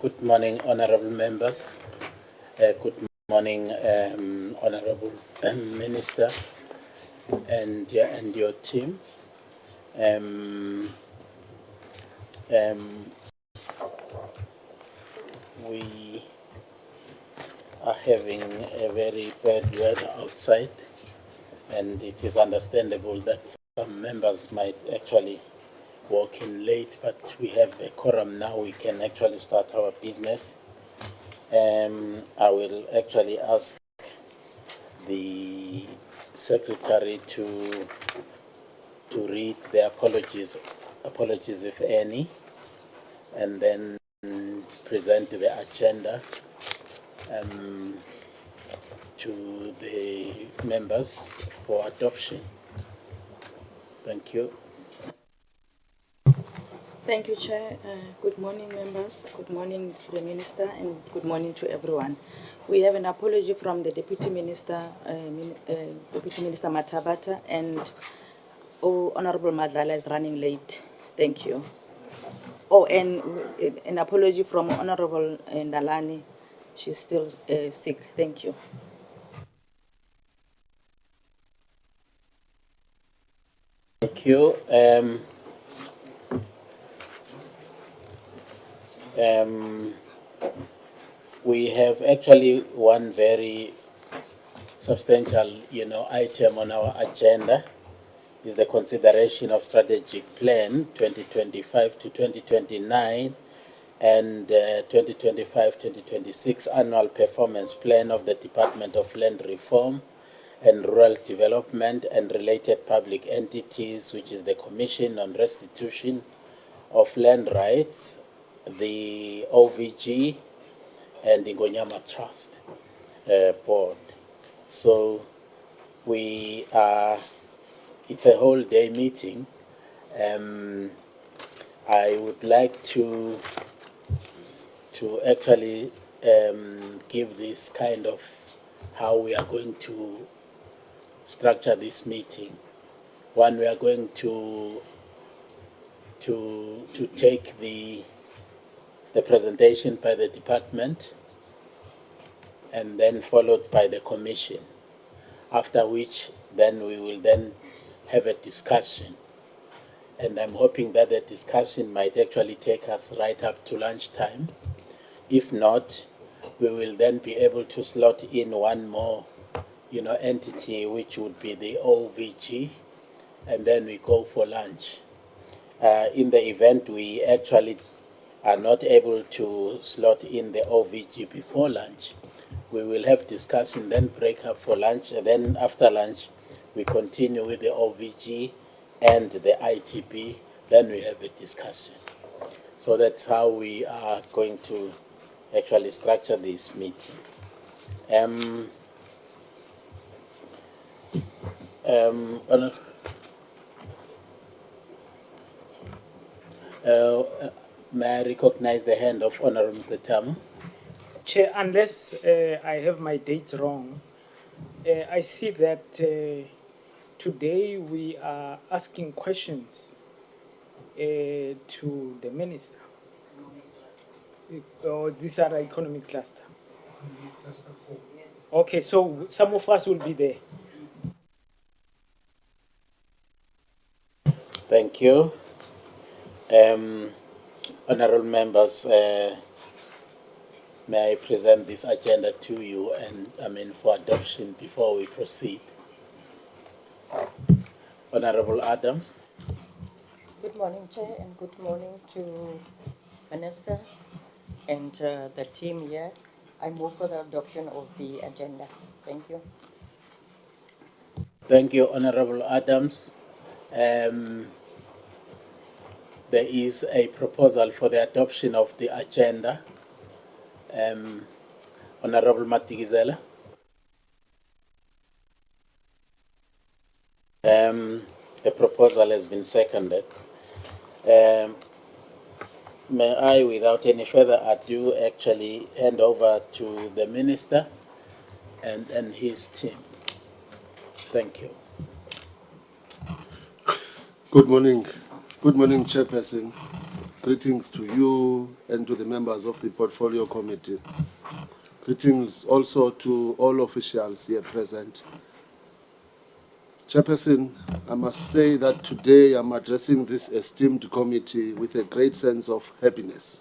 Good morning, honorable members. Good morning, honorable minister and your team. We are having a very bad weather outside, and it is understandable that some members might actually walk in late, but we have a quorum now. We can actually start our business. I will actually ask the secretary to read the apologies if any, and then present the agenda to the members for adoption. Thank you. Thank you, Chair. Good morning, members. Good morning to the Minister, and good morning to everyone. We have an apology from the Deputy Minister, Deputy Minister Matabata, and Honorable Madlala is running late. Thank you. Oh, and an apology from Honorable Ndalani. She's still sick. Thank you. Thank you. We have actually one very substantial, item on our agenda. Is the consideration of strategic plan 2025 to 2029 and 2025-2026 annual performance plan of the Department of Land Reform and Rural Development and related public entities, which is the Commission on Restitution of Land Rights, the OVG, and the Ingonyama Trust Board. So we are, it's a whole day meeting. I would like to actually give this kind of how we are going to structure this meeting. One, we are going to take the presentation by the department, and then followed by the commission, after which then we will then have a discussion. And I'm hoping that the discussion might actually take us right up to lunchtime. If not, we will then be able to slot in one more, entity, which would be the OVG, and then we go for lunch. In the event we actually are not able to slot in the OVG before lunch, we will have discussion, then break up for lunch, and then after lunch, we continue with the OVG and the ITP, then we have a discussion. So that's how we are going to actually structure this meeting. May I recognize the hand of Honorable Mtetamo? Chair, unless I have my dates wrong, I see that today we are asking questions to the minister. Or these are economic cluster. Cluster 4. Yes. Okay, so some of us will be there. Thank you. Honorable members, may I present this agenda to you and for adoption before we proceed. Honorable Adams. Good morning, Chair, and good morning to Minister and the team here. I move for the adoption of the agenda. Thank you. Thank you, Honorable Adams. There is a proposal for the adoption of the agenda. Honorable Matigizela. The proposal has been seconded. May I, without any further ado, actually hand over to the Minister and his team. Thank you. Good morning. Good morning, Chairperson. Greetings to you and to the members of the Portfolio Committee. Greetings also to all officials here present. Chairperson, I must say that today I'm addressing this esteemed committee with a great sense of happiness,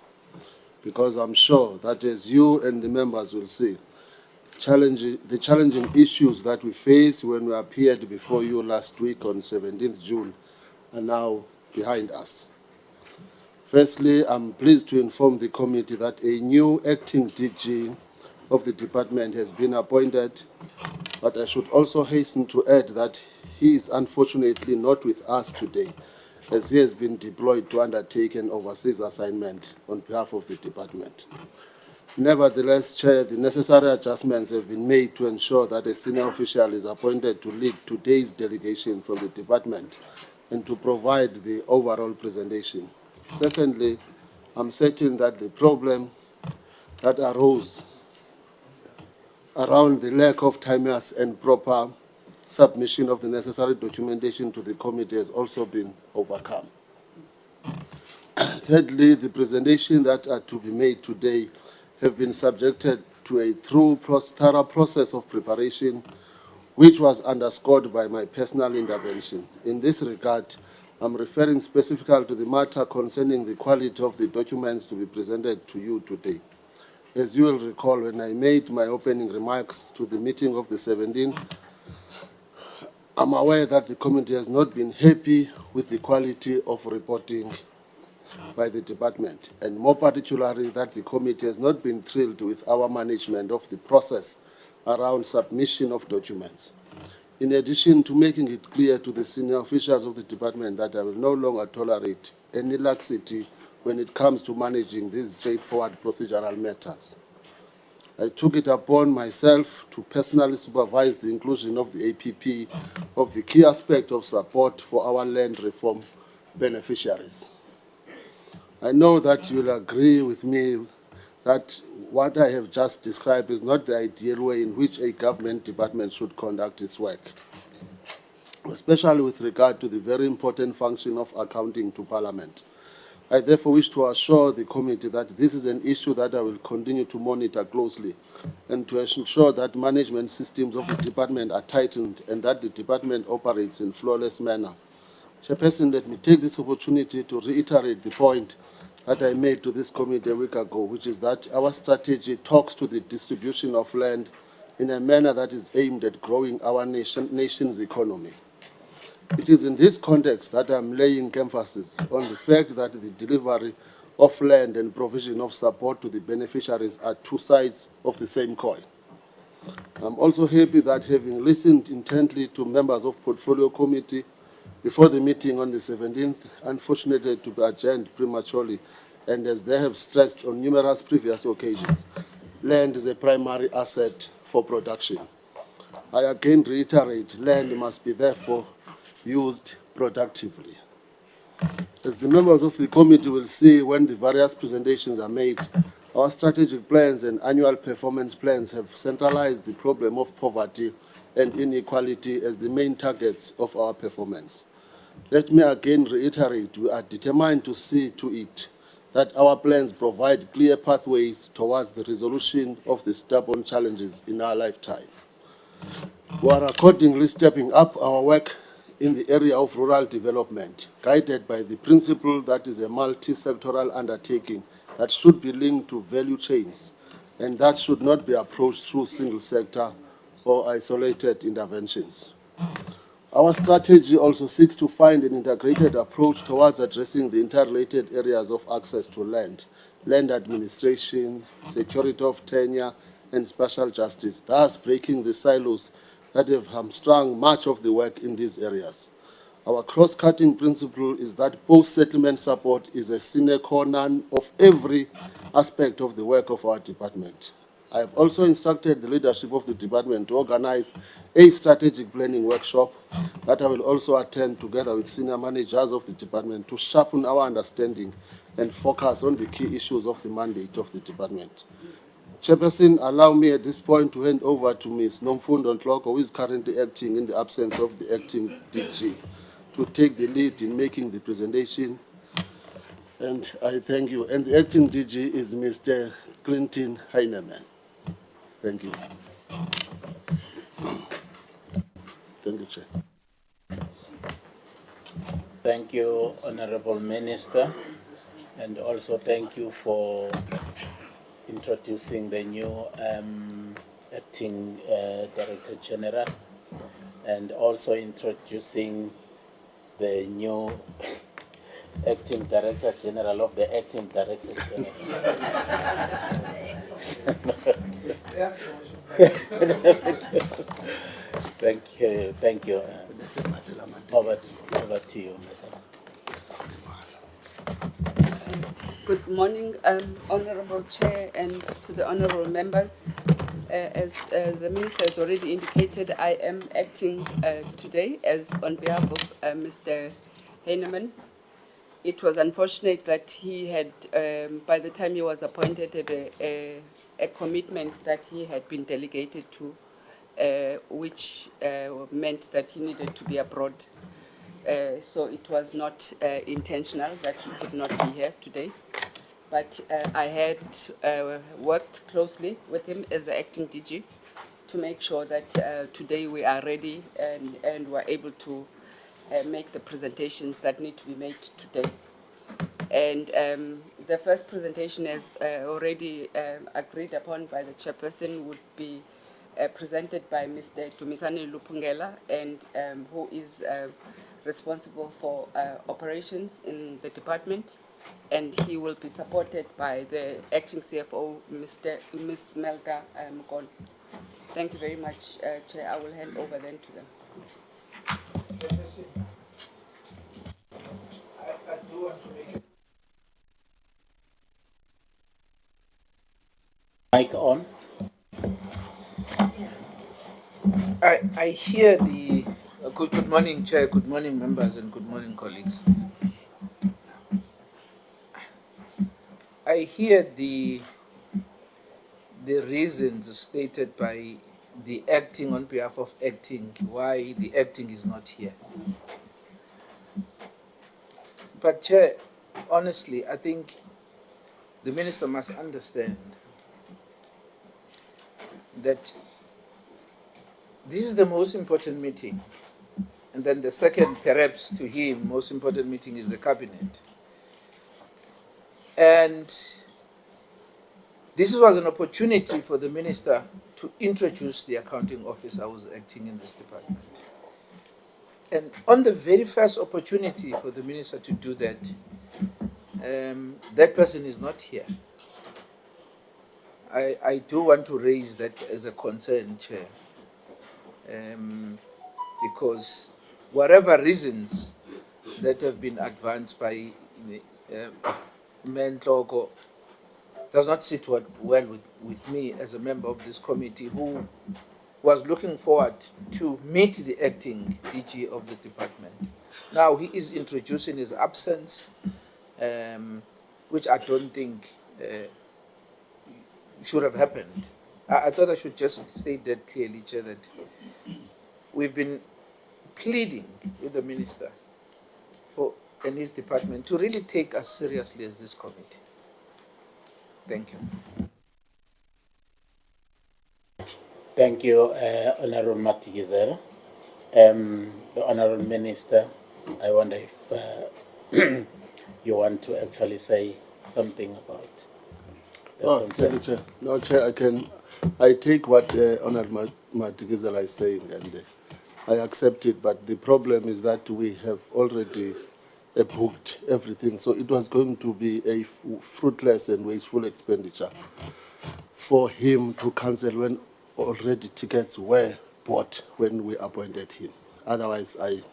because I'm sure that as you and the members will see, the challenging issues that we faced when we appeared before you last week on 17th June are now behind us. Firstly, I'm pleased to inform the committee that a new acting DG of the department has been appointed, but I should also hasten to add that he is unfortunately not with us today, as he has been deployed to undertake an overseas assignment on behalf of the department. Nevertheless, Chair, the necessary adjustments have been made to ensure that a senior official is appointed to lead today's delegation from the department and to provide the overall presentation. Secondly, I'm certain that the problem that arose around the lack of timeliness and proper submission of the necessary documentation to the committee has also been overcome. Thirdly, the presentation that are to be made today have been subjected to a thorough process of preparation, which was underscored by my personal intervention. In this regard, I'm referring specifically to the matter concerning the quality of the documents to be presented to you today. As you will recall, when I made my opening remarks to the meeting of the 17th, I'm aware that the committee has not been happy with the quality of reporting by the department, and more particularly that the committee has not been thrilled with our management of the process around submission of documents. In addition to making it clear to the senior officials of the department that I will no longer tolerate any laxity when it comes to managing these straightforward procedural matters, I took it upon myself to personally supervise the inclusion of the APP of the key aspect of support for our land reform beneficiaries. I know that you will agree with me that what I have just described is not the ideal way in which a government department should conduct its work, especially with regard to the very important function of accounting to Parliament. I therefore wish to assure the committee that this is an issue that I will continue to monitor closely and to ensure that management systems of the department are tightened and that the department operates in a flawless manner. Chairperson, let me take this opportunity to reiterate the point that I made to this committee a week ago, which is that our strategy talks to the distribution of land in a manner that is aimed at growing our nation's economy. It is in this context that I'm laying emphasis on the fact that the delivery of land and provision of support to the beneficiaries are two sides of the same coin. I'm also happy that, having listened intently to members of Portfolio Committee before the meeting on the 17th, unfortunately to be adjourned prematurely, and as they have stressed on numerous previous occasions, land is a primary asset for production. I again reiterate, land must be therefore used productively. As the members of the committee will see when the various presentations are made, our strategic plans and annual performance plans have centralized the problem of poverty and inequality as the main targets of our performance. Let me again reiterate, we are determined to see to it that our plans provide clear pathways towards the resolution of the stubborn challenges in our lifetime. We are accordingly stepping up our work in the area of rural development, guided by the principle that is a multi-sectoral undertaking that should be linked to value chains and that should not be approached through single sector or isolated interventions. Our strategy also seeks to find an integrated approach towards addressing the interrelated areas of access to land, land administration, security of tenure, and spatial justice, thus breaking the silos that have hamstrung much of the work in these areas. Our cross-cutting principle is that post-settlement support is a sine qua non of every aspect of the work of our department. I have also instructed the leadership of the department to organize a strategic planning workshop that I will also attend together with senior managers of the department to sharpen our understanding and focus on the key issues of the mandate of the department. Chairperson, allow me at this point to hand over to Ms. Nomfundo Nhloko, who is currently acting in the absence of the acting DG, to take the lead in making the presentation And I thank you. And the acting DG is Mr. Clinton Heinemann. Thank you. Thank you, Chair. Thank you, Honorable Minister, and also thank you for introducing the new acting Director General, and also introducing the new acting Director General of the acting Director General. Thank you. Over to you, Madam. Good morning, Honorable Chair, and to the honorable members. As the Minister has already indicated, I am acting today as on behalf of Mr. Heinemann. It was unfortunate that he had, by the time he was appointed, a commitment that he had been delegated to, which meant that he needed to be abroad. So it was not intentional that he could not be here today. But I had worked closely with him as the acting DG to make sure that today we are ready and we're able to make the presentations that need to be made today. And the first presentation, as already agreed upon by the chairperson, would be presented by Mr. Tumisani Lupungela, and who is responsible for operations in the department. And he will be supported by the acting CFO, Ms. Melda Mkon. Thank you very much, Chair. I will hand over then to them. I do want to make a Mic on. I hear the good morning, Chair, good morning, members, and good morning, colleagues. I hear the reasons stated by the acting on behalf of acting, why the acting is not here. But Chair, honestly, I think the Minister must understand that this is the most important meeting. And then the second, perhaps to him, most important meeting is the Cabinet. And this was an opportunity for the Minister to introduce the accounting officer who was acting in this department. And on the very first opportunity for the Minister to do that, that person is not here. I do want to raise that as a concern, Chair, because whatever reasons that have been advanced by the Mentloko does not sit well with me as a member of this committee who was looking forward to meet the acting DG of the department. Now he is introducing his absence, which I don't think should have happened. I thought I should just state that clearly, Chair, that we've been pleading with the Minister and his department to really take us seriously as this committee. Thank you. Thank you, Honorable Matigizela. The Honorable Minister, I wonder if you want to actually say something about the concern. Thank you, Chair. No, Chair, I take what Honorable Matigizela is saying, and I accept it, but the problem is that we have already booked everything, so it was going to be a fruitless and wasteful expenditure for him to cancel when already tickets were bought when we appointed him. Otherwise, I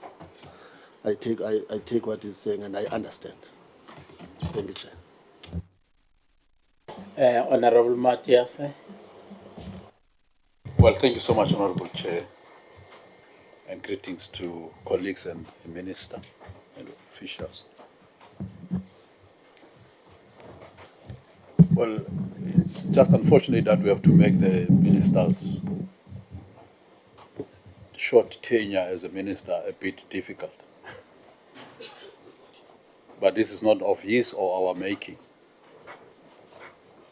take what he's saying and I understand. Thank you, Chair. Honorable Matthias. Well, thank you so much, Honorable Chair, and greetings to colleagues and the Minister and officials. Well, it's just unfortunate that we have to make the Minister's short tenure as a Minister a bit difficult. but this is not of his or our making.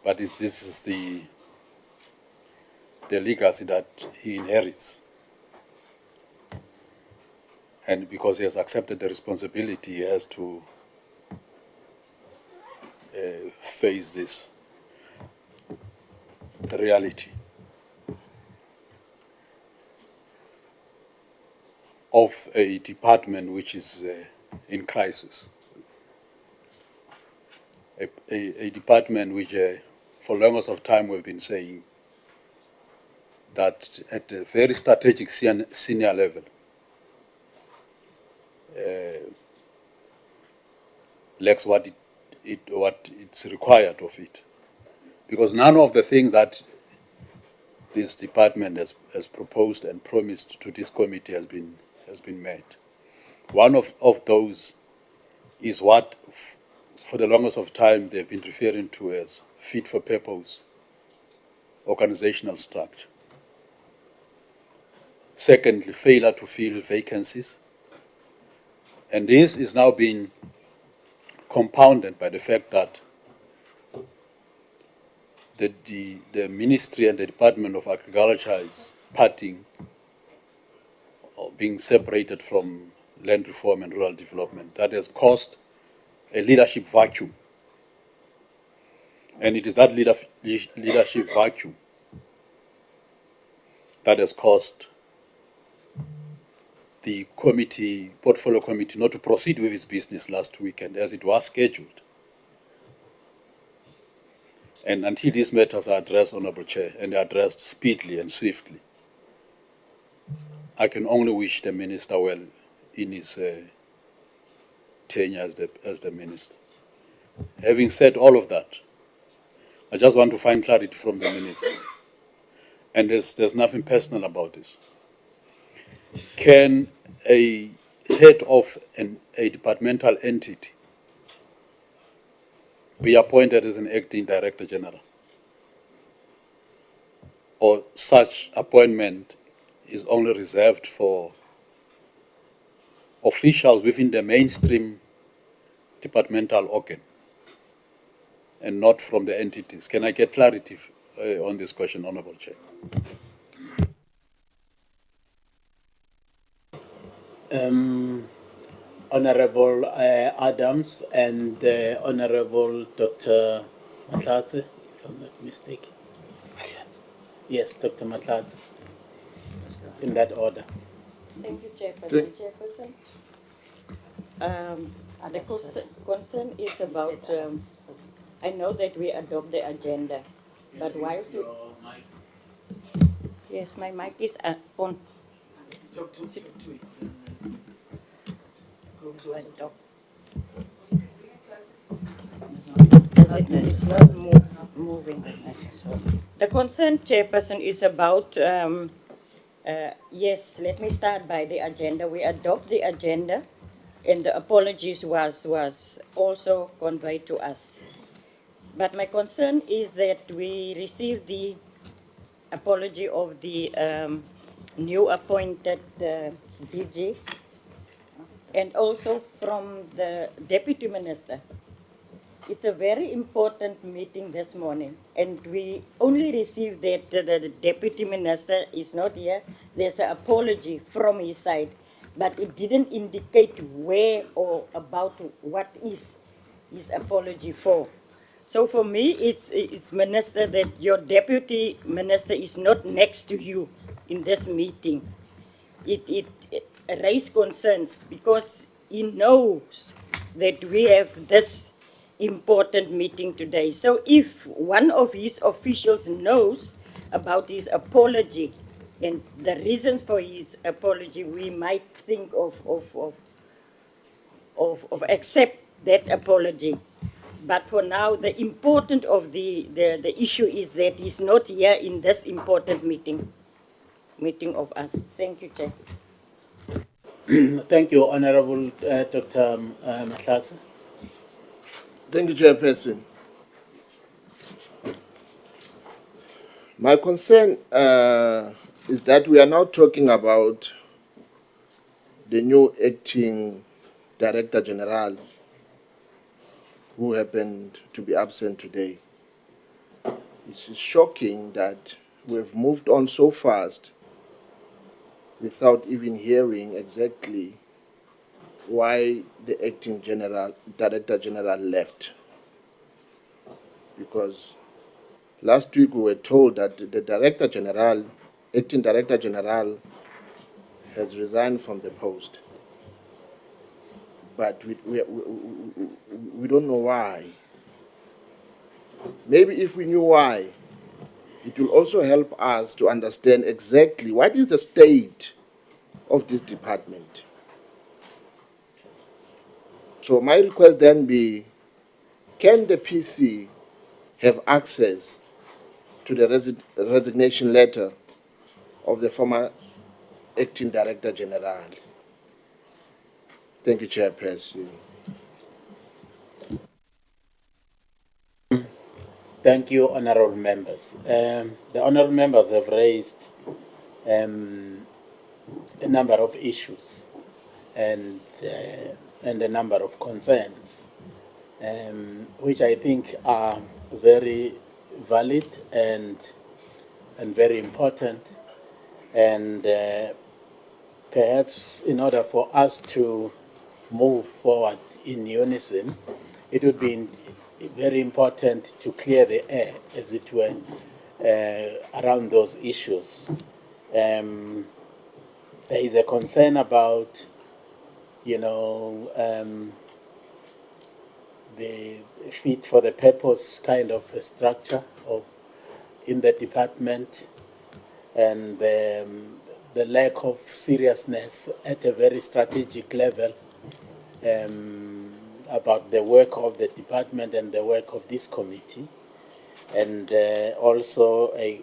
But this is the legacy that he inherits. And because he has accepted the responsibility, he has to face this reality of a department which is in crisis. A department which, for longest of time, we've been saying that at a very strategic senior level, lacks what it's required of it, because none of the things that this department has proposed and promised to this committee has been met. One of those is what, for the longest of time, they've been referring to as fit for purpose organizational structure. Secondly, failure to fill vacancies. And this is now being compounded by the fact that the Ministry and the Department of Agriculture is parting or being separated from land reform and rural development. That has caused a leadership vacuum. And it is that leadership vacuum that has caused the portfolio committee not to proceed with its business last weekend as it was scheduled. And until these matters are addressed, Honorable Chair, and addressed speedily and swiftly, I can only wish the Minister well in his tenure as the Minister. Having said all of that, I just want to find clarity from the Minister. And there's nothing personal about this. Can a head of a departmental entity be appointed as an acting Director General? Or such appointment is only reserved for officials within the mainstream departmental organ and not from the entities? Can I get clarity on this question, Honorable Chair? Honorable Adams and Honorable Dr. Matlatse, if I'm not mistaken. Yes, Dr. Matlatse, in that order. Thank you, Chairperson. The concern is about, I know that we adopt the agenda, but whilst you... Yes, my mic is on. It's not moving. The concern, Chairperson, is about, yes, let me start by the agenda. We adopt the agenda, and the apologies was also conveyed to us. But my concern is that we received the apology of the new appointed DG, and also from the Deputy Minister. It's a very important meeting this morning, and we only received that the Deputy Minister is not here. There's an apology from his side, but it didn't indicate where or about what is his apology for. So for me, it's Minister, that your Deputy Minister is not next to you in this meeting. It raised concerns because he knows that we have this important meeting today. So if one of his officials knows about his apology and the reasons for his apology, we might think of accept that apology. But for now, the important of the issue is that he's not here in this important meeting of us. Thank you, Chair. Thank you, Honorable Dr. Matlatse. Thank you, Chairperson. My concern is that we are now talking about the new acting Director General who happened to be absent today. It's shocking that we've moved on so fast without even hearing exactly why the acting director general left. Because last week we were told that the acting director general has resigned from the post. But we don't know why. Maybe if we knew why, it will also help us to understand exactly what is the state of this department. So my request then be, can the PC have access to the resignation letter of the former acting director general? Thank you, Chairperson. Thank you, honorable members. The honorable members have raised a number of issues and a number of concerns, which I think are very valid and very important. And perhaps in order for us to move forward in unison, it would be very important to clear the air, as it were, around those issues. There is a concern about, the fit for the purpose kind of a structure in the department, and the lack of seriousness at a very strategic level about the work of the department and the work of this committee, and also a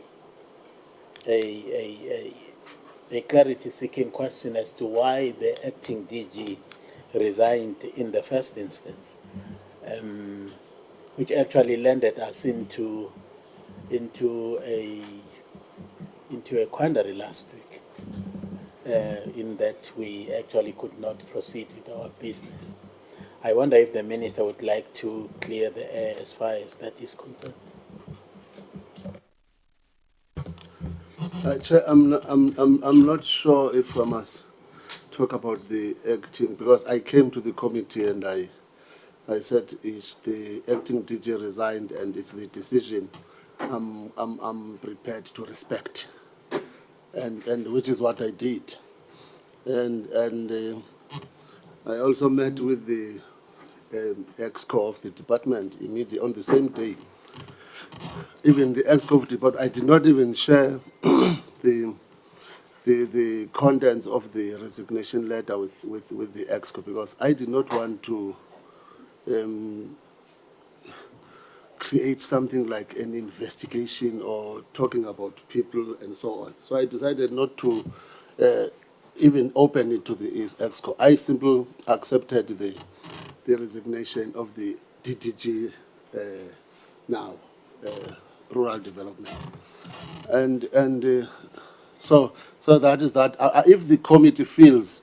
clarity-seeking question as to why the acting DG resigned in the first instance, which actually landed us into a quandary last week, in that we actually could not proceed with our business. I wonder if the minister would like to clear the air as far as that is concerned. Chair, I'm not sure if I must talk about the acting, because I came to the committee and I said if the acting DG resigned and it's the decision I'm prepared to respect, and which is what I did, and I also met with the EXCO of the department immediately on the same day. Even the EXCO of the department, I did not even share the contents of the resignation letter with the EXCO, because I did not want to create something like an investigation or talking about people and so on. So I decided not to even open it to the EXCO. I simply accepted the resignation of the DDG now, rural development, and so that is that. If the committee feels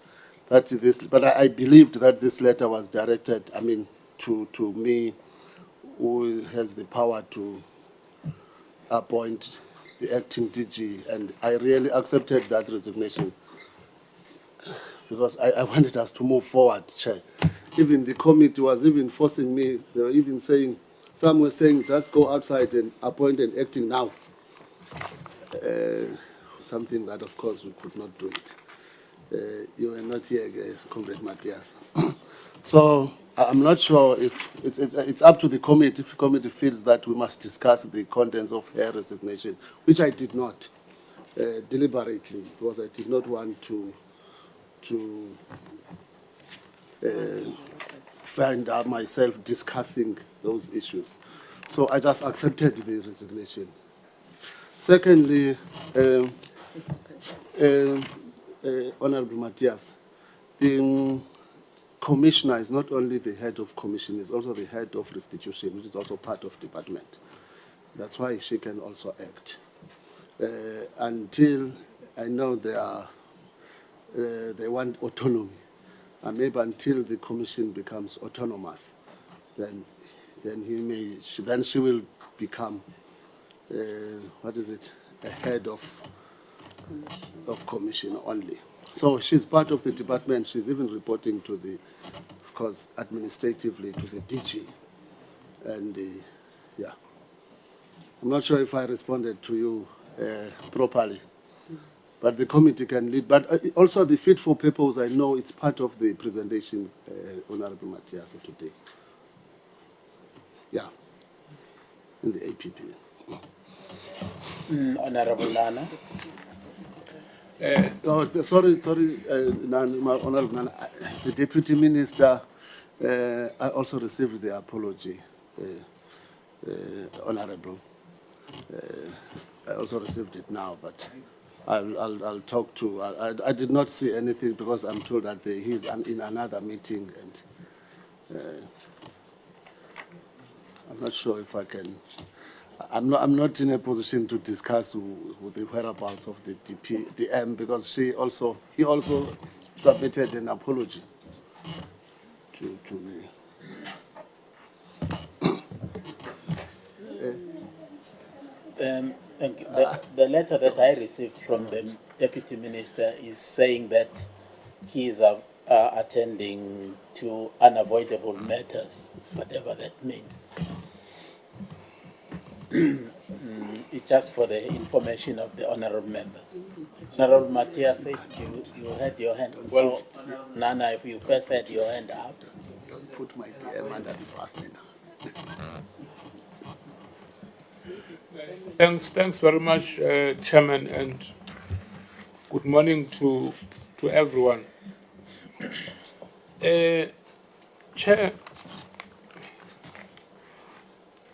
that this, but I believed that this letter was directed, I mean, to me, who has the power to appoint the acting DG, and I really accepted that resignation because I wanted us to move forward, Chair. Even the committee was even forcing me, they were even saying, some were saying, just go outside and appoint an acting now. Something that, of course, we could not do it. You were not here, Comrade Matthias. So I'm not sure if it's up to the committee. If the committee feels that we must discuss the contents of her resignation, which I did not deliberately, because I did not want to find out myself discussing those issues. So I just accepted the resignation. Secondly, Honorable Matthias, the commissioner is not only the head of commission, he's also the head of restitution, which is also part of department. That's why she can also act. Until I know they want autonomy, and maybe until the commission becomes autonomous, then then then she will become, a head of commission only. So she's part of the department. She's even reporting to of course, administratively to the DG. And yeah, I'm not sure if I responded to you properly, but the committee can lead. But also the fit for purpose, I know it's part of the presentation, Honorable Matthias, today. Yeah, in the APP. Honorable Nana. Sorry, Honorable Nana. The Deputy Minister, I also received the apology, Honorable. I also received it now, but I'll talk to. I did not see anything because I'm told that he's in another meeting, and I'm not sure if I can. I'm not in a position to discuss with the whereabouts of the DM because he also submitted an apology to me. Thank you. The letter that I received from the Deputy Minister is saying that he is attending to unavoidable matters, whatever that means. It's just for the information of the honorable members. Honorable Matthias, you had your hand. Well, Nana, if you first had your hand out. Don't put my DM under the bus, Nina. Thanks very much, Chairman, and good morning to everyone. Chair,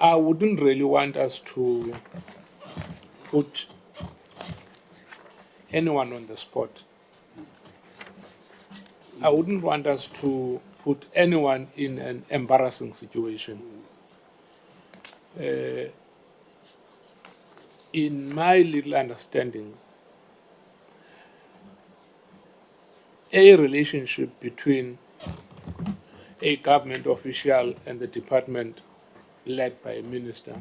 I wouldn't really want us to put anyone on the spot. I wouldn't want us to put anyone in an embarrassing situation. In my little understanding, a relationship between a government official and the department led by a minister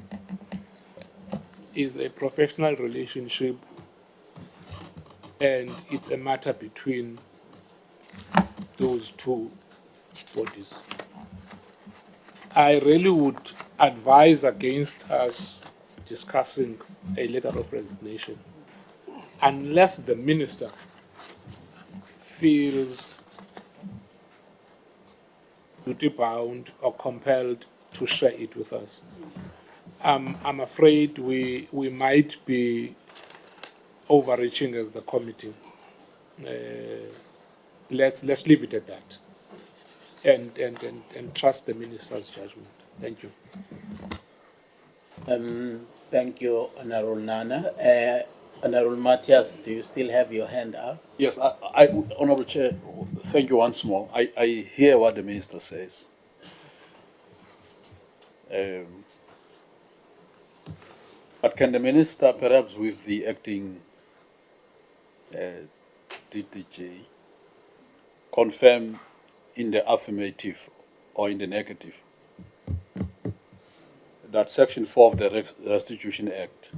is a professional relationship, and it's a matter between those two bodies. I really would advise against us discussing a letter of resignation unless the minister feels duty-bound or compelled to share it with us. I'm afraid we might be overreaching as the committee. Let's leave it at that, and trust the minister's judgment. Thank you. Thank you, Honorable Nana. Honorable Matthias, do you still have your hand up? Yes, Honorable Chair, thank you once more. I hear what the Minister says. But can the Minister, perhaps with the acting DDG, confirm in the affirmative or in the negative that Section 4 of the Restitution Act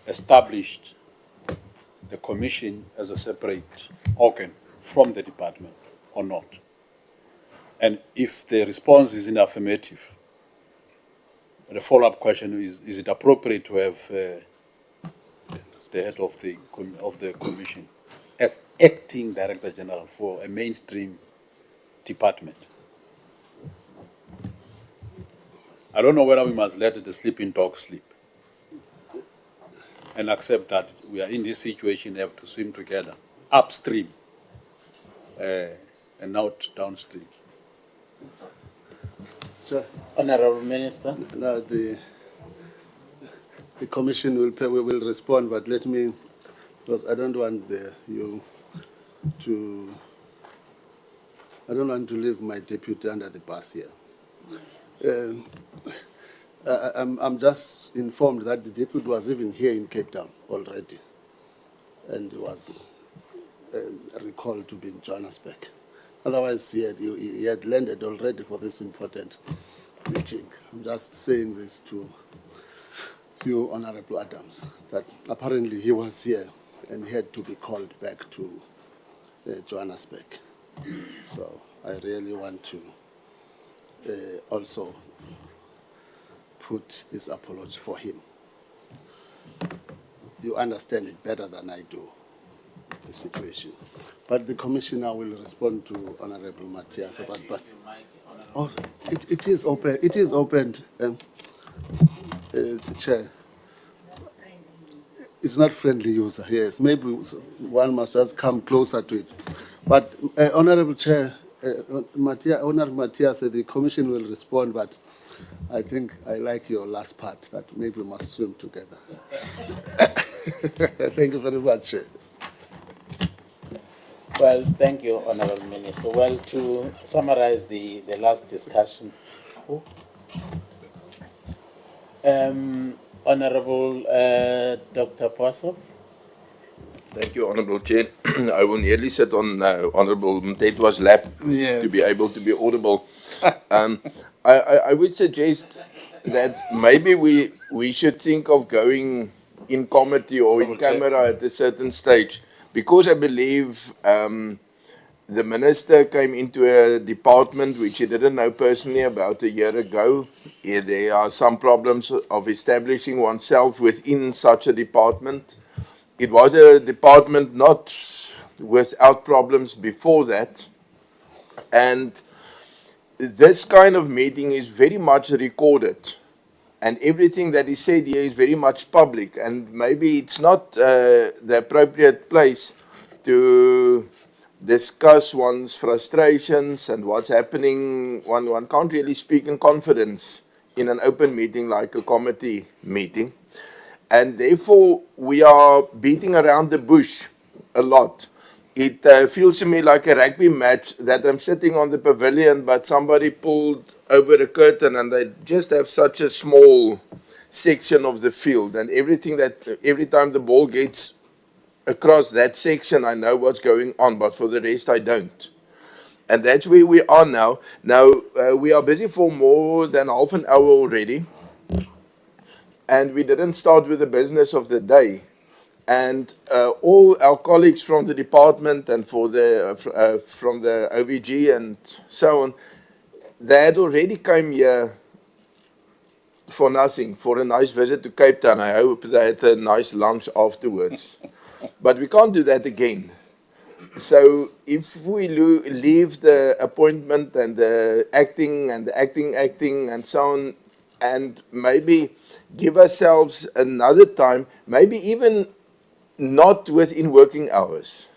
established the Commission as a separate organ from the department or not? And if the response is in affirmative, the follow-up question is it appropriate to have the head of the Commission as acting Director General for a mainstream department? I don't know whether we must let the sleeping dog sleep and accept that we are in this situation, have to swim together, upstream and not downstream. Sure. Honorable Minister. Now the Commission will respond, but let me, because I don't want I don't want to leave my deputy under the bus here. I'm just informed that the deputy was even here in Cape Town already, and was recalled to be in Johannesburg. Otherwise, he had landed already for this important meeting. I'm just saying this to you, Honorable Adams, that apparently he was here and he had to be called back to Johannesburg. So I really want to also put this apology for him. You understand it better than I do, the situation. But the Commissioner will respond to Honorable Matthias about that. Oh, it is open. It is opened, Chair. It's not friendly user, yes. Maybe one must just come closer to it. But Honorable Chair, Honorable Matthias, the Commission will respond, but I think I like your last part, that maybe we must swim together. Thank you very much, Chair. Well, thank you, Honorable Minister. Well, to summarize the last discussion, Honorable Dr. Posov. Thank you, Honourable Chair. I will nearly sit on Honourable Mtetwa's lap to be able to be audible. I would suggest that maybe we should think of going in committee or in camera at a certain stage, because I believe the Minister came into a department which he didn't know personally about a year ago. There are some problems of establishing oneself within such a department. It was a department not without problems before that. And this kind of meeting is very much recorded. And everything that is said here is very much public. And maybe it's not the appropriate place to discuss one's frustrations and what's happening. One can't really speak in confidence in an open meeting like a committee meeting. And therefore, we are beating around the bush a lot. It feels to me like a rugby match that I'm sitting on the pavilion, but somebody pulled over a curtain and they just have such a small section of the field. And every time the ball gets across that section, I know what's going on, but for the rest, I don't. And that's where we are now. Now, we are busy for more than half an hour already. And we didn't start with the business of the day. And all our colleagues from the department and from the OVG and so on, they had already come here for nothing, for a nice visit to Cape Town. I hope they had a nice lunch afterwards. But we can't do that again. So if we leave the appointment and the acting and so on, and maybe give ourselves another time, maybe even not within working hours,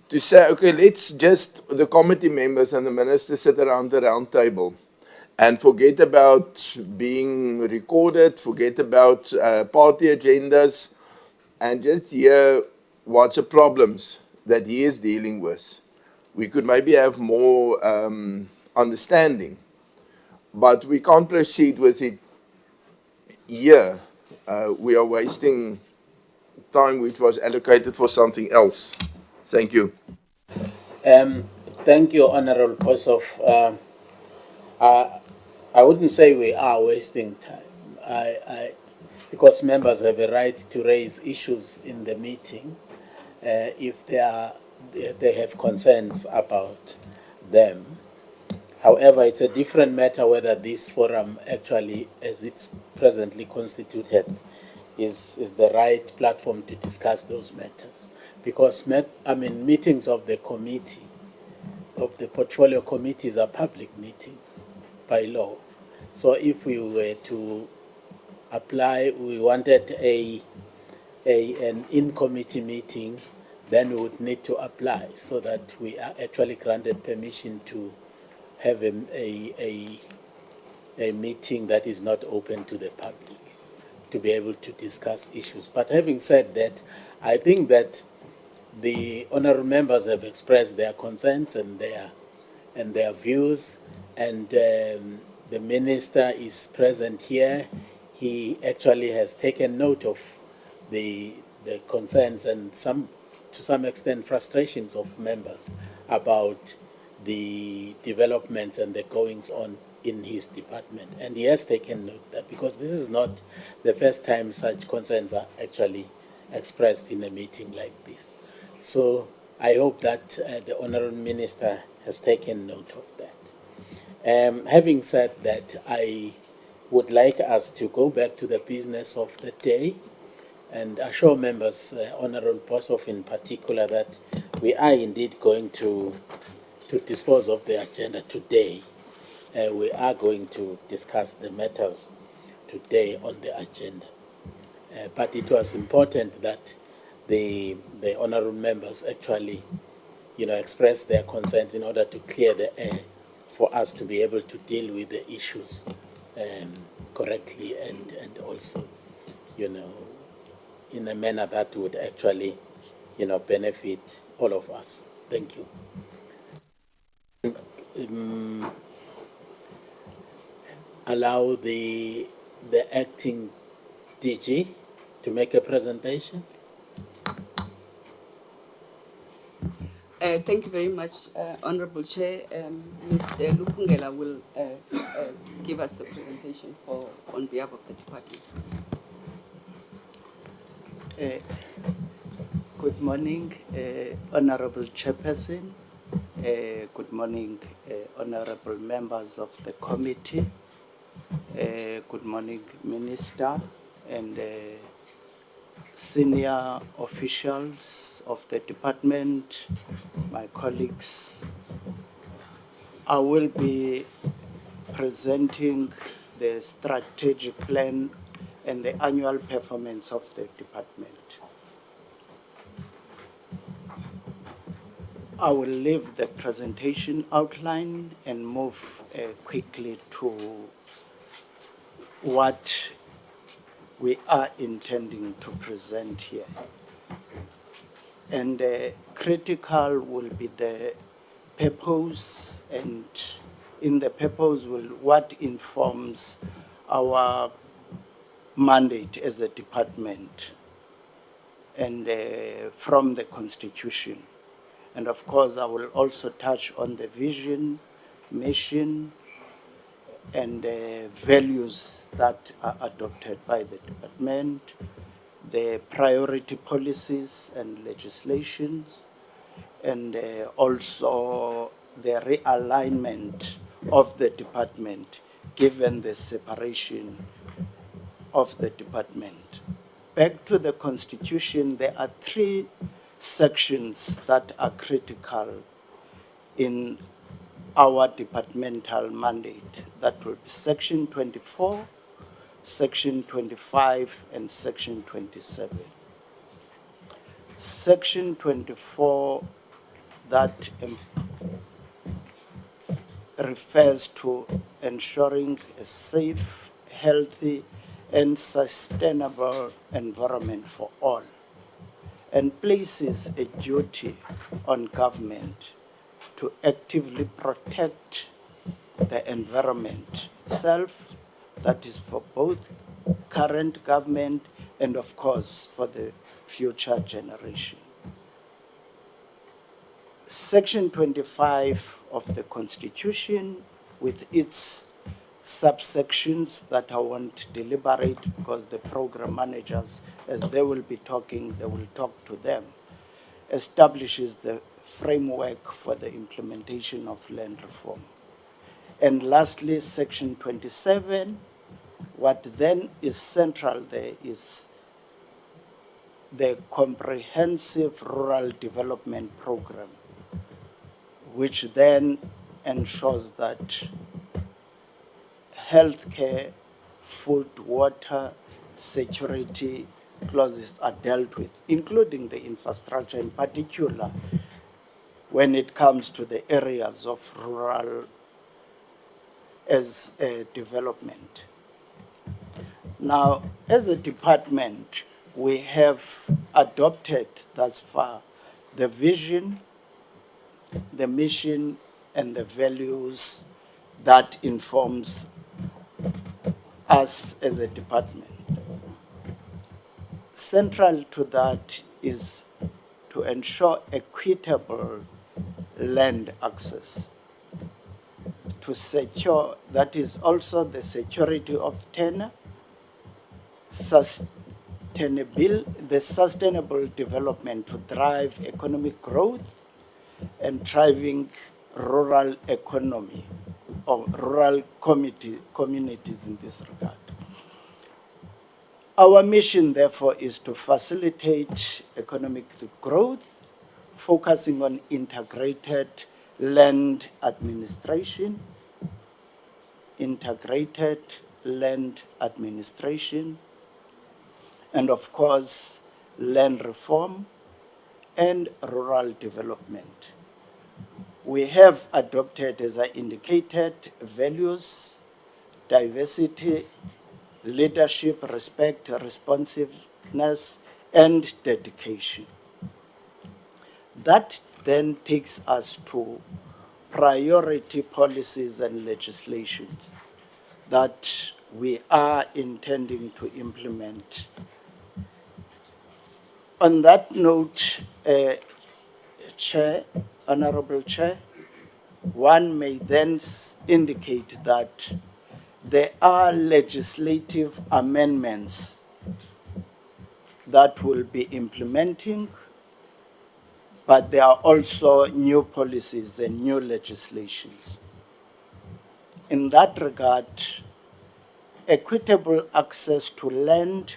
to say, okay, let's just, the committee members and the minister sit around the round table and forget about being recorded, forget about party agendas, and just hear what's the problems that he is dealing with. We could maybe have more understanding, but we can't proceed with it here. We are wasting time which was allocated for something else. Thank you. Thank you, Honorable Posov. I wouldn't say we are wasting time. Because members have a right to raise issues in the meeting if they have concerns about them. However, it's a different matter whether this forum actually, as it's presently constituted, is the right platform to discuss those matters. Because, meetings of the committee, of the portfolio committees are public meetings by law. So if we were to apply, we wanted an in-committee meeting, then we would need to apply so that we are actually granted permission to have a meeting that is not open to the public, to be able to discuss issues. But having said that, I think that the honourable members have expressed their concerns and their views, and the minister is present here. He actually has taken note of the concerns and to some extent frustrations of members about the developments and the goings on in his department. And he has taken note that because this is not the first time such concerns are actually expressed in a meeting like this. So I hope that the Honourable Minister has taken note of that. Having said that, I would like us to go back to the business of the day and assure members, Honourable Boshoff in particular, that we are indeed going to dispose of the agenda today. We are going to discuss the matters today on the agenda. But it was important that the honourable members actually, express their concerns in order to clear the air for us to be able to deal with the issues correctly and also, in a manner that would actually, benefit all of us. Thank you. Allow the acting DG to make a presentation. Thank you very much, Honorable Chair. Mr. Lupungela will give us the presentation on behalf of the department. Good morning, Honorable Chairperson. Good morning, honorable members of the committee. Good morning, Minister and senior officials of the department, my colleagues. I will be presenting the strategic plan and the annual performance of the department. I will leave the presentation outline and move quickly to what we are intending to present here. And critical will be the purpose, and in the purpose will what informs our mandate as a department and from the Constitution. And of course, I will also touch on the vision, mission, and values that are adopted by the department, the priority policies and legislations, and also the realignment of the department given the separation of the department. Back to the Constitution, there are 3 sections that are critical in our departmental mandate. That will be Section 24, Section 25, and Section 27. Section 24 that refers to ensuring a safe, healthy, and sustainable environment for all, and places a duty on government to actively protect the environment itself, that is for both current government and of course for the future generation. Section 25 of the Constitution with its subsections that I won't deliberate because the program managers, as they will be talking, they will talk to them, establishes the framework for the implementation of land reform. And lastly, Section 27, what then is central there is the comprehensive rural development program, which then ensures that healthcare, food, water, security clauses are dealt with, including the infrastructure, in particular when it comes to the areas of rural as a development. Now, as a department, we have adopted thus far the vision, the mission, and the values that informs us as a department. Central to that is to ensure equitable land access. To secure, that is also the security of tenure, the sustainable development to drive economic growth and thriving rural economy or rural communities in this regard. Our mission, therefore, is to facilitate economic growth, focusing on integrated land administration, and of course, land reform and rural development. We have adopted, as I indicated, values, diversity, leadership, respect, responsiveness, and dedication. That then takes us to priority policies and legislations that we are intending to implement. On that note, Chair, Honorable Chair, one may then indicate that there are legislative amendments that will be implementing, but there are also new policies and new legislations. In that regard, equitable access to land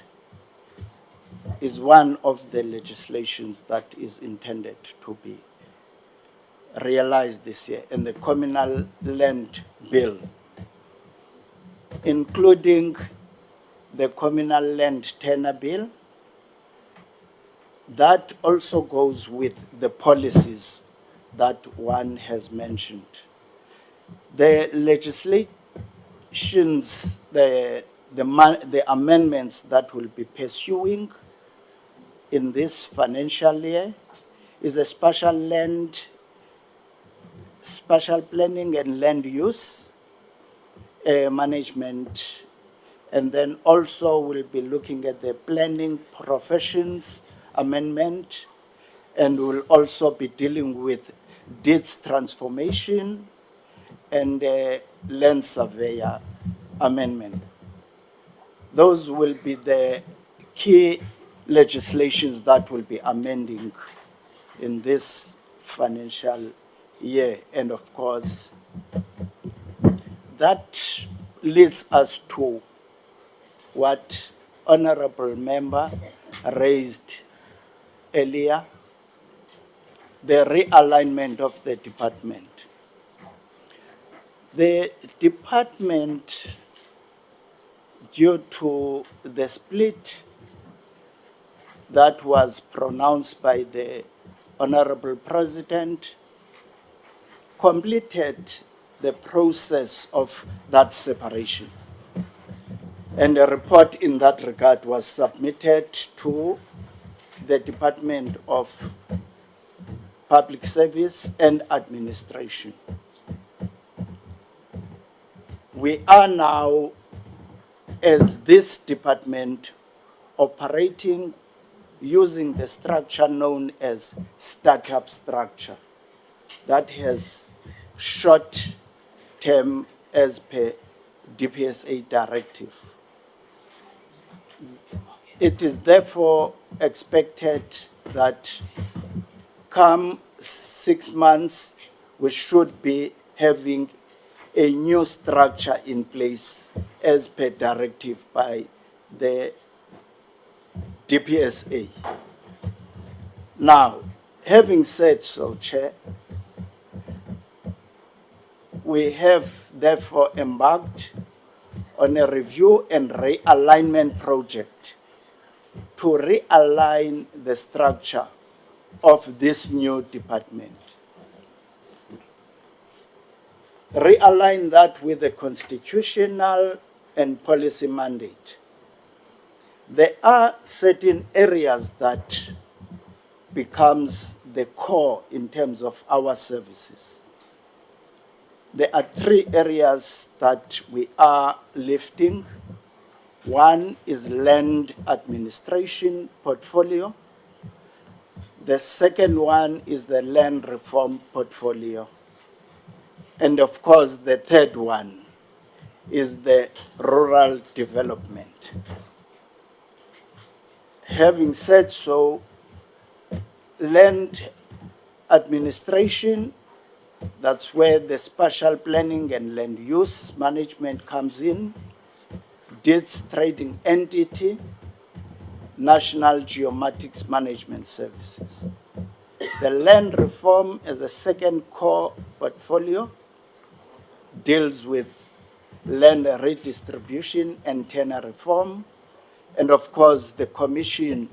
is one of the legislations that is intended to be realized this year in the Communal Land Bill, including the Communal Land Tenure Bill. That also goes with the policies that one has mentioned. The legislations, the amendments that will be pursuing in this financial year is a special planning and land use management, and then also we'll be looking at the planning professions amendment, and we'll also be dealing with deeds transformation and land surveyor amendment. Those will be the key legislations that will be amending in this financial year. And of course, that leads us to what Honorable Member raised earlier, the realignment of the department. The department, due to the split that was pronounced by the Honorable President, completed the process of that separation. And a report in that regard was submitted to the Department of Public Service and Administration. We are now, as this department, operating using the structure known as startup structure that has short term as per DPSA directive. It is therefore expected that come 6 months, we should be having a new structure in place as per directive by the DPSA. Now, having said so, Chair, we have therefore embarked on a review and realignment project to realign the structure of this new department. Realign that with the constitutional and policy mandate. There are certain areas that becomes the core in terms of our services. There are 3 areas that we are lifting. One is land administration portfolio. The second one is the land reform portfolio. And of course, the third one is the rural development. Having said so, land administration, that's where the spatial planning and land use management comes in, deeds trading entity, National Geomatics Management Services. The land reform as a second core portfolio deals with land redistribution and tenure reform, and of course the Commission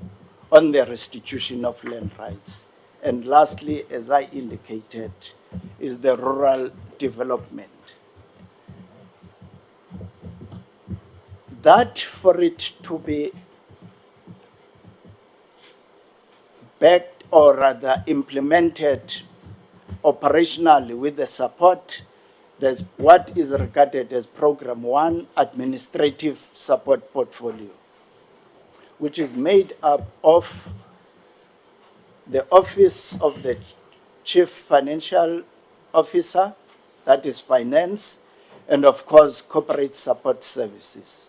on the Restitution of Land Rights. And lastly, as I indicated, is the rural development. That for it to be backed or rather implemented operationally with the support, there's what is regarded as Program 1 Administrative Support Portfolio, which is made up of the Office of the Chief Financial Officer, that is finance, and of course corporate support services.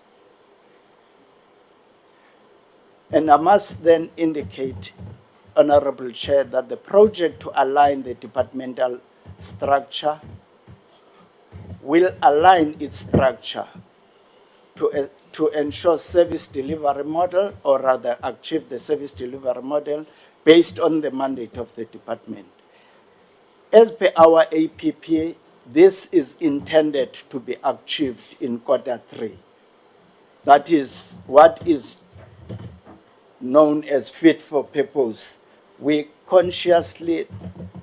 And I must then indicate, Honorable Chair, that the project to align the departmental structure will align its structure to ensure service delivery model, or rather achieve the service delivery model based on the mandate of the department. As per our APP, this is intended to be achieved in Q3. That is what is known as fit for purpose. We consciously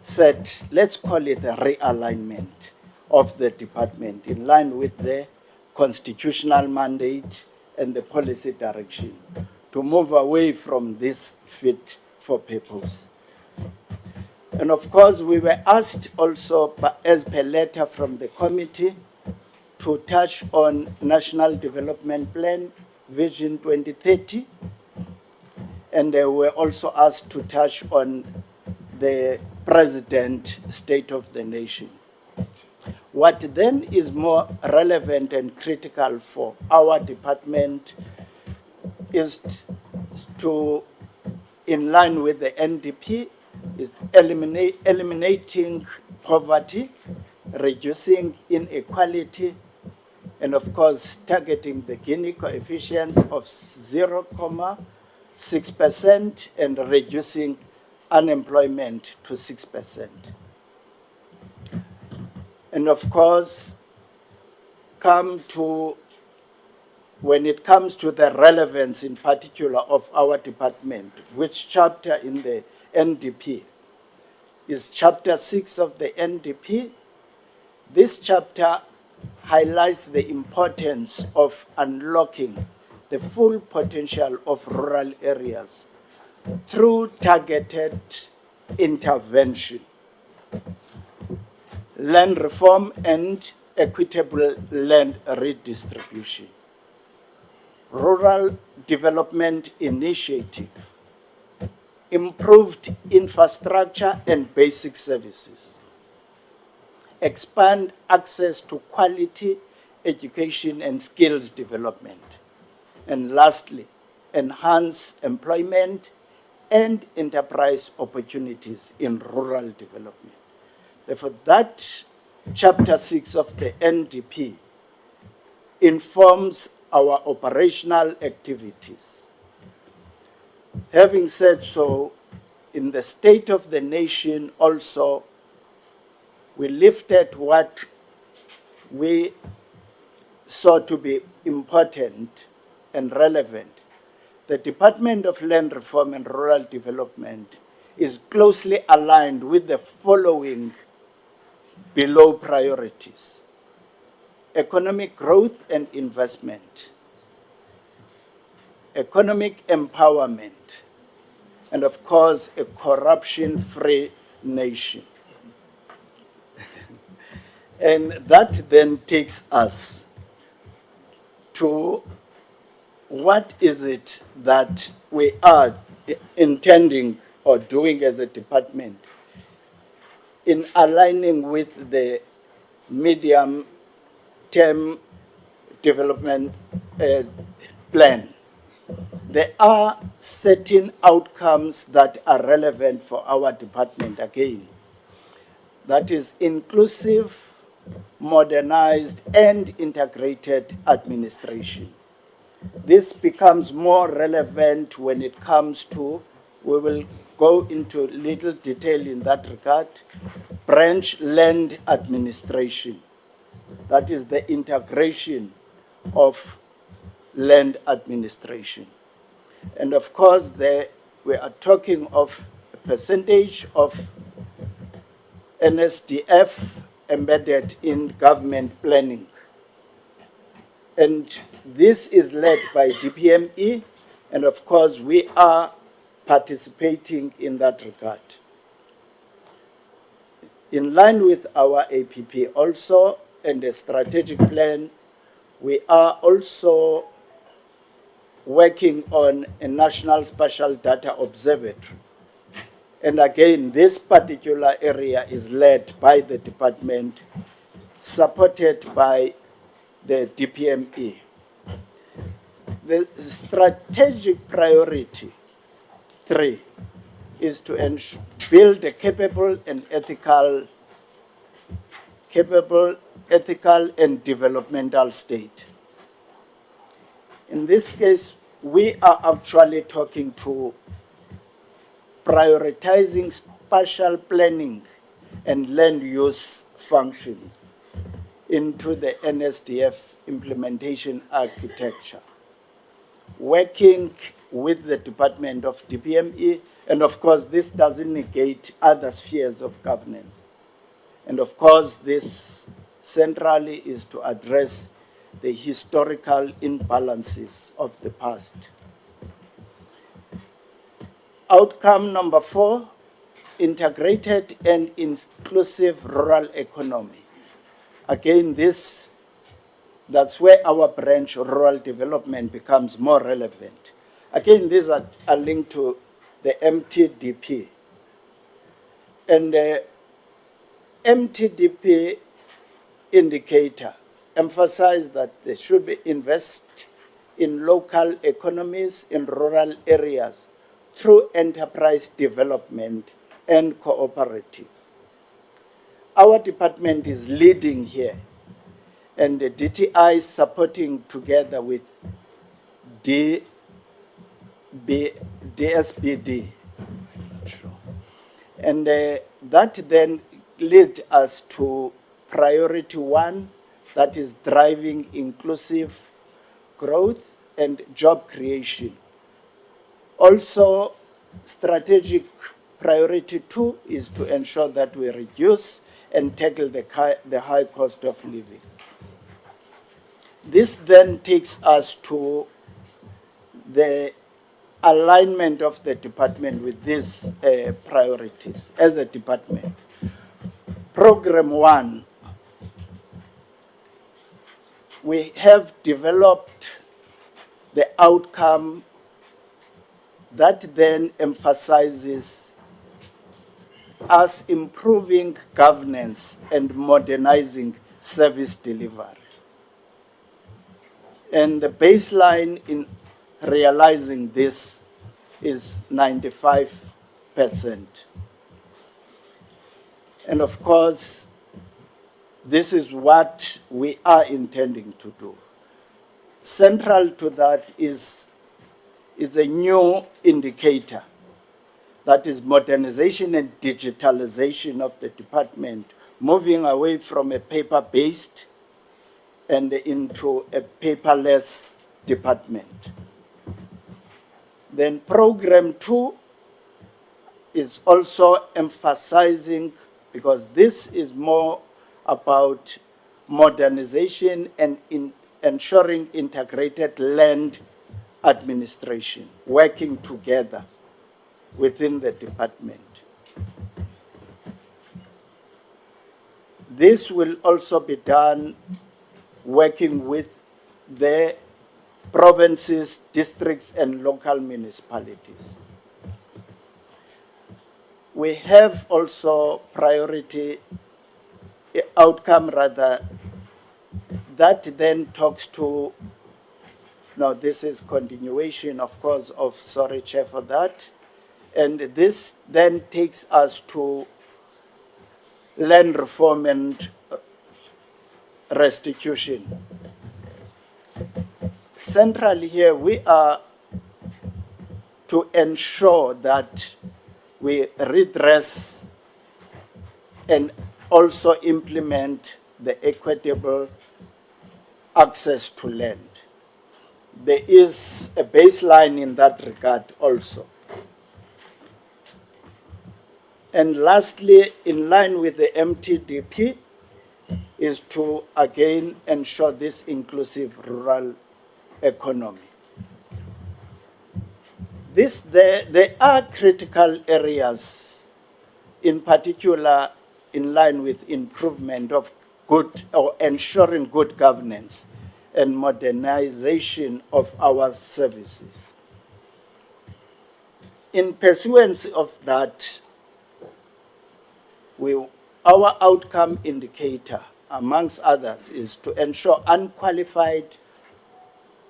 said, let's call it a realignment of the department in line with the constitutional mandate and the policy direction to move away from this fit for purpose. And of course, we were asked also, as per letter from the committee, to touch on National Development Plan Vision 2030, and they were also asked to touch on the President State of the Nation. What then is more relevant and critical for our department is to, in line with the NDP, is eliminating poverty, reducing inequality, and of course targeting the Gini coefficients of 0.6% and reducing unemployment to 6%. And of course, when it comes to the relevance in particular of our department, which chapter in the NDP is chapter 6 of the NDP. This chapter highlights the importance of unlocking the full potential of rural areas through targeted intervention, land reform and equitable land redistribution, rural development initiative, improved infrastructure and basic services, expand access to quality education and skills development, and lastly, enhance employment and enterprise opportunities in rural development. Therefore, that chapter 6 of the NDP informs our operational activities. Having said so, in the State of the Nation also, we lifted what we saw to be important and relevant. The Department of Land Reform and Rural Development is closely aligned with the following below priorities: economic growth and investment, economic empowerment, and of course, a corruption-free nation. And that then takes us to what is it that we are intending or doing as a department in aligning with the medium-term development plan. There are certain outcomes that are relevant for our department again. That is inclusive, modernized, and integrated administration. This becomes more relevant when it comes to, we will go into little detail in that regard, branch land administration. That is the integration of land administration. And of course, we are talking of a percentage of NSDF embedded in government planning. And this is led by DPME, and of course, we are participating in that regard. In line with our APP also and the strategic plan, we are also working on a National Spatial Data Observatory. And again, this particular area is led by the department, supported by the DPME. The strategic priority 3 is to build a capable ethical and developmental state. In this case, we are actually talking to prioritizing spatial planning and land use functions into the NSDF implementation architecture, working with the Department of DPME, and of course this doesn't negate other spheres of governance. And of course this centrally is to address the historical imbalances of the past. Outcome number 4, integrated and inclusive rural economy. Again, that's where our branch rural development becomes more relevant. Again, these are linked to the MTDP. And the MTDP indicator emphasized that they should be invest in local economies in rural areas through enterprise development and cooperative. Our department is leading here, and the DTI is supporting together with DSBD. I'm not sure. And that then led us to priority 1, that is driving inclusive growth and job creation. Also, strategic priority 2 is to ensure that we reduce and tackle the high cost of living. This then takes us to the alignment of the department with these priorities as a department. Program 1, we have developed the outcome that then emphasizes us improving governance and modernizing service delivery. And the baseline in realizing this is 95%. And of course, this is what we are intending to do. Central to that is a new indicator, that is modernization and digitalization of the department, moving away from a paper-based and into a paperless department. Then program 2 is also emphasizing, because this is more about modernization and ensuring integrated land administration, working together within the department. This will also be done working with the provinces, districts, and local municipalities. we have also priority outcome rather that then talks to, now this is continuation of course of, sorry Chair for that, and this then takes us to land reform and restitution. Centrally here we are to ensure that we redress and also implement the equitable access to land. There is a baseline in that regard also. And lastly, in line with the MTDP, is to again ensure this inclusive rural economy. There are critical areas, in particular in line with improvement of good or ensuring good governance and modernization of our services. In pursuance of that, our outcome indicator, amongst others, is to ensure unqualified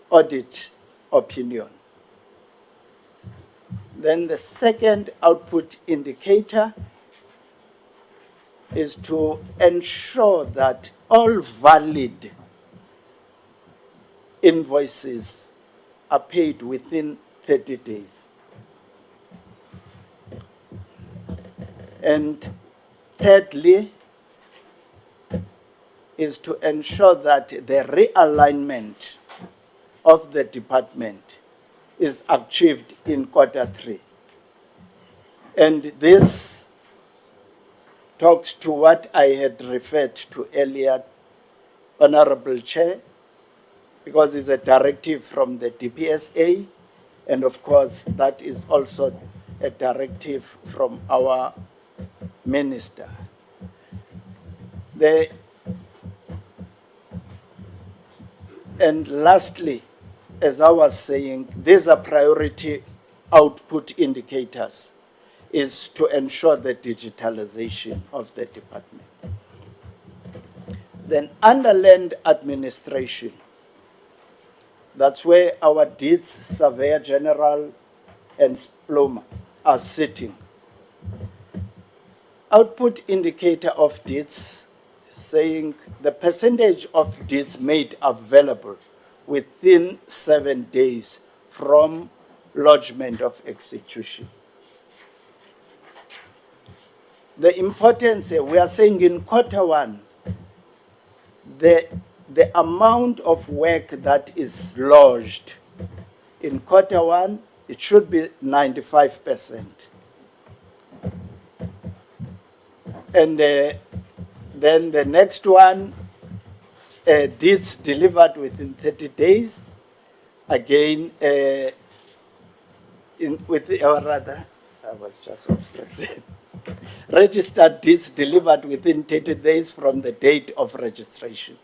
audit opinion. Then the second output indicator is to ensure that all valid invoices are paid within 30 days. And thirdly, is to ensure that the realignment of the department is achieved in Q3. And this talks to what I had referred to earlier, Honorable Chair, because it's a directive from the DPSA, and of course that is also a directive from our Minister. And lastly, as I was saying, these are priority output indicators, is to ensure the digitalization of the department. Then under land administration, that's where our deeds Surveyor General and Sploma are sitting. Output indicator of deeds saying the percentage of deeds made available within 7 days from lodgement of execution. The importance, we are saying in Q1, the amount of work that is lodged in Q1, it should be 95%. And then the next one, deeds delivered within 30 days. Again, I was just obstructed. Registered deeds delivered within 30 days from the date of registration.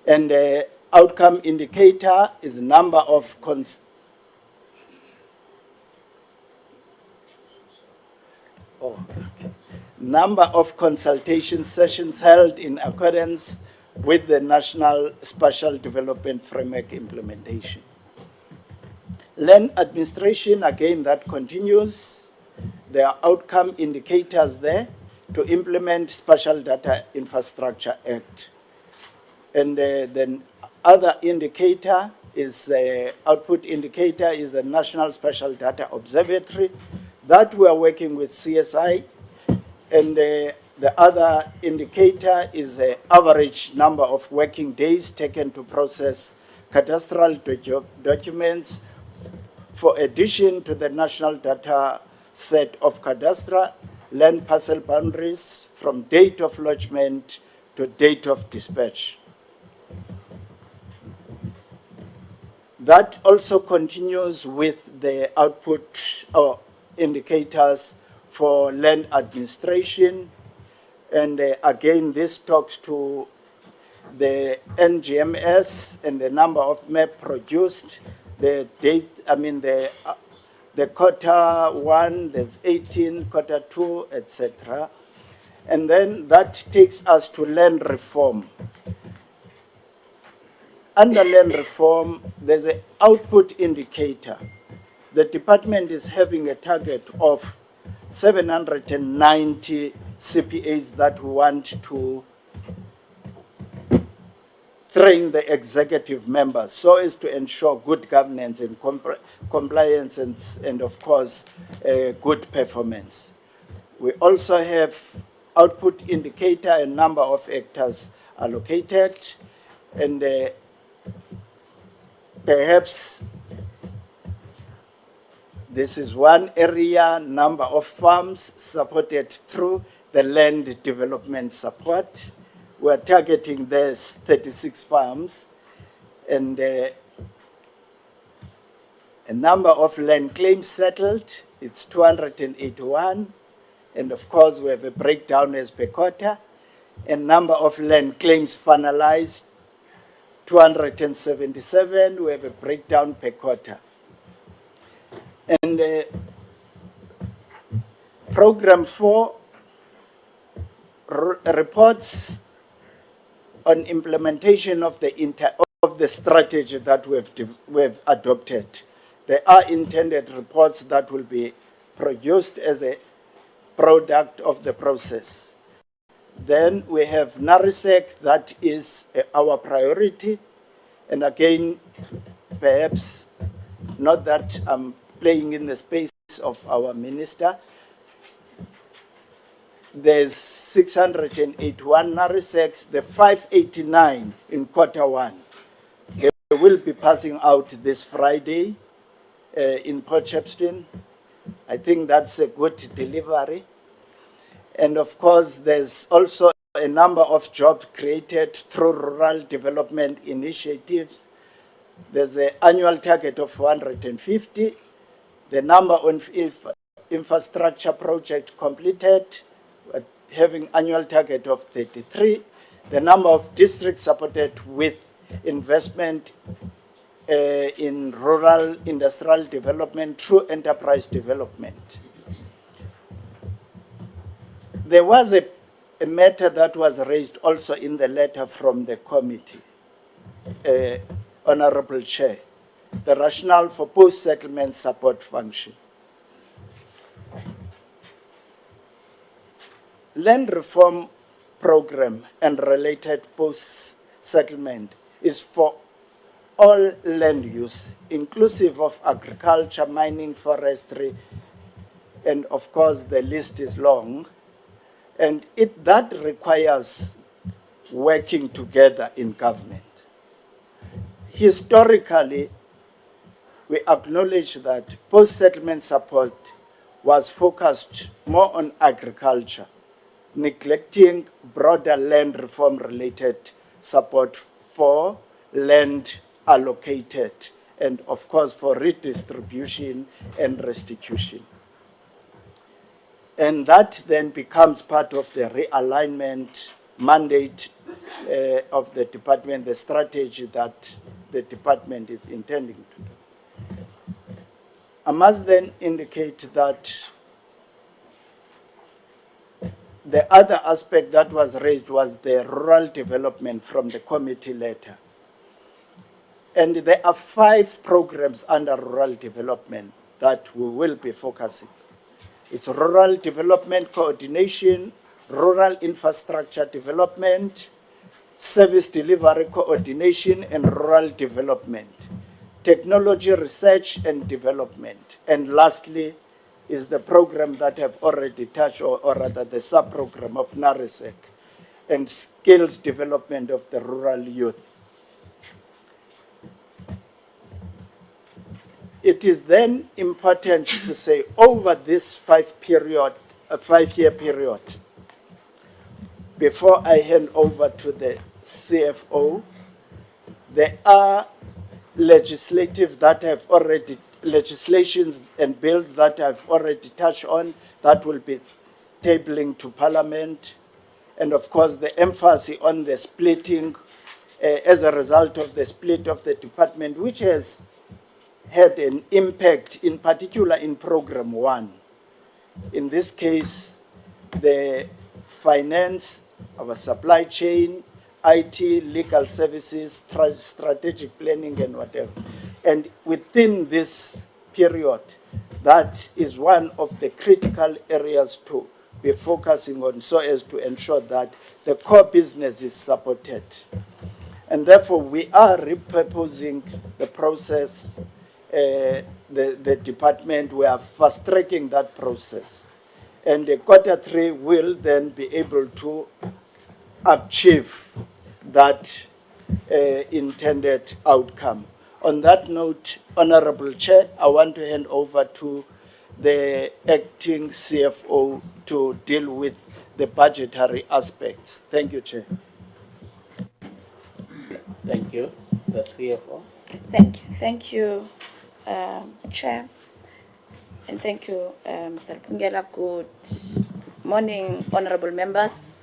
And the outcome indicator is number of number of consultation sessions held in accordance with the National Spatial Development Framework implementation. Land administration, again, that continues. There are outcome indicators there to implement Spatial Data Infrastructure Act. And then other indicator is output indicator is a National Spatial Data Observatory that we are working with CSI. And the other indicator is the average number of working days taken to process cadastral documents for addition to the national data set of cadastral land parcel boundaries from date of lodgement to date of dispatch. That also continues with the output or indicators for land administration. And again, this talks to the NGMS and the number of map produced, the date, the the quarter 1, there's 18, quarter 2, etc. And then that takes us to land reform. Under land reform, there's an output indicator. The department is having a target of 790 CPAs that we want to train the executive members so as to ensure good governance and compliance and of course, good performance. We also have output indicator and number of hectares allocated, and perhaps this is one area, number of farms supported through the land development support. We're targeting this 36 farms, and a number of land claims settled, it's 281. And of course, we have a breakdown as per quarter. A number of land claims finalized, 277. We have a breakdown per quarter. And program 4 reports on implementation of the strategy that we've adopted. There are intended reports that will be produced as a product of the process. Then we have NARISEC, that is our priority. And again, perhaps not that I'm playing in the space of our minister. There's 681 NARISECs, the 589 in quarter 1. They will be passing out this Friday in Port Shepstone. I think that's a good delivery. And of course, there's also a number of jobs created through rural development initiatives. There's an annual target of 450. The number of infrastructure projects completed, having annual target of 33. The number of districts supported with investment in rural industrial development through enterprise development. There was a matter that was raised also in the letter from the committee, Honorable Chair, the rationale for post-settlement support function. Land reform program and related post-settlement is for all land use, inclusive of agriculture, mining, forestry, and of course the list is long. And that requires working together in government. Historically, we acknowledge that post-settlement support was focused more on agriculture, neglecting broader land reform-related support for land allocated, and of course for redistribution and restitution. And that then becomes part of the realignment mandate of the department, the strategy that the department is intending to do. I must then indicate that the other aspect that was raised was the rural development from the committee letter. And there are 5 programs under rural development that we will be focusing. It's rural development coordination, rural infrastructure development, service delivery coordination, and rural development, technology research and development. And lastly is the program that I've already touched, or rather the sub-program of NARISEC, and skills development of the rural youth. It is then important to say over this 5-year period, before I hand over to the CFO, there are legislations and bills that I've already touched on that will be tabling to Parliament. And of course, the emphasis on the splitting as a result of the split of the department, which has had an impact, in particular in Program 1. In this case, the finance, our supply chain, IT, legal services, strategic planning and whatever. And within this period, that is one of the critical areas to be focusing on so as to ensure that the core business is supported. And therefore, we are repurposing the process, the department, we are fast-tracking that process. And the Q3 will then be able to achieve that intended outcome. On that note, Honorable Chair, I want to hand over to the acting CFO to deal with the budgetary aspects. Thank you, Chair. Thank you. The CFO. Thank you, Chair, and thank you, Mr. Pungela. Good morning, honorable members.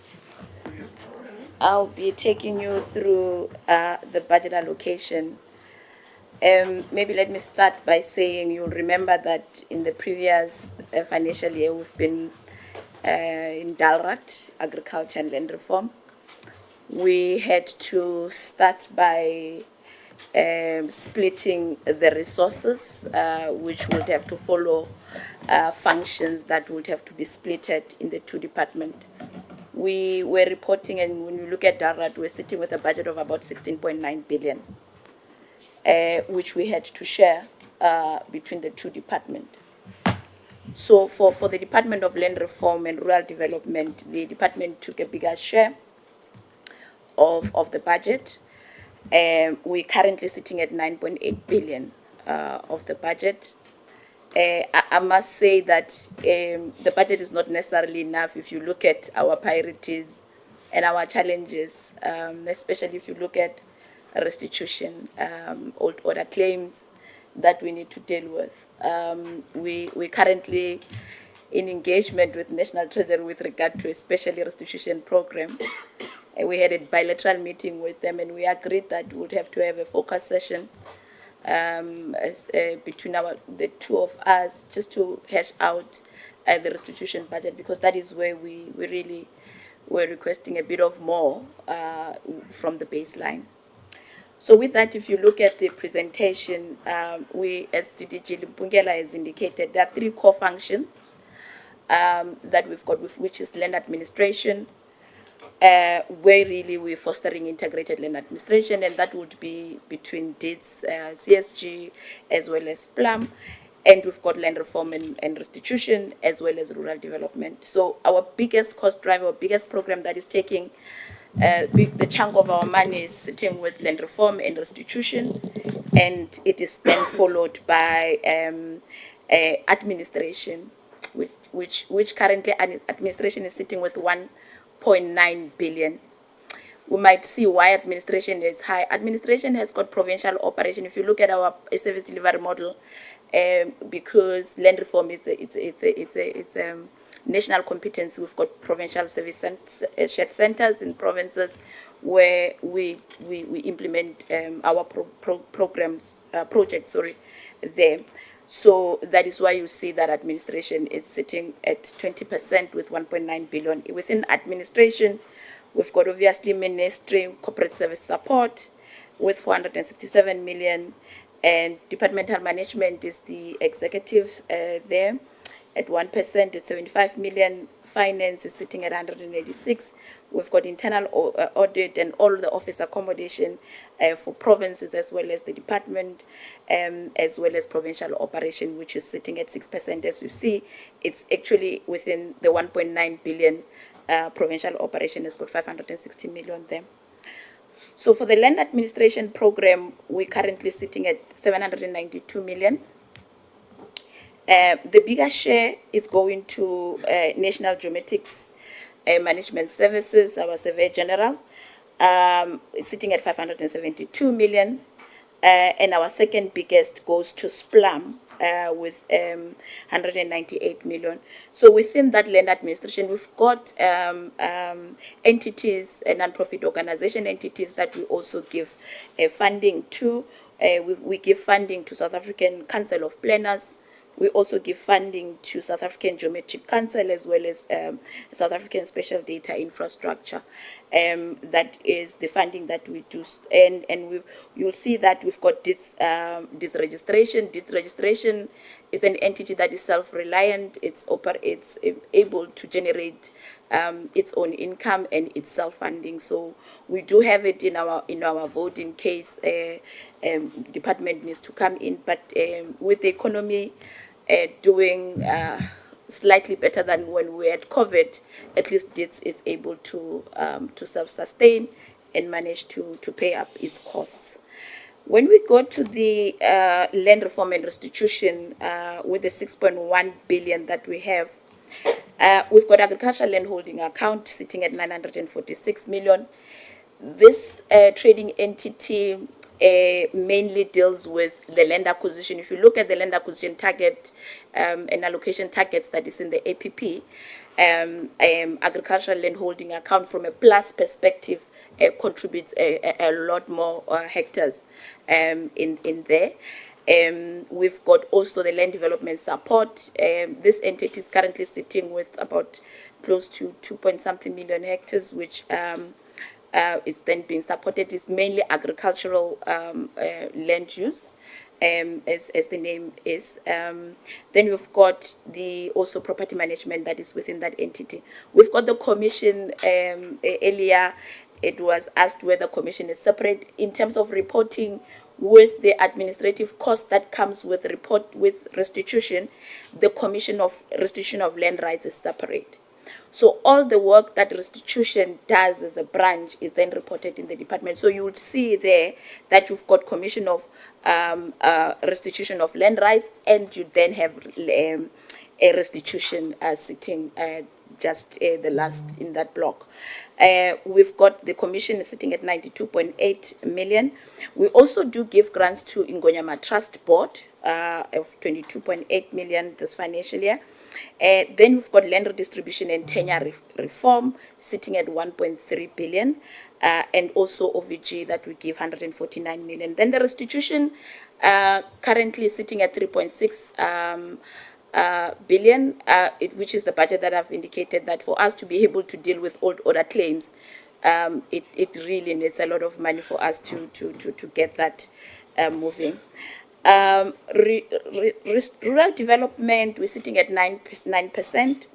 I'll be taking you through the budget allocation. Maybe let me start by saying you'll remember that in the previous financial year we've been in Dalrat, Agriculture and Land Reform. We had to start by splitting the resources, which would have to follow functions that would have to be splitted in the two departments. We were reporting, and when you look at Dalrat, we're sitting with a budget of about 16.9 billion, which we had to share between the two departments. So for the Department of Land Reform and Rural Development, the department took a bigger share of the budget. We're currently sitting at 9.8 billion of the budget. I must say that the budget is not necessarily enough if you look at our priorities and our challenges, especially if you look at restitution, old order claims that we need to deal with. We're currently in engagement with National Treasury with regard to especially restitution program. We had a bilateral meeting with them, and we agreed that we would have to have a focus session between the two of us, just to hash out the restitution budget, because that is where we really were requesting a bit of more from the baseline. So with that, if you look at the presentation, we, as DDG Mpungela has indicated, there are three core functions that we've got, which is land administration, where really we're fostering integrated land administration, and that would be between DITS, CSG, as well as PLUM, and we've got land reform and restitution, as well as rural development. So our biggest cost driver, our biggest program that is taking the chunk of our money is sitting with land reform and restitution, and it is then followed by administration, which currently administration is sitting with 1.9 billion. We might see why administration is high. Administration has got provincial operation. If you look at our service delivery model, because land reform is it's a national competence, we've got provincial service shared centers in provinces where we implement our projects there. So that is why you see that administration is sitting at 20% with 1.9 billion. Within administration, we've got obviously ministry, corporate service support with 467 million, and departmental management is the executive there at 1% at 75 million. Finance is sitting at 186. We've got internal audit and all the office accommodation for provinces, as well as the department, as well as provincial operation, which is sitting at 6%. As you see, it's actually within the 1.9 billion. Provincial operation has got 560 million there. So for the land administration program, we're currently sitting at 792 million. The bigger share is going to National Geomatics Management Services, our Surveyor General, sitting at 572 million. And our second biggest goes to SPLUM, with 198 million. So within that land administration, we've got entities, non-profit organization entities that we also give funding to. We give funding to South African Council of Planners. We also give funding to South African Geometric Council as well as South African Special Data Infrastructure. That is the funding that we do, and you'll see that we've got this registration. This registration is an entity that is self-reliant. It's able to generate its own income and its self-funding. So we do have it in our vote in case department needs to come in. But with the economy doing slightly better than when we had COVID, at least DITS is able to self-sustain and manage to pay up its costs. When we go to the land reform and restitution with the 6.1 billion that we have, we've got agricultural land holding account sitting at 946 million. This trading entity mainly deals with the land acquisition. If you look at the land acquisition target and allocation targets that is in the APP, agricultural land holding account from a plus perspective contributes a lot more hectares in there. We've got also the land development support. This entity is currently sitting with about close to 2-point-something million hectares, which is then being supported. Is mainly agricultural land use, as the name is. Then we've got the also property management that is within that entity. We've got the commission. Earlier, it was asked whether commission is separate in terms of reporting. With the administrative cost that comes with restitution, the commission of restitution of land rights is separate. So all the work that restitution does as a branch is then reported in the department. So you would see there that you've got commission of restitution of land rights, and you then have a restitution sitting just the last in that block. We've got the commission sitting at 92.8 million. We also do give grants to Ingonyama Trust Board of 22.8 million this financial year. Then we've got land redistribution and tenure reform sitting at 1.3 billion, and also OVG that we give 149 million. Then the restitution currently sitting at 3.6 billion, which is the budget that I've indicated that for us to be able to deal with old order claims, it really needs a lot of money for us to get that moving. Rural development, we're sitting at 9%.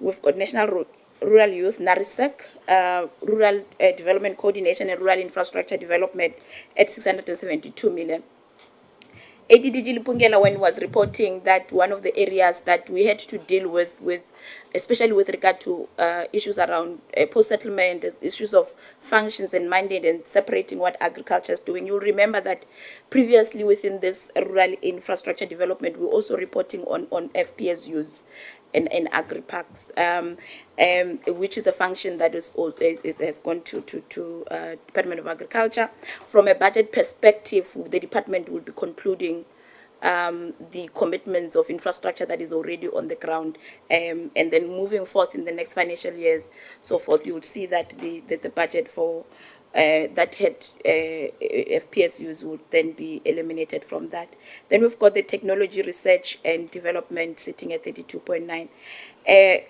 We've got National Rural Youth, NARISEC, Rural Development Coordination and Rural Infrastructure Development at 672 million. ADDG Lipungela, when was reporting that one of the areas that we had to deal with especially with regard to issues around post-settlement, issues of functions and mandate and separating what agriculture is doing. You'll remember that previously within this rural infrastructure development, we're also reporting on FPSUs and agri-parks, which is a function that has gone to Department of Agriculture. From a budget perspective, the department will be concluding the commitments of infrastructure that is already on the ground, and then moving forth in the next financial years, so forth, you would see that the budget for that had FPSUs would then be eliminated from that. Then we've got the technology research and development sitting at 32.9,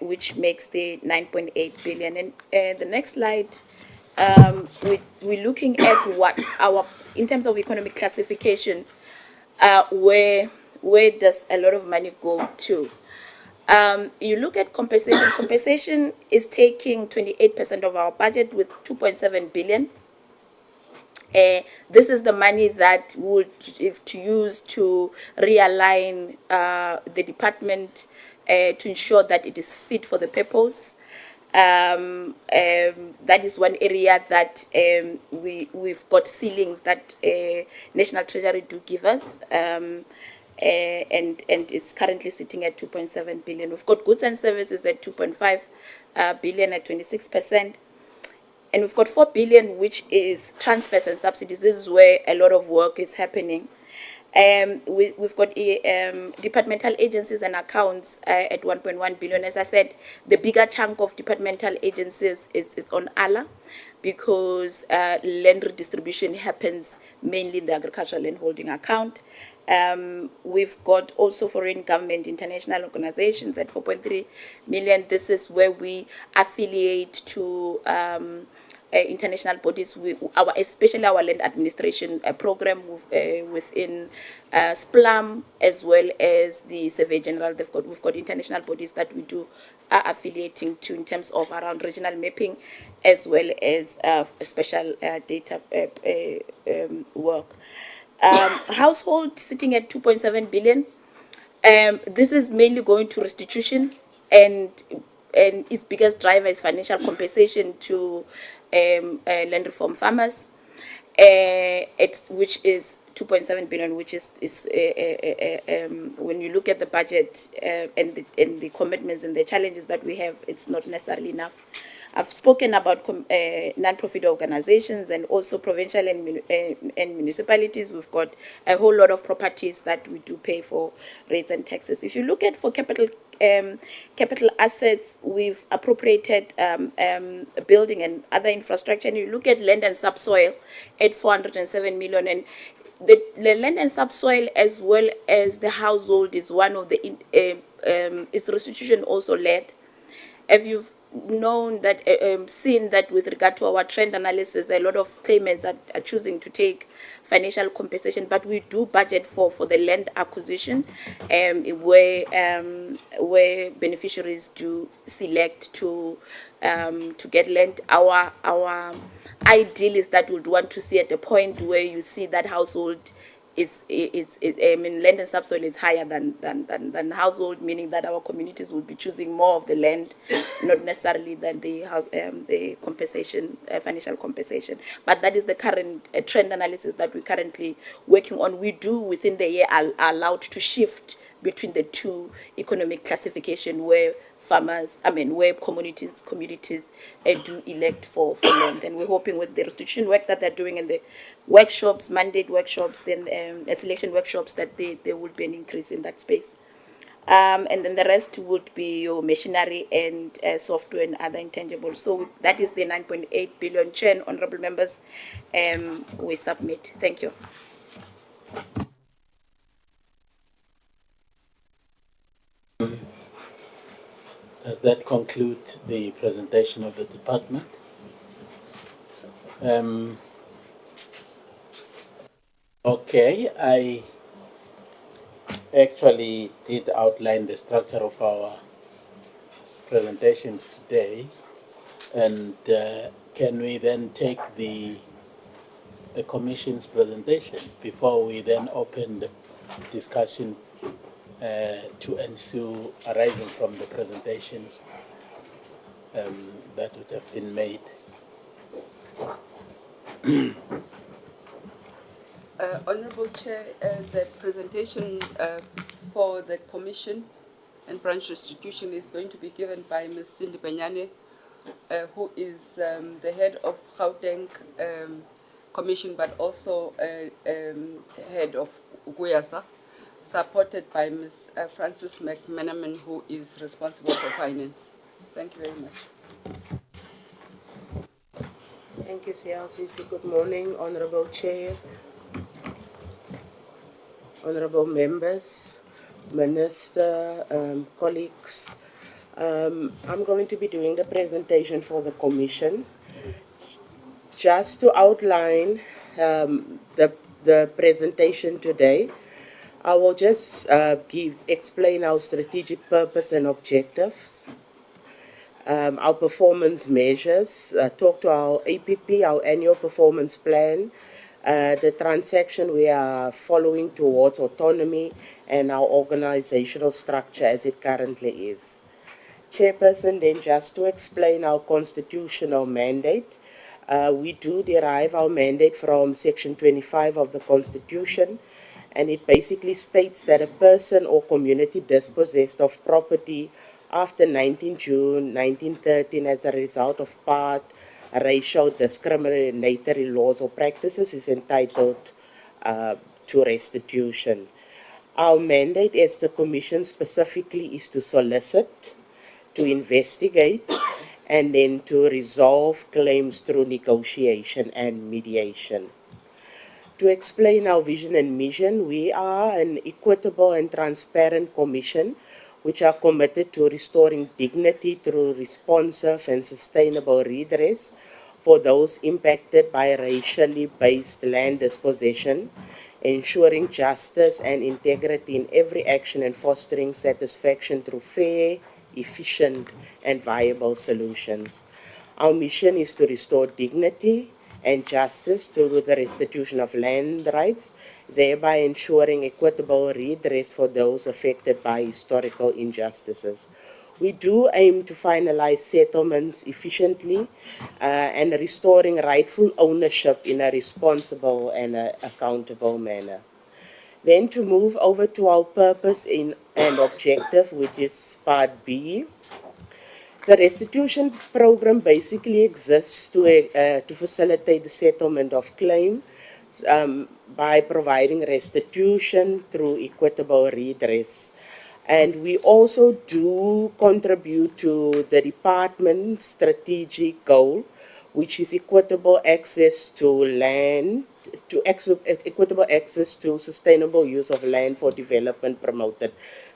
which makes the 9.8 billion. And the next slide, we're looking at what in terms of economic classification, where does a lot of money go to? You look at compensation. Compensation is taking 28% of our budget with 2.7 billion. This is the money that would use to realign the department to ensure that it is fit for the purpose. That is one area that we've got ceilings that National Treasury do give us. And it's currently sitting at 2.7 billion. We've got goods and services at 2.5 billion at 26%. And we've got 4 billion, which is transfers and subsidies. This is where a lot of work is happening. We've got departmental agencies and accounts at 1.1 billion. As I said, the bigger chunk of departmental agencies is on ALA, because land redistribution happens mainly in the agricultural land holding account. We've got also foreign government international organizations at 4.3 million. This is where we affiliate to international bodies, especially our land administration program within SPLAM, as well as the Survey General. We've got international bodies that we are affiliating to in terms of around regional mapping, as well as special data work. Household sitting at 2.7 billion. This is mainly going to restitution, and its biggest driver is financial compensation to land reform farmers, which is 2.7 billion, which is when you look at the budget and the commitments and the challenges that we have, it's not necessarily enough. I've spoken about non-profit organizations and also provincial and municipalities. We've got a whole lot of properties that we do pay for rates and taxes. If you look at for capital assets, we've appropriated building and other infrastructure. And you look at land and subsoil at 407 million. And the land and subsoil, as well as the household, is one of the is restitution also led. If you've known that, seen that with regard to our trend analysis, a lot of claimants are choosing to take financial compensation, but we do budget for the land acquisition, where beneficiaries do select to get land. Our ideal is that we'd want to see at a point where you see that household land and subsoil is higher than household, meaning that our communities will be choosing more of the land, not necessarily than the compensation, financial compensation. But that is the current trend analysis that we're currently working on. We do within the year are allowed to shift between the two economic classification, where where communities do elect for land. And we're hoping with the restitution work that they're doing and the workshops, mandate workshops, then selection workshops, that there would be an increase in that space. And then the rest would be your machinery and software and other intangibles. So that is the 9.8 billion, Chair and honorable members, we submit. Thank you. Does that conclude the presentation of the department? Okay, I actually did outline the structure of our presentations today, and can we then take the Commission's presentation before we then open the discussion to ensue arising from the presentations that would have been made? Honourable Chair, the presentation for the Commission and Branch Restitution is going to be given by Ms. Cindy Banyane, who is the head of Gauteng Commission, but also head of Guyasa, supported by Ms. Frances McManaman, who is responsible for finance. Thank you very much. Thank you, CLCC. Good morning, Honourable Chair, Honourable members, Minister, colleagues. I'm going to be doing the presentation for the Commission. Just to outline the presentation today, I will just explain our strategic purpose and objectives, our performance measures, talk to our APP, our annual performance plan, the transaction we are following towards autonomy, and our organizational structure as it currently is. Chairperson, then just to explain our constitutional mandate, we do derive our mandate from Section 25 of the Constitution, and it basically states that a person or community dispossessed of property after 19 June 1913 as a result of part, racial, discriminatory laws or practices is entitled to restitution. Our mandate as the Commission specifically is to solicit, to investigate, and then to resolve claims through negotiation and mediation. To explain our vision and mission, we are an equitable and transparent commission which are committed to restoring dignity through responsive and sustainable redress for those impacted by racially based land dispossession, ensuring justice and integrity in every action and fostering satisfaction through fair, efficient, and viable solutions. Our mission is to restore dignity and justice through the restitution of land rights, thereby ensuring equitable redress for those affected by historical injustices. We do aim to finalize settlements efficiently and restoring rightful ownership in a responsible and accountable manner. Then to move over to our purpose and objective, which is part B. The restitution program basically exists to facilitate the settlement of claims by providing restitution through equitable redress. And we also do contribute to the department's strategic goal, which is equitable access to land, equitable access to sustainable use of land for development promoted.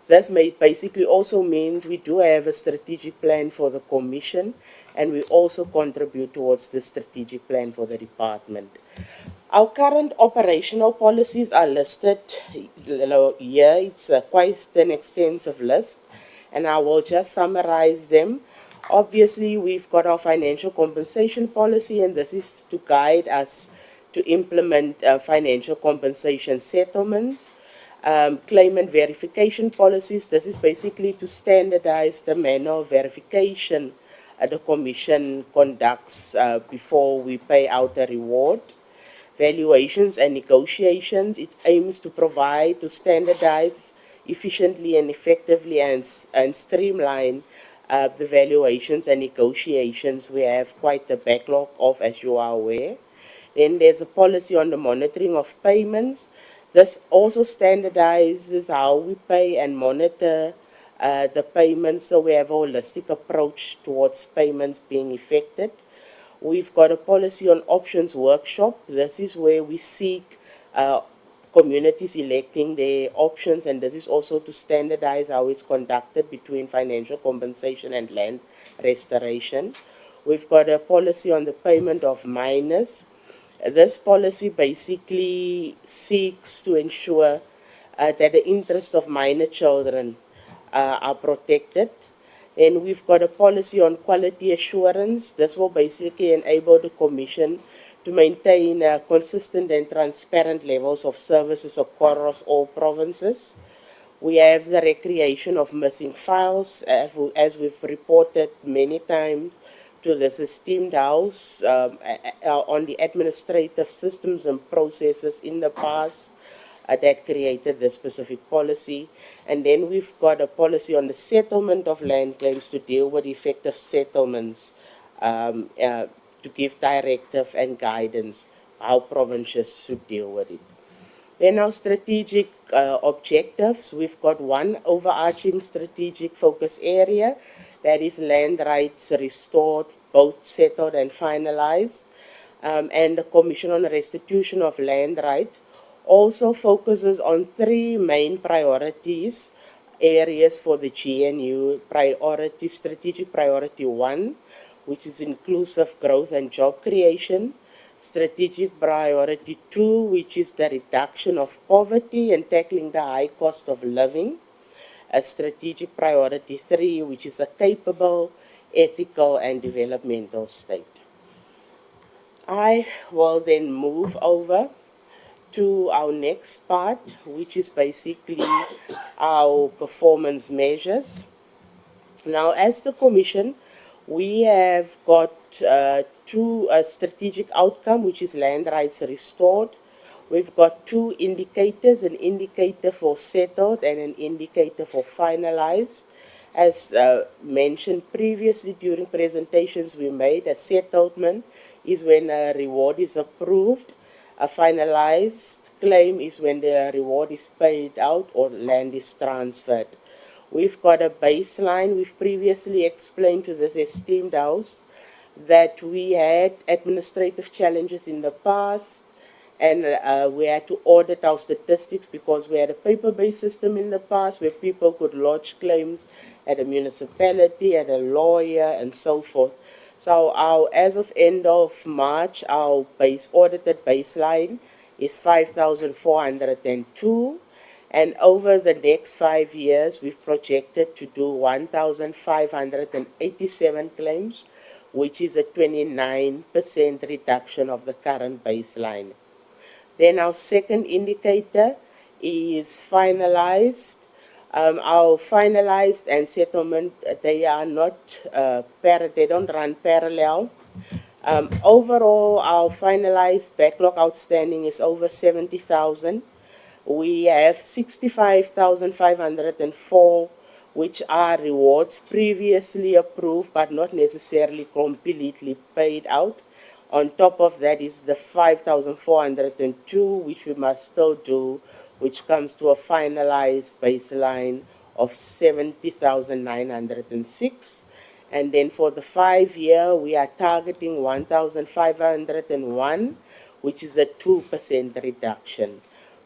This may basically also mean we do have a strategic plan for the Commission, and we also contribute towards the strategic plan for the department. Our current operational policies are listed here. It's quite an extensive list, and I will just summarize them. Obviously, we've got our financial compensation policy, and this is to guide us to implement financial compensation settlements. Claimant verification policies, this is basically to standardize the manner of verification the Commission conducts before we pay out a reward. Valuations and negotiations, it aims to provide, to standardize efficiently and effectively and streamline the valuations and negotiations. We have quite a backlog of, as you are aware. Then there's a policy on the monitoring of payments. This also standardizes how we pay and monitor the payments, so we have a holistic approach towards payments being effected. We've got a policy on options workshop. This is where we seek communities electing their options, and this is also to standardize how it's conducted between financial compensation and land restoration. We've got a policy on the payment of minors. This policy basically seeks to ensure that the interests of minor children are protected. And we've got a policy on quality assurance. This will basically enable the Commission to maintain consistent and transparent levels of services across all provinces. We have the recreation of missing files, as we've reported many times to this esteemed House on the administrative systems and processes in the past that created this specific policy. And then we've got a policy on the settlement of land claims to deal with effective settlements, to give directive and guidance how provinces should deal with it. Then our strategic objectives, we've got one overarching strategic focus area, that is land rights restored, both settled and finalized. And the Commission on Restitution of Land Rights also focuses on three main priorities areas for the GNU. Strategic priority 1, which is inclusive growth and job creation. Strategic priority 2, which is the reduction of poverty and tackling the high cost of living. A strategic priority 3, which is a capable, ethical, and developmental state. I will then move over to our next part, which is basically our performance measures. Now, as the Commission, we have got two strategic outcomes, which is land rights restored. We've got two indicators, an indicator for settled and an indicator for finalized. As mentioned previously during presentations we made, a settlement is when a reward is approved A finalized claim is when the reward is paid out or land is transferred. We've got a baseline. We've previously explained to this esteemed House that we had administrative challenges in the past, and we had to audit our statistics because we had a paper-based system in the past where people could lodge claims at a municipality, at a lawyer, and so forth. So as of end of March, our audited baseline is 5,402. And over the next 5 years, we've projected to do 1,587 claims, which is a 29% reduction of the current baseline. Then our second indicator is finalized. Our finalized and settlement, they are not, they don't run parallel. Overall, our finalized backlog outstanding is over 70,000. We have 65,504, which are rewards previously approved but not necessarily completely paid out. On top of that is the 5,402, which we must still do, which comes to a finalized baseline of 70,906. And then for the 5-year, we are targeting 1,501, which is a 2% reduction.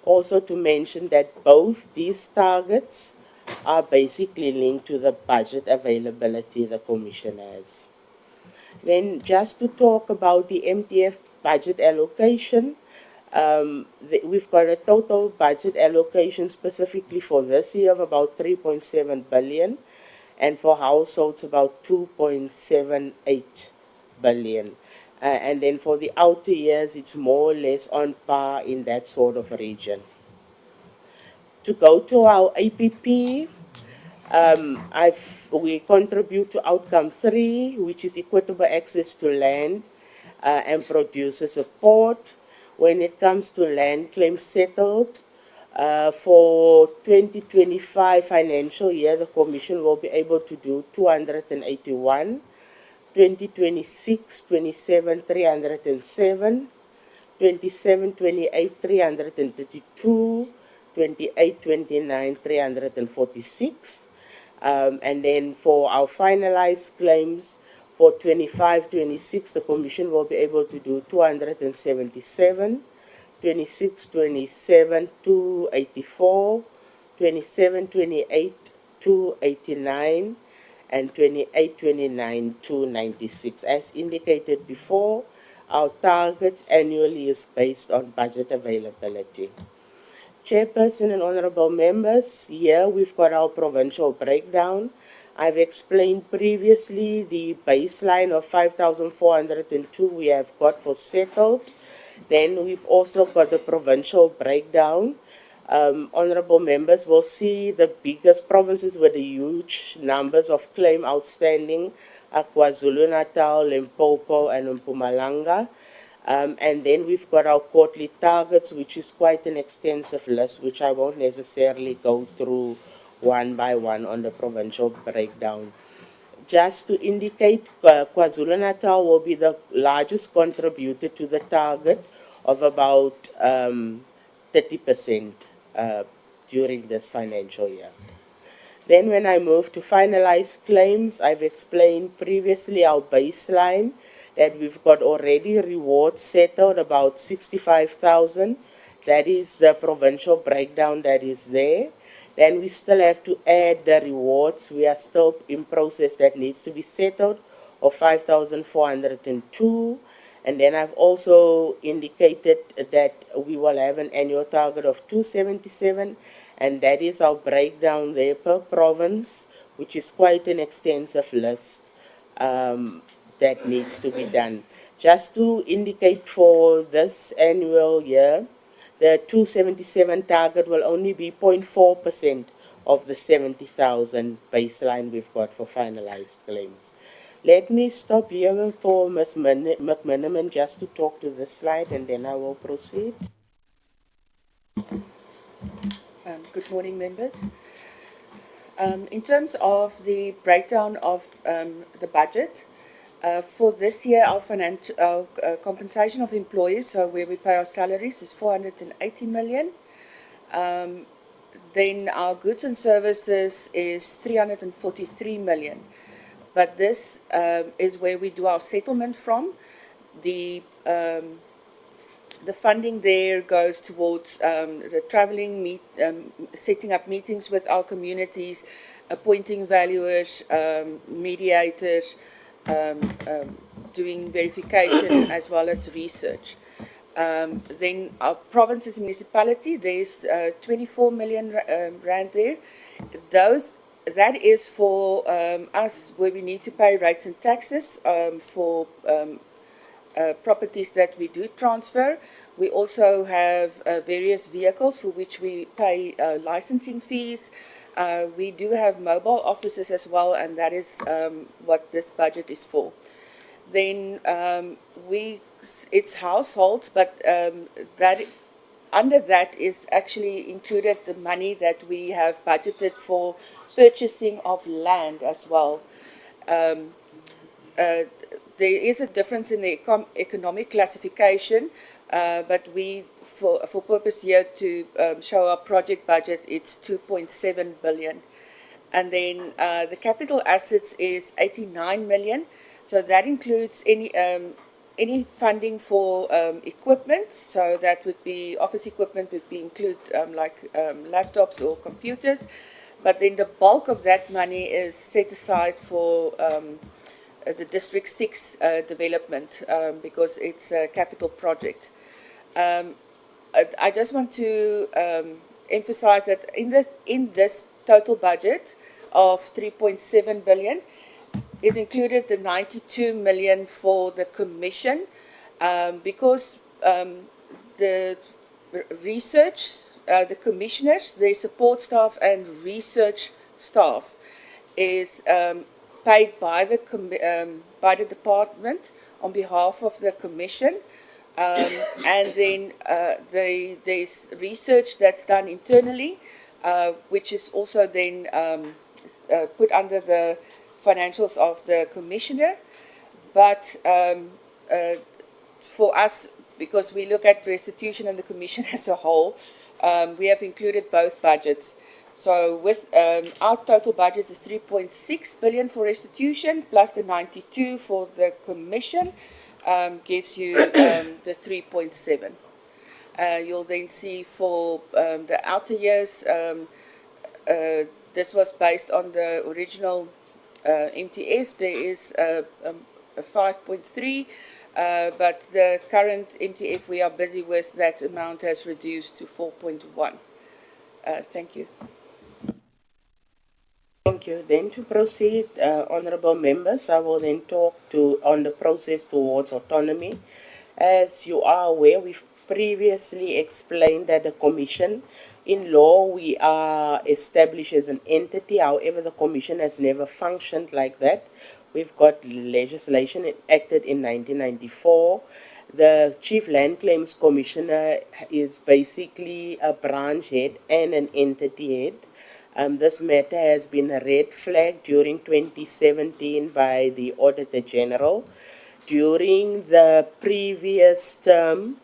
Also to mention that both these targets are basically linked to the budget availability the Commission has. Then just to talk about the MTF budget allocation, we've got a total budget allocation specifically for this year of about 3.7 billion, and for households about 2.78 billion. And then for the outer years, it's more or less on par in that sort of region. To go to our APP, we contribute to outcome 3, which is equitable access to land and producer support. When it comes to land claims settled, for 2025 financial year, the Commission will be able to do 281. 2026, 27, 307, 27, 28, 332, 28, 29, 346. And then for our finalized claims, for 25, 26, the Commission will be able to do 277, 26, 27, 284, 27, 28, 289, and 28, 29, 296. As indicated before, our target annually is based on budget availability. Chairperson and honorable members, here we've got our provincial breakdown. I've explained previously the baseline of 5,402 we have got for settled. Then we've also got the provincial breakdown. Honorable members will see the biggest provinces with the huge numbers of claim outstanding are KwaZulu-Natal, Limpopo, and Mpumalanga. And then we've got our quarterly targets, which is quite an extensive list, which I won't necessarily go through one by one on the provincial breakdown. Just to indicate, KwaZulu-Natal will be the largest contributor to the target of about 30% during this financial year. Then when I move to finalized claims, I've explained previously our baseline that we've got already rewards settled about 65,000. That is the provincial breakdown that is there. Then we still have to add the rewards. We are still in process that needs to be settled of 5,402. And then I've also indicated that we will have an annual target of 277, and that is our breakdown there per province, which is quite an extensive list that needs to be done. Just to indicate for this annual year, the 277 target will only be 0.4% of the 70,000 baseline we've got for finalized claims. Let me stop here for Ms. McMiniman just to talk to this slide, and then I will proceed. Good morning, members. In terms of the breakdown of the budget, For this year, our compensation of employees, so where we pay our salaries, is 480 million. Then our goods and services is 343 million. But this is where we do our settlement from. The funding there goes towards the traveling, setting up meetings with our communities, appointing valuers, mediators, doing verification as well as research. Then our province and municipality, there's 24 million rand there. That is for us where we need to pay rates and taxes for properties that we do transfer. We also have various vehicles for which we pay licensing fees. We do have mobile offices as well, and that is what this budget is for. Then it's households, but under that is actually included the money that we have budgeted for purchasing of land as well. There is a difference in the economic classification, but for purpose here to show our project budget, it's 2.7 billion. And then the capital assets is 89 million. So that includes any funding for equipment. So that would be office equipment, would be include like laptops or computers. But then the bulk of that money is set aside for the District 6 development because it's a capital project. I just want to emphasize that in this total budget of 3.7 billion is included the 92 million for the commission because the research, the commissioners, their support staff and research staff is paid by the department on behalf of the commission. And then there's research that's done internally, which is also then put under the financials of the commissioner. But for us, because we look at restitution and the commission as a whole, we have included both budgets. So with our total budget is 3.6 billion for restitution plus the 92 for the commission. Gives you the 3.7. You'll then see for the outer years, this was based on the original MTF. There is a 5.3, but the current MTF we are busy with, that amount has reduced to 4.1. Thank you. Thank you. Then to proceed, honourable members, I will then talk on the process towards autonomy. As you are aware, we've previously explained that the commission, in law, we are established as an entity. However, the commission has never functioned like that. We've got legislation enacted in 1994. The Chief Land Claims Commissioner is basically a branch head and an entity head. This matter has been a red flag during 2017 by the Auditor General. During the previous term,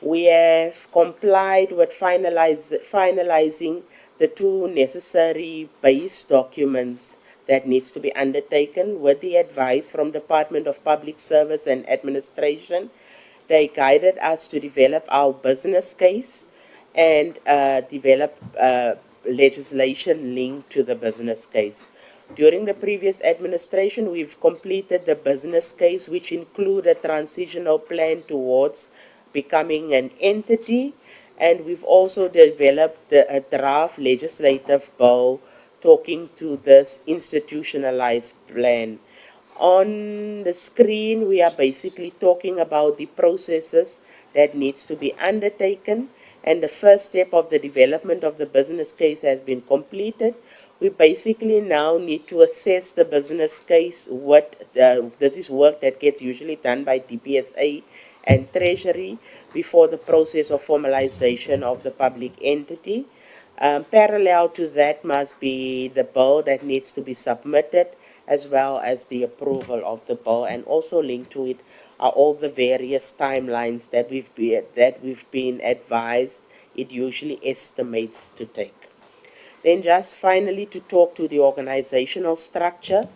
we have complied with finalizing the two necessary base documents that needs to be undertaken with the advice from Department of Public Service and Administration. They guided us to develop our business case and develop legislation linked to the business case. During the previous administration, we've completed the business case, which include a transitional plan towards becoming an entity, and we've also developed a draft legislative bill talking to this institutionalized plan. On the screen, we are basically talking about the processes that needs to be undertaken, and the first step of the development of the business case has been completed. We basically now need to assess the business case. This is work that gets usually done by DPSA and Treasury before the process of formalization of the public entity. Parallel to that must be the bill that needs to be submitted as well as the approval of the bill, and also linked to it are all the various timelines that we've been advised it usually estimates to take. Then just finally to talk to the organizational structure.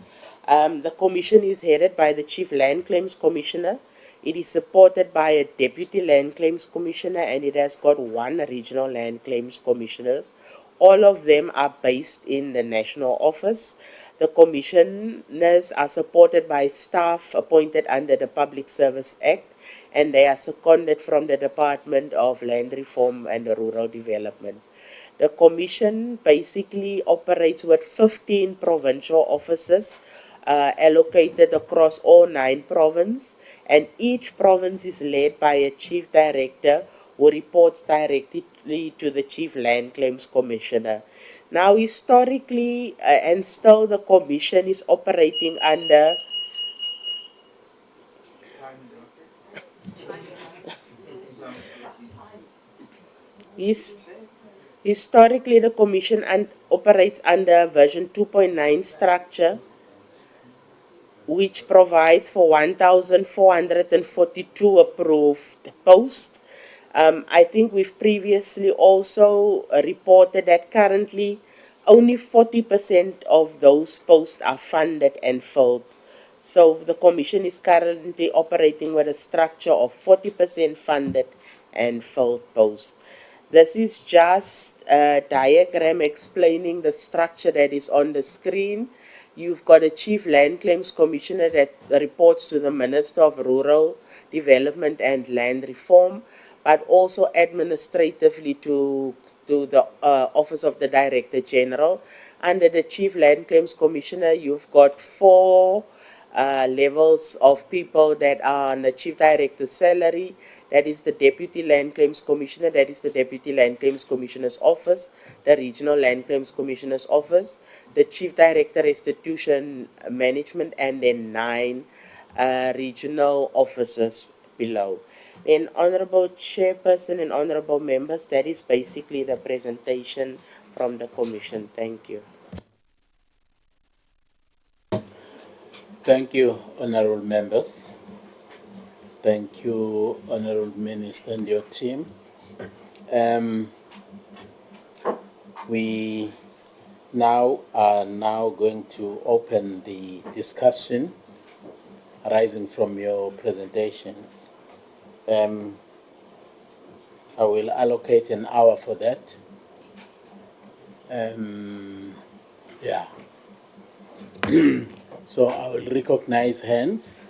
The commission is headed by the Chief Land Claims Commissioner. It is supported by a Deputy Land Claims Commissioner, and it has got 1 Regional Land Claims Commissioners. All of them are based in the national office. The commissioners are supported by staff appointed under the Public Service Act, and they are seconded from the Department of Land Reform and Rural Development. The commission basically operates with 15 provincial offices allocated across all 9 provinces, and each province is led by a chief director who reports directly to the Chief Land Claims Commissioner. Now, historically, and still the commission is operating under historically, the commission operates under version 2.9 structure, which provides for 1,442 approved posts. I think we've previously also reported that currently only 40% of those posts are funded and filled. So the commission is currently operating with a structure of 40% funded and filled posts. This is just a diagram explaining the structure that is on the screen. You've got a Chief Land Claims Commissioner that reports to the Minister of Rural Development and Land Reform, but also administratively to the Office of the Director General. Under the Chief Land Claims Commissioner, you've got 4 levels of people that are on the Chief Director's salary. That is the Deputy Land Claims Commissioner, that is the Deputy Land Claims Commissioner's Office, the Regional Land Claims Commissioner's Office, the Chief Director Restitution Management, and then 9 regional officers below. Then, Honorable Chairperson and Honorable Members, that is basically the presentation from the Commission. Thank you. Thank you, honorable members. Thank you, honorable minister and your team. We are now going to open the discussion arising from your presentations. I will allocate an hour for that. Yeah. So I will recognize hands.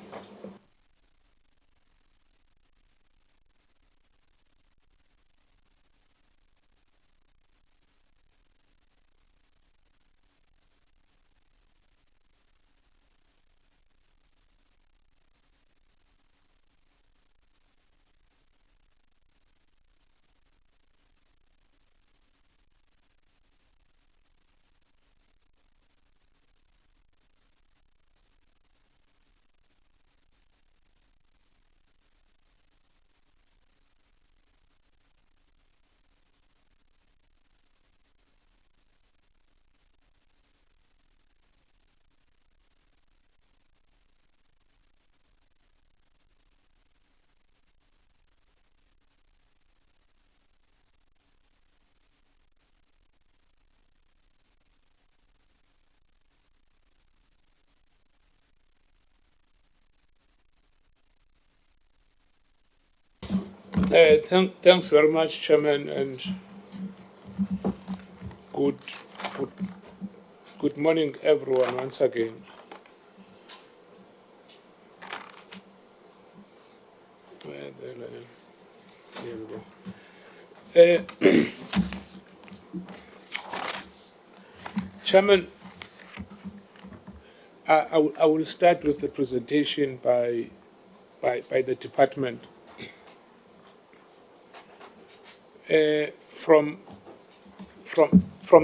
Thanks very much, Chairman, and good morning, everyone, once again. There we go. Chairman, I will start with the presentation by the department. From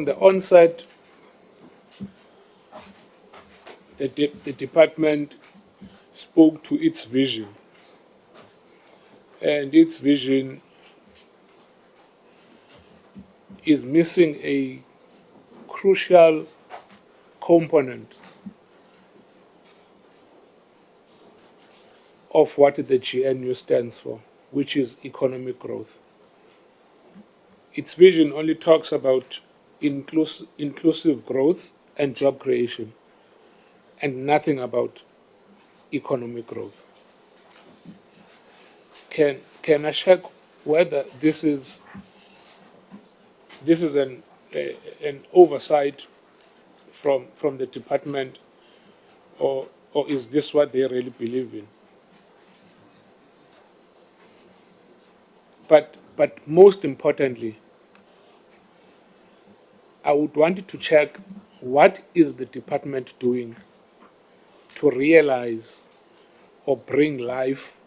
the onset, the department spoke to its vision, and its vision is missing a crucial component of what the GNU stands for, which is economic growth. Its vision only talks about inclusive growth and job creation, and nothing about economic growth. Can I check whether this is an oversight from the department, or is this what they really believe in? But most importantly, I would want to check what is the department doing to realize or bring life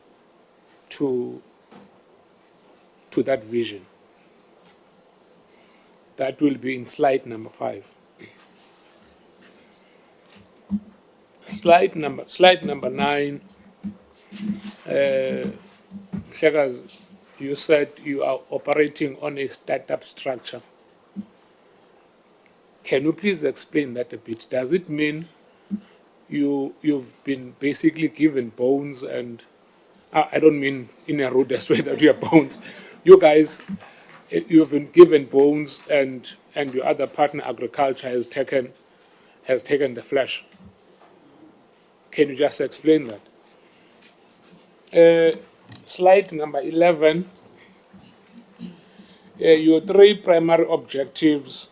to that vision. That will be in slide number 5. Slide number 9. Shekas, you said you are operating on a startup structure. Can you please explain that a bit? Does it mean you've been basically given bones, and I don't mean in a rudest way that you are bones. You guys, you've been given bones, and your other partner, agriculture, has taken the flesh. Can you just explain that? Slide number 11. Your 3 primary objectives.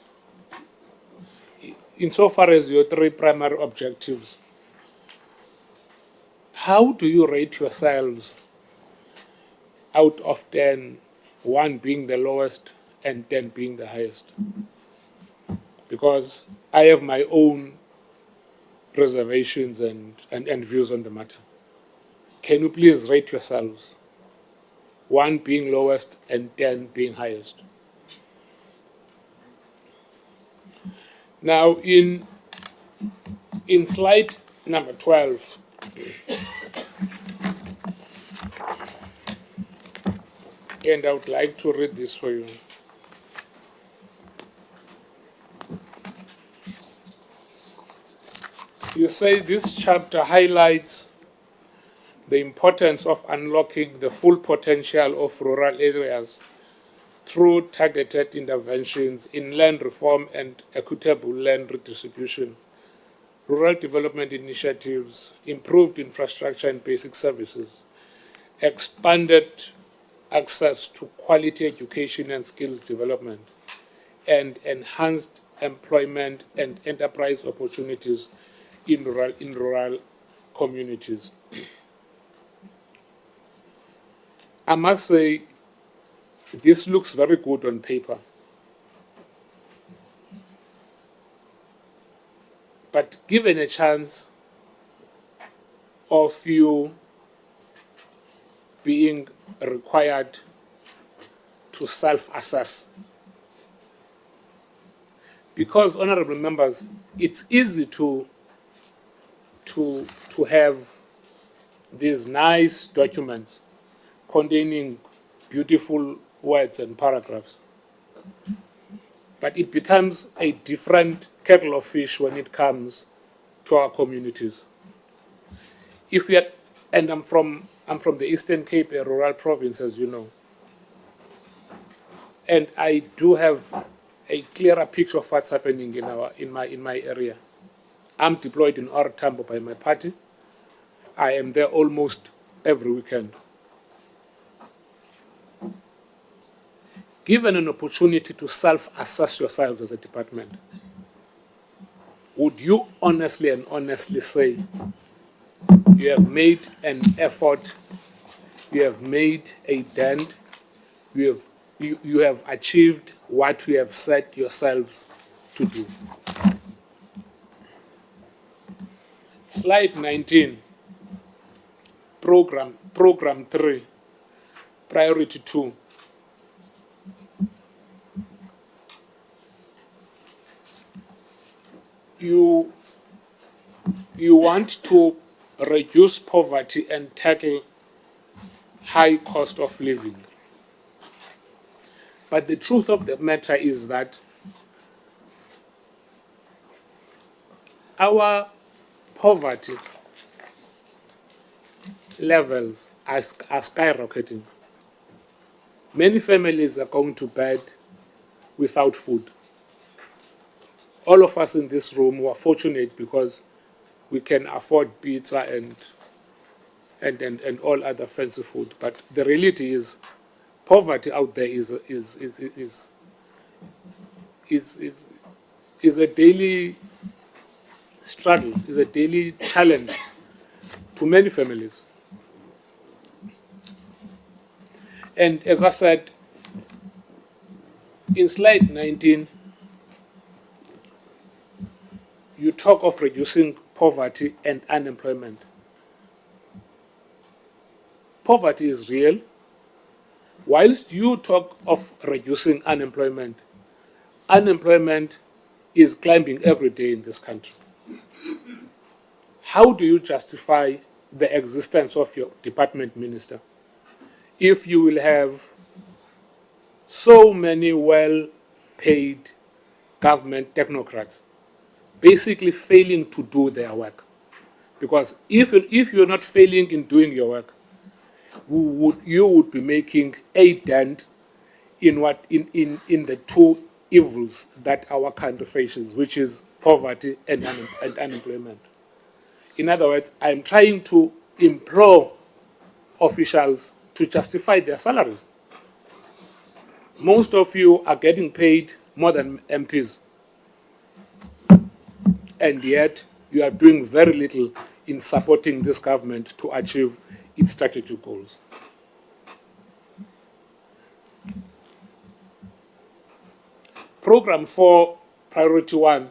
Insofar as your 3 primary objectives, how do you rate yourselves out of 10, 1 being the lowest and 10 being the highest? Because I have my own reservations and views on the matter. Can you please rate yourselves, 1 being lowest and 10 being highest? Now, in slide number 12, and I would like to read this for you. You say this chapter highlights the importance of unlocking the full potential of rural areas through targeted interventions in land reform and equitable land redistribution, rural development initiatives, improved infrastructure and basic services, expanded access to quality education and skills development, and enhanced employment and enterprise opportunities in rural communities. I must say, this looks very good on paper. But given a chance of you being required to self-assess, because, honorable members, it's easy to have these nice documents containing beautiful words and paragraphs, but it becomes a different kettle of fish when it comes to our communities. If we are, and I'm from the Eastern Cape, a rural province, as you know, and I do have a clearer picture of what's happening in my area. I'm deployed in Ora Tambo by my party. I am there almost every weekend. Given an opportunity to self-assess yourselves as a department, would you honestly say you have made an effort, you have made a dent, you have achieved what you have set yourselves to do? Slide 19, program 3, priority 2. You want to reduce poverty and tackle high cost of living. But the truth of the matter is that our poverty levels are skyrocketing. Many families are going to bed without food. All of us in this room were fortunate because we can afford pizza and all other fancy food. But the reality is, poverty out there is a daily struggle, is a daily challenge to many families. And as I said, in slide 19, you talk of reducing poverty and unemployment. Poverty is real. Whilst you talk of reducing unemployment, unemployment is climbing every day in this country. How do you justify the existence of your department minister if you will have so many well-paid government technocrats basically failing to do their work? Because if you're not failing in doing your work, you would be making a dent in the two evils that our country faces, which is poverty and unemployment. In other words, I'm trying to implore officials to justify their salaries. Most of you are getting paid more than MPs, and yet you are doing very little in supporting this government to achieve its strategic goals. Program 4, Priority 1,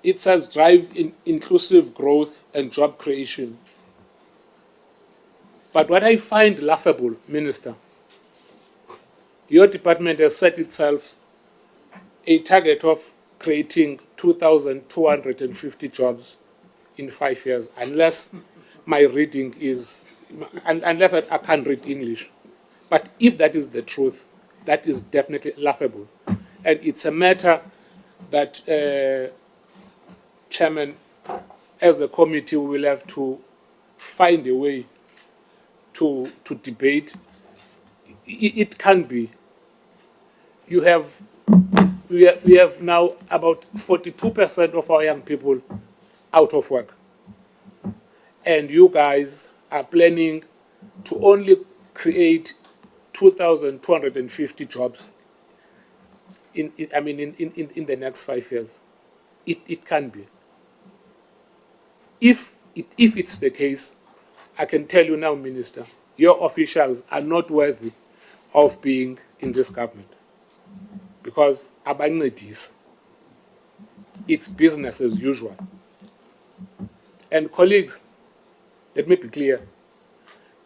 it says drive inclusive growth and job creation. But what I find laughable, Minister, your department has set itself a target of creating 2,250 jobs in 5 years, unless my reading is, unless I can't read English. But if that is the truth, that is definitely laughable. And it's a matter that, Chairman, as a committee, we will have to find a way to debate. It can be. We have now about 42% of our young people out of work. And you guys are planning to only create 2,250 jobs in the next 5 years. It can be. If it's the case, I can tell you now, Minister, your officials are not worthy of being in this government. Because abancedis, it's business as usual. And colleagues, let me be clear.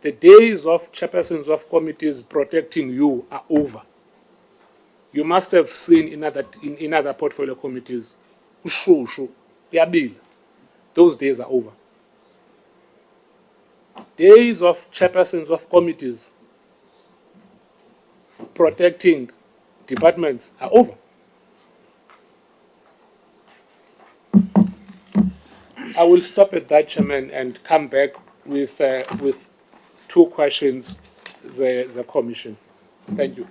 The days of chairpersons of committees protecting you are over. You must have seen in other portfolio committees, those days are over. Days of chairpersons of committees protecting departments are over. I will stop at that, Chairman, and come back with 2 questions, the Commission. Thank you.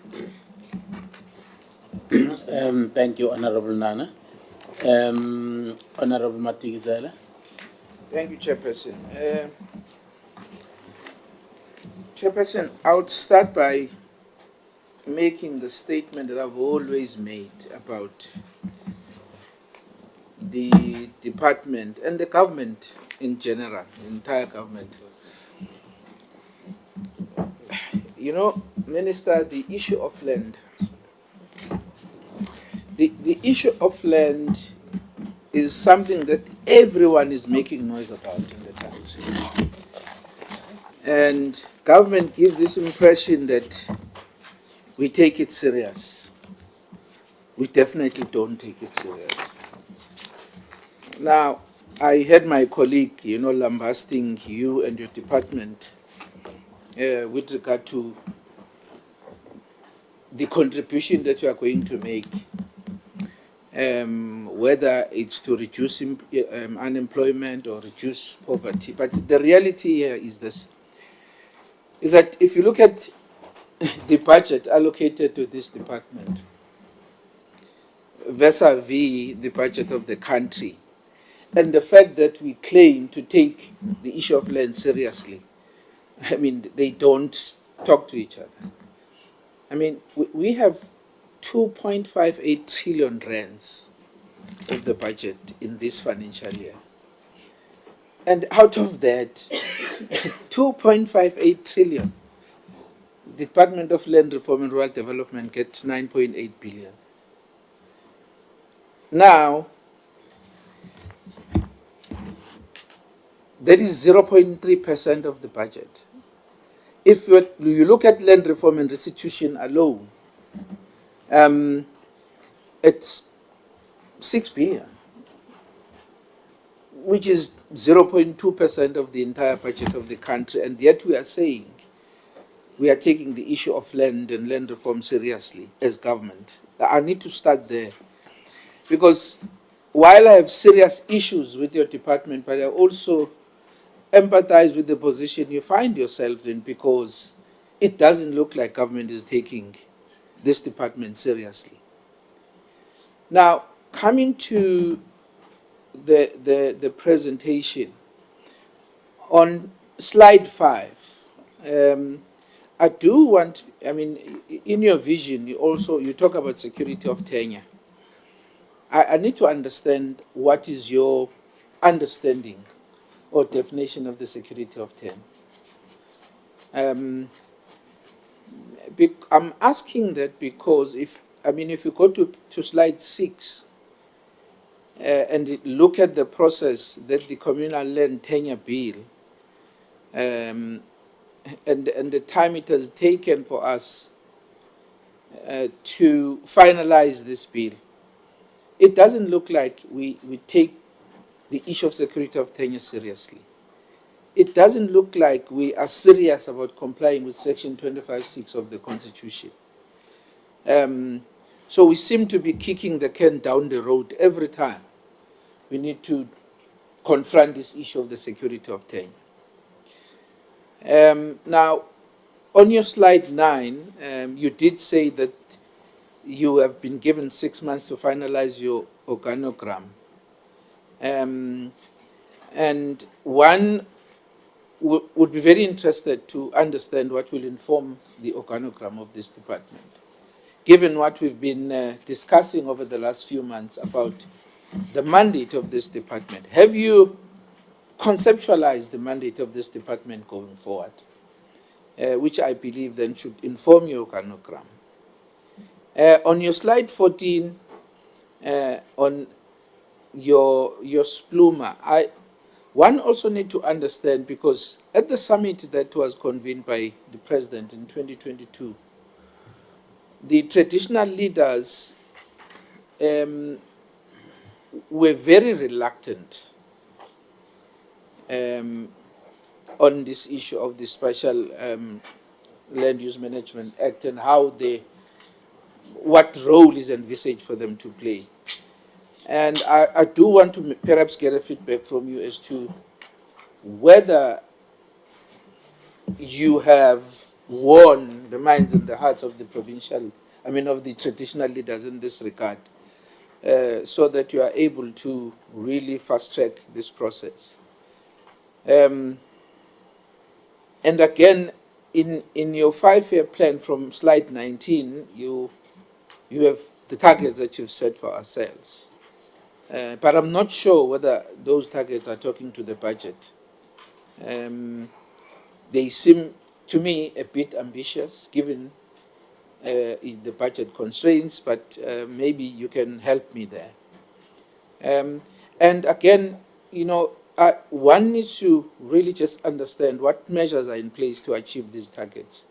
Thank you, Honorable Nana. Honorable Matigizela. Thank you, Chairperson. Chairperson, I would start by making the statement that I've always made about the department and the government in general, the entire government. You know, Minister, the issue of land, the issue of land is something that everyone is making noise about in the country. And government gives this impression that we take it serious. We definitely don't take it serious. Now, I had my colleague, lambasting you and your department with regard to the contribution that you are going to make whether it's to reduce unemployment or reduce poverty. But the reality here is this, is that if you look at the budget allocated to this department vis-a-vis the budget of the country, and the fact that we claim to take the issue of land seriously, I mean, they don't talk to each other. I mean, we have 2.58 trillion rands of the budget in this financial year. And out of that, 2.58 trillion, the Department of Land Reform and Rural Development gets 9.8 billion. Now, that is 0.3% of the budget. If you look at land reform and restitution alone, it's 6 billion, which is 0.2% of the entire budget of the country, and yet we are saying we are taking the issue of land and land reform seriously as government. I need to start there, because while I have serious issues with your department, but I also empathize with the position you find yourselves in, because it doesn't look like government is taking this department seriously. Now, coming to the presentation, on slide 5, I do want, I mean, in your vision, you talk about security of tenure. I need to understand what is your understanding or definition of the security of tenure. I'm asking that because if you go to slide 6 and look at the process that the communal land tenure bill and the time it has taken for us to finalize this bill, it doesn't look like we take the issue of security of tenure seriously. It doesn't look like we are serious about complying with Section 25(6) of the Constitution. So we seem to be kicking the can down the road every time we need to confront this issue of the security of tenure. Now, on your slide 9, you did say that you have been given 6 months to finalize your organogram. And one would be very interested to understand what will inform the organogram of this department, given what we've been discussing over the last few months about the mandate of this department. Have you conceptualized the mandate of this department going forward, which I believe then should inform your organogram? On your slide 14, on your spluma, one also need to understand, because at the summit that was convened by the President in 2022, the traditional leaders were very reluctant on this issue of the Special Land Use Management Act and what role is envisaged for them to play. And I do want to perhaps get a feedback from you as to whether you have won the minds and the hearts of the of the traditional leaders in this regard, so that you are able to really fast track this process. And again, in your 5-year plan from slide 19, you have the targets that you've set for ourselves. But I'm not sure whether those targets are talking to the budget. They seem to me a bit ambitious given the budget constraints, but maybe you can help me there. And again, one needs to really just understand what measures are in place to achieve these targets.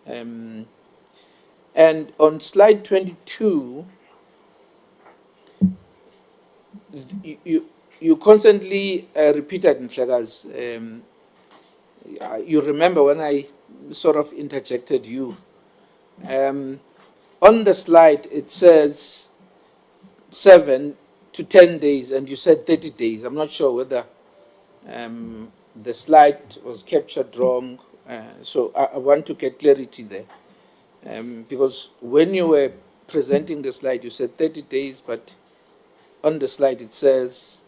And on slide 22, you constantly repeated, Mhlekazi, you remember when I sort of interjected you. On the slide, it says 7 to 10 days, and you said 30 days. I'm not sure whether the slide was captured wrong. So I want to get clarity there. Because when you were presenting the slide, you said 30 days, but on the slide it says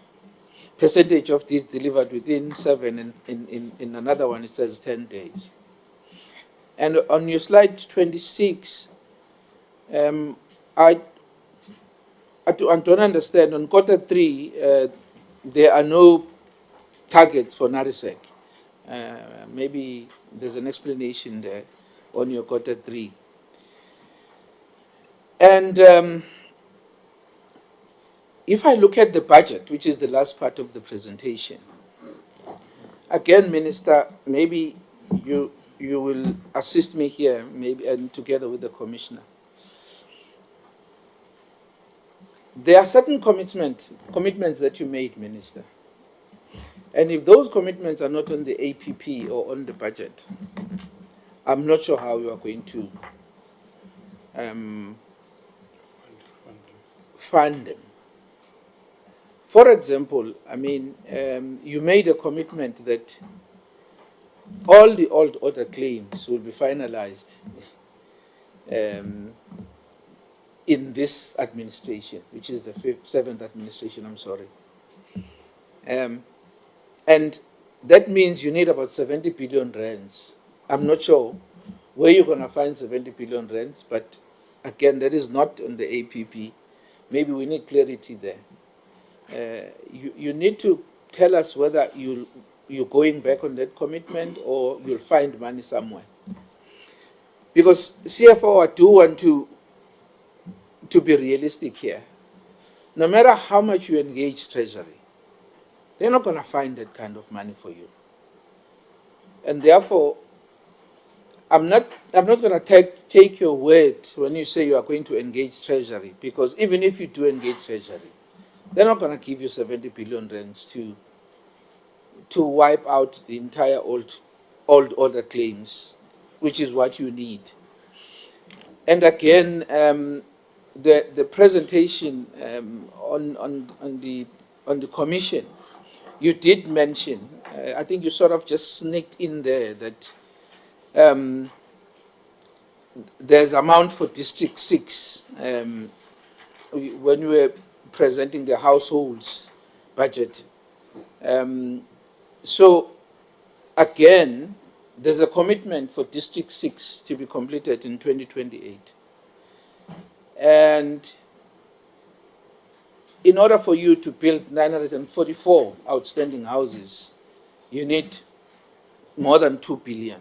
percentage of deeds delivered within 7, and in another one it says 10 days. And on your slide 26, I don't understand. On quarter 3, there are no targets for NARISEC. Maybe there's an explanation there on your quarter 3. And if I look at the budget, which is the last part of the presentation, again, Minister, maybe you will assist me here, maybe, and together with the Commissioner. There are certain commitments that you made, Minister. And if those commitments are not on the APP or on the budget, I'm not sure how you are going to fund them. For example, I mean, you made a commitment that all the old order claims will be finalized in this administration, which is the 7th administration, I'm sorry. And that means you need about 70 billion rands. I'm not sure where you're going to find 70 billion rands, but again, that is not on the APP. Maybe we need clarity there. You need to tell us whether you're going back on that commitment or you'll find money somewhere. Because CFO, I do want to be realistic here. No matter how much you engage Treasury, they're not going to find that kind of money for you. And therefore, I'm not going to take your word when you say you are going to engage Treasury, because even if you do engage Treasury, they're not going to give you 70 billion rands to wipe out the entire old order claims, which is what you need. And again, the presentation on the commission, you did mention, I think you sort of just sneaked in there that there's amount for District 6 when we were presenting the households budget. So again, there's a commitment for District 6 to be completed in 2028. And in order for you to build 944 outstanding houses, you need more than 2 billion.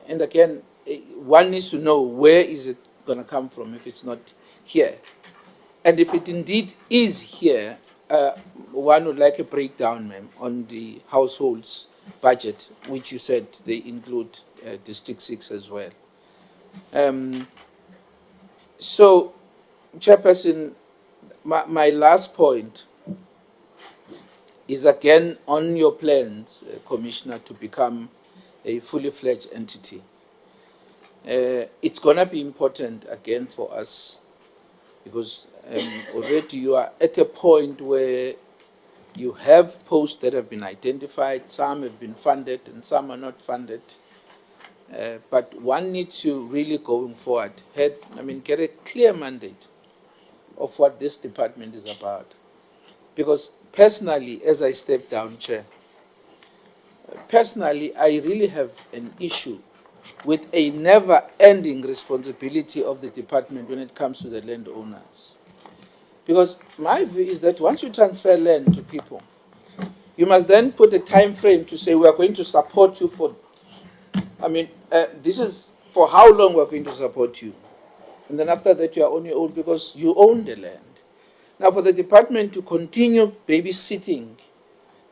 And again, one needs to know where is it going to come from if it's not here. And if it indeed is here, one would like a breakdown, ma'am, on the households budget, which you said they include District 6 as well. So, Chairperson, my last point is again on your plans, Commissioner, to become a fully fledged entity. It's going to be important again for us because already you are at a point where you have posts that have been identified, some have been funded and some are not funded. But one needs to really, going forward, get a clear mandate of what this department is about. Because personally, as I step down, Chair, personally, I really have an issue with a never-ending responsibility of the department when it comes to the landowners. Because my view is that once you transfer land to people, you must then put a time frame to say we are going to support you for, this is for how long we're going to support you. And then after that you are on your own because you own the land. Now for the department to continue babysitting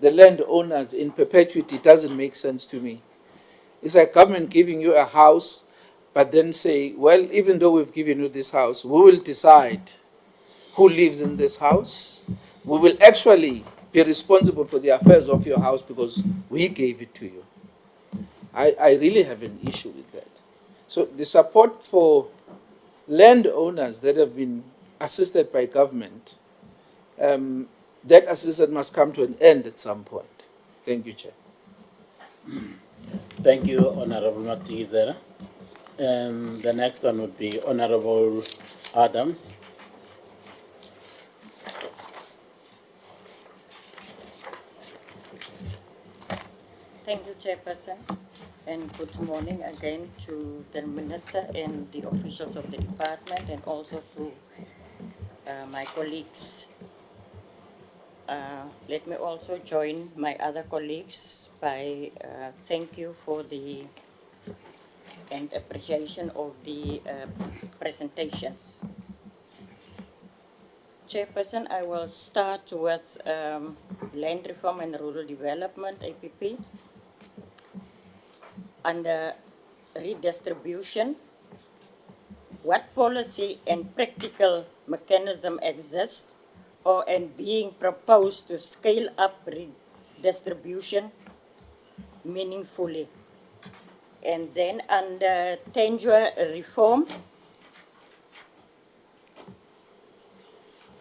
the landowners in perpetuity doesn't make sense to me. It's like government giving you a house, but then say, well, even though we've given you this house, we will decide who lives in this house. We will actually be responsible for the affairs of your house because we gave it to you. I really have an issue with that. So the support for landowners that have been assisted by government, that assistance must come to an end at some point. Thank you, Chair. Thank you, Honorable Matizera. The next one would be Honorable Adams. Thank you, Chairperson, and good morning again to the Minister and the officials of the department, and also to my colleagues. Let me also join my other colleagues by thank you for the and appreciation of the presentations. Chairperson, I will start with Land Reform and Rural Development, APP. Under redistribution, what policy and practical mechanism exists or and being proposed to scale up redistribution meaningfully? And then under tenure reform,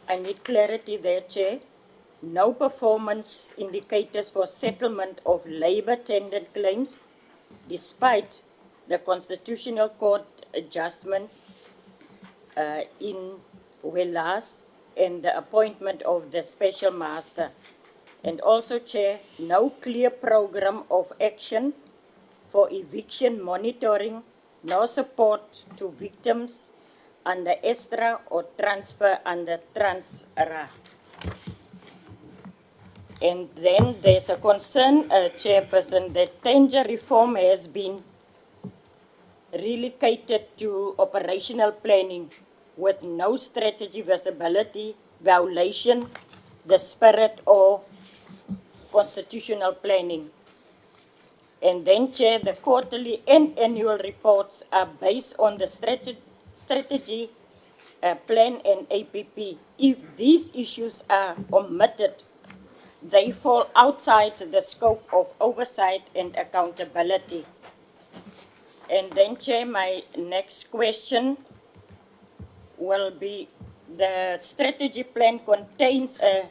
I need clarity there, Chair. No performance indicators for settlement of labor tendered claims, despite the Constitutional Court adjustment in Wellas and the appointment of the Special Master. And also, Chair, no clear program of action for eviction monitoring, no support to victims under ESTRA or transfer under TransRA. And then there's a concern, Chairperson, that tenure reform has been relocated to operational planning with no strategy visibility, violation, the spirit or constitutional planning. And then, Chair, the quarterly and annual reports are based on the strategy plan and APP. If these issues are omitted, they fall outside the scope of oversight and accountability. And then, Chair, my next question will be, the strategy plan contains a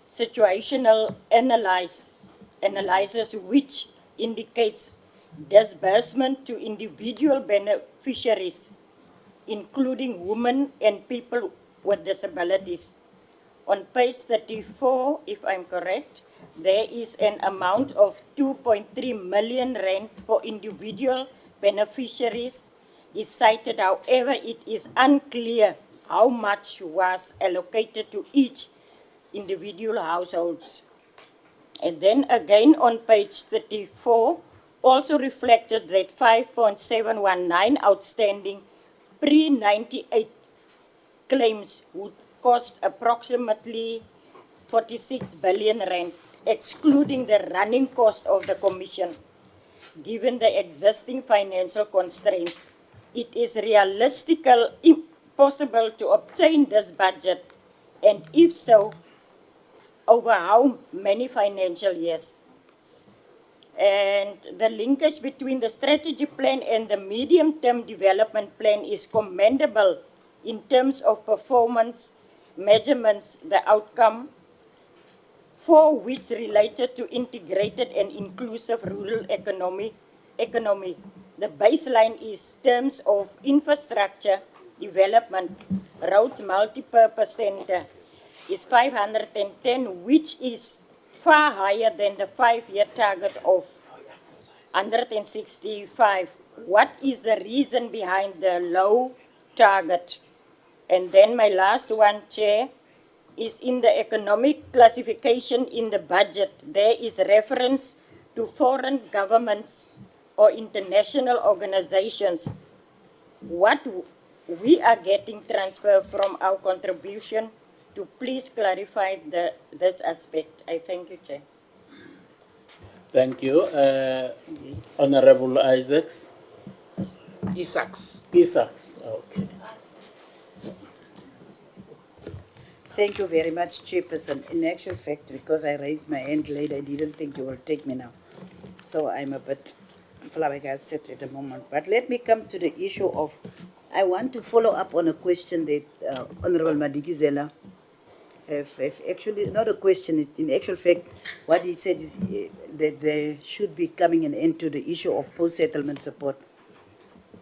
situational analysis which indicates disbursement to individual beneficiaries, including women and people with disabilities. On page 34, if I'm correct, there is an amount of 2.3 million rand for individual beneficiaries is cited. However, it is unclear how much was allocated to each individual households. And then again on page 34, also reflected that 5.719 outstanding pre-98 claims would cost approximately 46 billion rand, excluding the running cost of the commission. Given the existing financial constraints, it is realistically impossible to obtain this budget, and if so, over how many financial years? And the linkage between the strategy plan and the medium-term development plan is commendable in terms of performance measurements, the outcome for which related to integrated and inclusive rural economy. The baseline is terms of infrastructure development, roads multi-purpose center is 510, which is far higher than the 5-year target of 165. What is the reason behind the low target? And then my last one, Chair, is in the economic classification in the budget. There is reference to foreign governments or international organizations. What we are getting transferred from our contribution to please clarify this aspect. I thank you, Chair. Thank you. Honorable Isaacs. Isaacs. Okay. Thank you very much, Chairperson. In actual fact, because I raised my hand late, I didn't think you will take me now. So I'm a bit flabbergasted at the moment. But let me come to the issue of I want to follow up on a question that Honorable Madikizela have actually, not a question, it's in actual fact, what he said is that there should be coming an end to the issue of post-settlement support.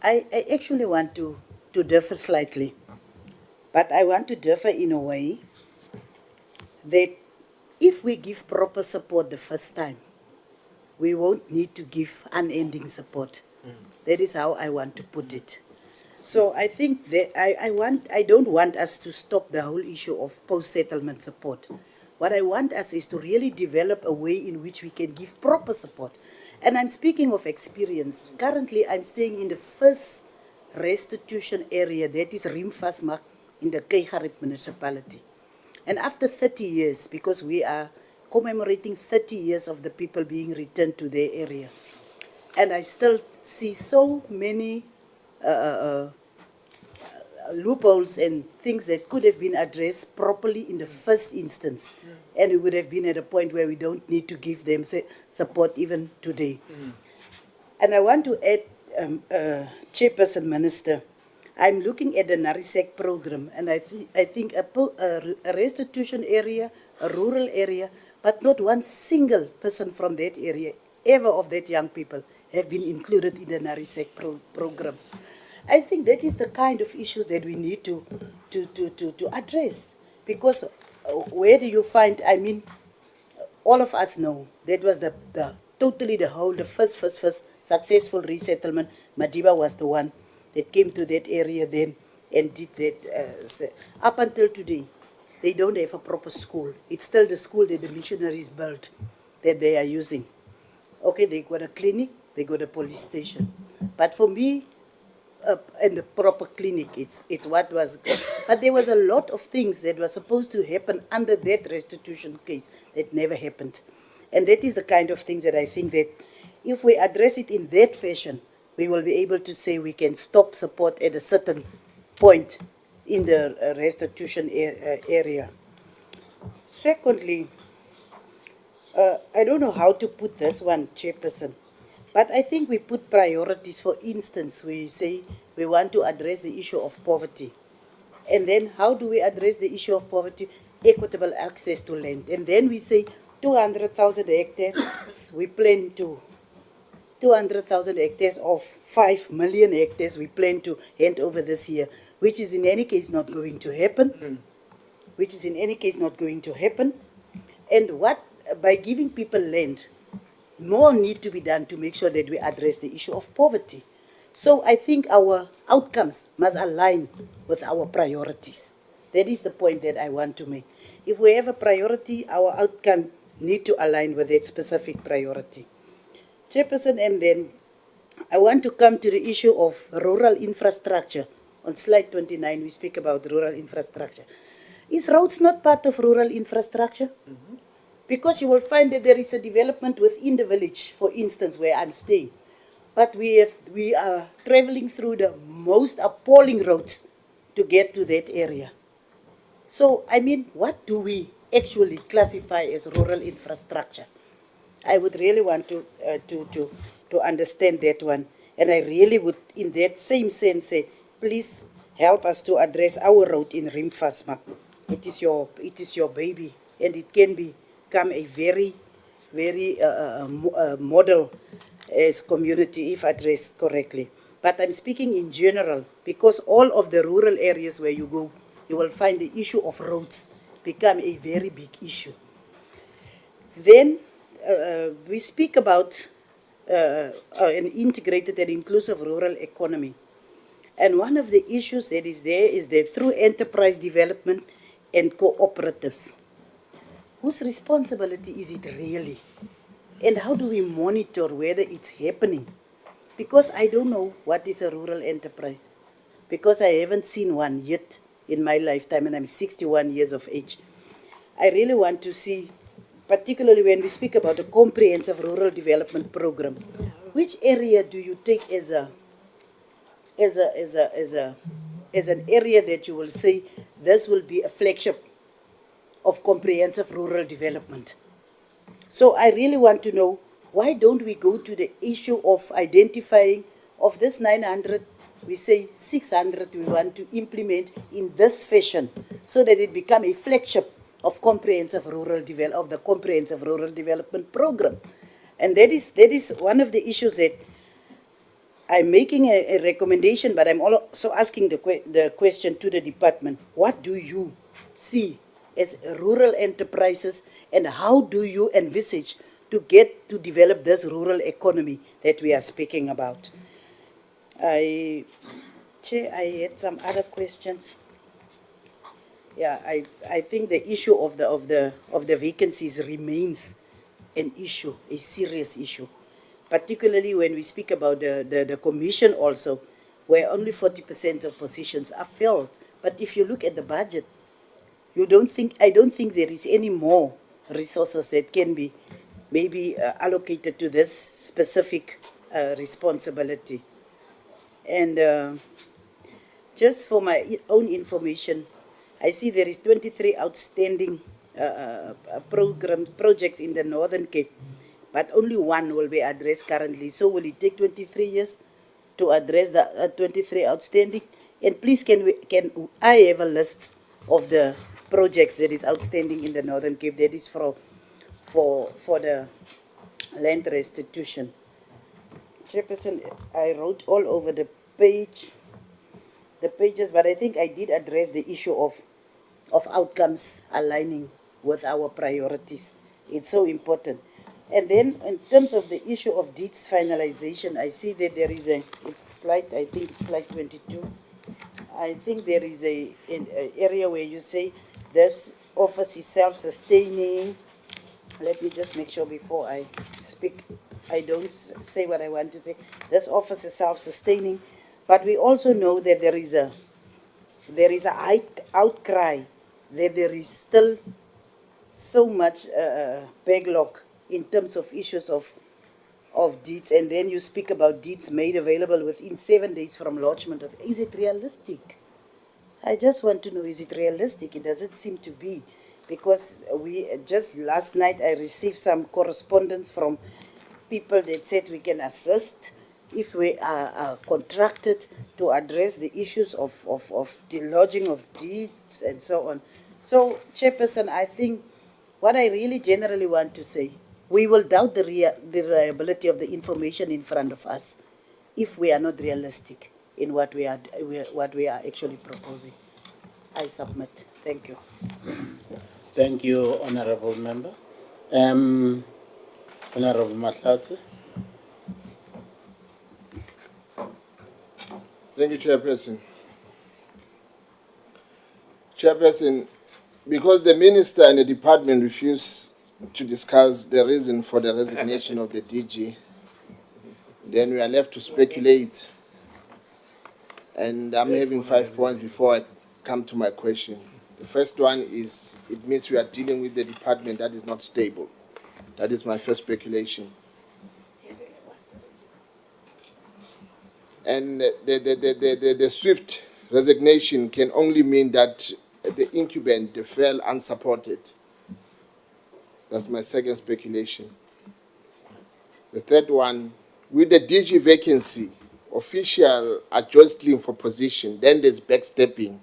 I actually want to differ slightly, but I want to differ in a way that if we give proper support the first time, we won't need to give unending support. That is how I want to put it. So I think that I don't want us to stop the whole issue of post-settlement support. What I want us is to really develop a way in which we can give proper support. And I'm speaking of experience. Currently, I'm staying in the first restitution area, that is Rimfasmak in the Keigarip municipality. And after 30 years, because we are commemorating 30 years of the people being returned to their area, and I still see so many loopholes and things that could have been addressed properly in the first instance. And we would have been at a point where we don't need to give them support even today. And I want to add, Chairperson Minister, I'm looking at the NARISEC program, and I think a restitution area, a rural area, but not one single person from that area, ever of that young people, have been included in the NARISEC program. I think that is the kind of issues that we need to address. Because where do you find, I mean, all of us know that was the first successful resettlement. Madiba was the one that came to that area then and did that. Up until today, they don't have a proper school. It's still the school that the missionaries built that they are using. Okay, they got a clinic, they got a police station. But for me, and the proper clinic, it's what was. But there was a lot of things that were supposed to happen under that restitution case that never happened. And that is the kind of things that I think that if we address it in that fashion, we will be able to say we can stop support at a certain point in the restitution area. Secondly, I don't know how to put this one, Chairperson, but I think we put priorities. For instance, we say we want to address the issue of poverty. And then how do we address the issue of poverty? Equitable access to land. And then we say 200,000 hectares, we plan to 200,000 hectares of 5 million hectares we plan to hand over this year, which is in any case not going to happen. And what, by giving people land, more need to be done to make sure that we address the issue of poverty. So I think our outcomes must align with our priorities. That is the point that I want to make. If we have a priority, our outcome need to align with that specific priority. Chairperson, and then I want to come to the issue of rural infrastructure. On slide 29, we speak about rural infrastructure. Is roads not part of rural infrastructure? Because you will find that there is a development within the village, for instance, where I'm staying. But we are traveling through the most appalling roads to get to that area. So, I mean, what do we actually classify as rural infrastructure? I would really want to understand that one. And I really would, in that same sense, say, please help us to address our road in Rimfasmak. It is your baby, and it can become a very, very model as community if addressed correctly. But I'm speaking in general, because all of the rural areas where you go, you will find the issue of roads become a very big issue. Then we speak about an integrated and inclusive rural economy. And one of the issues that is there is that through enterprise development and cooperatives, whose responsibility is it really? And how do we monitor whether it's happening? Because I don't know what is a rural enterprise, because I haven't seen one yet in my lifetime, and I'm 61 years of age. I really want to see, particularly when we speak about a comprehensive rural development program, which area do you take as an area that you will say this will be a flagship of comprehensive rural development? So I really want to know, why don't we go to the issue of identifying of this 900 we say 600 we want to implement in this fashion so that it become a flagship of comprehensive rural of the comprehensive rural development program. And that is one of the issues that I'm making a recommendation, but I'm also asking the question to the department. What do you see as rural enterprises, and how do you envisage to get to develop this rural economy that we are speaking about? Chair, I had some other questions. Yeah, I think the issue of the vacancies remains an issue, a serious issue, particularly when we speak about the commission also, where only 40% of positions are filled. But if you look at the budget, I don't think there is any more resources that can be maybe allocated to this specific responsibility. And just for my own information, I see there is 23 outstanding projects in the Northern Cape, but only one will be addressed currently. So will it take 23 years to address the 23 outstanding? And please, can I have a list of the projects that is outstanding in the Northern Cape that is for the land restitution? Chairperson, I wrote all over the pages, but I think I did address the issue of outcomes aligning with our priorities. It's so important. And then in terms of the issue of deeds finalization, I see that there is I think it's slide 22. I think there is an area where you say this office is self-sustaining. Let me just make sure before I speak, I don't say what I want to say. This office is self-sustaining, but we also know that there is a high outcry that there is still so much backlog in terms of issues of deeds, and then you speak about deeds made available within 7 days from lodgement of. Is it realistic? I just want to know, is it realistic? It doesn't seem to be, because we just last night I received some correspondence from people that said we can assist if we are contracted to address the issues of the lodging of deeds and so on. So, Chairperson, I think what I really generally want to say, we will doubt the reliability of the information in front of us if we are not realistic in what we are actually proposing. I submit. Thank you. Thank you, Honorable Member. Honorable Mahlatse. Thank you, Chairperson. Chairperson, because the Minister and the Department refuse to discuss the reason for the resignation of the DG, then we are left to speculate. And I'm having 5 points before I come to my question. The first one is, it means we are dealing with the department that is not stable. That is my first speculation. And the swift resignation can only mean that the incumbent fell unsupported. That's my second speculation. The third one, with the DG vacancy, officials are jostling for position, then there's backstepping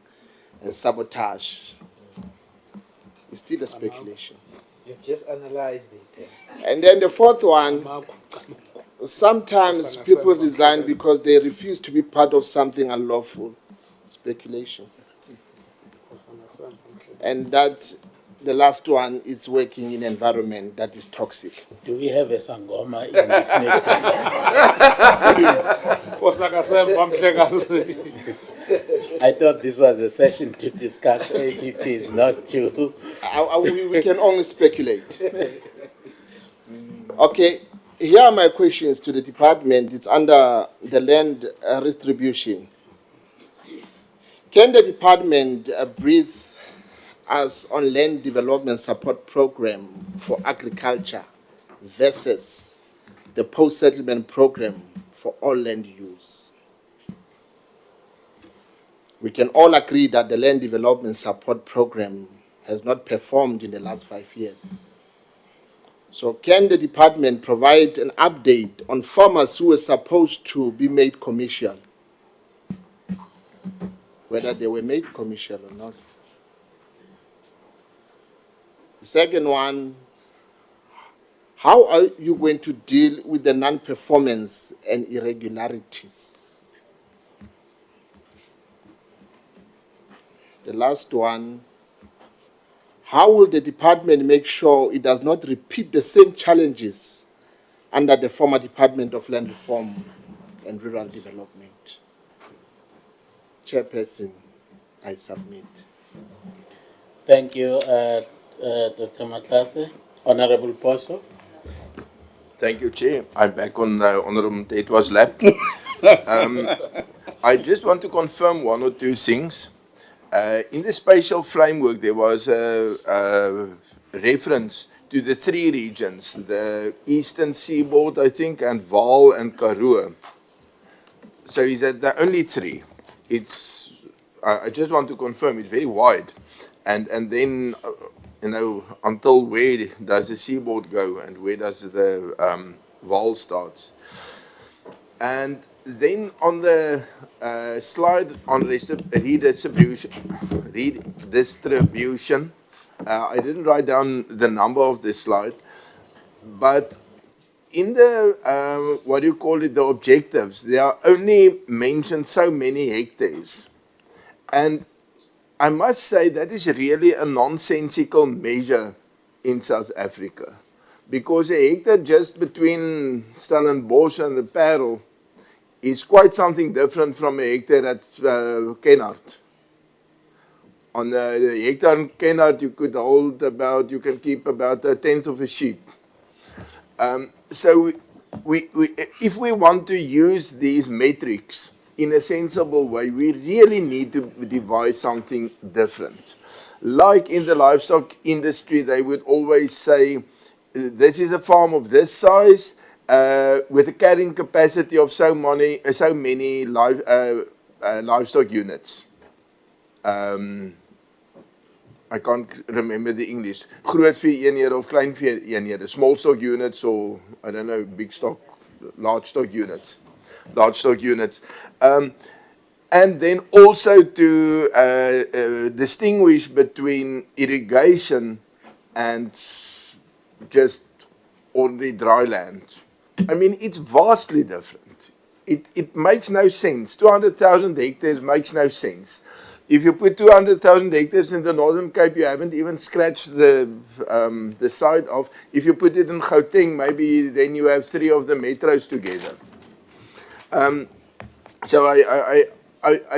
and sabotage. It's still a speculation. You've just analyzed it. And then the fourth one, sometimes people resign because they refuse to be part of something unlawful. Speculation. And that the last one is working in an environment that is toxic. Do we have a Sangoma in this meeting? I thought this was a session to discuss APPs, not to... We can only speculate. Okay, here are my questions to the department. It's under the land distribution. Can the department brief us on land development support program for agriculture versus the post-settlement program for all land use? We can all agree that the land development support program has not performed in the last 5 years. So can the department provide an update on farmers who were supposed to be made commercial whether they were made commercial or not. The second one, how are you going to deal with the non-performance and irregularities? The last one, how will the department make sure it does not repeat the same challenges under the former Department of Land Reform and Rural Development? Chairperson, I submit. Thank you, Dr. Matlase. Honorable Poso. Thank you, Chair. I'm back on Honorable Mtetwa's lap. I just want to confirm one or two things. In the spatial framework, there was a reference to the three regions, the Eastern Seaboard, I think, and Vaal and Karoo. So is that the only three? It's, I just want to confirm, it's very wide. And then, you know, until where does the Seaboard go and where does the Vaal starts? And then on the slide on redistribution, I didn't write down the number of this slide, but in the, what do you call it, the objectives, there are only mentioned so many hectares. And I must say that is really a nonsensical measure in South Africa, because a hectare just between Stellenbosch and the Parel is quite something different from a hectare at Kennard. On the hectare in Kennard, you could hold about, you can keep about a tenth of a sheep. So if we want to use these metrics in a sensible way, we really need to devise something different. Like in the livestock industry, they would always say, this is a farm of this size, with a carrying capacity of so many livestock units. I can't remember the English. Groot vee eenhede of klein vee eenhede, small stock units or, I don't know, big stock, large stock units. Large stock units. And then also to distinguish between irrigation and just ordinary dry land. I mean, it's vastly different. It makes no sense. 200,000 hectares makes no sense. If you put 200,000 hectares in the Northern Cape, you haven't even scratched the side of. If you put it in Gauteng, maybe then you have three of the metros together. So I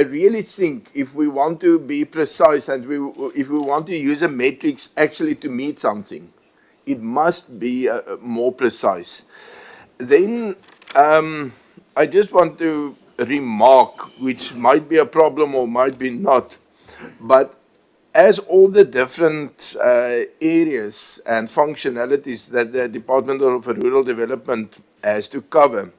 really think if we want to be precise and if we want to use a matrix actually to meet something, it must be more precise. Then I just want to remark, which might be a problem or might be not, but as all the different areas and functionalities that the Department of Rural Development has to cover,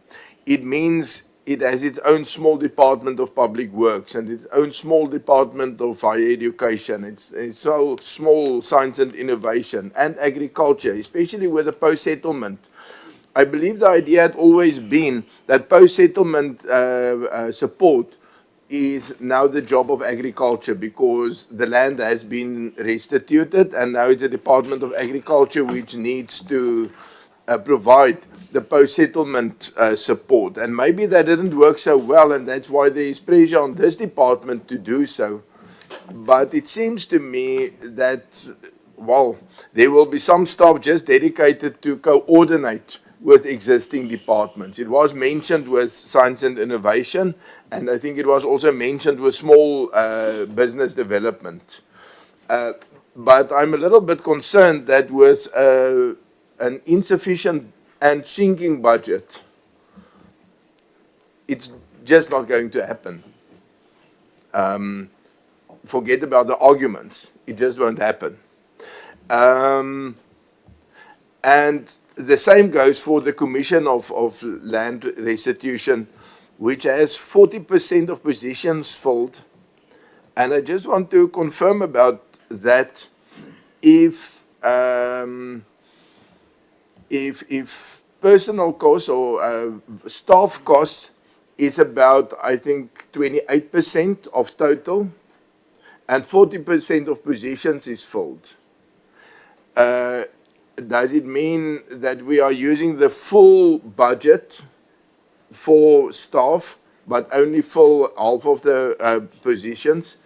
it means it has its own small department of public works and its own small department of higher education, its own small science and innovation and agriculture, especially with the post-settlement. I believe the idea had always been that post-settlement support is now the job of agriculture because the land has been restituted and now it's the Department of Agriculture which needs to provide the post-settlement support. And maybe that didn't work so well and that's why there is pressure on this department to do so. But it seems to me that, well, there will be some staff just dedicated to coordinate with existing departments. It was mentioned with science and innovation, and I think it was also mentioned with small business development. But I'm a little bit concerned that with an insufficient and shrinking budget, it's just not going to happen. Forget about the arguments. It just won't happen. And the same goes for the Commission of Land Restitution, which has 40% of positions filled. And I just want to confirm about that. If personal costs or staff costs is about, I think, 28% of total, and 40% of positions is filled. Does it mean that we are using the full budget for staff, but only fill half of the positions?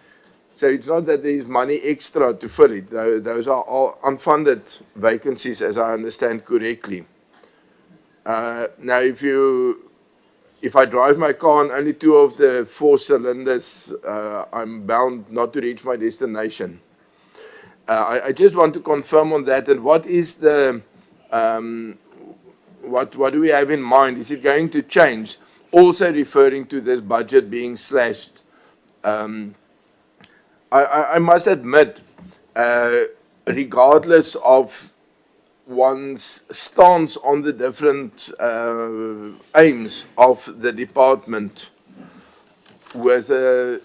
So it's not that there is money extra to fill it. Those are all unfunded vacancies, as I understand correctly. Now, if I drive my car and only 2 of the 4 cylinders, I'm bound not to reach my destination. I just want to confirm on that. And what is the, what do we have in mind? Is it going to change? Also referring to this budget being slashed. I must admit, regardless of one's stance on the different aims of the department, with a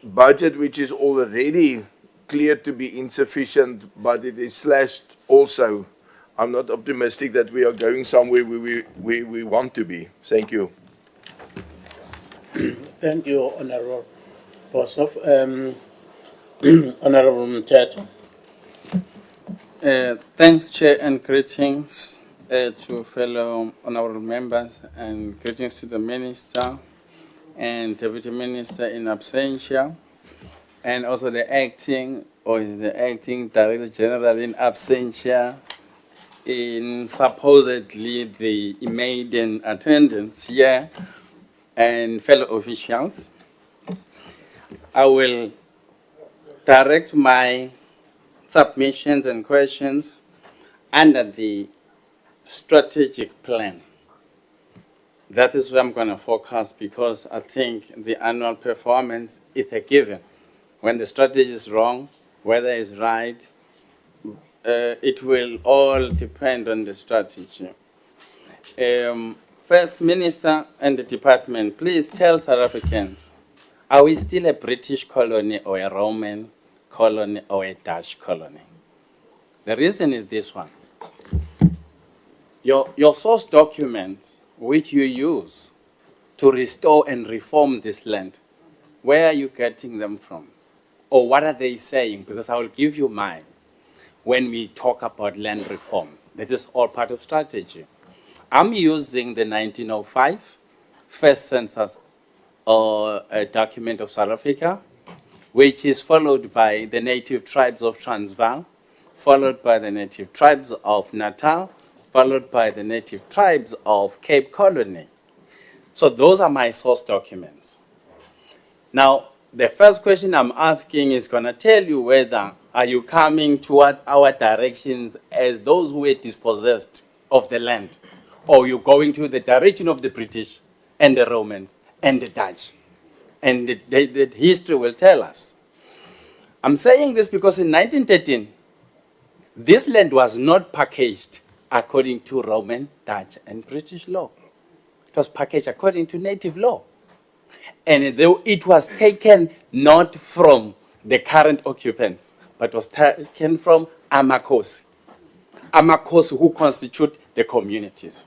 budget which is already clear to be insufficient, but it is slashed also, I'm not optimistic that we are going somewhere we want to be. Thank you. Thank you, Honorable Boshoff. Honorable Mchato. Thanks, Chair, and greetings to fellow honorable members, and greetings to the Minister and Deputy Minister in absentia, and also the acting Director General in absentia, in supposedly the maiden attendance here, and fellow officials. I will direct my submissions and questions under the strategic plan. That is where I'm going to focus, because I think the annual performance is a given. When the strategy is wrong, whether it's right, it will all depend on the strategy. First, Minister and the Department, please tell South Africans, are we still a British colony or a Roman colony or a Dutch colony? The reason is this one. Your source documents, which you use to restore and reform this land, where are you getting them from? Or what are they saying? Because I will give you mine when we talk about land reform. This is all part of strategy. I'm using the 1905 first census document of South Africa, which is followed by the native tribes of Transvaal, followed by the native tribes of Natal, followed by the native tribes of Cape Colony. So those are my source documents. Now, the first question I'm asking is going to tell you whether are you coming towards our directions as those who were dispossessed of the land, or you're going to the direction of the British and the Romans and the Dutch. And the history will tell us. I'm saying this because in 1913, this land was not packaged according to Roman, Dutch, and British law. It was packaged according to native law. And though it was taken not from the current occupants, but was taken from Amakhosi. Amakhosi who constitute the communities.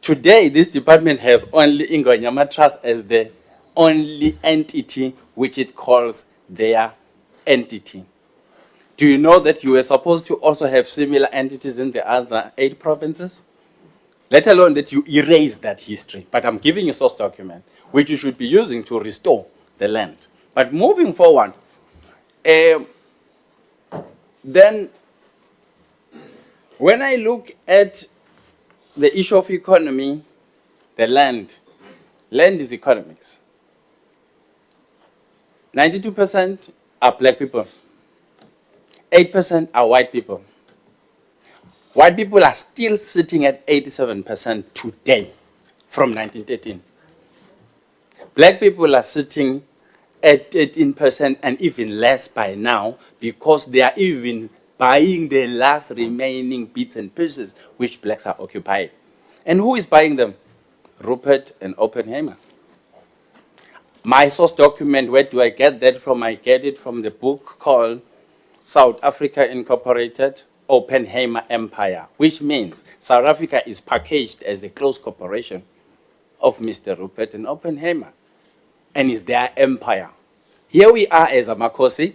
Today, this department has only Ingonyama Trust as the only entity which it calls their entity. Do you know that you were supposed to also have similar entities in the other 8 provinces? Let alone that you erase that history. But I'm giving you a source document, which you should be using to restore the land. But moving forward, then when I look at the issue of economy, the land is economics. 92% are black people. 8% are white people. White people are still sitting at 87% today from 1913. Black people are sitting at 18% and even less by now, because they are even buying the last remaining bits and pieces which blacks are occupying. And who is buying them? Rupert and Oppenheimer. My source document, where do I get that from? I get it from the book called South Africa Incorporated, Oppenheimer Empire, which means South Africa is packaged as a close corporation of Mr. Rupert and Oppenheimer, and it's their empire. Here we are as a Makosi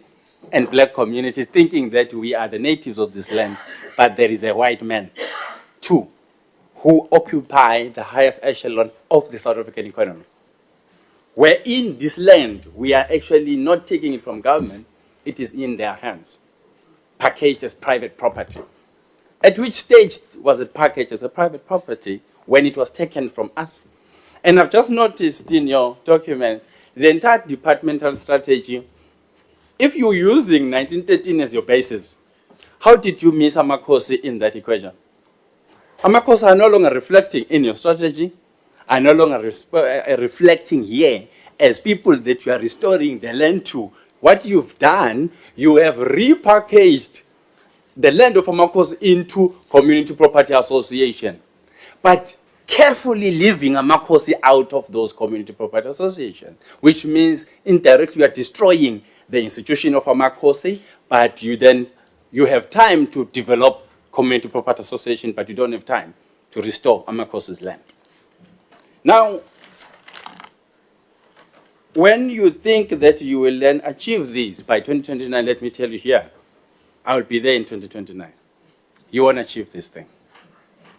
and black community thinking that we are the natives of this land, but there is a white man, too, who occupy the highest echelon of the South African economy. Where in this land, we are actually not taking it from government, it is in their hands, packaged as private property. At which stage was it packaged as a private property? When it was taken from us. And I've just noticed in your document, the entire departmental strategy, if you're using 1913 as your basis, how did you miss Amakosi in that equation? Amakosi are no longer reflecting in your strategy, are no longer reflecting here as people that you are restoring the land to. What you've done, you have repackaged the land of Amakosi into community property association, but carefully leaving Amakosi out of those community property association, which means indirectly you are destroying the institution of Amakosi, but you have time to develop community property association, but you don't have time to restore Amakosi's land. Now, when you think that you will then achieve this by 2029, let me tell you here, I will be there in 2029. You won't achieve this thing.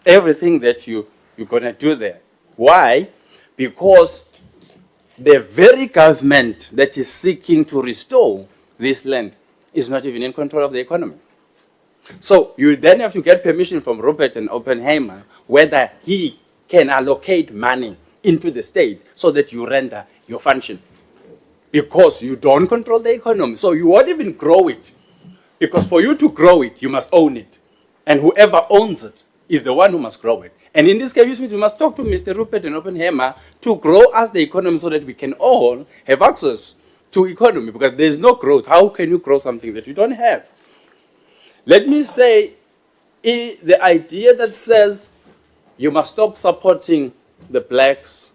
Everything that you're going to do there. Why? Because the very government that is seeking to restore this land is not even in control of the economy. So you then have to get permission from Rupert and Oppenheimer whether he can allocate money into the state so that you render your function. Because you don't control the economy, so you won't even grow it. Because for you to grow it, you must own it. And whoever owns it is the one who must grow it. And in this case, which means we must talk to Mr. Rupert and Oppenheimer to grow us the economy so that we can all have access to economy. Because there's no growth. How can you grow something that you don't have? Let me say, the idea that says you must stop supporting the blacks,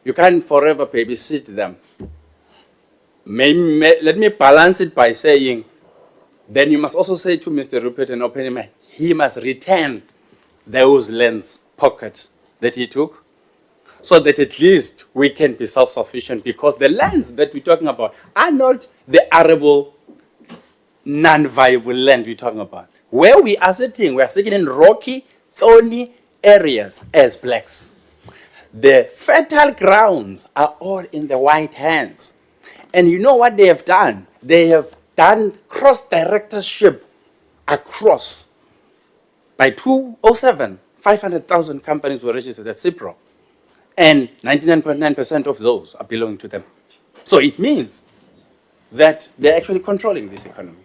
you can't forever babysit them. Let me balance it by saying, then you must also say to Mr. Rupert and Oppenheimer, he must return those lands pockets that he took, so that at least we can be self-sufficient, because the lands that we're talking about are not the arable, non-viable land we're talking about. Where we are sitting in rocky, thorny areas as blacks. The fertile grounds are all in the white hands. And you know what they have done? They have done cross-directorship across. By 2007, 500,000 companies were registered at CIPRO. And 99.9% of those are belonging to them. So it means that they're actually controlling this economy.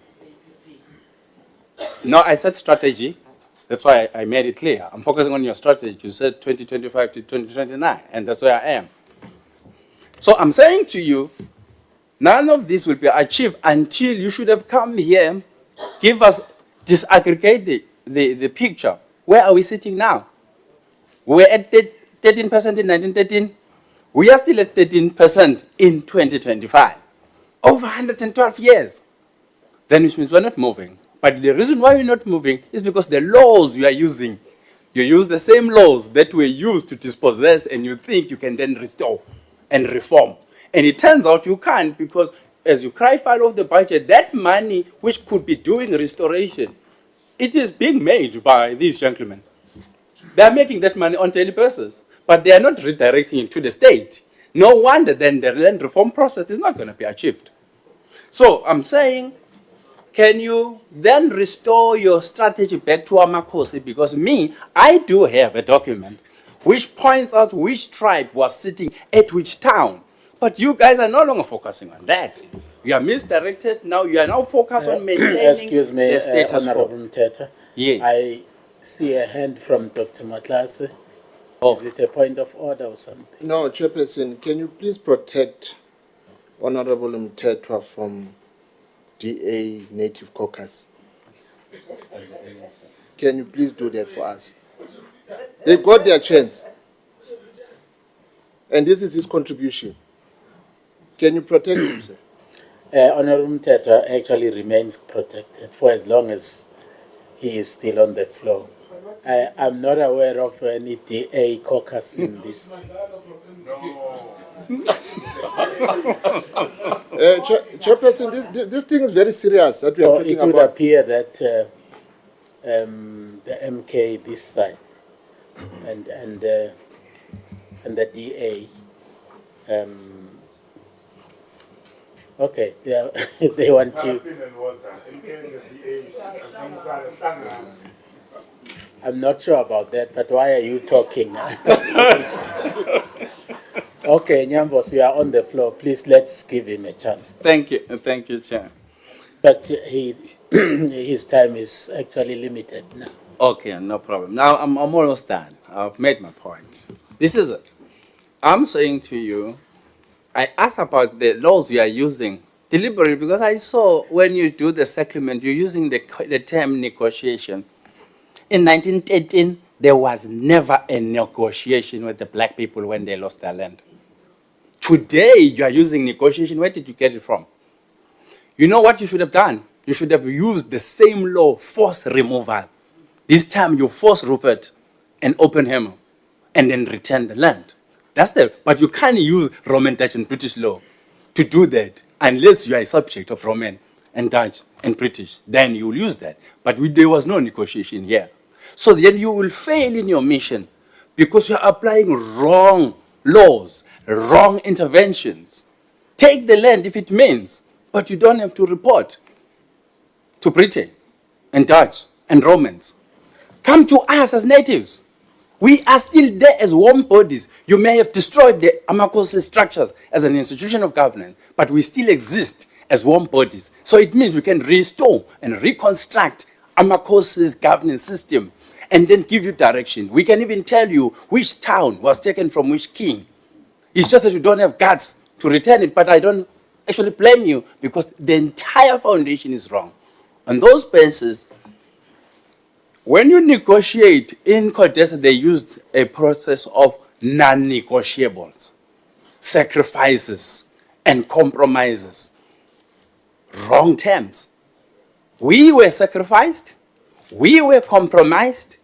Now, I said strategy. That's why I made it clear. I'm focusing on your strategy. You said 2025 to 2029, and that's where I am. So I'm saying to you, none of this will be achieved until you should have come here, give us, disaggregate the picture. Where are we sitting now? We're at 13% in 1913. We are still at 13% in 2025. Over 112 years. Then which means we're not moving. But the reason why you're not moving is because the laws you are using, you use the same laws that were used to dispossess, and you think you can then restore and reform. And it turns out you can't, because as you cry foul of the budget, that money which could be doing restoration, it is being made by these gentlemen. They are making that money on daily basis, but they are not redirecting it to the state. No wonder then the land reform process is not going to be achieved. So I'm saying, can you then restore your strategy back to Amakosi? Because I do have a document which points out which tribe was sitting at which town. But you guys are no longer focusing on that. You are misdirected. Now you are now focused on maintaining excuse me, the status quo. Honorable Mteta. Yes. I see a hand from Dr. Matlase. Oh. Is it a point of order or something? No, Chairperson, can you please protect Honorable Mtetwa from DA Native Caucus? Can you please do that for us? They got their chance. And this is his contribution. Can you protect him, sir? Honorable Mteta actually remains protected for as long as he is still on the floor. I'm not aware of any DA caucus in this. Chairperson, this thing is very serious that we are So talking it would about. appear that the MK this side and the DA. Okay, they want to. I'm not sure about that, but why are you talking? Okay, Nyambos, you are on the floor. Please, let's give him a chance. Thank you, Chair. But his time is actually limited now. Okay, no problem. Now I'm almost done. I've made my point. This is it. I'm saying to you, I asked about the laws you are using deliberately because I saw when you do the settlement, you're using the term negotiation. In 1913, there was never a negotiation with the black people when they lost their land. Today, you are using negotiation. Where did you get it from? You know what you should have done? You should have used the same law, forced removal. This time you force Rupert and Oppenheimer and then return the land. But you can't use Roman, Dutch, and British law to do that unless you are a subject of Roman and Dutch and British. Then you will use that. But there was no negotiation here. So then you will fail in your mission because you are applying wrong laws, wrong interventions. Take the land if it means, but you don't have to report to Britain and Dutch and Romans. Come to us as natives. We are still there as warm bodies. You may have destroyed the Amakosi structures as an institution of governance, but we still exist as warm bodies. So it means we can restore and reconstruct Amakosi's governance system and then give you direction. We can even tell you which town was taken from which king. It's just that you don't have guts to return it, but I don't actually blame you because the entire foundation is wrong. On those bases, when you negotiate in Codesa, they used a process of non-negotiables, sacrifices, and compromises. Wrong terms. We were sacrificed, we were compromised,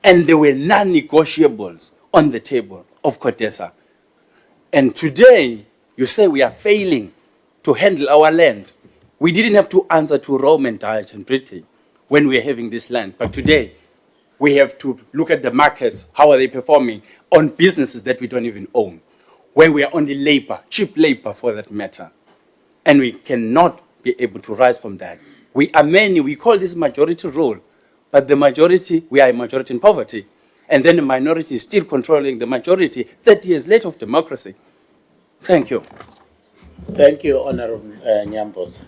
and there were non-negotiables on the table of Codesa. And today, you say we are failing to handle our land. We didn't have to answer to Rome and Dutch and Britain when we are having this land. But today, we have to look at the markets, how are they performing on businesses that we don't even own, where we are only labor, cheap labor for that matter. And we cannot be able to rise from that. We are many, we call this majority rule, but the majority, we are a majority in poverty. And then the minority is still controlling the majority 30 years later of democracy. Thank you. Thank you, Honorable Nyambos.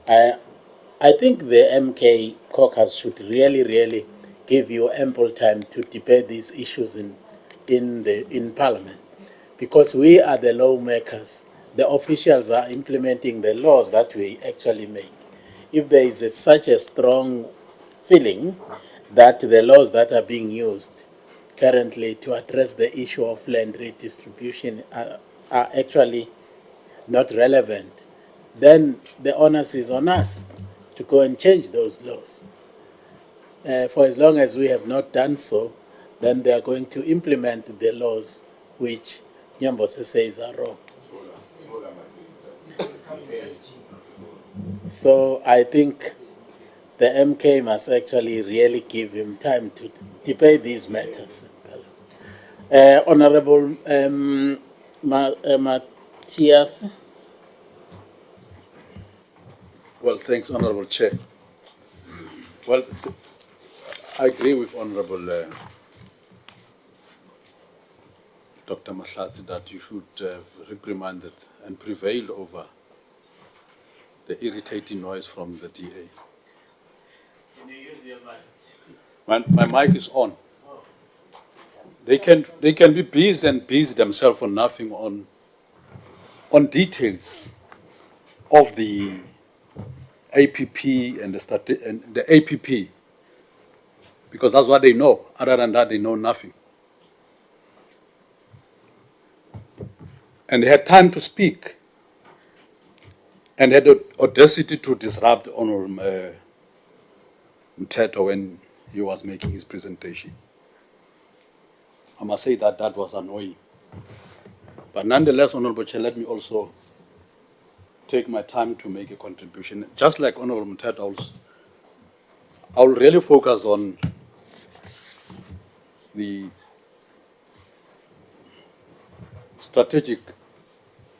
I think the MK caucus should really give you ample time to debate these issues in Parliament, because we are the lawmakers. The officials are implementing the laws that we actually make. If there is such a strong feeling that the laws that are being used currently to address the issue of land redistribution are actually not relevant, then the onus is on us to go and change those laws. For as long as we have not done so, then they are going to implement the laws which Nyambose says are wrong. So I think the MK must actually really give him time to debate these matters. Honorable Matthias. Well, thanks, Honorable Chair. Well, I agree with Honorable Dr. Mahlatsi that you should have reprimanded and prevailed over the irritating noise from the DA. Can you use your mic? My mic is on. They can be busy and busy themselves for nothing on details of the APP and the APP, because that's what they know. Other than that, they know nothing. And they had time to speak, and had the audacity to disrupt Honorable Mteto when he was making his presentation. I must say that that was annoying. But nonetheless, Honorable Chair, let me also take my time to make a contribution. Just like Honorable Muteta, I will really focus on the strategic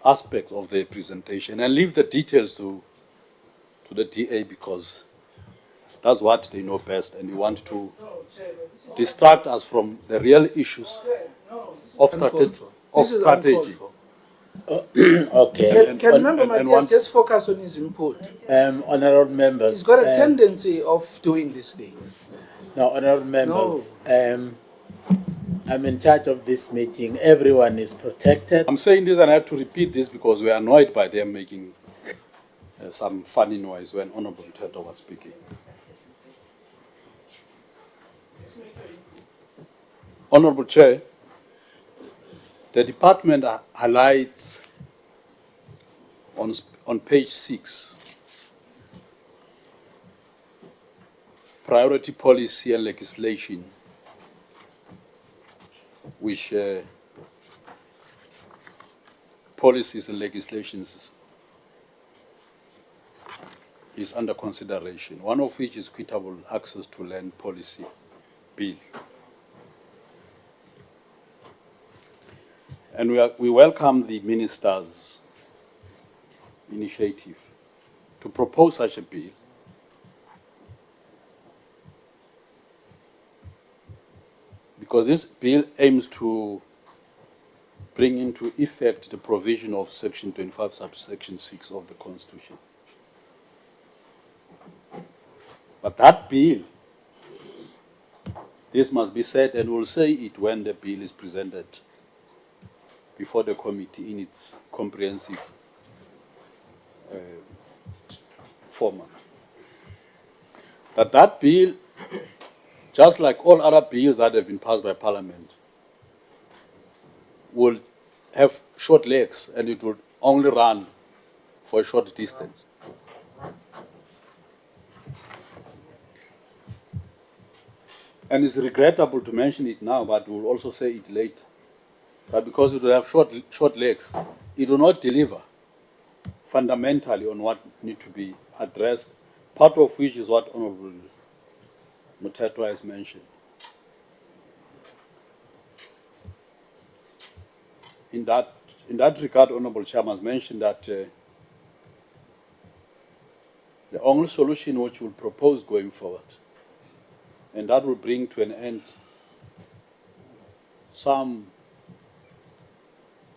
aspect of the presentation and leave the details to the DA, because that's what they know best, and you want to distract us from the real issues of strategy. Okay. Can Member Matthias just focus on his input? Honorable members. He's got a tendency of doing this thing. No, honorable members. I'm in charge of this meeting. Everyone is protected. I'm saying this, and I have to repeat this because we are annoyed by them making some funny noise when Honorable Muteta was speaking. Honorable Chair, the department highlights on page 6 priority policy and legislation, which policies and legislations is under consideration, one of which is equitable access to land policy bill. And we welcome the Minister's initiative to propose such a bill, because this bill aims to bring into effect the provision of Section 25, subsection 6 of the Constitution. But that bill, this must be said, and we'll say it when the bill is presented before the committee in its comprehensive format. That bill, just like all other bills that have been passed by Parliament, will have short legs, and it will only run for a short distance. And it's regrettable to mention it now, but we'll also say it later. But because it will have short legs, it will not deliver fundamentally on what needs to be addressed, part of which is what Honorable Muteta has mentioned. In that regard, Honorable Chairman has mentioned that the only solution which we'll propose going forward, and that will bring to an end some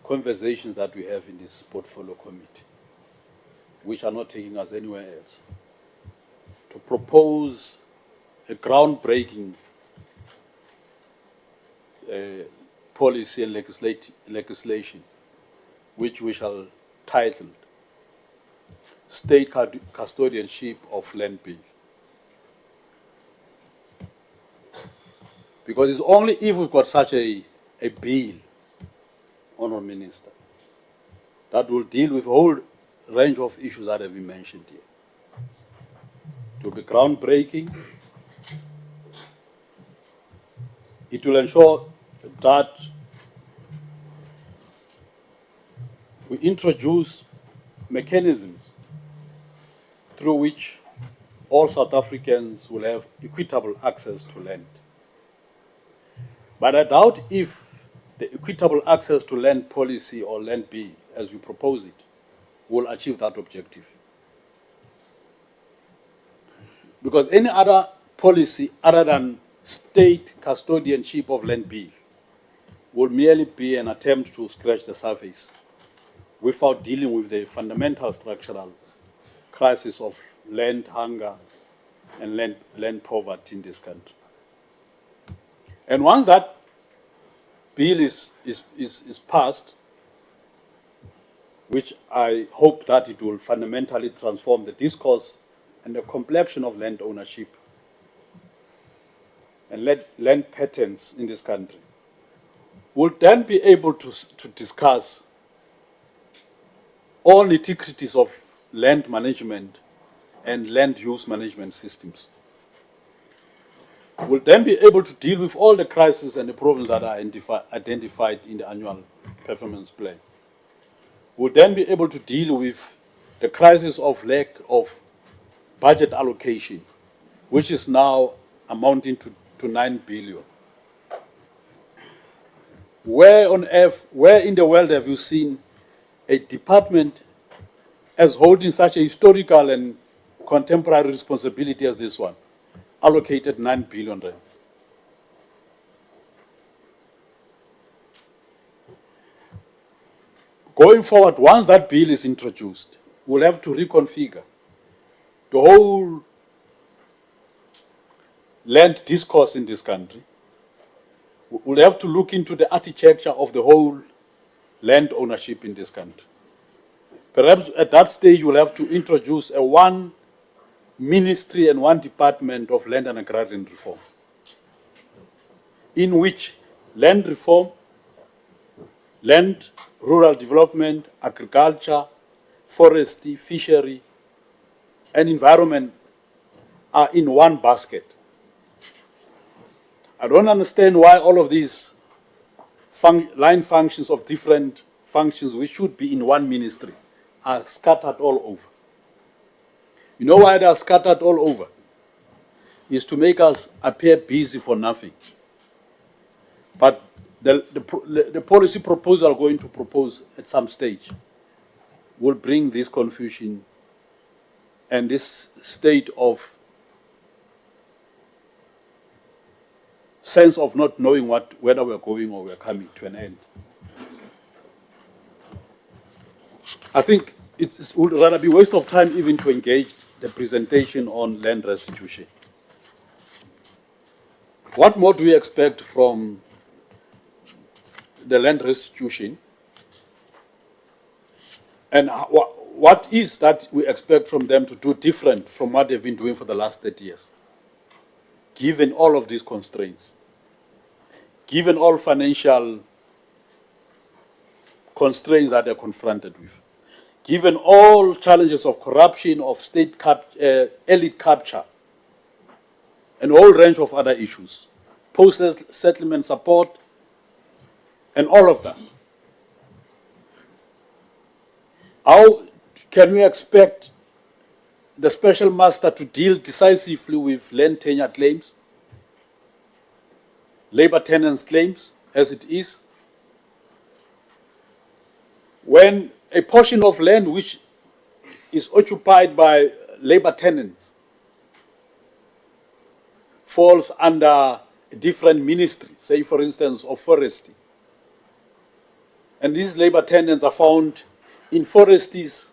conversations that we have in this portfolio committee, which are not taking us anywhere else, to propose a groundbreaking policy and legislation, which we shall title State Custodianship of Land Bill. Because it's only if we've got such a bill, Honourable Minister, that will deal with a whole range of issues that have been mentioned here. It will be groundbreaking. It will ensure that we introduce mechanisms through which all South Africans will have equitable access to land. But I doubt if the equitable access to land policy or land bill, as we propose it, will achieve that objective. Because any other policy other than state custodianship of land bill will merely be an attempt to scratch the surface without dealing with the fundamental structural crisis of land hunger and land poverty in this country. And once that bill is passed, which I hope that it will fundamentally transform the discourse and the complexion of land ownership and land patterns in this country, we'll then be able to discuss all nitty-gritties of land management and land use management systems. will then be able to deal with all the crises and the problems that are identified in the annual performance plan. Will then be able to deal with the crisis of lack of budget allocation, which is now amounting to 9 billion. Where on earth, where in the world have you seen a department as holding such a historical and contemporary responsibility as this one, allocated 9 billion rand? Going forward, once that bill is introduced, we'll have to reconfigure the whole land discourse in this country. We'll have to look into the architecture of the whole land ownership in this country. Perhaps at that stage, we'll have to introduce a one ministry and one department of land and agrarian reform, in which land reform, land, rural development, agriculture, forestry, fishery, and environment are in one basket. I don't understand why all of these line functions of different functions which should be in one ministry are scattered all over. You know why they are scattered all over? Is to make us appear busy for nothing. But the policy proposal I'm going to propose at some stage will bring this confusion and this state of sense of not knowing whether we're going or we're coming to an end. I think it would rather be a waste of time even to engage the presentation on land restitution. What more do we expect from the land restitution? And what is that we expect from them to do different from what they've been doing for the last 30 years? Given all of these constraints, given all financial constraints that they're confronted with, given all challenges of corruption, of state elite capture, and a whole range of other issues, post-settlement support, and all of that. How can we expect the special master to deal decisively with land tenure claims, labor tenants claims, as it is, when a portion of land which is occupied by labor tenants falls under a different ministry, say for instance of forestry, and these labor tenants are found in foresties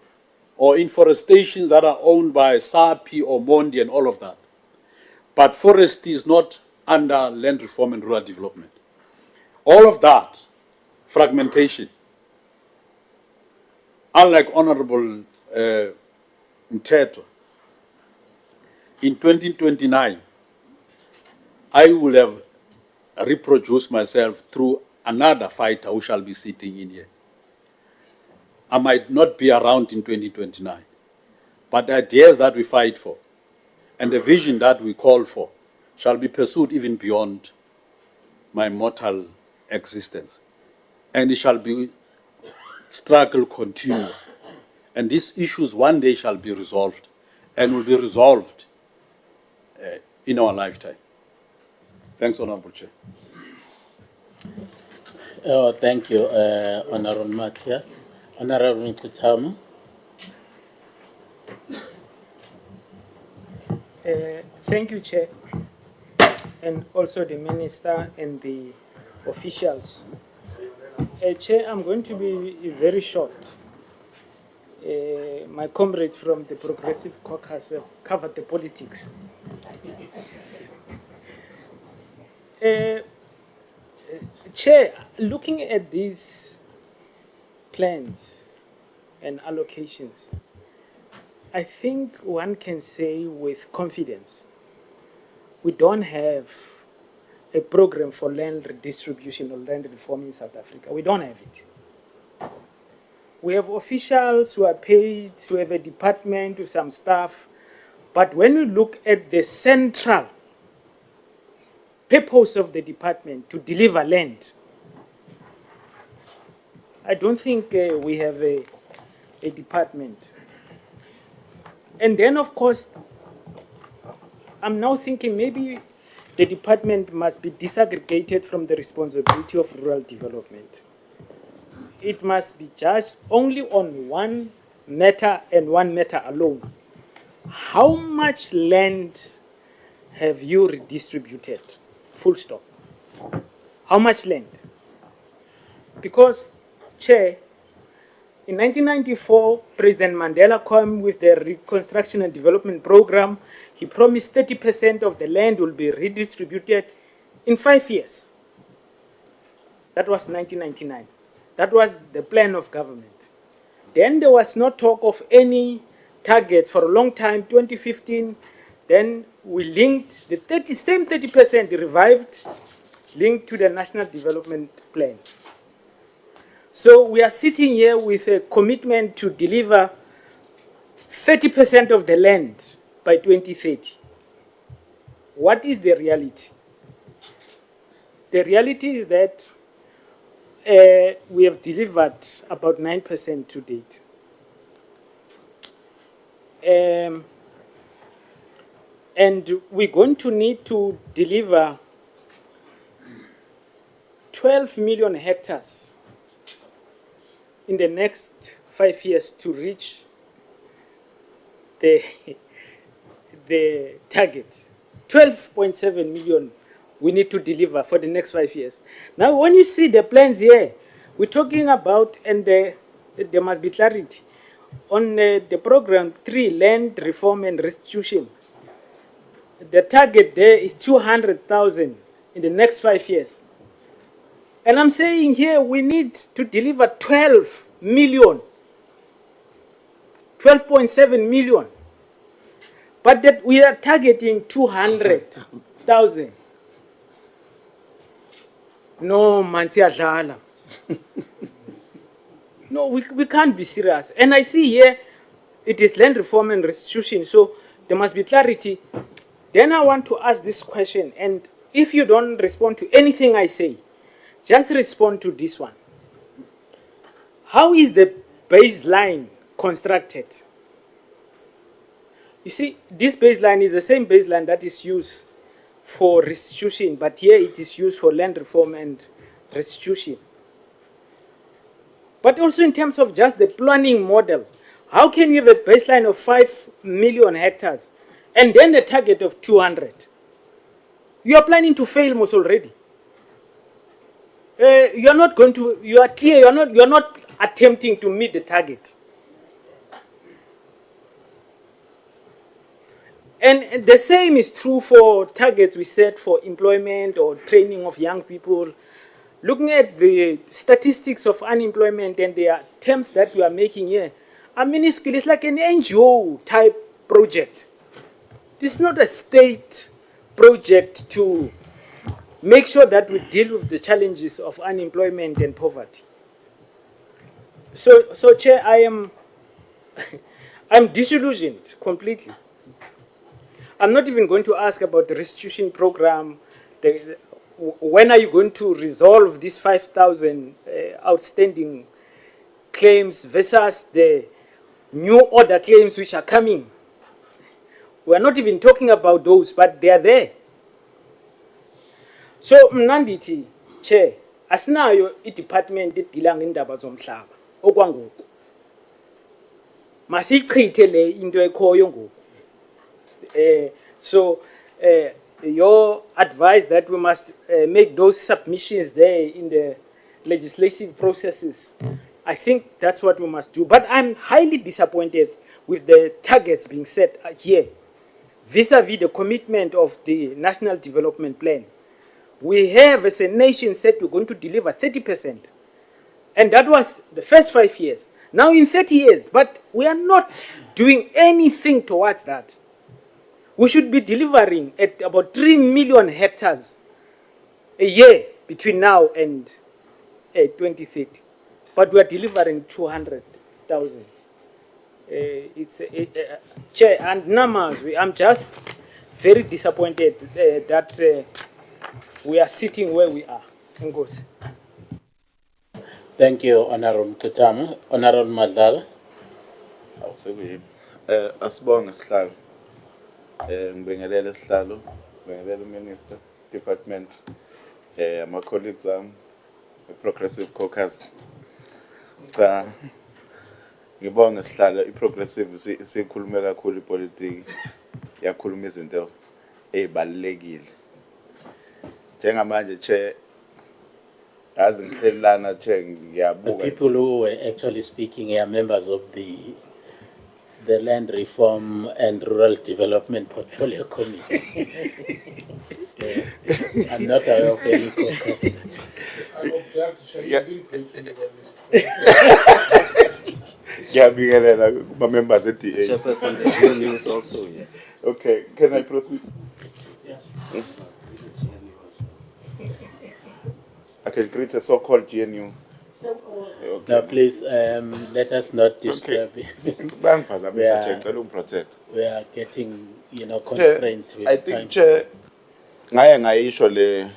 or in forestations that are owned by SAPI or Mondi and all of that. But forestry is not under land reform and rural development. All of that, fragmentation, unlike Honorable Mteto, in 2029, I will have reproduced myself through another fighter who shall be sitting in here. I might not be around in 2029, but the ideas that we fight for and the vision that we call for shall be pursued even beyond my mortal existence. And it shall be struggle continue. And these issues one day shall be resolved and will be resolved in our lifetime. Thanks, Honorable Chair. Oh, thank you, Honorable Matthias. Honorable Nkutama. Thank you, Chair, and also the Minister and the officials. Chair, I'm going to be very short. My comrades from the Progressive Caucus have covered the politics. Chair, looking at these plans and allocations, I think one can say with confidence, we don't have a program for land redistribution or land reform in South Africa. We don't have it. We have officials who are paid, we have a department with some staff, but when you look at the central purpose of the department to deliver land, I don't think we have a department. And then, of course, I'm now thinking maybe the department must be disaggregated from the responsibility of rural development. It must be judged only on one matter and one matter alone. How much land have you redistributed? Full stop. How much land? Because, Chair, in 1994, President Mandela came with the Reconstruction and Development Program. He promised 30% of the land will be redistributed in 5 years. That was 1999. That was the plan of government. Then there was no talk of any targets for a long time, 2015. Then we linked the same 30% revived, linked to the National Development Plan. So we are sitting here with a commitment to deliver 30% of the land by 2030. What is the reality? The reality is that we have delivered about 9% to date. And we're going to need to deliver 12 million hectares in the next 5 years to reach the target. 12.7 million we need to deliver for the next 5 years. Now, when you see the plans here, we're talking about, and there must be clarity, on the program 3, land reform and restitution. The target there is 200,000 in the next 5 years. And I'm saying here we need to deliver 12 million, 12.7 million. But that we are targeting 200,000. No, Mansiadala. No, we can't be serious. And I see here it is land reform and restitution, so there must be clarity. Then I want to ask this question, and if you don't respond to anything I say, just respond to this one. How is the baseline constructed? You see, this baseline is the same baseline that is used for restitution, but here it is used for land reform and restitution. But also in terms of just the planning model, how can you have a baseline of 5 million hectares and then a target of 200? You are planning to fail most already. You are not going to, you are clear, you are not attempting to meet the target. And the same is true for targets we set for employment or training of young people. Looking at the statistics of unemployment and the attempts that we are making here, are minuscule. It's like an NGO type project. This is not a state project to make sure that we deal with the challenges of unemployment and poverty. So Chair, I'm disillusioned completely. I'm not even going to ask about the restitution program. When are you going to resolve these 5,000 outstanding claims versus the new order claims which are coming? We're not even talking about those, but they are there. So, Mnanditi, Chair, asinayo i-department edila ngendaba zomhlaba okwangoku. Masichithe le into ekhoyo ngoku. So, your advice that we must make those submissions there in the legislative processes, I think that's what we must do. But I'm highly disappointed with the targets being set here, vis-a-vis the commitment of the National Development Plan. We have, as a nation, said we're going to deliver 30%. And that was the first 5 years. Now in 30 years, but we are not doing anything towards that. We should be delivering at about 3 million hectares a year between now and 2030. But we are delivering 200,000. Chair, and numbers, I'm just very disappointed that we are sitting where we are. Ngozi. Thank you, Honorable Kutama. Honorable Madlala. Awusebuyimi. Asibonge sihlalo. Ngibingelele sihlalo, ngibingelele Minister, Department, ama colleagues Progressive Caucus. Cha, ngibonge sihlalo iProgressive sikhulume kakhulu ipolitiki, yakhuluma izinto ezibalekile. Njengamanje che azi ngihlelana che The ngiyabuka. people who were actually speaking are members of the Land Reform and Rural Development Portfolio Committee. I'm not aware of any caucus. I object, Chair. Yeah. You didn't brief me on this. Ngiyabingelela kuma members at the Chairperson, the Geo News also here. Okay, can I proceed? I can create a so-called GNU. Now, please, let us not disturb. We are getting, constrained with I time. think Chair, ngaye ngayisho le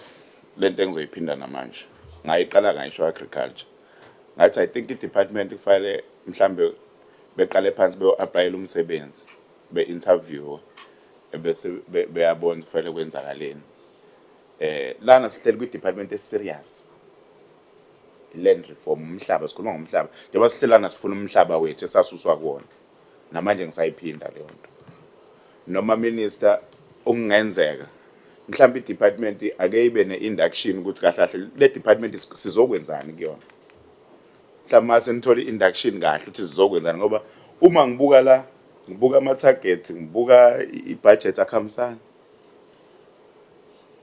nto engizoyiphinda namanje. Ngayiqala ngayisho agriculture. Ngathi I think i-department kufanele mhlambe beqale phansi be-applyela umsebenzi, be-interview, bese beyabona kufanele kwenzakaleni. Lana sihleli kwi-department eserious. Land reform, umhlaba, sikhuluma ngomhlaba. Njengoba sihlelana sifuna umhlaba wethu esasuswa kuwona. Namanje ngisayiphinda leyo nto. Noma minister ungenzeka. Mhlawumbe i-department ake ibe ne-induction ukuthi kahle kahle le department sizokwenzani kuyona. Mhlawumbe mase nithola i-induction kahle ukuthi sizokwenzani ngoba uma ngibuka la ngibuka ama-target, ngibuka i-budget akhambisana.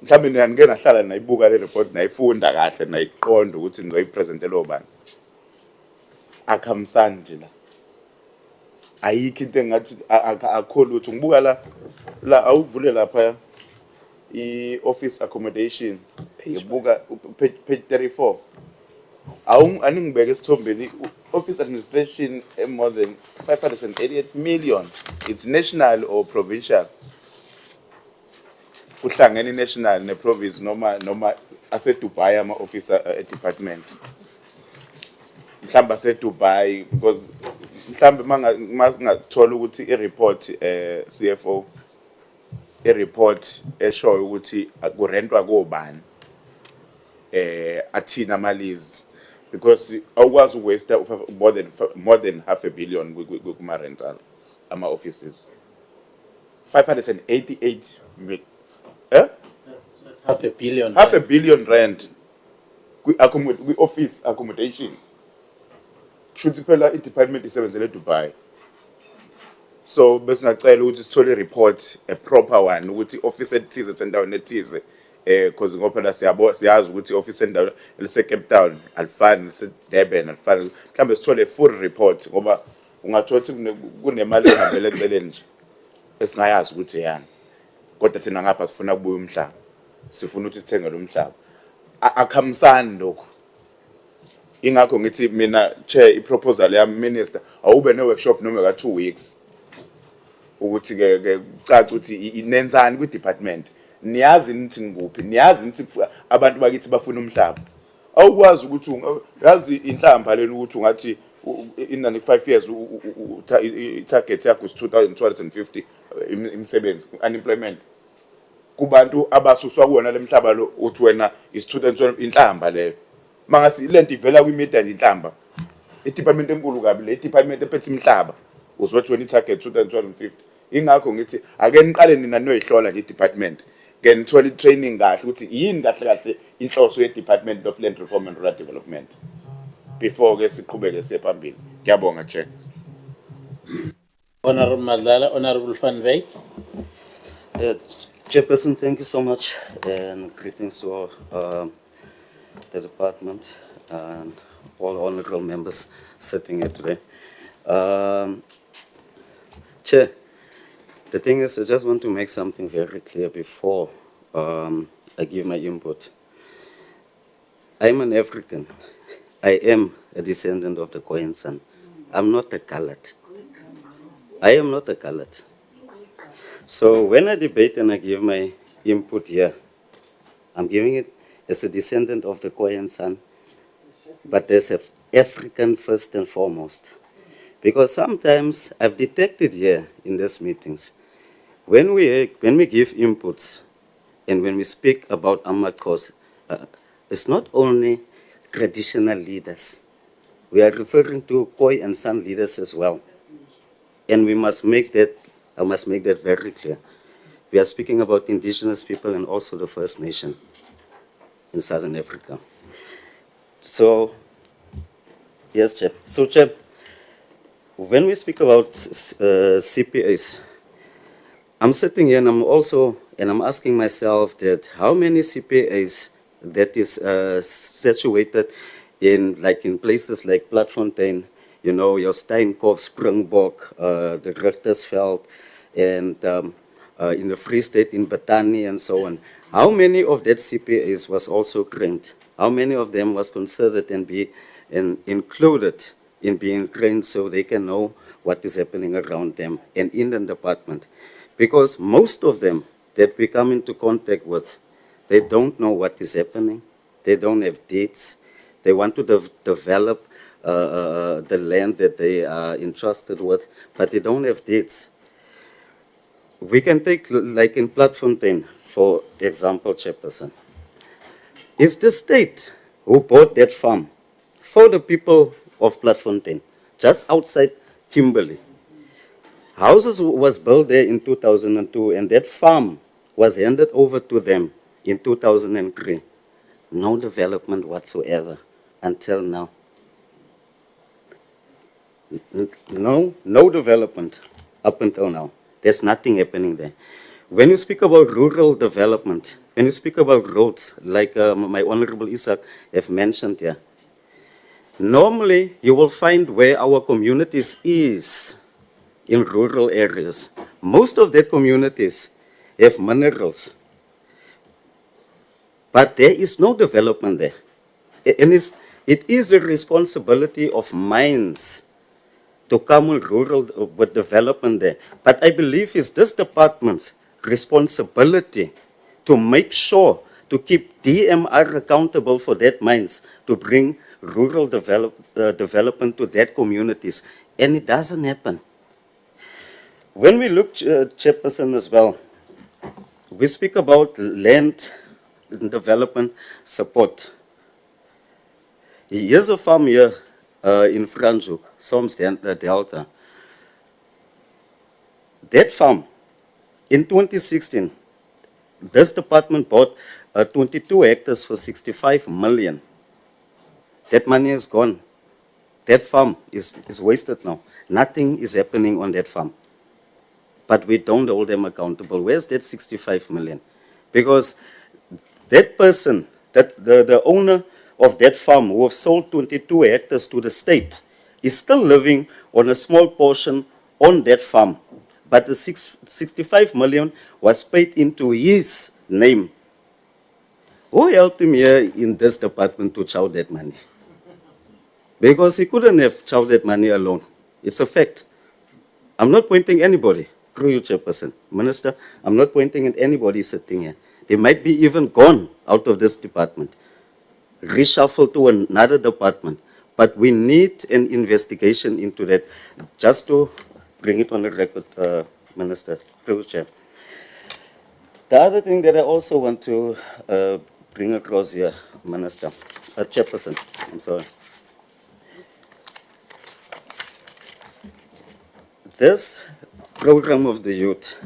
Mhlawumbe mina ngike nahlala nayibuka le report nayifunda kahle nayiqonda ukuthi ngizoyipresentela obani. Akhambisana nje la. Ayikho into engathi akholwa ukuthi ngibuka la awuvule lapha i-office accommodation ngibuka page 34 aningibeke esithombeni office administration more than 588 million. It's national or provincial? Kuhlangene national ne province noma ase Dubai ama officer department. Mhlamba ase Dubai because mhlambe mangathola ukuthi i-report CFO i-report eshoyo ukuthi kurentwa kobani athina malizi because awukwazi waste more than half a billion kuma rental ama offices 588 million half a billion rand kwi office accommodation. Should phela i-department isebenzele Dubai. So besingacela ukuthi sithole i-report a proper one ukuthi office ethize sendaweni ethize because ngoba siyazi ukuthi office endaweni elise Cape Town alifani lise Durban alifani. Mhlambe sithole full report ngoba ungathola ukuthi kunemali ehambele eceleni nje esingayazi ukuthi yani. Kodwa thina ngapha sifuna kubuya umhlaba. Sifuna ukuthi sithenge lo mhlaba. Akhambisani lokho. Ingakho ngithi mina chair iproposal yami minister awube ne workshop noma ka 2 weeks ukuthi ke caca ukuthi inenzani kwi department niyazi nithi ngikuphi niyazi nithi abantu bakithi bafuna umhlaba awukwazi ukuthi yazi inhlamba leni ukuthi ungathi in 5 years target yakho is 2250 imisebenzi unemployment kubantu abasuswa kuwona lemhlaba lo uthi wena is 2012 inhlamba leyo mangasi lento ivela kwi-media inhlamba i-department enkulu kabi le department ephethe imhlaba uzwathi wena i-target 2250 ingakho ngithi ake niqale nina noyihlola nje i-department ke nithola i-training kahle ukuthi yini kahle kahle inhloso ye-Department of Land Reform and Rural Development before ke siqhubeke siye phambili. Ngiyabonga chair. Honorable Madlala, Honorable Van Wyk. Chairperson, thank you so much, and greetings to all, the department and all honorable members sitting here today. Chair, the thing is, I just want to make something very clear before I give my input. I'm an African. I am a descendant of the Khoisan. I'm not a colored. I am not a colored. So when I debate and I give my input here, I'm giving it as a descendant of the Khoi and San, but as an African first and foremost. Because sometimes I've detected here in these meetings, when we give inputs and when we speak about Amakos, it's not only traditional leaders. We are referring to Khoi and San leaders as well. And we must make that, I must make that very clear. We are speaking about indigenous people and also the First Nation in Southern Africa. So, yes, Chair. So, Chair, when we speak about CPAs, I'm sitting here and I'm asking myself that how many CPAs that is situated in places like Platfontein, you know, your Steenkop, Springbok, the Richtersveld, and in the Free State in Botany and so on. How many of that CPAs was also trained? How many of them was considered and included in being trained so they can know what is happening around them and in the department? Because most of them that we come into contact with, they don't know what is happening. They don't have dates. They want to develop the land that they are entrusted with, but they don't have dates. We can take, like in Platfontein, for example, Chairperson. It's the state who bought that farm for the people of Platfontein, just outside Kimberley. Houses was built there in 2002, and that farm was handed over to them in 2003. No development whatsoever until now. No development up until now. There's nothing happening there. When you speak about rural development, when you speak about roads, like my Honorable Isaac have mentioned here, normally you will find where our communities is in rural areas. Most of that communities have minerals, but there is no development there. And it is a responsibility of mines to come with rural with development there. But I believe it's this department's responsibility to make sure to keep DMR accountable for that mines, to bring rural development to that communities. And it doesn't happen. When we look, Chairperson, as well, we speak about land development support. Here's a farm here in Franschhoek, Soms Delta. That farm, in 2016, this department bought 22 hectares for 65 million. That money is gone. That farm is wasted now. Nothing is happening on that farm. But we don't hold them accountable. Where's that 65 million? Because that person, the owner of that farm who have sold 22 hectares to the state is still living on a small portion on that farm. But the 65 million was paid into his name. Who helped him here in this department to chow that money? Because he couldn't have chowed that money alone. It's a fact. I'm not pointing anybody, through you, Chairperson. Minister, I'm not pointing at anybody sitting here. They might be even gone out of this department, reshuffled to another department. But we need an investigation into that, just to bring it on the record, Minister, through the Chair. The other thing that I also want to bring across here, Minister, Chairperson, I'm sorry. This program of the youth,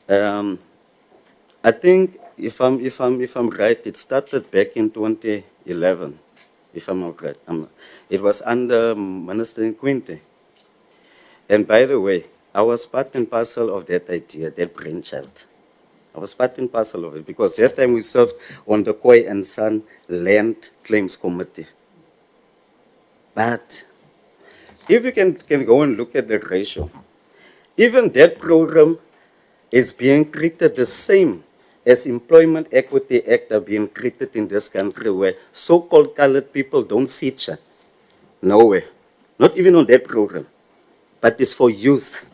I think if I'm right, it started back in 2011, if I'm not right. It was under Minister Nkwinte. And by the way, I was part and parcel of that idea, that brainchild. I was part and parcel of it because that time we served on the Khoi and San Land Claims Committee. But if you can go and look at the ratio, even that program is being treated the same as Employment Equity Act are being treated in this country, where so-called colored people don't feature. Nowhere. Not even on that program. But it's for youth.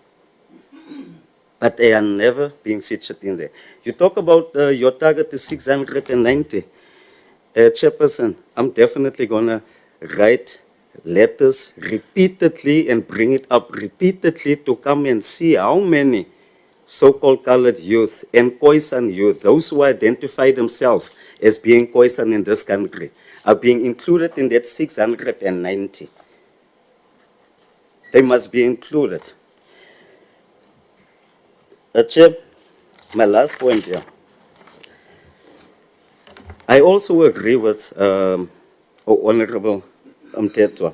but they are never being featured in there. You talk about your target is 690. Chairperson, I'm definitely going to write letters repeatedly and bring it up repeatedly to come and see how many so-called colored youth and Khoisan youth, those who identify themselves as being Khoisan in this country, are being included in that 690. They must be included. Chair, my last point here. I also agree with Honorable Mtetwa.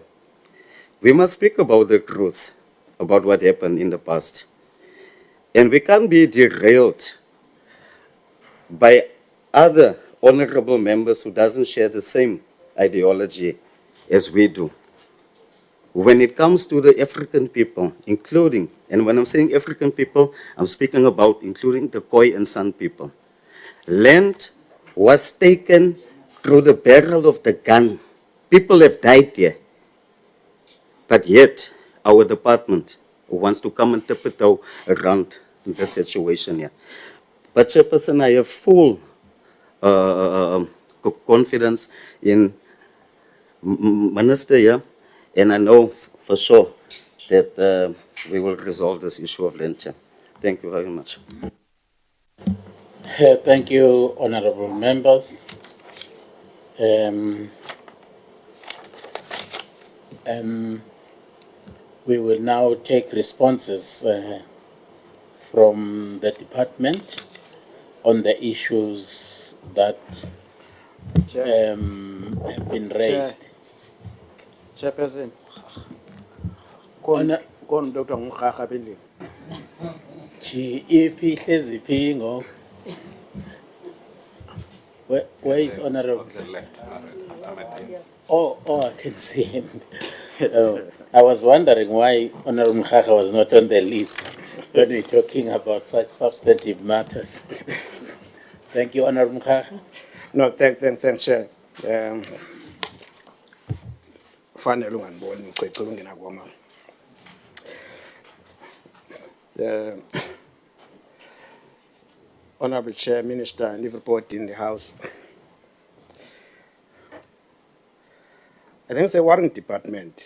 We must speak about the truth, about what happened in the past. And we can't be derailed by other honorable members who doesn't share the same ideology as we do. When it comes to the African people, including, and when I'm saying African people, I'm speaking about including the Khoi and San people. Land was taken through the barrel of the gun. People have died here. But yet, our department wants to come and tiptoe around the situation here. But Chairperson, I have full confidence in Minister here, and I know for sure that we will resolve this issue of land. Thank you very much. Thank you, honorable members. We will now take responses from the department on the issues that have been raised. Chairperson. Where is honorable? Oh, I can see him. I was wondering why Honorable Mkhaga was not on the list when we're talking about such substantive matters. Thank you, Honorable Mkhaga. No, thanks, Chair. Fanele ungandiboni ngicela ungena kwama. Honorable Chair, Minister, and everybody in the House. I think it's the Warren Department,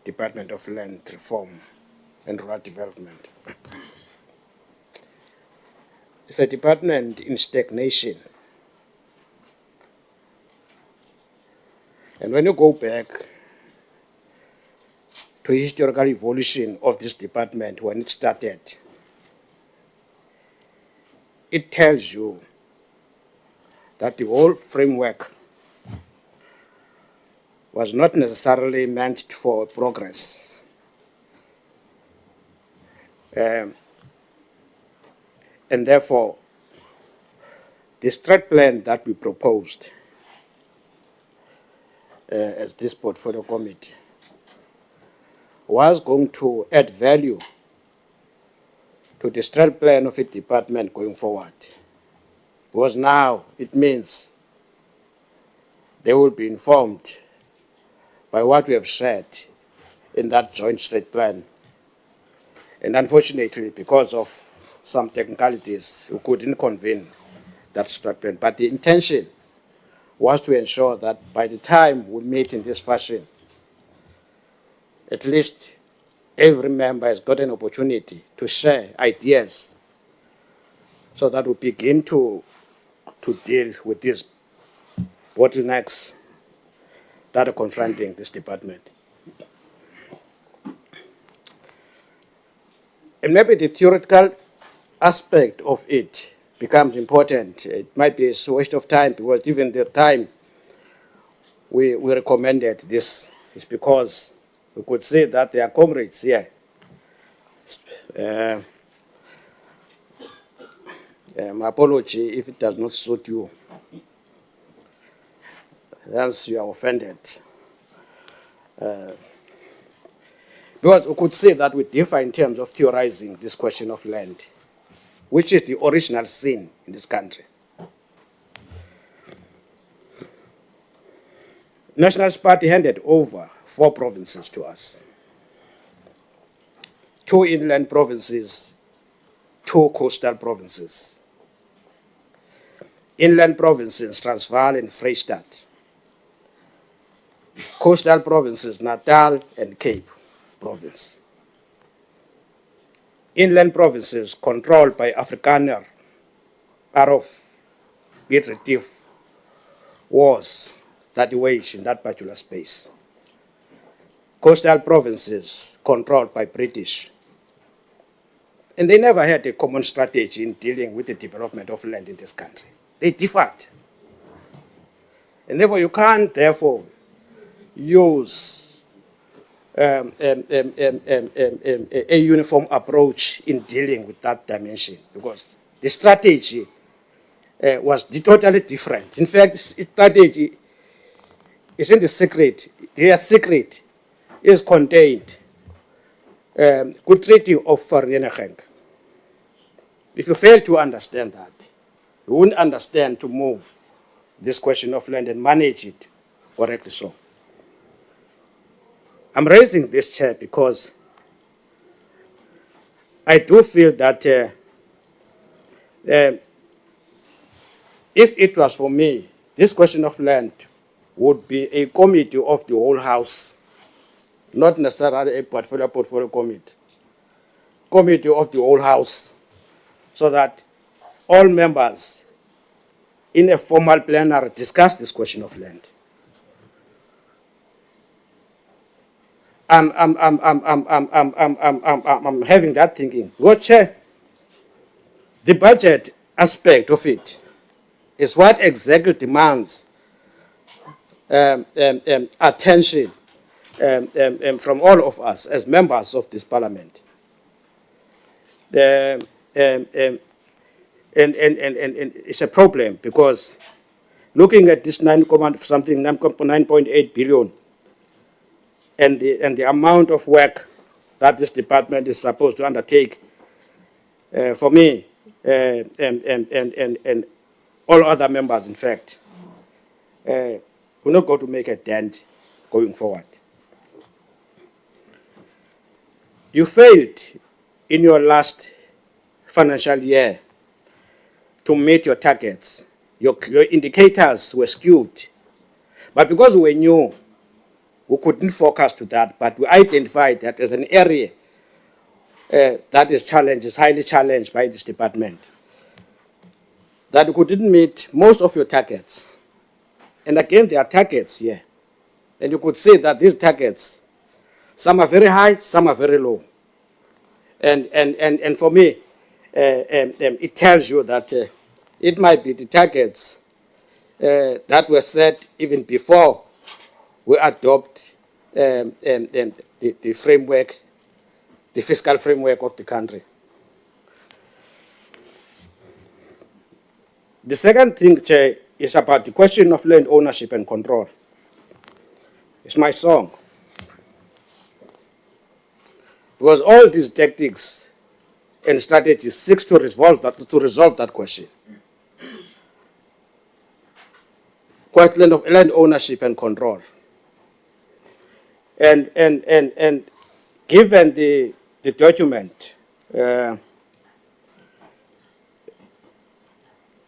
Department of Land Reform and Rural Development. It's a department in stagnation. And when you go back to the historical evolution of this department when it started, it tells you that the whole framework was not necessarily meant for progress. And therefore, the strat plan that we proposed as this portfolio committee was going to add value to the strat plan of the department going forward. Because now it means they will be informed by what we have said in that joint strat plan. And unfortunately, because of some technicalities, we couldn't convene that strat plan. But the intention was to ensure that by the time we meet in this fashion, at least every member has got an opportunity to share ideas so that we begin to deal with these bottlenecks that are confronting this department. And maybe the theoretical aspect of it becomes important. It might be a waste of time because even the time we recommended this is because we could say that there are comrades here. My apology if it does not suit you. Hence you are offended. Because we could say that we differ in terms of theorizing this question of land, which is the original sin in this country. Nationalist Party handed over 4 provinces to us. 2 inland provinces two coastal provinces. Inland provinces, Transvaal and Vrystaat. Coastal provinces, Natal and Cape Province. Inland provinces controlled by Afrikaner, Arab, Beatrice wars that wage in that particular space. Coastal provinces controlled by British. And they never had a common strategy in dealing with the development of land in this country. They differed. And therefore you can't, therefore, use a uniform approach in dealing with that dimension, because the strategy was totally different. In fact, the strategy is in the secret. Their secret is contained good Treaty of Vereniging. If you fail to understand that, you won't understand to move this question of land and manage it correctly so. I'm raising this, Chair, because I do feel that if it was for me, this question of land would be a committee of the whole House, not necessarily a portfolio committee. Committee of the whole House, so that all members in a formal plenary discuss this question of land. I'm having that thinking. Chair, the budget aspect of it is what exactly demands attention from all of us as members of this parliament. And it's a problem, because looking at this 9.8 billion and the amount of work that this department is supposed to undertake, for me and all other members, in fact, we're not going to make a dent going forward. You failed in your last financial year to meet your targets. Your indicators were skewed. But because we knew, we couldn't focus to that, but we identified that as an area that is challenged, is highly challenged by this department, that we couldn't meet most of your targets. And again, there are targets here. And you could say that these targets, some are very high, some are very low. And for me, it tells you that it might be the targets that were set even before we adopt the framework, the fiscal framework of the country. The second thing, Chair, is about the question of land ownership and control. It's my song. Because all these tactics and strategies seek to resolve that question. Question of land ownership and control. And given the document,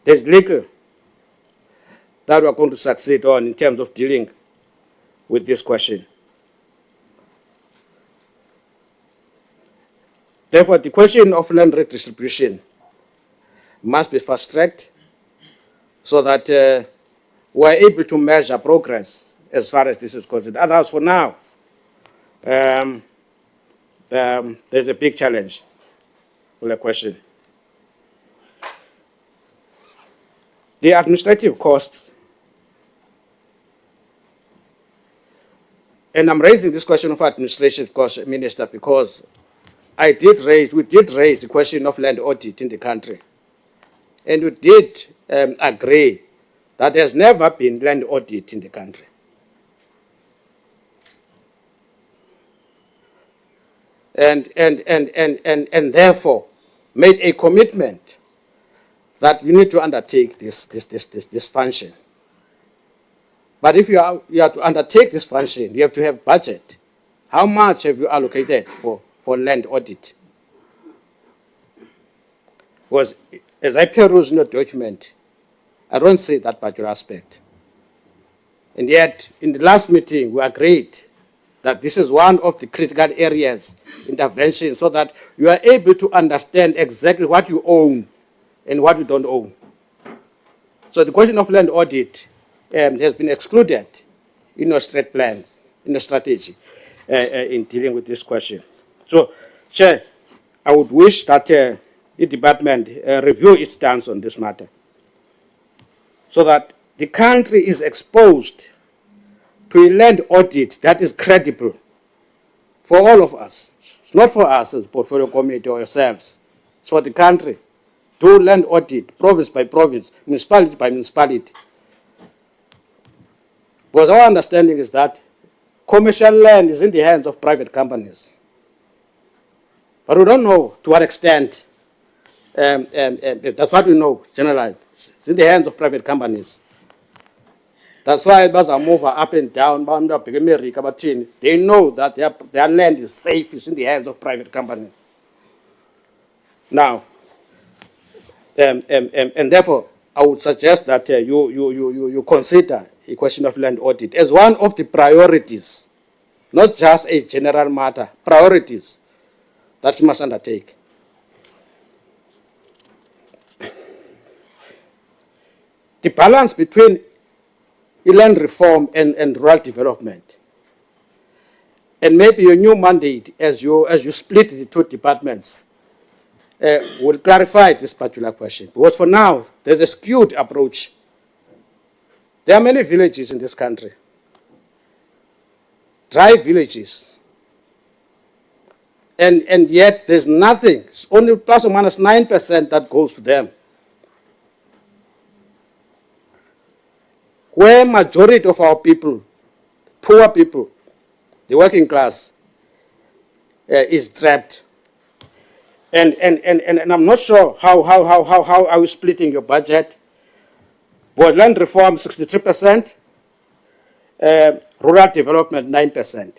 there's little that we're going to succeed on in terms of dealing with this question. Therefore, the question of land redistribution must be fast-tracked so that we're able to measure progress as far as this is concerned. Otherwise, for now, there's a big challenge with the question. The administrative costs, and I'm raising this question of administrative costs, Minister, because we did raise the question of land audit in the country. And we did agree that there's never been land audit in the country. And therefore made a commitment that you need to undertake this function. But if you are to undertake this function, you have to have budget. How much have you allocated for land audit? Because as I peruse in the document, I don't see that particular aspect. And yet, in the last meeting, we agreed that this is one of the critical areas, intervention, so that you are able to understand exactly what you own and what you don't own. So the question of land audit has been excluded in your strat plan, in the strategy, in dealing with this question. So, Chair, I would wish that the department review its stance on this matter, so that the country is exposed to a land audit that is credible for all of us. It's not for us as portfolio committee or yourselves. It's for the country. Do land audit, province by province, municipality by municipality. Because our understanding is that commercial land is in the hands of private companies. But we don't know to what extent, that's what we know, generally. It's in the hands of private companies. That's why Baza move up and down, they know that their land is safe, it's in the hands of private companies. Now, and therefore, I would suggest that you consider a question of land audit as one of the priorities, not just a general matter, priorities that you must undertake. The balance between land reform and rural development, and maybe a new mandate as you split the two departments, will clarify this particular question. Because for now, there's a skewed approach. There are many villages in this country, dry villages, and yet there's nothing. It's only plus or minus 9% that goes to them. Where majority of our people, poor people, the working class, is trapped. And I'm not sure how are you splitting your budget. But land reform 63%, rural development 9%.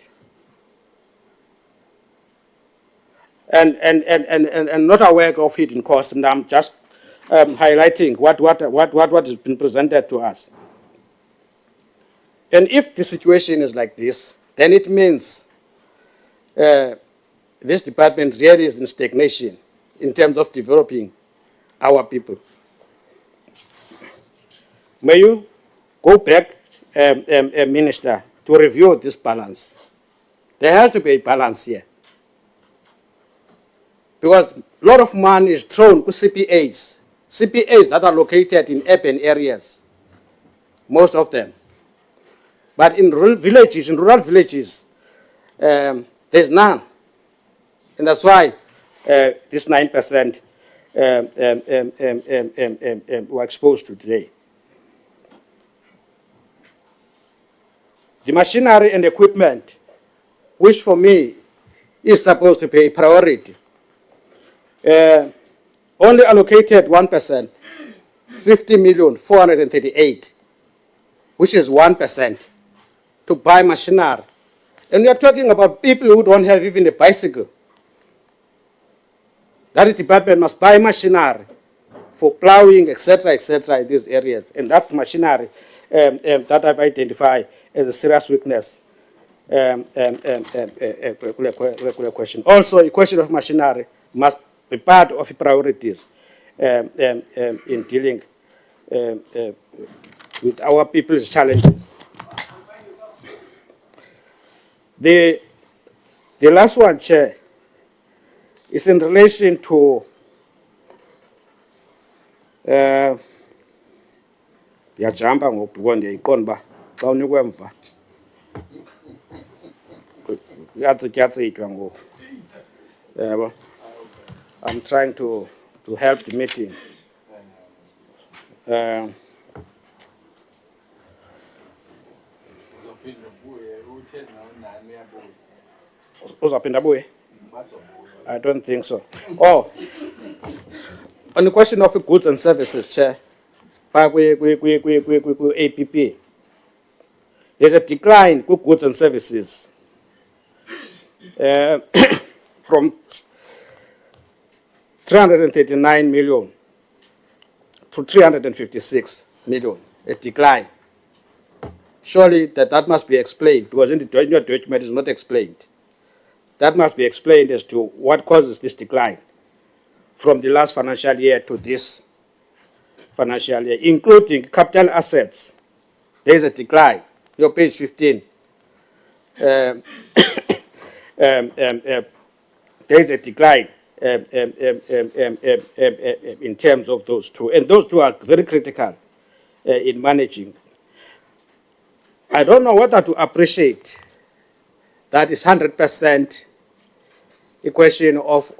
And not aware of hidden costs, and I'm just highlighting what has been presented to us. And if the situation is like this, then it means this department really is in stagnation in terms of developing our people. May you go back, Minister, to review this balance. There has to be a balance here. Because a lot of money is thrown to CPAs that are located in urban areas, most of them. But in rural villages, there's none. And that's why this 9% were exposed to today. The machinery and equipment, which for me is supposed to be a priority, only allocated 1%, 50,438,000, which is 1%, to buy machinery. And we are talking about people who don't have even a bicycle. That department must buy machinery for plowing, etc., in these areas. And that machinery that I've identified as a serious weakness. Question. Also, a question of machinery must be part of the priorities in dealing with our people's challenges. The last one, Chair, is in relation to ndiyajamba ngoku because ndiyayiqonda uba xa unikwe mva kuyatsityatyitywa ngoku. Yabo. I'm trying to help the meeting. Uzaphinda abuye? I don't think so. Oh, on the question of goods and services, Chair, APP, there's a decline in goods and services from 339 million to 356 million, a decline. Surely that must be explained, because in the document it is not explained. That must be explained as to what causes this decline from the last financial year to this financial year, including capital assets. There is a decline. Your page 15. There is a decline in terms of those two. And those two are very critical in managing. I don't know whether to appreciate that is 100% a question of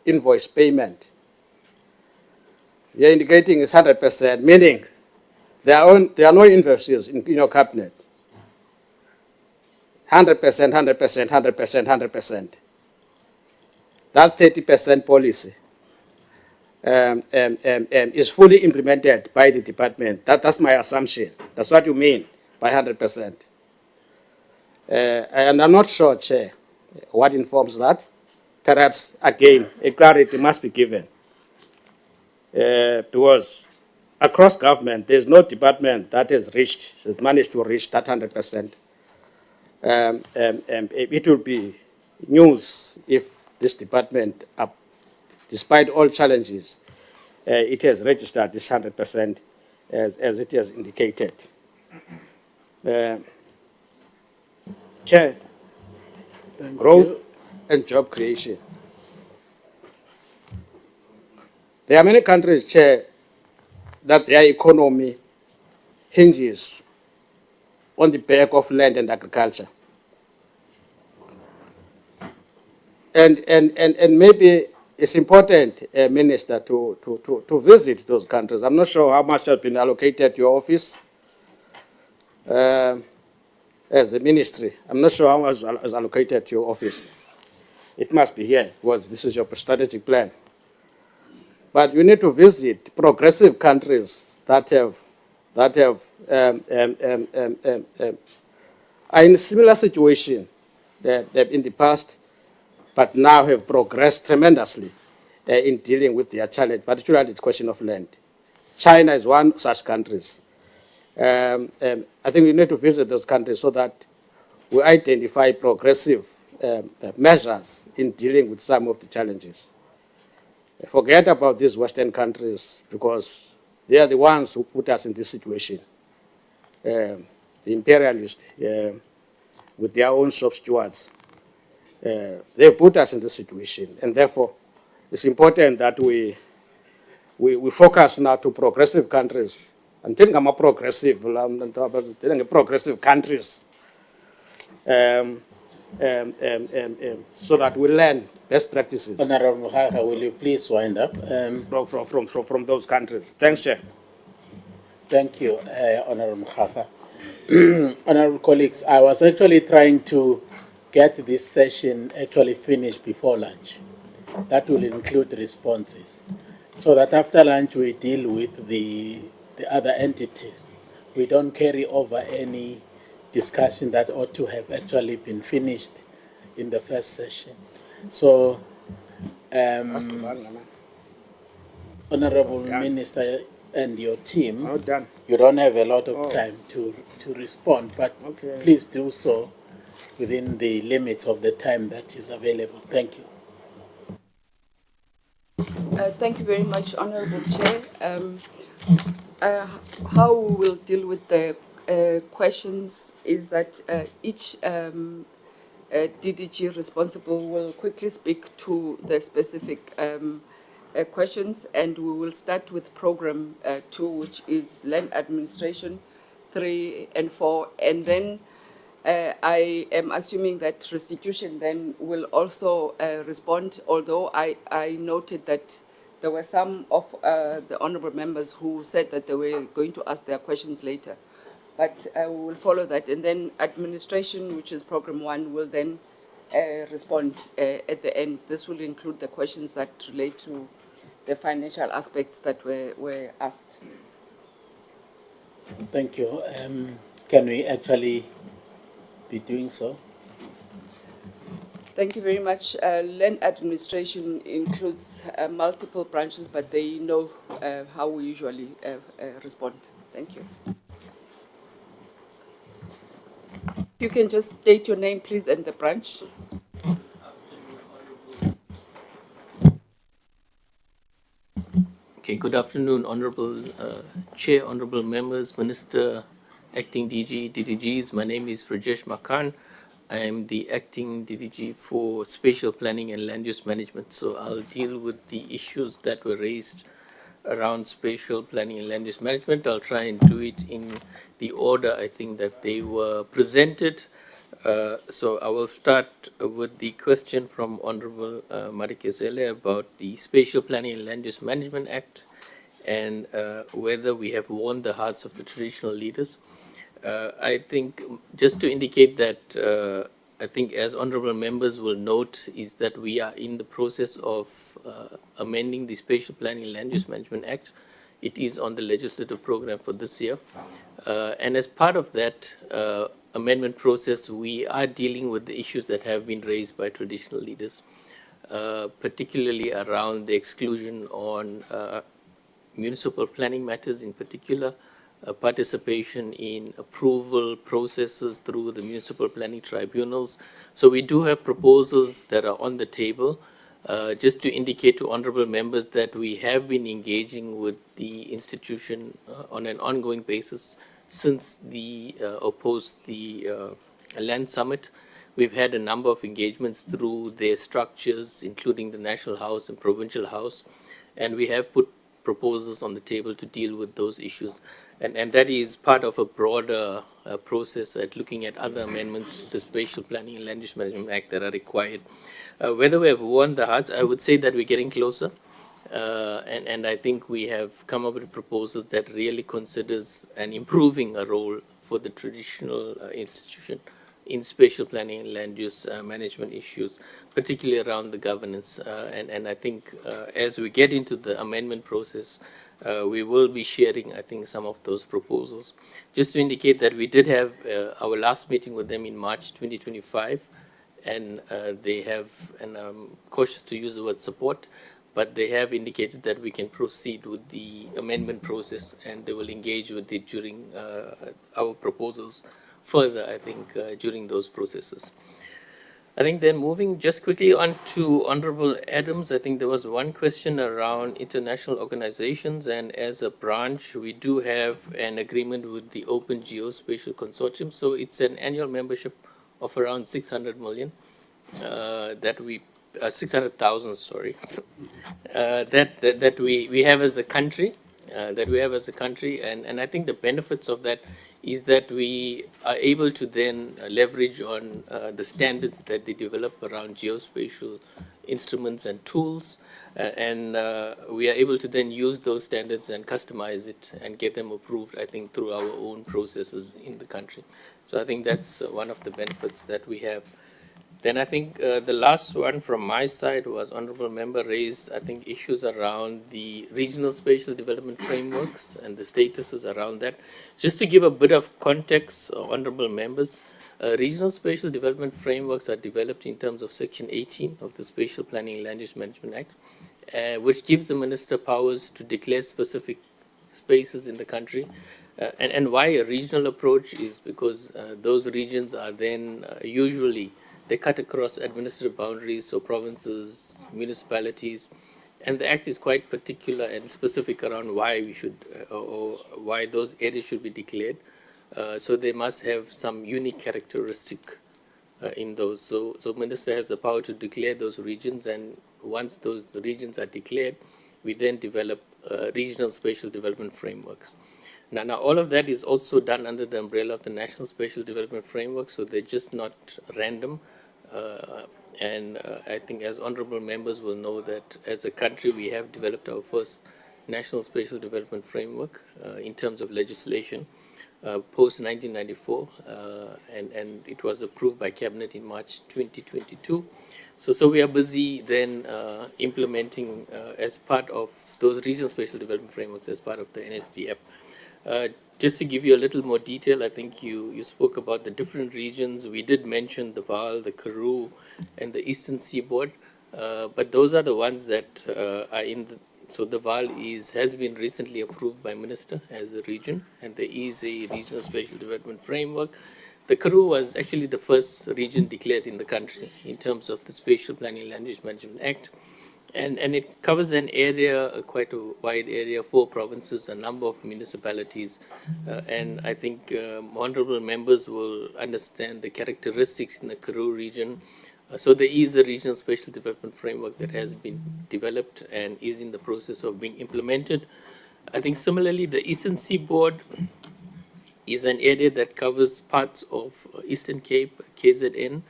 invoice payment. You're indicating it's 100%, meaning there are no invoices in your cabinet. 100%, 100%, 100%, 100%. That 30% policy is fully implemented by the department. That's my assumption. That's what you mean by 100%. And I'm not sure, Chair, what informs that. Perhaps, again, a clarity must be given. Because across government, there's no department that has managed to reach that 100%. It will be news if this department, despite all challenges, it has registered this 100% as it has indicated. Chair, growth and job creation. There are many countries, Chair, that their economy hinges on the back of land and agriculture. And maybe it's important, Minister, to visit those countries. I'm not sure how much has been allocated to your office as a ministry. I'm not sure how much is allocated to your office. It must be here, because this is your strategic plan. But you need to visit progressive countries that are in a similar situation in the past, but now have progressed tremendously in dealing with their challenge, particularly the question of land. China is one such country. I think we need to visit those countries so that we identify progressive measures in dealing with some of the challenges. Forget about these Western countries, because they are the ones who put us in this situation. The imperialists, with their own sub-stewards, they put us in this situation. And therefore, it's important that we focus now to progressive countries. I'm telling them progressive countries, so that we learn best practices. Honorable Mkhaka, will you please wind up? From those countries. Thanks, Chair. Thank you, Honorable Mkhaka. Honorable colleagues, I was actually trying to get this session actually finished before lunch. That will include responses, so that after lunch we deal with the other entities. We don't carry over any discussion that ought to have actually been finished in the first session. So, Honorable Minister and your team, you don't have a lot of time to respond, but please do so within the limits of the time that is available. Thank you. Thank you very much, Honorable Chair. How we will deal with the questions is that each DDG responsible will quickly speak to the specific questions, and we will start with program 2, which is land administration, 3 and 4, and then I am assuming that restitution then will also respond, although I noted that there were some of the honorable members who said that they were going to ask their questions later. But we will follow that. And then administration, which is program 1, will then respond at the end. This will include the questions that relate to the financial aspects that were asked. Thank you. Can we actually be doing so? Thank you very much. Land administration includes multiple branches, but they know how we usually respond. Thank you. You can just state your name, please, and the branch. Okay, good afternoon, Honorable Chair, Honorable Members, Minister, Acting DG, DDGs. My name is Rajesh Makan. I am the Acting DDG for Spatial Planning and Land Use Management. So I'll deal with the issues that were raised around spatial planning and land use management. I'll try and do it in the order I think that they were presented. So I will start with the question from Honorable Marikezele about the Spatial Planning and Land Use Management Act and whether we have won the hearts of the traditional leaders. I think just to indicate that I think as honorable members will note is that we are in the process of amending the Spatial Planning and Land Use Management Act. It is on the legislative program for this year. And as part of that amendment process, we are dealing with the issues that have been raised by traditional leaders, particularly around the exclusion on municipal planning matters in particular, participation in approval processes through the municipal planning tribunals. So we do have proposals that are on the table. Just to indicate to honorable members that we have been engaging with the institution on an ongoing basis since the post the land summit. We've had a number of engagements through their structures, including the National House and Provincial House, and we have put proposals on the table to deal with those issues. And that is part of a broader process at looking at other amendments to the Spatial Planning and Land Use Management Act that are required. Whether we have won the hearts, I would say that we're getting closer. And I think we have come up with proposals that really considers and improving a role for the traditional institution in spatial planning and land use management issues, particularly around the governance. And I think as we get into the amendment process, we will be sharing, I think, some of those proposals. Just to indicate that we did have our last meeting with them in March 2025, and they have, and I'm cautious to use the word support, but they have indicated that we can proceed with the amendment process, and they will engage with it during our proposals further, I think, during those processes. I think then moving just quickly on to Honorable Adams, I think there was one question around international organizations, and as a branch, we do have an agreement with the Open Geospatial Consortium. So it's an annual membership of around 600 million that we 600,000, sorry, that we have as a country, and I think the benefits of that is that we are able to then leverage on the standards that they develop around geospatial instruments and tools, and we are able to then use those standards and customize it and get them approved, I think, through our own processes in the country. So I think that's one of the benefits that we have. Then I think the last one from my side was honorable member raised, I think, issues around the regional spatial development frameworks and the statuses around that. Just to give a bit of context, honorable members, regional spatial development frameworks are developed in terms of Section 18 of the Spatial Planning and Land Use Management Act, which gives the minister powers to declare specific spaces in the country. And why a regional approach is because those regions are then usually they cut across administrative boundaries, so provinces, municipalities, and the Act is quite particular and specific around why we should, or why those areas should be declared. So they must have some unique characteristic in those. So Minister has the power to declare those regions, and once those regions are declared, we then develop regional spatial development frameworks. Now, all of that is also done under the umbrella of the National Spatial Development Framework, so they're just not random. And I think as honorable members will know that as a country, we have developed our first National Spatial Development Framework in terms of legislation post-1994, and it was approved by Cabinet in March 2022. So we are busy then implementing as part of those regional spatial development frameworks as part of the NSDF. Just to give you a little more detail, I think you spoke about the different regions. We did mention the Vaal, the Karoo, and the Eastern Seaboard, but those are the ones that are in the. So the Vaal has been recently approved by Minister as a region, and there is a regional special development framework. The Karoo was actually the first region declared in the country in terms of the Spatial Planning and Land Use Management Act. And it covers an area, quite a wide area, 4 provinces, a number of municipalities. And I think honorable members will understand the characteristics in the Karoo region. So there is a regional special development framework that has been developed and is in the process of being implemented. I think similarly, the Eastern Seaboard is an area that covers parts of Eastern Cape, KZN,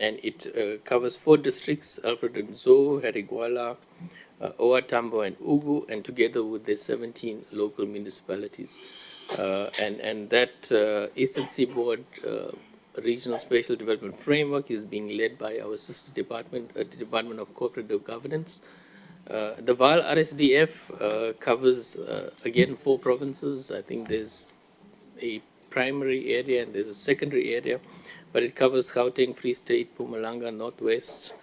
and it covers 4 districts: Alfred and Zo, Harigwala, Oa Tambo, and Ugu, and together with their 17 local municipalities. And that Eastern Seaboard Regional Spatial Development Framework is being led by our sister department, the Department of Cooperative Governance. The Vaal RSDF covers, again, 4 provinces. I think there's a primary area and there's a secondary area, but it covers Gauteng, Free State, Mpumalanga, Northwest.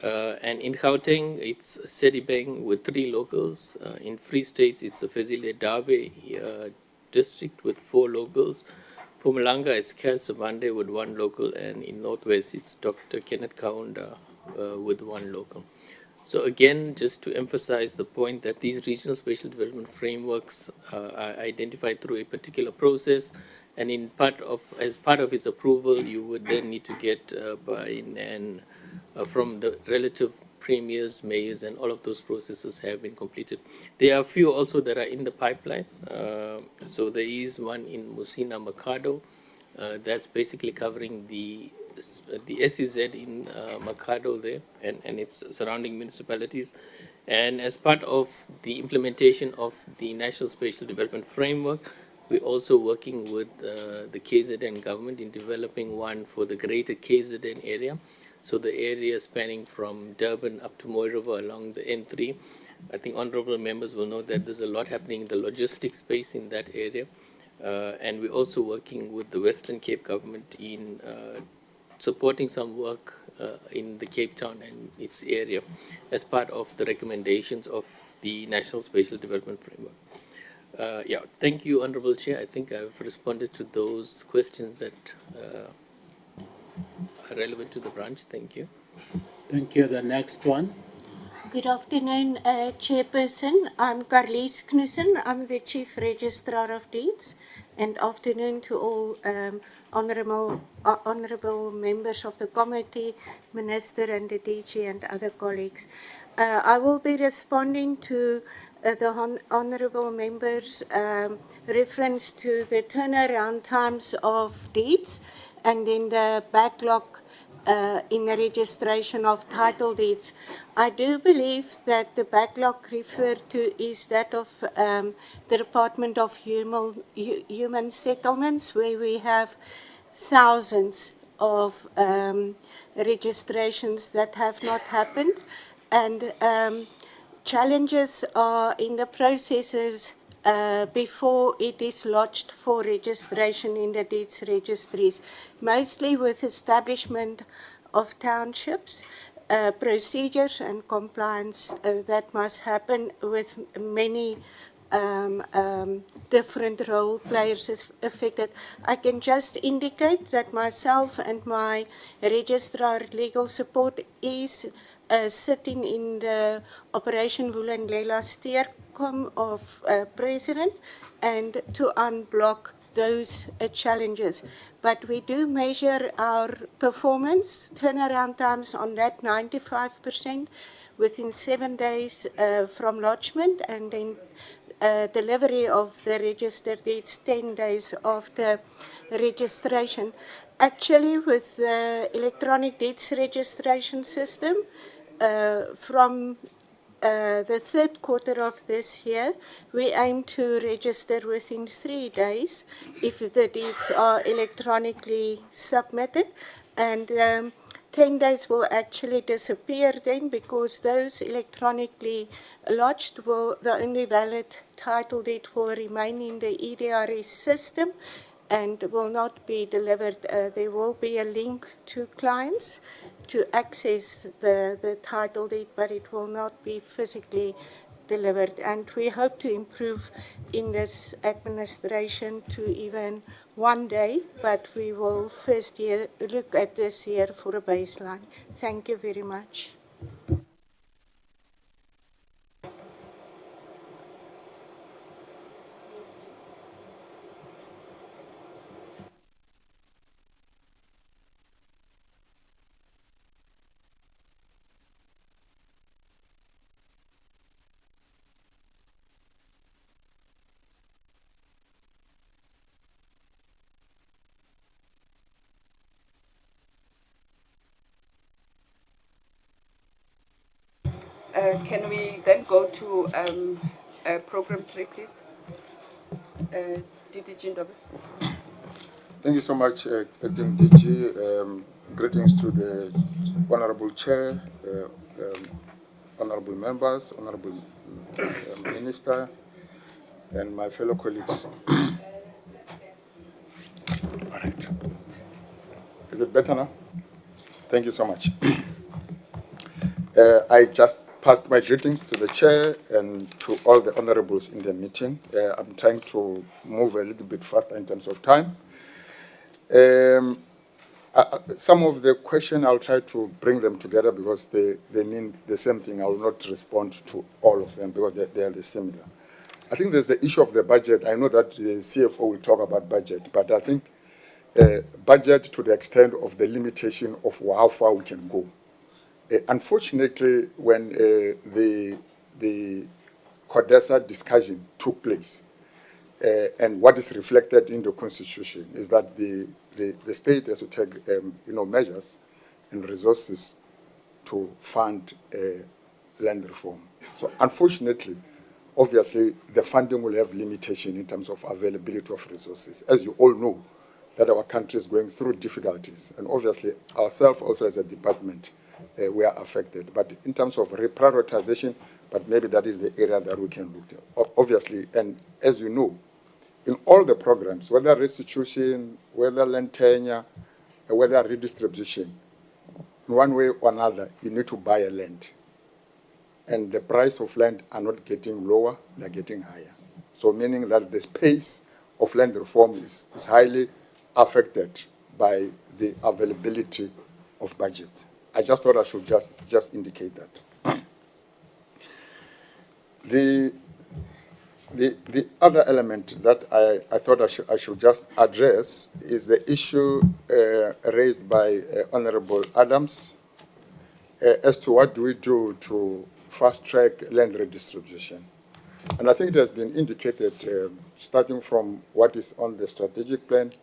And in Gauteng, it's Sedibeng with 3 locals. In Free States, it's the Fezile Dabe district with 4 locals. Mpumalanga, it's Kersabande with 1 local, and in Northwest, it's Dr. Kenneth Kaunda with 1 local. So again, just to emphasize the point that these regional spatial development frameworks are identified through a particular process, and as part of its approval, you would then need to get buy-in and from the relative premiers, mayors, and all of those processes have been completed. There are a few also that are in the pipeline. So there is one in Musina Makado that's basically covering the SEZ in Makado there and its surrounding municipalities. And as part of the implementation of the National Spatial Development Framework, we're also working with the KZN government in developing one for the greater KZN area. So the area spanning from Durban up to Mooi River along the N3. I think honorable members will know that there's a lot happening in the logistics space in that area. And we're also working with the Western Cape government in supporting some work in the Cape Town and its area as part of the recommendations of the National Spatial Development Framework. Yeah, thank you, Honorable Chair. I think I've responded to those questions that are relevant to the branch. Thank you. Thank you. The next one. Good afternoon, Chairperson. I'm Carlies Knudsen. I'm the Chief Registrar of Deeds. And afternoon to all honourable members of the committee, Minister and the DG and other colleagues. I will be responding to the honourable members' reference to the turnaround times of deeds and in the backlog in the registration of title deeds. I do believe that the backlog referred to is that of the Department of Human Settlements, where we have thousands of registrations that have not happened, and challenges are in the processes before it is lodged for registration in the deeds registries, mostly with establishment of townships, procedures and compliance that must happen with many different role players affected. I can just indicate that myself and my registrar legal support is sitting in the Operation Vulindlela Steerkom of President and to unblock those challenges. But we do measure our performance, turnaround times on that 95% within 7 days from lodgement, and then delivery of the registered deeds 10 days after registration. Actually, with the electronic deeds registration system, from the third quarter of this year, we aim to register within 3 days if the deeds are electronically submitted. And 10 days will actually disappear then, because those electronically lodged the only valid title deed will remain in the EDRS system and will not be delivered. There will be a link to clients to access the title deed, but it will not be physically delivered. And we hope to improve in this administration to even 1 day, but we will first look at this year for a baseline. Thank you very much. Can we then go to program 3, please? DDG Ndobe. Thank you so much, Acting DG. Greetings to the Honorable Chair, Honorable Members, Honorable Minister, and my fellow colleagues. All right. Is it better now? Thank you so much. I just passed my greetings to the Chair and to all the honorables in the meeting. I'm trying to move a little bit faster in terms of time. Some of the questions, I'll try to bring them together because they mean the same thing. I will not respond to all of them because they are similar. I think there's the issue of the budget. I know that the CFO will talk about budget, but I think budget to the extent of the limitation of how far we can go. Unfortunately, when the CODESA discussion took place, and what is reflected in the Constitution is that the state has to take measures and resources to fund land reform. So unfortunately, obviously, the funding will have limitation in terms of availability of resources. As you all know, that our country is going through difficulties, and obviously ourselves also as a department, we are affected. But in terms of reprioritization, but maybe that is the area that we can look at. Obviously, and as you know, in all the programs, whether restitution, whether land tenure, whether redistribution, in one way or another, you need to buy a land. And the price of land are not getting lower, they're getting higher. So meaning that the space of land reform is highly affected by the availability of budget. I just thought I should just indicate that. The other element that I thought I should just address is the issue raised by Honorable Adams as to what do we do to fast-track land redistribution. And I think it has been indicated, starting from what is on the strategic plan,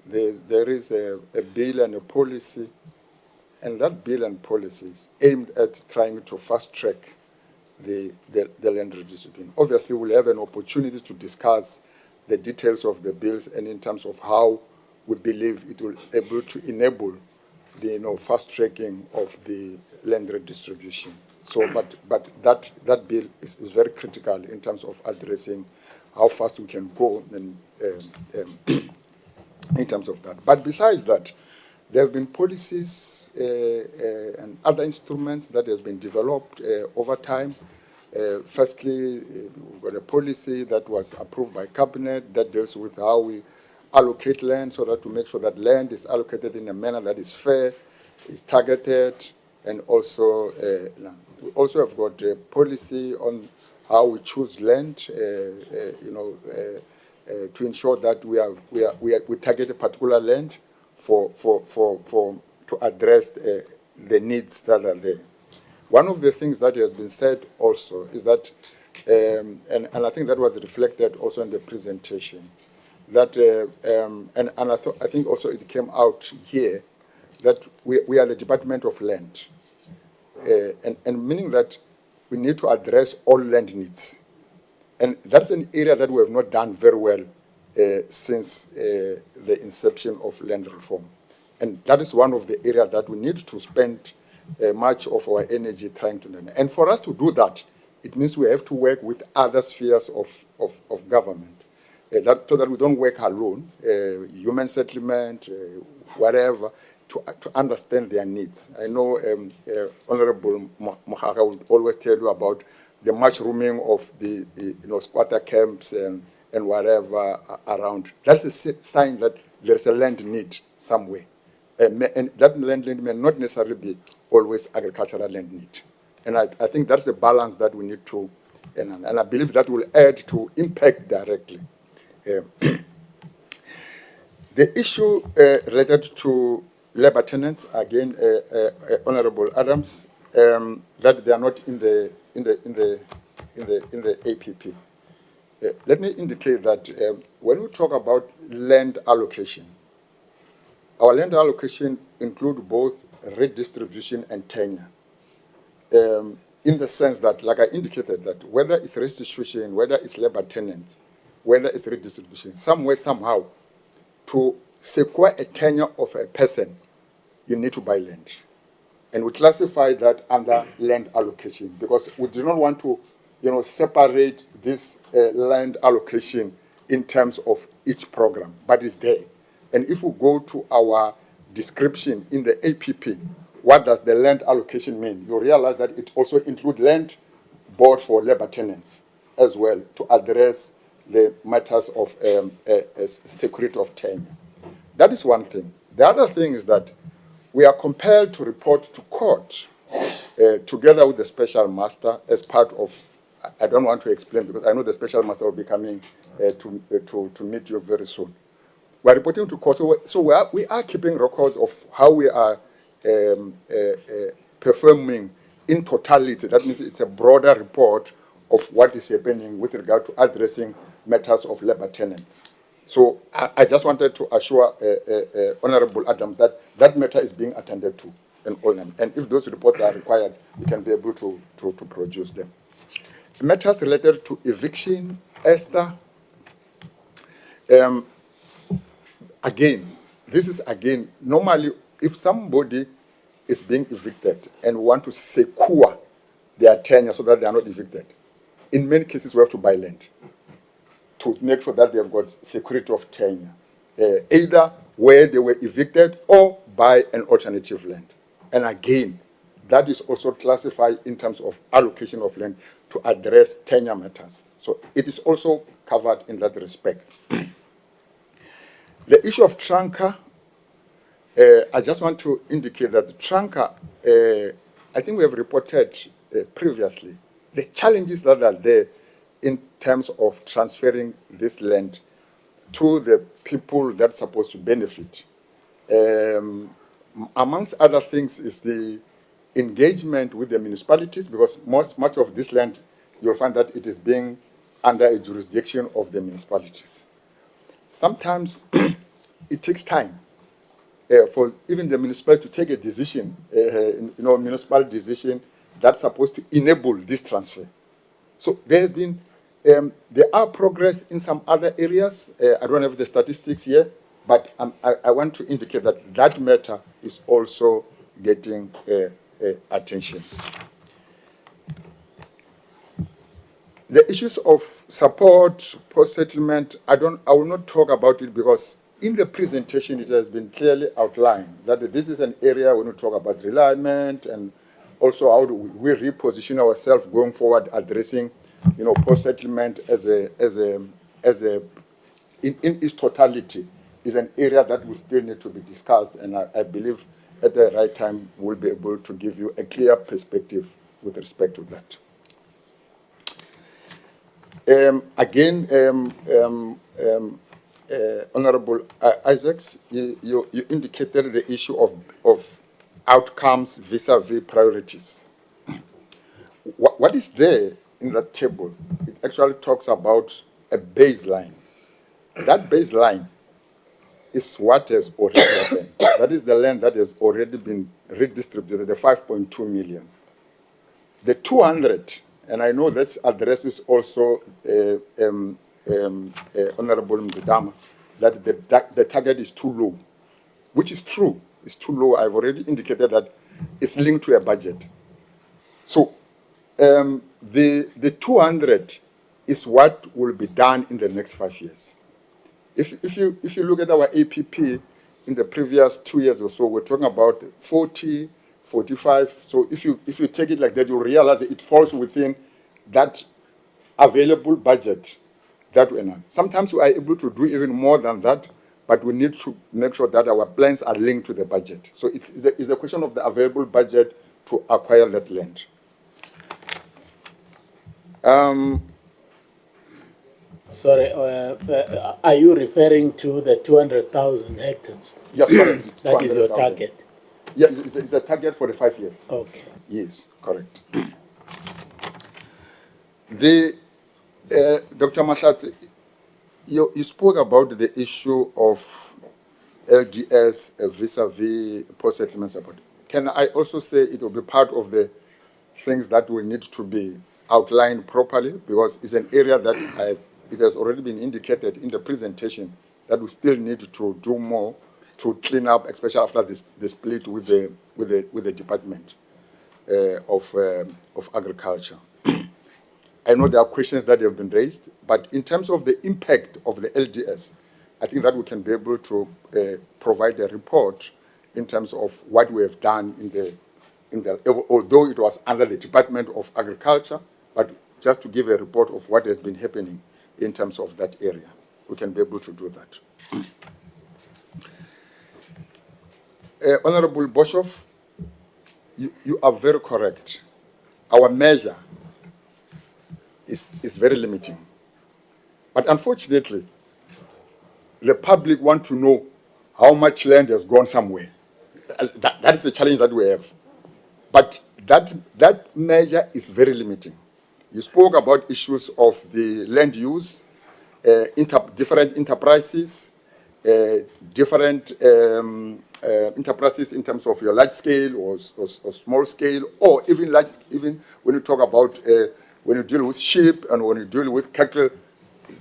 there is a bill and a policy, and that bill and policy is aimed at trying to fast-track the land redistribution. Obviously, we'll have an opportunity to discuss the details of the bills and in terms of how we believe it will be able to enable the fast-tracking of the land redistribution. So, but that bill is very critical in terms of addressing how fast we can go and, in terms of that. But besides that, there have been policies and other instruments that has been developed over time. Firstly, we've got a policy that was approved by Cabinet that deals with how we allocate land so that to make sure that land is allocated in a manner that is fair, is targeted, and also we also have got a policy on how we choose land, to ensure that we target a particular land to address the needs that are there. One of the things that has been said also is that, and I think that was reflected also in the presentation, that I think also it came out here that we are the Department of Land, and meaning that we need to address all land needs, and that's an area that we have not done very well since the inception of land reform. And that is one of the areas that we need to spend much of our energy trying to learn. And for us to do that, it means we have to work with other spheres of government, so that we don't work alone, human settlement, whatever, to understand their needs. I know Honorable Mohaka will always tell you about the mushrooming of the squatter camps and whatever around. That's a sign that there's a land need somewhere. And that land need may not necessarily be always agricultural land need. And I think that's a balance that we need to, and I believe that will add to impact directly. The issue related to labor tenants, again, Honorable Adams, that they are not in the APP. Let me indicate that when we talk about land allocation, our land allocation include both redistribution and tenure. In the sense that, like I indicated, that whether it's restitution, whether it's labor tenants, whether it's redistribution, somewhere, somehow, to secure a tenure of a person, you need to buy land. And we classify that under land allocation because we do not want to, separate this land allocation in terms of each program, but it's there. And if we go to our description in the APP, what does the land allocation mean? You realize that it also includes land bought for labor tenants as well to address the matters of security of tenure. That is one thing. The other thing is that we are compelled to report to court together with the special master as part of, I don't want to explain because I know the special master will be coming to meet you very soon. We are reporting to court, so we are keeping records of how we are performing in totality. That means it's a broader report of what is happening with regard to addressing matters of labor tenants. So I just wanted to assure Honorable Adams that that matter is being attended to and all them. And if those reports are required, we can be able to produce them. Matters related to eviction, Esther, again, this is again, normally if somebody is being evicted and want to secure their tenure so that they are not evicted, in many cases we have to buy land to make sure that they have got security of tenure, either where they were evicted or buy an alternative land. And again, that is also classified in terms of allocation of land to address tenure matters. So it is also covered in that respect. The issue of trunker, I just want to indicate that the trunker, I think we have reported previously, the challenges that are there in terms of transferring this land to the people that's supposed to benefit. Amongst other things is the engagement with the municipalities, because much of this land, you'll find that it is being under a jurisdiction of the municipalities. Sometimes it takes time for even the municipality to take a decision, municipal decision that's supposed to enable this transfer. So there has been, there are progress in some other areas. I don't have the statistics here, but I want to indicate that that matter is also getting attention. The issues of support, post-settlement, I will not talk about it because in the presentation it has been clearly outlined that this is an area when we talk about reliance and also how do we reposition ourselves going forward, addressing, post-settlement in its totality is an area that will still need to be discussed, and I believe at the right time we'll be able to give you a clear perspective with respect to that. Honorable Isaacs, you indicated the issue of outcomes vis-a-vis priorities. What is there in that table? It actually talks about a baseline. That baseline is what has already happened. That is the land that has already been redistributed, the 5.2 million. The 200, and I know this addresses also Honorable Mdudama, that the target is too low. which is true. It's too low. I've already indicated that it's linked to a budget. So the 200 is what will be done in the next 5 years. If you look at our APP in the previous 2 years or so, we're talking about 40, 45. So if you take it like that, you'll realize that it falls within that available budget that we're in. Sometimes we are able to do even more than that, but we need to make sure that our plans are linked to the budget. So it's a question of the available budget to acquire that land. Sorry, are you referring to the 200,000 hectares? Yes, correct. That is your target? Yeah, it's a target for the 5 years. Okay. Yes, correct. Dr. Mahlatsi, you spoke about the issue of LDS vis-a-vis post-settlement support. Can I also say it will be part of the things that will need to be outlined properly, because it's an area that it has already been indicated in the presentation that we still need to do more to clean up, especially after the split with the Department of Agriculture. I know there are questions that have been raised, but in terms of the impact of the LDS, I think that we can be able to provide a report in terms of what we have done although it was under the Department of Agriculture, but just to give a report of what has been happening in terms of that area. We can be able to do that. Honorable Boshoff, you are very correct. Our measure is very limiting. But unfortunately, the public want to know how much land has gone somewhere. That is the challenge that we have. But that measure is very limiting. You spoke about issues of the land use, different enterprises, different enterprises in terms of your large scale or small scale, or even when you talk about when you deal with sheep and when you deal with cattle,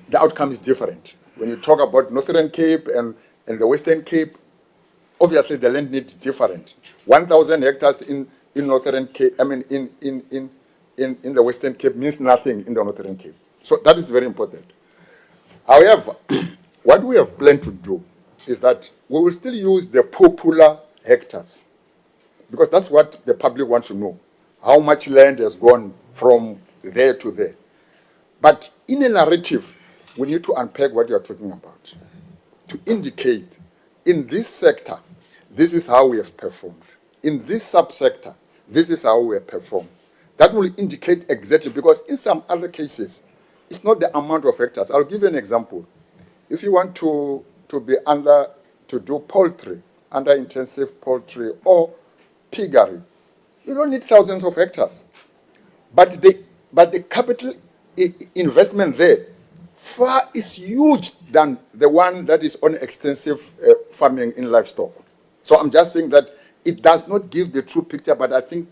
the outcome is different. When you talk about Northern Cape and the Western Cape, obviously the land need is different. 1,000 hectares in Northern Cape, in the Western Cape means nothing in the Northern Cape. So that is very important. However, what we have planned to do is that we will still use the popular hectares, because that's what the public wants to know, how much land has gone from there to there. But in a narrative, we need to unpack what you are talking about, to indicate in this sector, this is how we have performed. In this subsector, this is how we have performed. That will indicate exactly, because in some other cases, it's not the amount of hectares. I'll give you an example. If you want to do poultry, under intensive poultry or piggery, you don't need thousands of hectares. But the capital investment there far is huge than the one that is on extensive farming in livestock. So I'm just saying that it does not give the true picture, but I think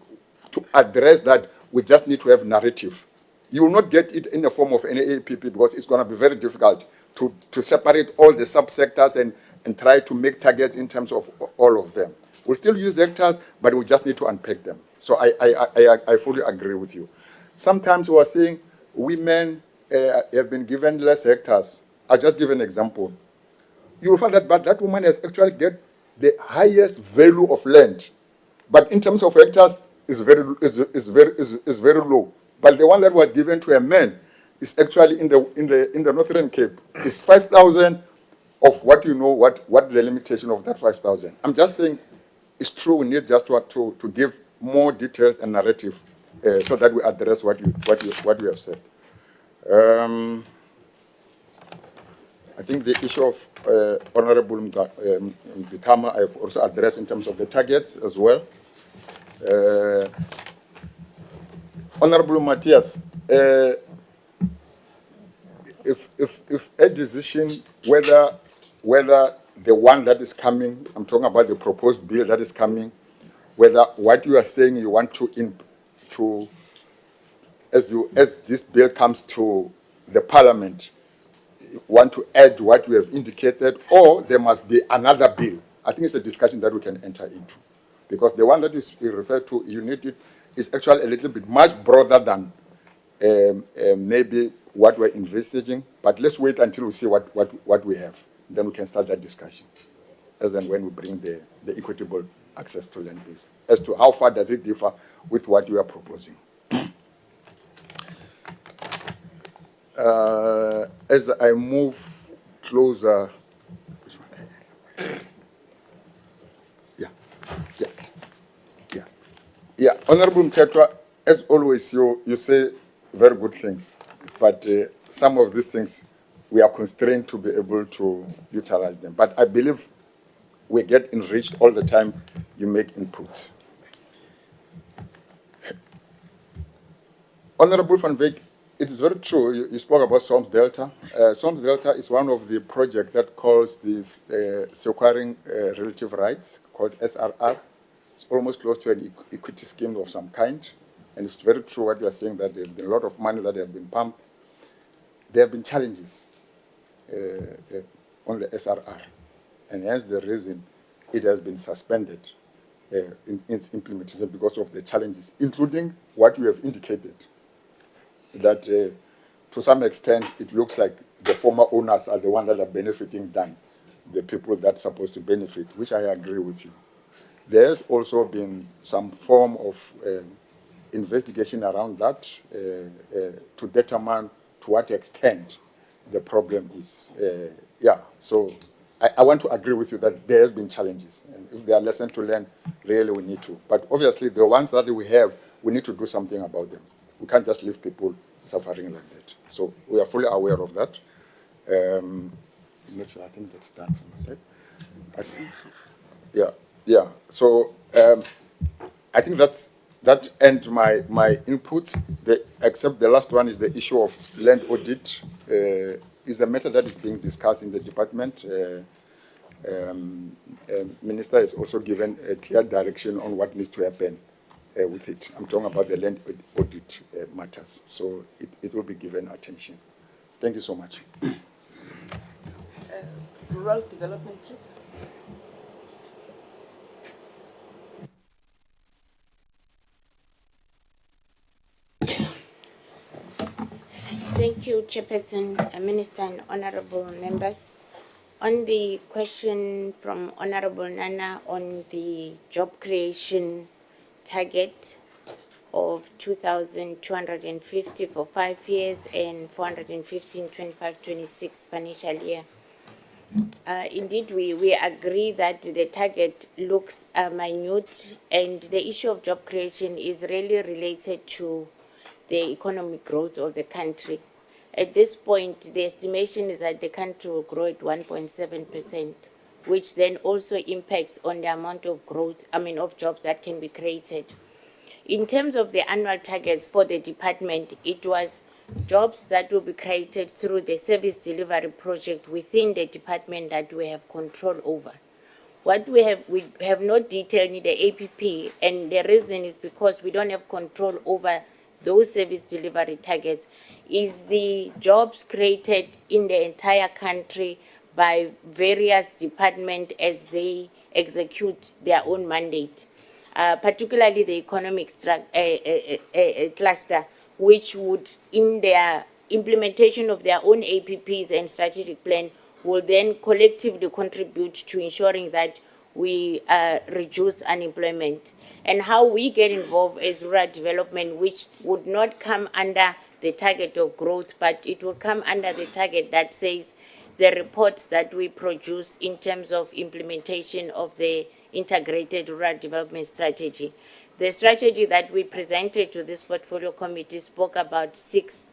to address that, we just need to have narrative. You will not get it in the form of any APP, because it's going to be very difficult to separate all the subsectors and try to make targets in terms of all of them. We'll still use hectares, but we just need to unpack them. So I fully agree with you. Sometimes we are saying women have been given less hectares. I'll just give an example. You will find that that woman has actually get the highest value of land, but in terms of hectares, is very low. But the one that was given to a man is actually in the Northern Cape is 5,000 of what you know what the limitation of that 5,000. I'm just saying it's true. We need just to give more details and narrative so that we address what you have said. I think the issue of Honorable Mditama I've also addressed in terms of the targets as well. Honorable Matthias, if a decision whether the one that is coming, I'm talking about the proposed bill that is coming, whether what you are saying you want to as this bill comes to the Parliament, you want to add what we have indicated, or there must be another bill I think it's a discussion that we can enter into. Because the one that is referred to, you need it, is actually a little bit much broader than maybe what we're envisaging. But let's wait until we see what we have. Then we can start that discussion, as and when we bring the equitable access to land base. As to how far does it differ with what you are proposing. As I move closer, Honorable Mtetwa, as always, you say very good things, but some of these things we are constrained to be able to utilize them. But I believe we get enriched all the time you make inputs. Honorable Van Wyk, it is very true, you spoke about SOMS Delta. SOMS Delta is one of the projects that calls this securing relative rights, called SRR. It's almost close to an equity scheme of some kind. And it's very true what you are saying, that there's been a lot of money that have been pumped. There have been challenges on the SRR. And hence the reason it has been suspended in its implementation because of the challenges, including what you have indicated, that to some extent it looks like the former owners are the ones that are benefiting than the people that are supposed to benefit, which I agree with you. There's also been some form of investigation around that to determine to what extent the problem is. So I want to agree with you that there has been challenges, and if there are lessons to learn, really we need to. But obviously the ones that we have, we need to do something about them. We can't just leave people suffering like that. So we are fully aware of that. I'm not sure, I think that's done from my side. I think, So I think that ends my input. Except the last one is the issue of land audit. Is a matter that is being discussed in the department. Minister has also given a clear direction on what needs to happen with it. I'm talking about the land audit matters. So it will be given attention. Thank you so much. Rural development, please. Thank you, Chairperson, Minister, and honorable members. On the question from Honorable Nana on the job creation target of 2,250 for 5 years and 415, 25, 26 financial year. Indeed, we agree that the target looks minute, and the issue of job creation is really related to the economic growth of the country. At this point, the estimation is that the country will grow at 1.7%, which then also impacts on the amount of growth, of jobs that can be created. In terms of the annual targets for the department, it was jobs that will be created through the service delivery project within the department that we have control over. What we have no detail in the APP, and the reason is because we don't have control over those service delivery targets, is the jobs created in the entire country by various departments as they execute their own mandate, particularly the economic cluster, which would, in their implementation of their own APPs and strategic plan, will then collectively contribute to ensuring that we reduce unemployment. And how we get involved as rural development, which would not come under the target of growth, but it will come under the target that says the reports that we produce in terms of implementation of the integrated rural development strategy. The strategy that we presented to this portfolio committee spoke about 6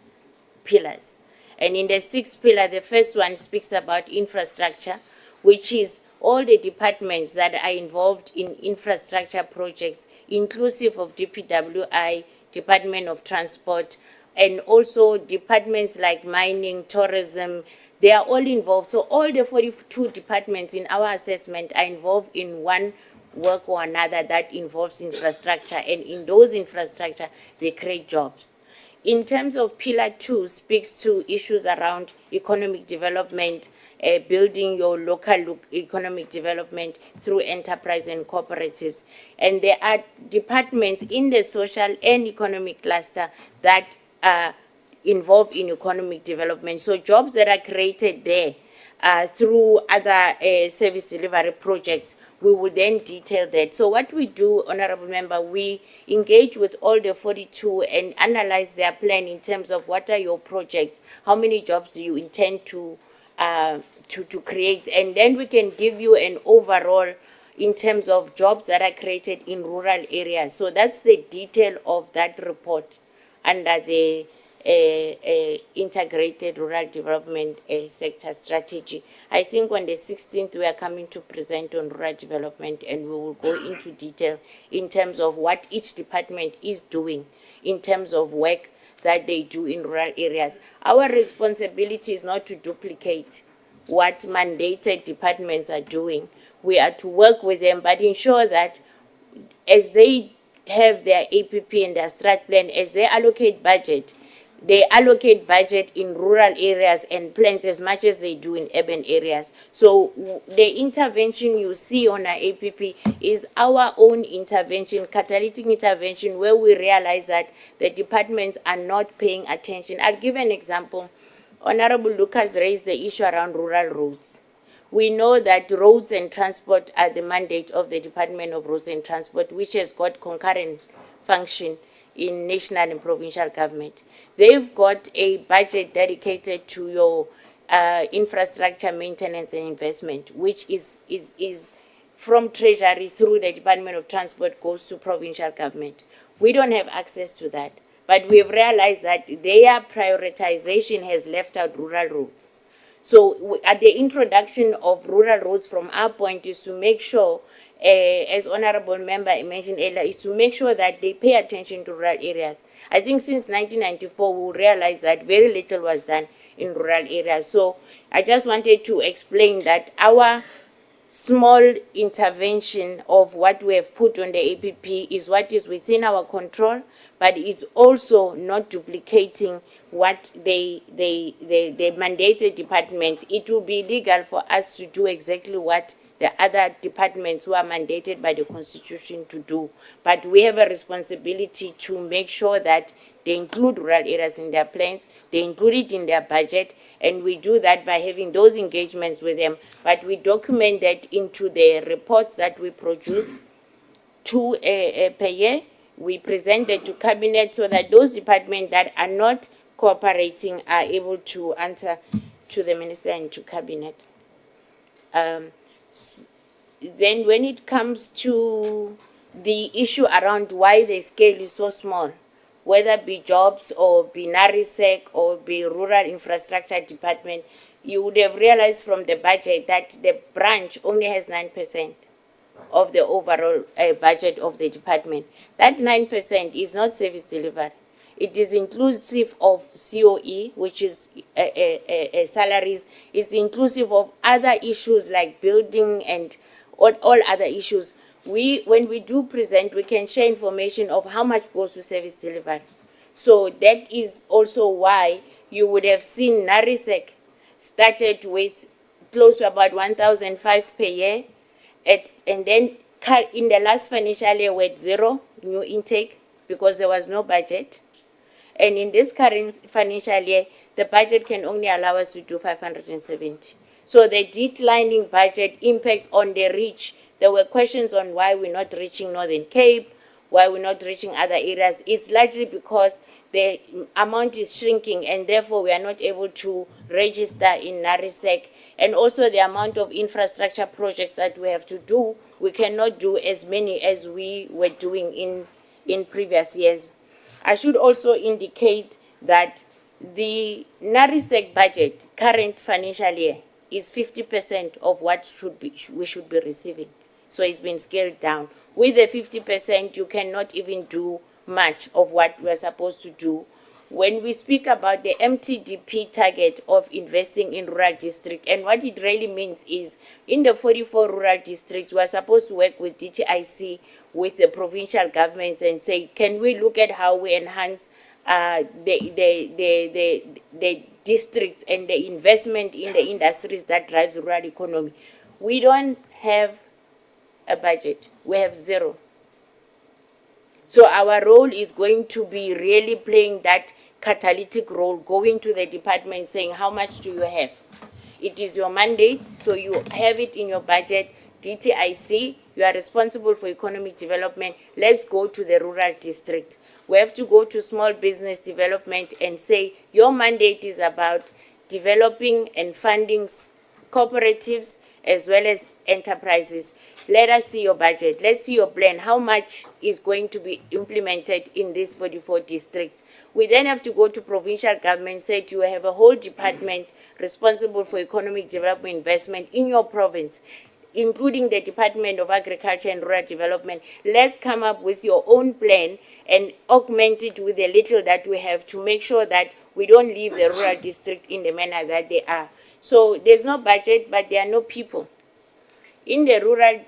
pillars. And in the 6th pillar, the first one speaks about infrastructure, which is all the departments that are involved in infrastructure projects, inclusive of DPWI, Department of Transport, and also departments like mining, tourism. They are all involved. So all the 42 departments in our assessment are involved in one work or another that involves infrastructure, and in those infrastructure, they create jobs. in terms of Pillar 2, speaks to issues around economic development, building your local economic development through enterprise and cooperatives. And there are departments in the social and economic cluster that are involved in economic development. So jobs that are created there through other service delivery projects, we will then detail that. So what we do, Honorable Member, we engage with all the 42 and analyze their plan in terms of what are your projects, how many jobs do you intend to create, and then we can give you an overall in terms of jobs that are created in rural areas. So that's the detail of that report under the integrated rural development sector strategy. I think on the 16th we are coming to present on rural development, and we will go into detail in terms of what each department is doing in terms of work that they do in rural areas. Our responsibility is not to duplicate what mandated departments are doing. We are to work with them, but ensure that as they have their APP and their strat plan, as they allocate budget, they allocate budget in rural areas and plans as much as they do in urban areas. So the intervention you see on our APP is our own intervention, catalytic intervention, where we realize that the departments are not paying attention. I'll give an example. Honorable Lucas raised the issue around rural roads. We know that roads and transport are the mandate of the Department of Roads and Transport, which has got concurrent function in national and provincial government. They've got a budget dedicated to your infrastructure maintenance and investment, which is from Treasury through the Department of Transport goes to provincial government. We don't have access to that, but we've realized that their prioritization has left out rural roads. So at the introduction of rural roads from our point is to make sure, as Honorable Member mentioned earlier, is to make sure that they pay attention to rural areas. I think since 1994, we realized that very little was done in rural areas. So I just wanted to explain that our small intervention of what we have put on the APP is what is within our control, but it's also not duplicating what the mandated department. It will be legal for us to do exactly what the other departments who are mandated by the Constitution to do. But we have a responsibility to make sure that they include rural areas in their plans, they include it in their budget, and we do that by having those engagements with them. But we document that into the reports that we produce per year. We present that to Cabinet so that those departments that are not cooperating are able to answer to the Minister and to Cabinet. Then when it comes to the issue around why the scale is so small, whether it be jobs or be NARISEC or be rural infrastructure department, you would have realized from the budget that the branch only has 9% of the overall budget of the department. That 9% is not service delivery. It is inclusive of COE, which is salaries. It's inclusive of other issues like building and all other issues. When we do present, we can share information of how much goes to service delivery. So that is also why you would have seen NARISEC started with close to about 1,005 per year, and then in the last financial year we had 0 new intake because there was no budget. And in this current financial year, the budget can only allow us to do 570. So the declining budget impacts on the reach. There were questions on why we're not reaching Northern Cape, why we're not reaching other areas. It's largely because the amount is shrinking and therefore we are not able to register in NARISEC. And also the amount of infrastructure projects that we have to do, we cannot do as many as we were doing in previous years. I should also indicate that the NARISEC budget, current financial year, is 50% of what we should be receiving. So it's been scaled down. With the 50%, you cannot even do much of what we're supposed to do. When we speak about the MTDP target of investing in rural districts, and what it really means is in the 44 rural districts, we're supposed to work with DTIC, with the provincial governments and say, can we look at how we enhance the districts and the investment in the industries that drives rural economy. We don't have a budget. We have zero. So our role is going to be really playing that catalytic role, going to the department saying, how much do you have? It is your mandate, so you have it in your budget. DTIC, you are responsible for economic development. Let's go to the rural district. We have to go to small business development and say, your mandate is about developing and funding cooperatives as well as enterprises. Let us see your budget. Let's see your plan. How much is going to be implemented in these 44 districts? We then have to go to provincial government, say you have a whole department responsible for economic development investment in your province, including the Department of Agriculture and Rural Development. Let's come up with your own plan and augment it with the little that we have to make sure that we don't leave the rural district in the manner that they are. So there's no budget, but there are no people. In the Rural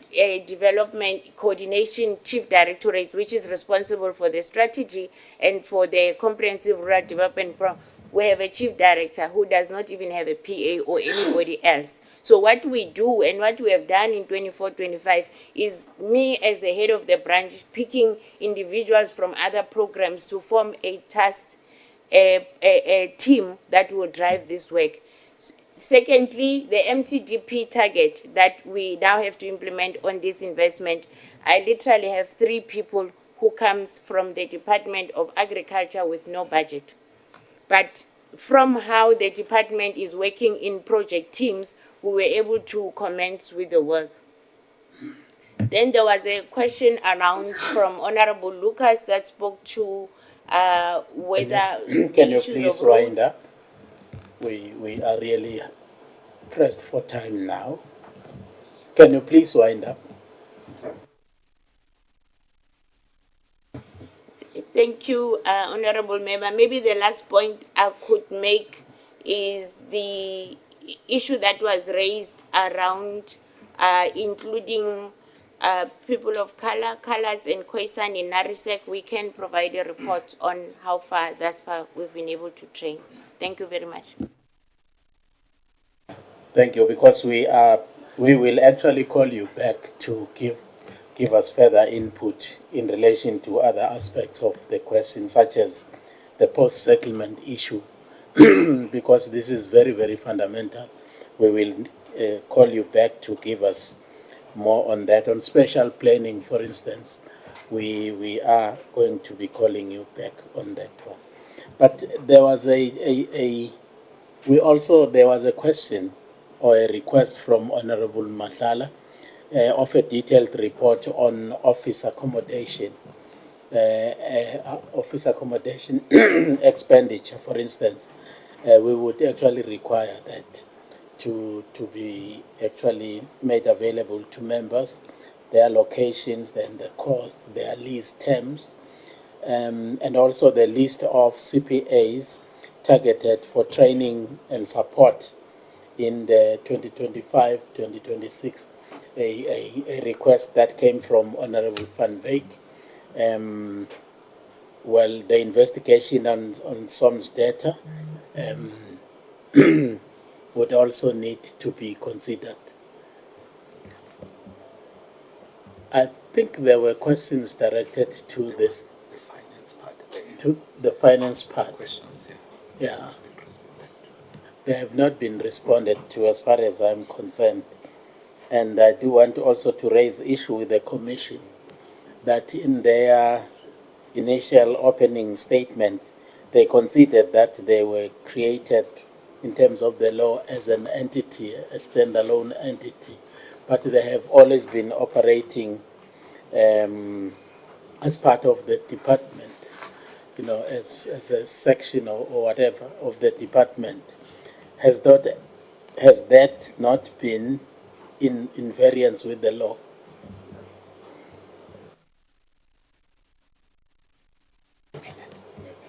Development Coordination Chief Directorate, which is responsible for the strategy and for the comprehensive rural development program, we have a chief director who does not even have a PA or anybody else. So what we do and what we have done in 24-25 is me as the head of the branch picking individuals from other programs to form a task, a team that will drive this work. Secondly, the MTDP target that we now have to implement on this investment, I literally have 3 people who comes from the Department of Agriculture with no budget. But from how the department is working in project teams, we were able to commence with the work. Then there was a question around from Honorable Lucas that spoke to whether Can you please wind up? We are really pressed for time now. Can you please wind up? Thank you, Honorable Member. Maybe the last point I could make is the issue that was raised around including people of color, colors and Khoisan in Narisek. We can provide a report on how far, thus far, we've been able to train. Thank you very much. Thank you, because we will actually call you back to give us further input in relation to other aspects of the question, such as the post-settlement issue, because this is very, very fundamental. We will call you back to give us more on that. On special planning, for instance, we are going to be calling you back on that one. But there was there was a question or a request from Honorable Masala of a detailed report on office accommodation expenditure, for instance. We would actually require that to be actually made available to members, their locations, then the cost, their lease terms, and also the list of CPAs targeted for training and support in the 2025-2026, a request that came from Honorable Van Wyk. Well, the investigation on SOM's data would also need to be considered. I think there were questions directed to this. The finance part. To the finance part. Questions, yeah. Yeah. They have not been responded to as far as I'm concerned. And I do want also to raise issue with the Commission that in their initial opening statement, they considered that they were created in terms of the law as an entity, a standalone entity. But they have always been operating as part of the department, as a section or whatever of the department. Has that not been in variance with the law?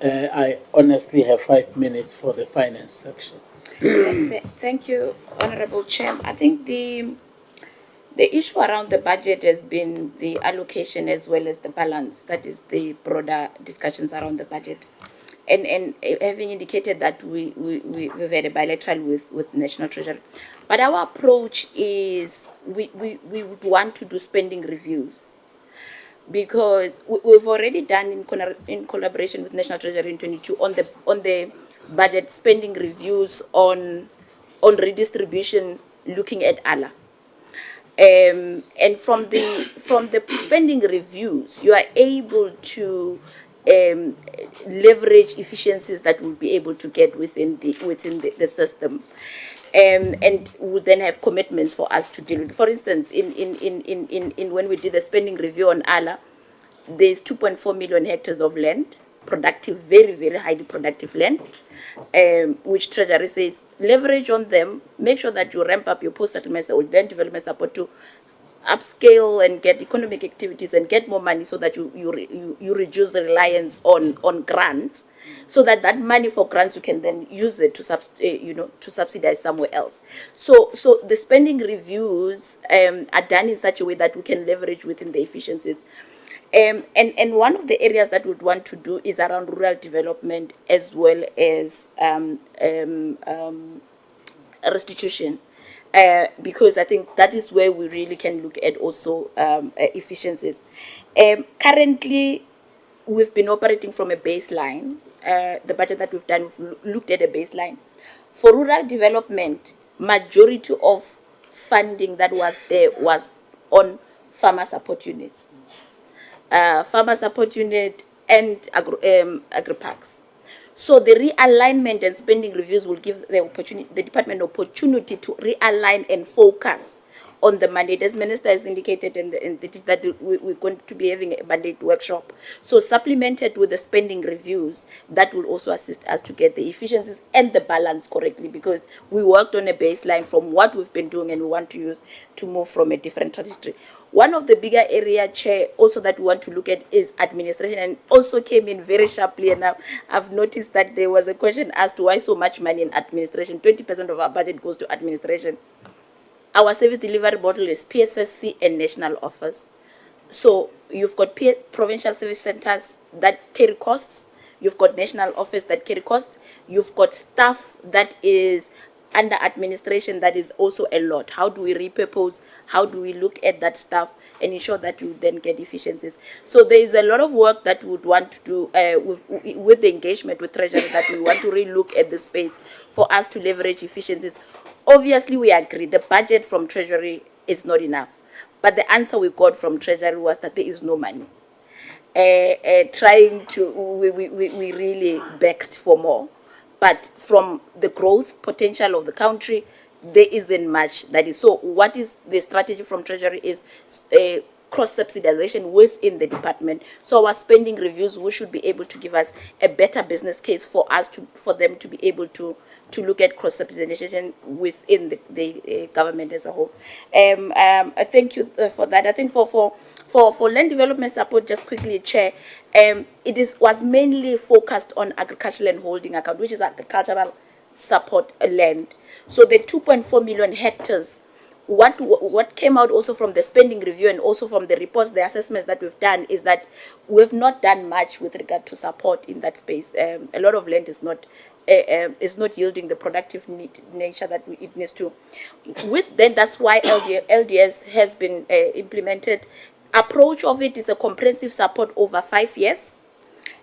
I honestly have 5 minutes for the finance section. Thank you, Honorable Chair. I think the issue around the budget has been the allocation as well as the balance. That is the broader discussions around the budget. and having indicated that we've had a bilateral with National Treasury. But our approach is we would want to do spending reviews, because we've already done in collaboration with National Treasury in 22 on the budget spending reviews on redistribution, looking at ALA. And from the spending reviews, you are able to leverage efficiencies that we'll be able to get within the system, and we'll then have commitments for us to deal with. For instance, in when we did the spending review on ALA, there's 2.4 million hectares of land, productive, very, very highly productive land, which Treasury says leverage on them, make sure that you ramp up your post-settlement or land development support to upscale and get economic activities and get more money, so that you reduce the reliance on grants, so that money for grants you can then use it to to subsidize somewhere else. So the spending reviews are done in such a way that we can leverage within the efficiencies. And one of the areas that we'd want to do is around rural development, as well as restitution, because I think that is where we really can look at also efficiencies. Currently, we've been operating from a baseline. The budget that we've done, we've looked at a baseline. For rural development, majority of funding that was there was on farmer support units. Farmer support unit and agri-parks. So the realignment and spending reviews will give the department opportunity to realign and focus on the mandate. As Minister has indicated that we're going to be having a mandate workshop. So supplemented with the spending reviews, that will also assist us to get the efficiencies and the balance correctly, because we worked on a baseline from what we've been doing and we want to use to move from a different trajectory. One of the bigger area, Chair, also that we want to look at is administration, and also came in very sharply. And I've noticed that there was a question asked, why so much money in administration? 20% of our budget goes to administration. Our service delivery model is PSSC and national office. So you've got provincial service centers that carry costs. You've got national office that carry costs. You've got staff that is under administration that is also a lot. How do we repurpose? How do we look at that stuff and ensure that you then get efficiencies? So there is a lot of work that we would want to do with the engagement with Treasury, that we want to really look at the space for us to leverage efficiencies. Obviously, we agree the budget from Treasury is not enough. But the answer we got from Treasury was that there is no money. We really begged for more. But from the growth potential of the country, there isn't much that is. So what is the strategy from Treasury is cross-subsidization within the department. So our spending reviews, we should be able to give us a better business case for them to be able to look at cross-subsidization within the government as a whole. I thank you for that. I think for land development support, just quickly, Chair, it was mainly focused on agricultural and holding account, which is agricultural support land. So the 2.4 million hectares, what came out also from the spending review and also from the reports, the assessments that we've done, is that we've not done much with regard to support in that space. A lot of land is not yielding the productive nature that it needs to. That's why LDS has been implemented. Approach of it is a comprehensive support over 5 years.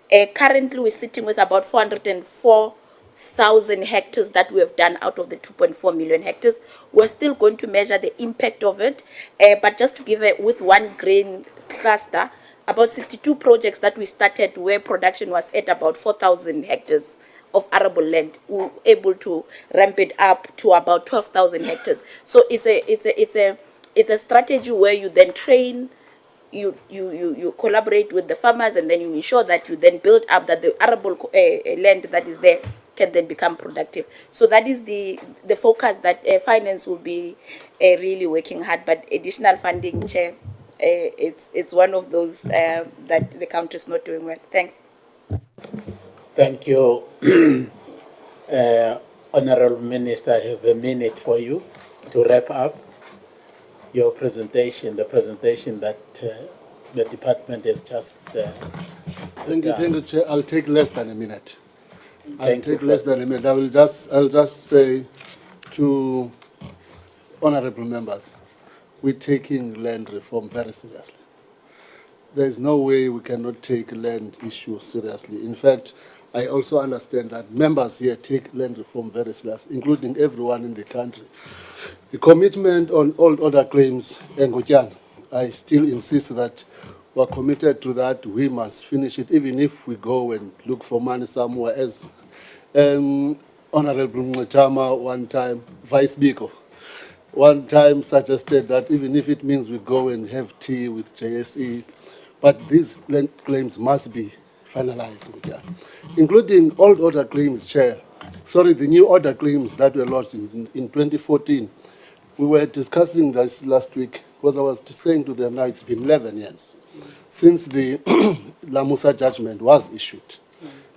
Currently, we're sitting with about 404,000 hectares that we have done out of the 2.4 million hectares. We're still going to measure the impact of it, but just to give with one grain cluster, about 62 projects that we started where production was at about 4,000 hectares of arable land. We were able to ramp it up to about 12,000 hectares. So it's a strategy where you then train. You collaborate with the farmers, and then you ensure that you then build up that the arable land that is there can then become productive. So that is the focus that finance will be really working hard. But additional funding, Chair, it's one of those that the country is not doing well. Thanks. Thank you. Honorable Minister, I have a minute for you to wrap up your presentation, the presentation that the department has just Thank you, Chair. I'll take less than a minute. I'll Thank you take less than a minute. I'll just say to honorable members, we're taking land reform very seriously. There's no way we cannot take land issues seriously. In fact, I also understand that members here take land reform very seriously, including everyone in the country. The commitment on all other claims, Ingonyama, I still insist that we're committed to that. We must finish it, even if we go and look for money somewhere else. Honorable Mutama, one time, Vice Speaker, one time suggested that even if it means we go and have tea with JSE, but these land claims must be finalized, including all other claims, Chair. Sorry, the new order claims that were lodged in 2014. We were discussing this last week because I was saying to them now it's been 11 years since the Lamusa judgment was issued.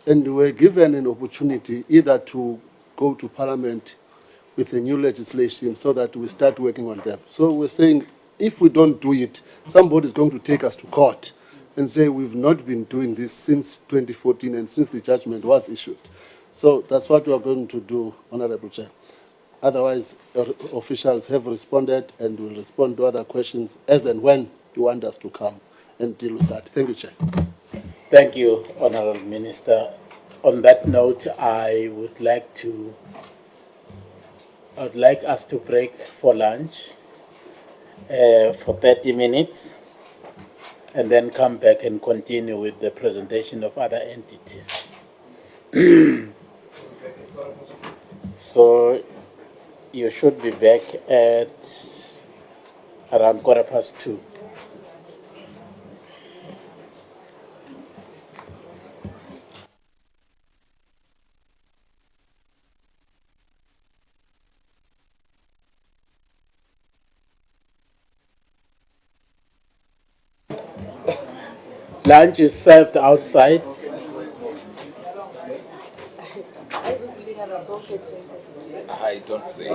And we were given an opportunity either to go to Parliament with a new legislation so that we start working on them. So we're saying if we don't do it, somebody's going to take us to court and say we've not been doing this since 2014 and since the judgment was issued. So that's what we are going to do, Honorable Chair. Otherwise, officials have responded and will respond to other questions as and when you want us to come and deal with that. Thank you, Chair. Thank you, Honorable Minister. On that note, I would like us to break for lunch for 30 minutes and then come back and continue with the presentation of other entities. So you should be back at around 2:15. Lunch is served outside. I don't say it.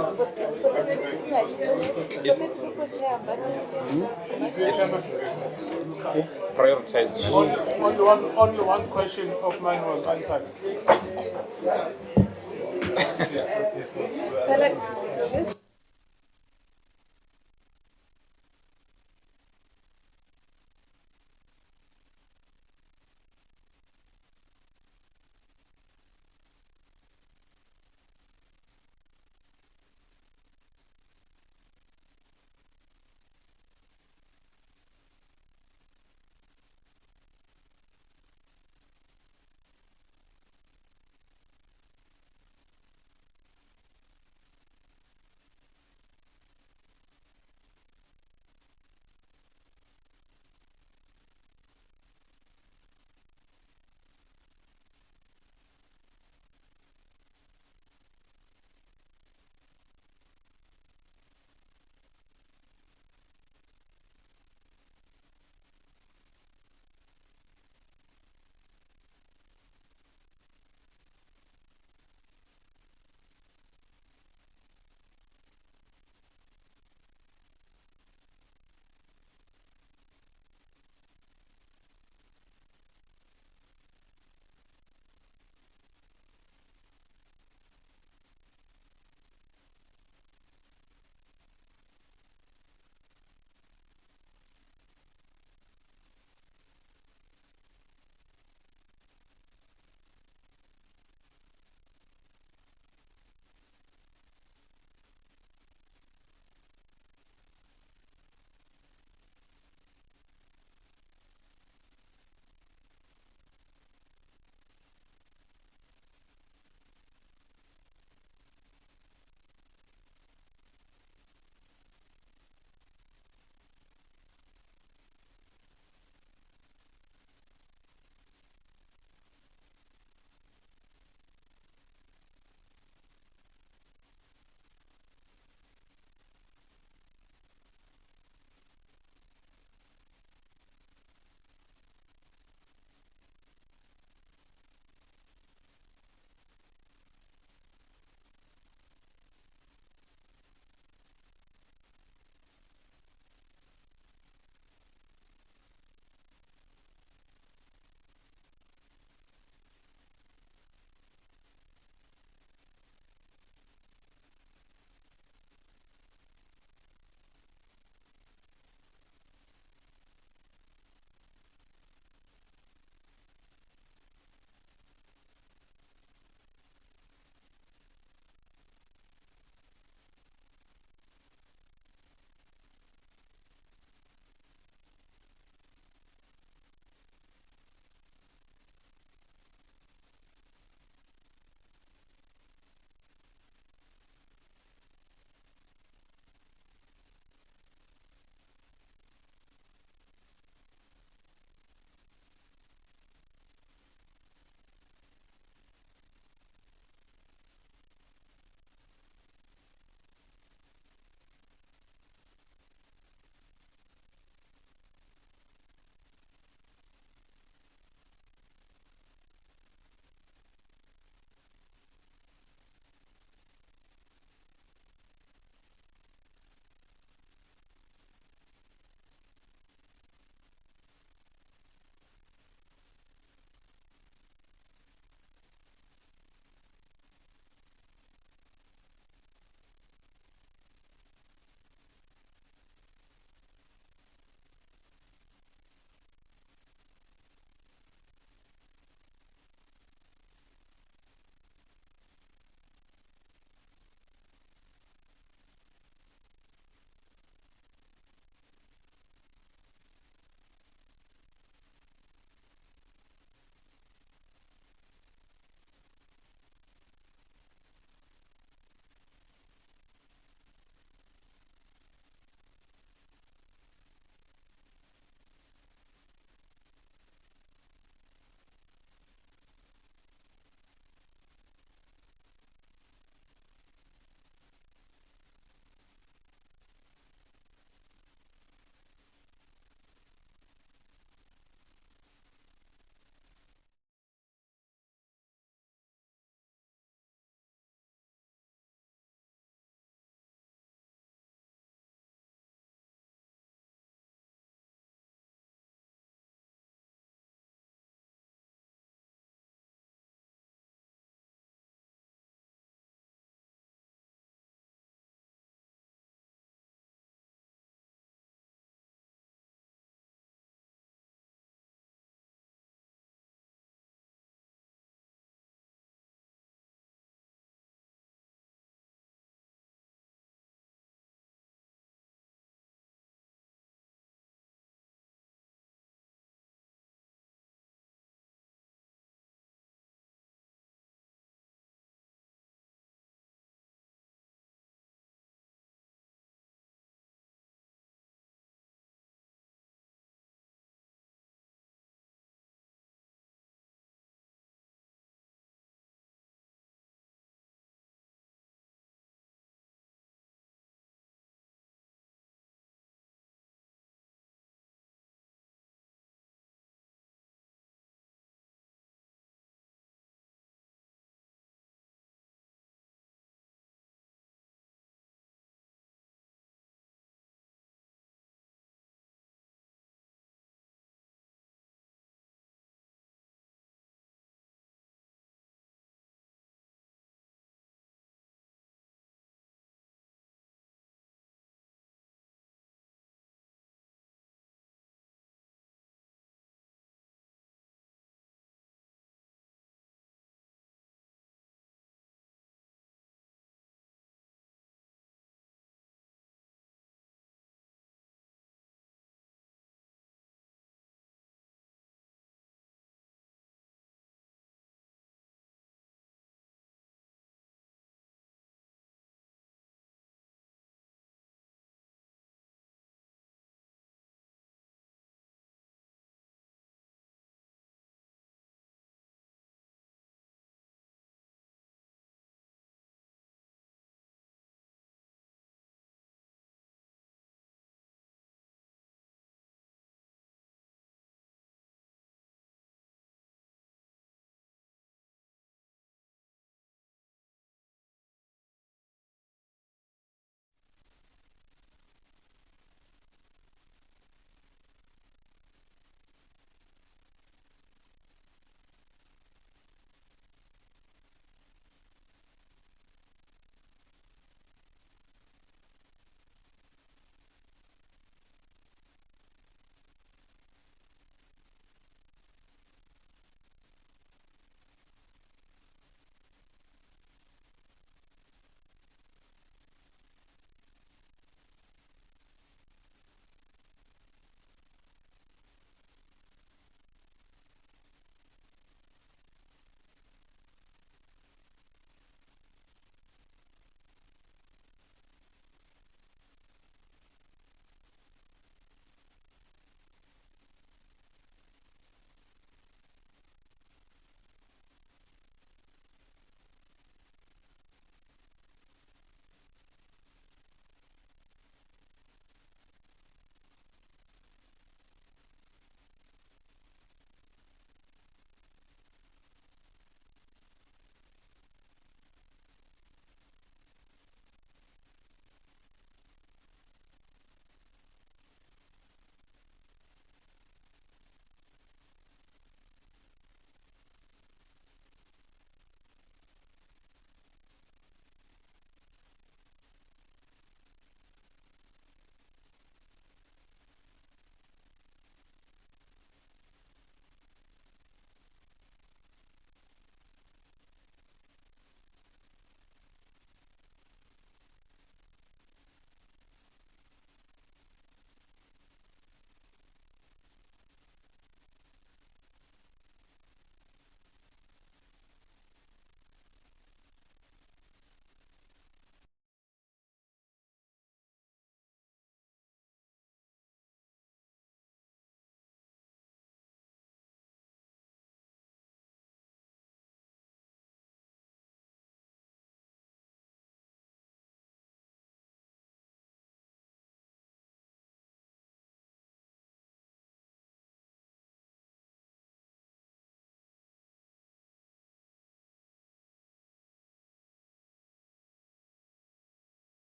Prioritize. Only one question of mine was answered.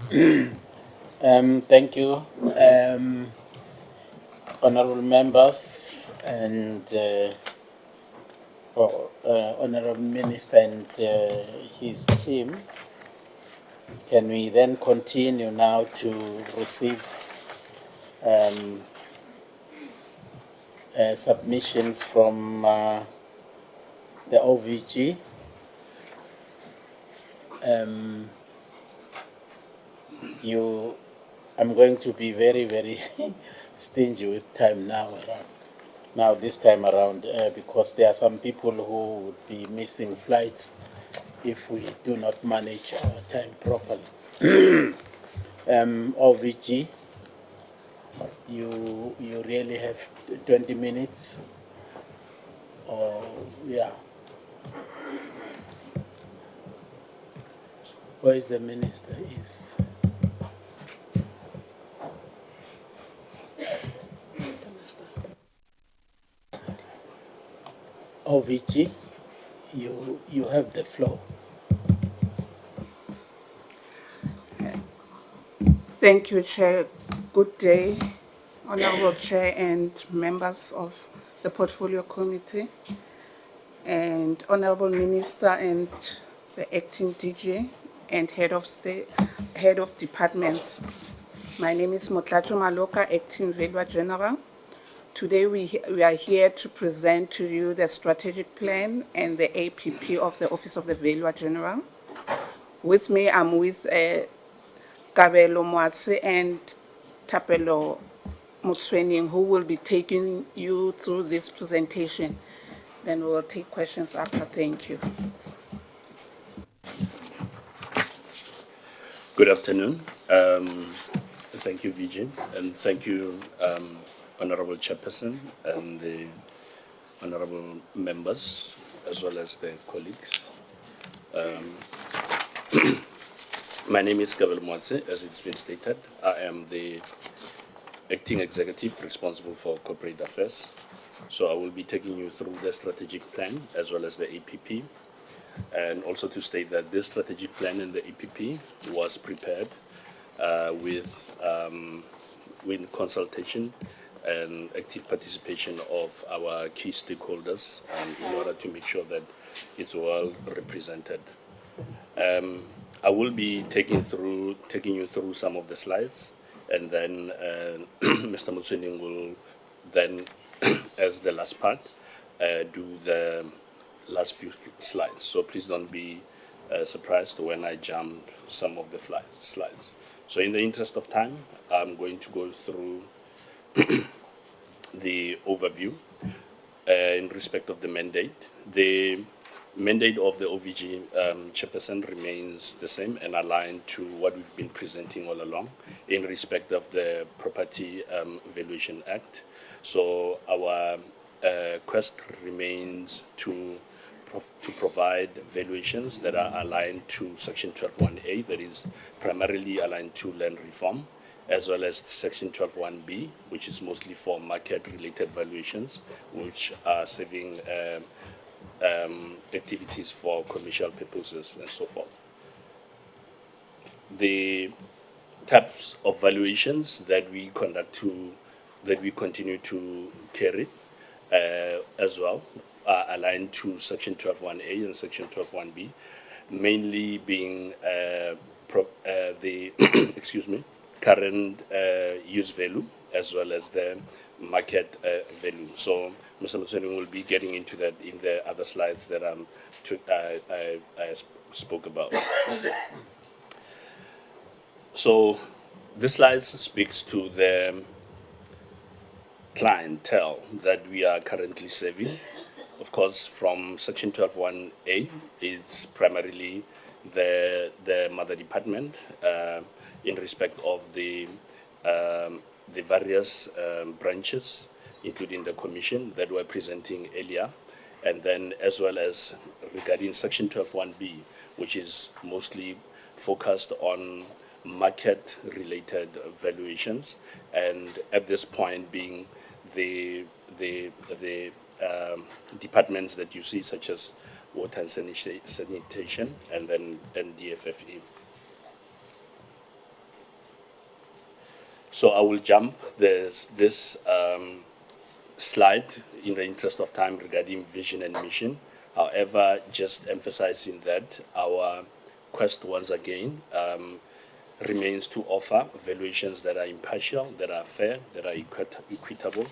Thank you, honorable members and honorable minister and his team. Can we then continue now to receive submissions from the OVG? I'm going to be very, very stingy with time this time around, because there are some people who would be missing flights if we do not manage our time properly. OVG, you really have 20 minutes, or yeah. Where is the minister? OVG, you have the floor. Thank you, Chair. Good day, Honorable Chair and members of the Portfolio Committee, and Honorable Minister and the Acting DG and Head of Departments. My name is Motlatso Maloka, Acting Valuer General. Today we are here to present to you the strategic plan and the APP of the Office of the Valuer General. With me, I'm with Kabelo Moatse and Tapelo Motswening, who will be taking you through this presentation. Then we'll take questions after. Thank you. Good afternoon. Thank you, Vijay, and thank you, Honorable Chairperson and the honorable members, as well as the colleagues. My name is Kabelo Moatse, as it's been stated. I am the acting executive responsible for corporate affairs. So I will be taking you through the strategic plan as well as the APP. And also to state that this strategic plan and the APP was prepared with consultation and active participation of our key stakeholders, in order to make sure that it's well represented. I will be taking you through some of the slides, and then Mr. Mutsuning will then, as the last part, do the last few slides. So please don't be surprised when I jump some of the slides. So in the interest of time, I'm going to go through the overview in respect of the mandate. The mandate of the OVG chairperson remains the same and aligned to what we've been presenting all along in respect of the Property Valuation Act. So our quest remains to provide valuations that are aligned to Section 12.1a, that is primarily aligned to land reform, as well as Section 12.1b, which is mostly for market-related valuations, which are serving activities for commercial purposes and so forth. The types of valuations that we continue to carry as well are aligned to Section 12.1a and Section 12.1b, mainly being the current use value as well as the market value. So Mr. Mutsuning will be getting into that in the other slides that I spoke about. So this slide speaks to the clientele that we are currently serving. Of course, from Section 12.1a, it's primarily the mother department in respect of the various branches, including the commission that were presenting earlier, and then as well as regarding Section 12.1b, which is mostly focused on market-related valuations, and at this point being the departments that you see, such as water and sanitation, and then DFFE. So I will jump this slide in the interest of time regarding vision and mission. However, just emphasizing that our quest once again remains to offer valuations that are impartial, that are fair, that are equitable,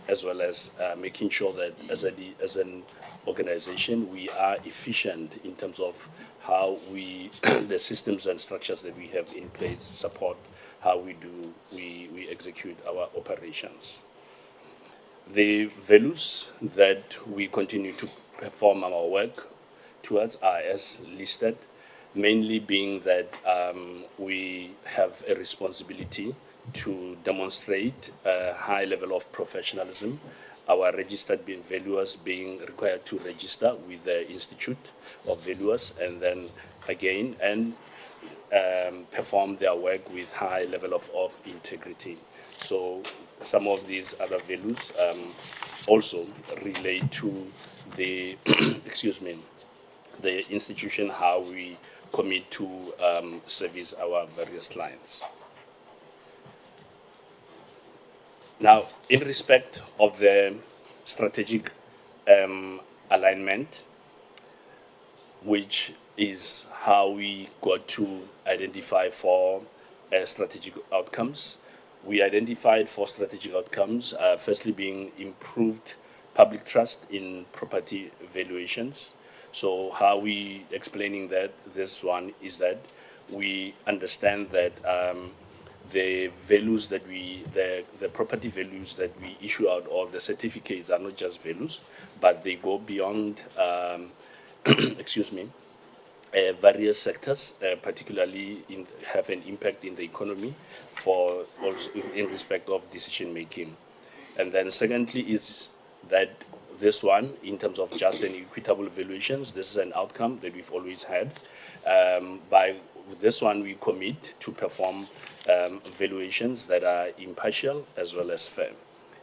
as well as making sure that as an organization we are efficient in terms of how we the systems and structures that we have in place support how we execute our operations. The values that we continue to perform our work towards are as listed, mainly being that we have a responsibility to demonstrate a high level of professionalism, our registered valuers being required to register with the Institute of Valuers, and then again perform their work with high level of integrity. So some of these other values also relate to the excuse me, the institution, how we commit to service our various clients. Now, in respect of the strategic alignment, which is how we got to identify four strategic outcomes. We identified four strategic outcomes, firstly being improved public trust in property valuations. So how we explaining that this one is that we understand that the values that the property values that we issue out, or the certificates, are not just values, but they go beyond excuse me, various sectors, particularly have an impact in the economy for also in respect of decision making. And then secondly is that this one, in terms of just and equitable valuations, this is an outcome that we've always had. By this one, we commit to perform valuations that are impartial as well as fair.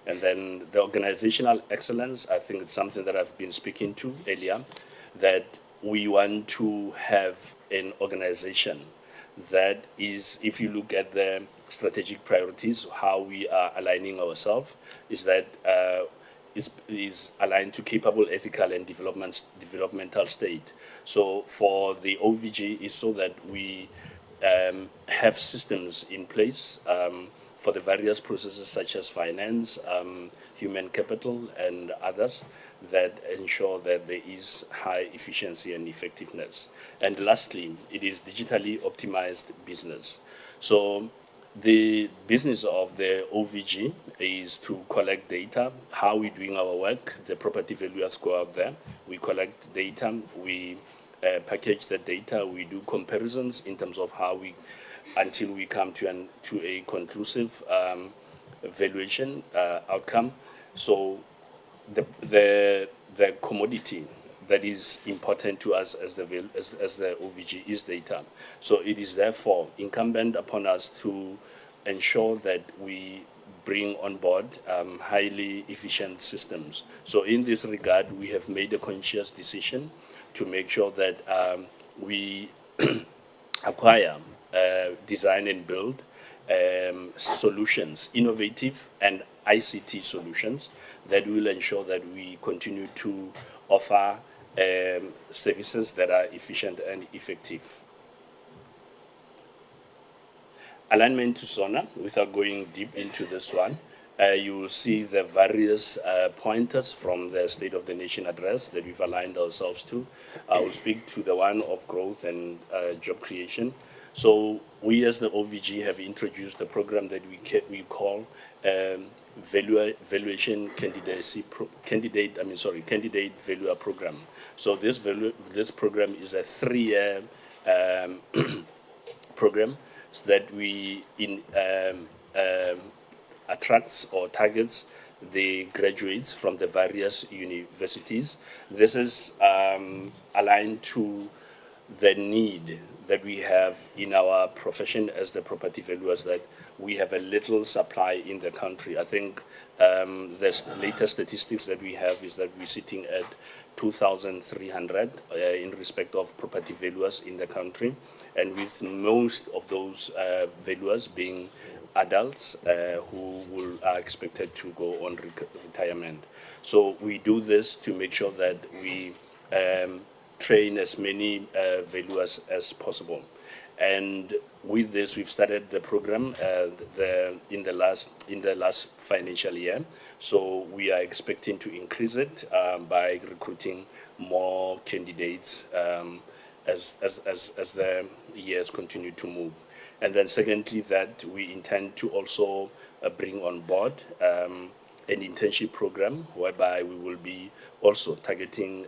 And then the organizational excellence, I think it's something that I've been speaking to earlier, that we want to have an organization that is, if you look at the strategic priorities, how we are aligning ourselves, is that is aligned to capable, ethical, and developmental state. So for the OVG is so that we have systems in place for the various processes such as finance, human capital, and others that ensure that there is high efficiency and effectiveness. And lastly, it is digitally optimized business. So the business of the OVG is to collect data, how we're doing our work. The property valuers go out there, we collect data, we package the data, we do comparisons in terms of how we, until we come to a conclusive valuation outcome. So the commodity that is important to us as the OVG is data. So it is therefore incumbent upon us to ensure that we bring on board highly efficient systems. So in this regard, we have made a conscious decision to make sure that we acquire, design and build solutions, innovative and ICT solutions that will ensure that we continue to offer services that are efficient and effective. Alignment to SONA, without going deep into this one, you will see the various pointers from the State of the Nation address that we've aligned ourselves to. I will speak to the one of growth and job creation. So we as the OVG have introduced a program that we call valuation candidate valuer program. So this program is a 3-year program that we attracts or targets the graduates from the various universities. This is aligned to the need that we have in our profession as the property valuers, that we have a little supply in the country. I think the latest statistics that we have is that we're sitting at 2,300 in respect of property valuers in the country. and with most of those valuers being adults who are expected to go on retirement. So we do this to make sure that we train as many valuers as possible. And with this, we've started the program in the last financial year. So we are expecting to increase it by recruiting more candidates as the years continue to move. And then secondly, that we intend to also bring on board an internship program whereby we will be also targeting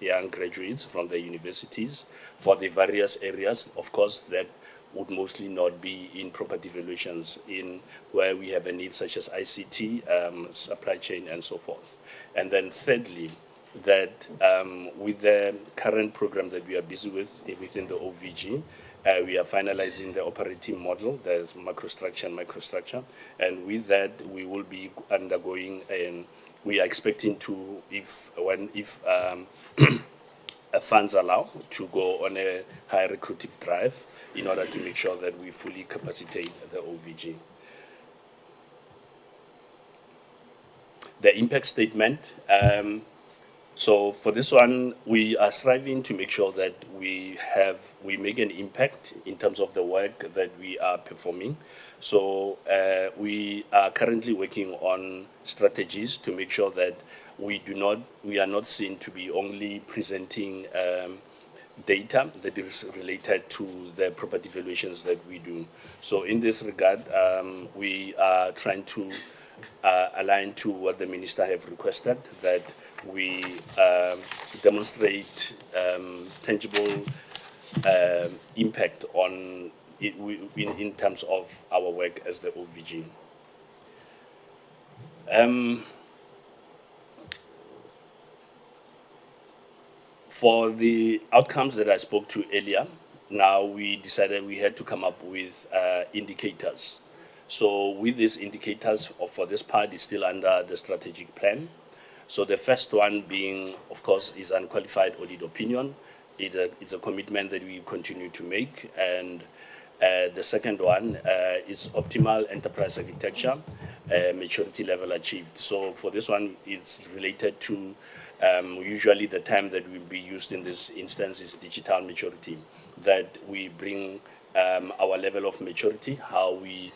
young graduates from the universities for the various areas, of course, that would mostly not be in property valuations, in where we have a need such as ICT, supply chain, and so forth. And then thirdly, that with the current program that we are busy with within the OVG, we are finalizing the operating model. There's macrostructure and microstructure, and with that we will be undergoing, and we are expecting to, if funds allow, to go on a high recruitive drive in order to make sure that we fully capacitate the OVG. The impact statement. So for this one, we are striving to make sure that we make an impact in terms of the work that we are performing. So we are currently working on strategies to make sure that we are not seen to be only presenting data that is related to the property valuations that we do. So in this regard, we are trying to align to what the minister have requested, that we demonstrate tangible impact on it in terms of our work as the OVG. For the outcomes that I spoke to earlier, now we decided we had to come up with indicators. So with these indicators, for this part, is still under the strategic plan. So the first one being, of course, is unqualified audit opinion. It's a commitment that we continue to make. And the second one is optimal enterprise architecture, maturity level achieved. So for this one, it's related to usually the term that will be used in this instance is digital maturity, that we bring our level of maturity, how we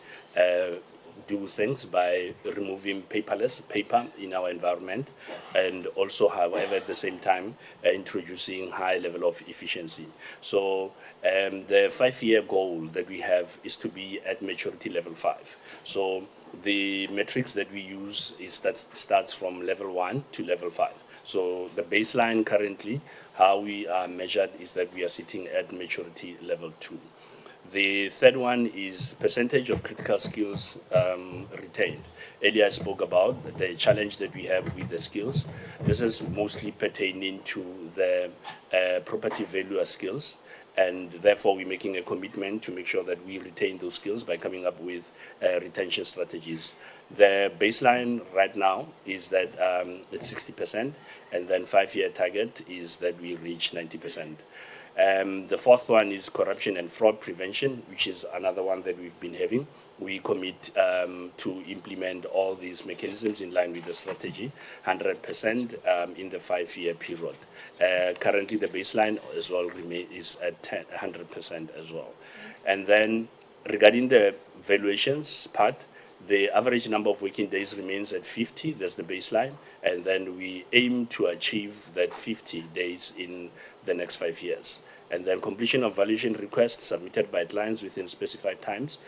do things by removing paper in our environment, and also, however, at the same time, introducing high level of efficiency. So the 5-year goal that we have is to be at maturity level 5. So the metrics that we use is that starts from level 1 to level 5. So the baseline currently, how we are measured, is that we are sitting at maturity level 2. The third one is percentage of critical skills retained. Earlier I spoke about the challenge that we have with the skills. This is mostly pertaining to the property valuer skills, and therefore we're making a commitment to make sure that we retain those skills by coming up with retention strategies. The baseline right now is that it's 60%, and then 5-year target is that we reach 90%. The fourth one is corruption and fraud prevention, which is another one that we've been having. We commit to implement all these mechanisms in line with the strategy, 100% in the 5-year period. Currently, the baseline as well is at 100% as well. And then regarding the valuations part, the average number of working days remains at 50, that's the baseline, and then we aim to achieve that 50 days in the next 5 years. And then completion of valuation requests submitted by clients within specified times.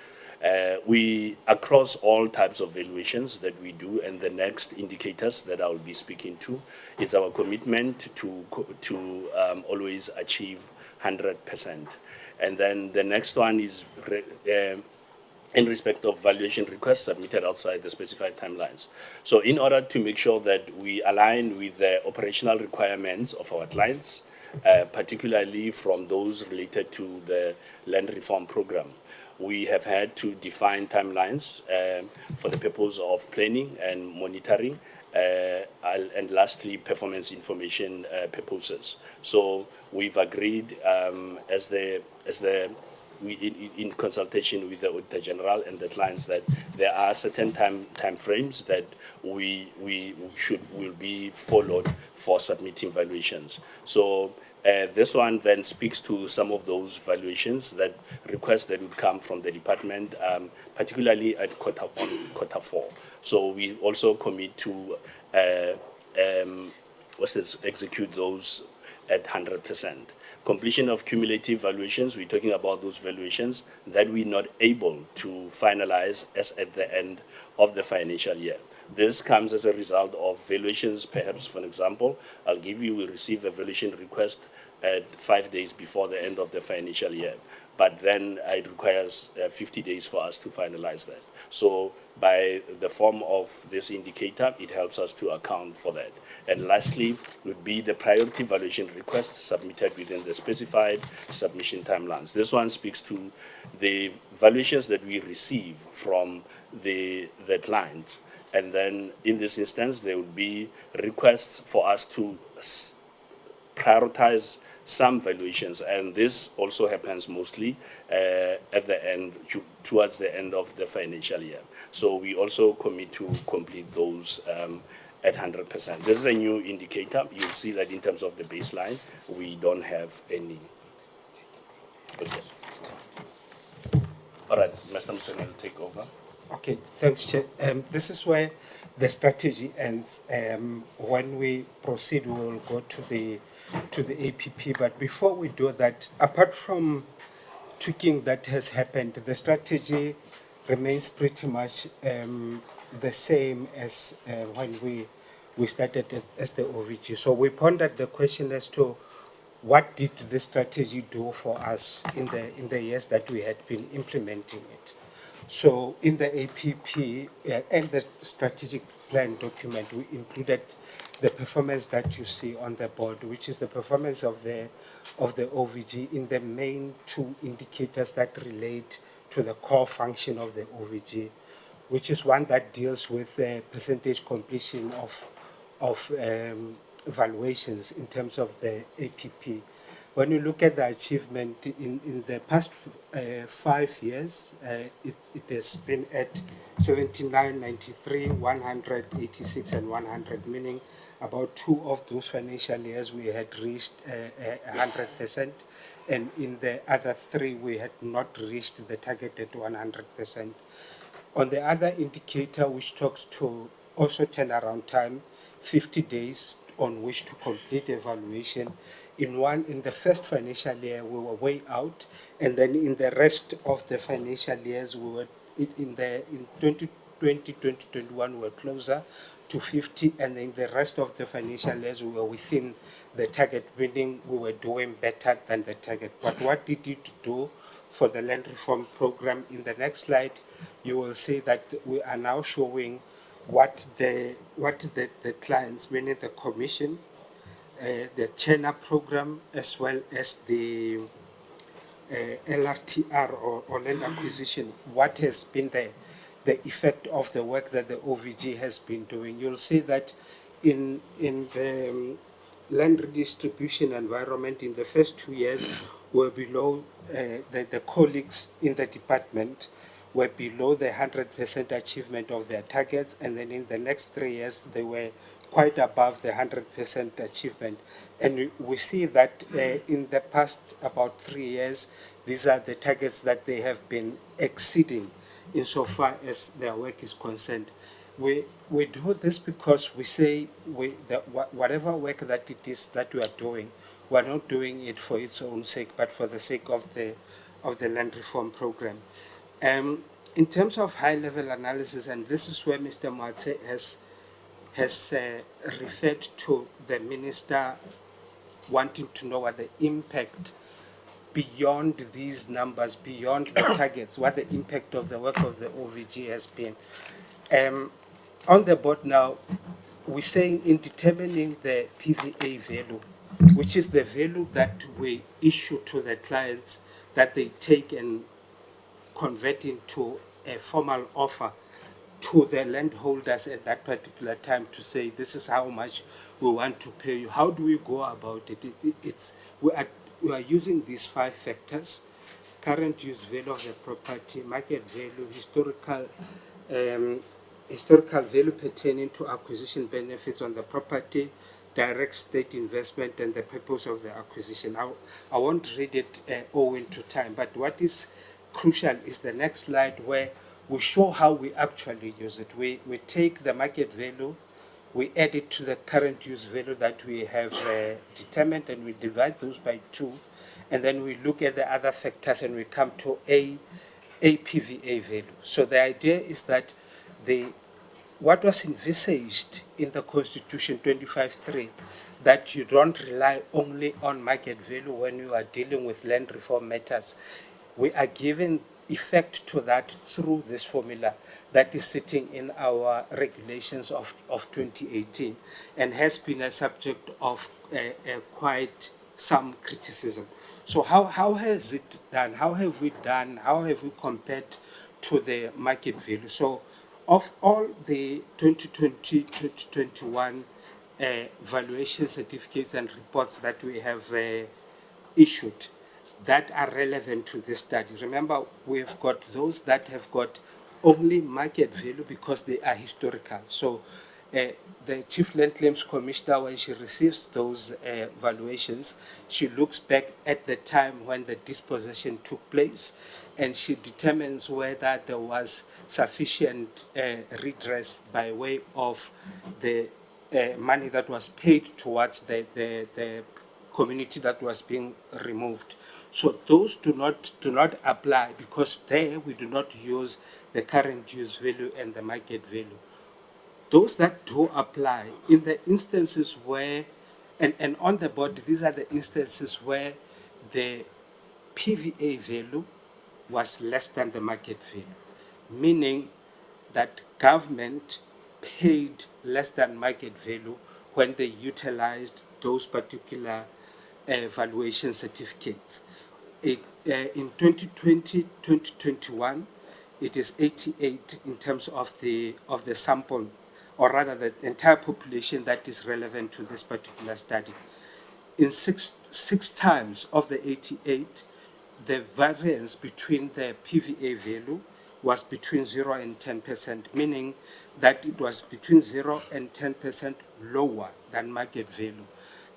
We, across all types of valuations that we do, and the next indicators that I will be speaking to, it's our commitment to always achieve 100%. And then the next one is in respect of valuation requests submitted outside the specified timelines. So in order to make sure that we align with the operational requirements of our clients, particularly from those related to the land reform program, we have had to define timelines for the purpose of planning and monitoring and lastly, performance information purposes. So we've agreed in consultation with the Auditor General and the clients that there are certain time frames that will be followed for submitting valuations. So this one then speaks to some of those valuations that requests that would come from the department, particularly at quarter 4. So we also commit to execute those at 100%. Completion of cumulative valuations, we're talking about those valuations that we're not able to finalize as at the end of the financial year. This comes as a result of valuations, perhaps, for example, we receive a valuation request at 5 days before the end of the financial year. But then it requires 50 days for us to finalize that. So by the form of this indicator, it helps us to account for that. And lastly, would be the priority valuation request submitted within the specified submission timelines. This one speaks to the valuations that we receive from the client. And then in this instance, there would be requests for us to prioritize some valuations, and this also happens mostly at the end, towards the end of the financial year. So we also commit to complete those at 100%. This is a new indicator. You'll see that in terms of the baseline, we don't have any. Okay. All right, Mr. Mtsweni will take over. Okay, thanks, Chair. This is where the strategy ends. When we proceed, we will go to the APP. But before we do that, apart from tweaking that has happened, the strategy remains pretty much the same as when we started as the OVG. So we pondered the question as to what did the strategy do for us in the years that we had been implementing it. So in the APP and the strategic plan document, we included the performance that you see on the board, which is the performance of the OVG in the main 2 indicators that relate to the core function of the OVG, which is one that deals with the percentage completion of evaluations in terms of the APP. When you look at the achievement in the past 5 years, it has been at 79, 93, 186, and 100, meaning about 2 of those financial years we had reached 100%, and in the other 3 we had not reached the targeted 100%. On the other indicator, which talks to also turnaround time, 50 days on which to complete evaluation. In the first financial year, we were way out, and then in the rest of the financial years, we were in 2020, 2021, we were closer to 50, and in the rest of the financial years, we were within the target, meaning we were doing better than the target. But what did it do for the land reform program? In the next slide, you will see that we are now showing what the clients, meaning the commission, the China program, as well as the LRTR or land acquisition, what has been the effect of the work that the OVG has been doing. You'll see that in the land redistribution environment, in the first 2 years, were below the colleagues in the department were below the 100% achievement of their targets, and then in the next 3 years, they were quite above the 100% achievement. And we see that in the past about 3 years, these are the targets that they have been exceeding insofar as their work is concerned. We do this because we say whatever work that it is that we are doing, we're not doing it for its own sake, but for the sake of the land reform program. In terms of high-level analysis, and this is where Mr. Matse has referred to the minister wanting to know what the impact beyond these numbers, beyond the targets, what the impact of the work of the OVG has been. On the board now, we're saying in determining the PVA value, which is the value that we issue to the clients that they take and convert into a formal offer, to the landholders at that particular time to say, this is how much we want to pay you. How do we go about it? We are using these 5 factors: current use value of the property, market value, historical value pertaining to acquisition benefits on the property, direct state investment, and the purpose of the acquisition. I won't read it owing to time, but what is crucial is the next slide, where we show how we actually use it. We take the market value, we add it to the current use value that we have determined, and we divide those by 2, and then we look at the other factors and we come to a PVA value. So the idea is that what was envisaged in the Constitution 25.3, that you don't rely only on market value when you are dealing with land reform matters. We are giving effect to that through this formula that is sitting in our regulations of 2018 and has been a subject of quite some criticism. So how has it done? How have we done? How have we compared to the market value? So of all the 2020-2021 valuation certificates and reports that we have issued that are relevant to this study, remember, we've got those that have got only market value because they are historical. So the Chief Land Claims Commissioner, when she receives those valuations, she looks back at the time when the dispossession took place, and she determines whether there was sufficient redress by way of the money that was paid towards the community that was being removed. So those do not apply, because there we do not use the current use value and the market value. Those that do apply in the instances where, and on the board, these are the instances where the PVA value was less than the market value, meaning that government paid less than market value when they utilized those particular valuation certificates. In 2020-2021, it is 88 in terms of the sample, or rather the entire population that is relevant to this particular study. In six times of the 88, the variance between the PVA value was between 0 and 10%, meaning that it was between 0 and 10% lower than market value.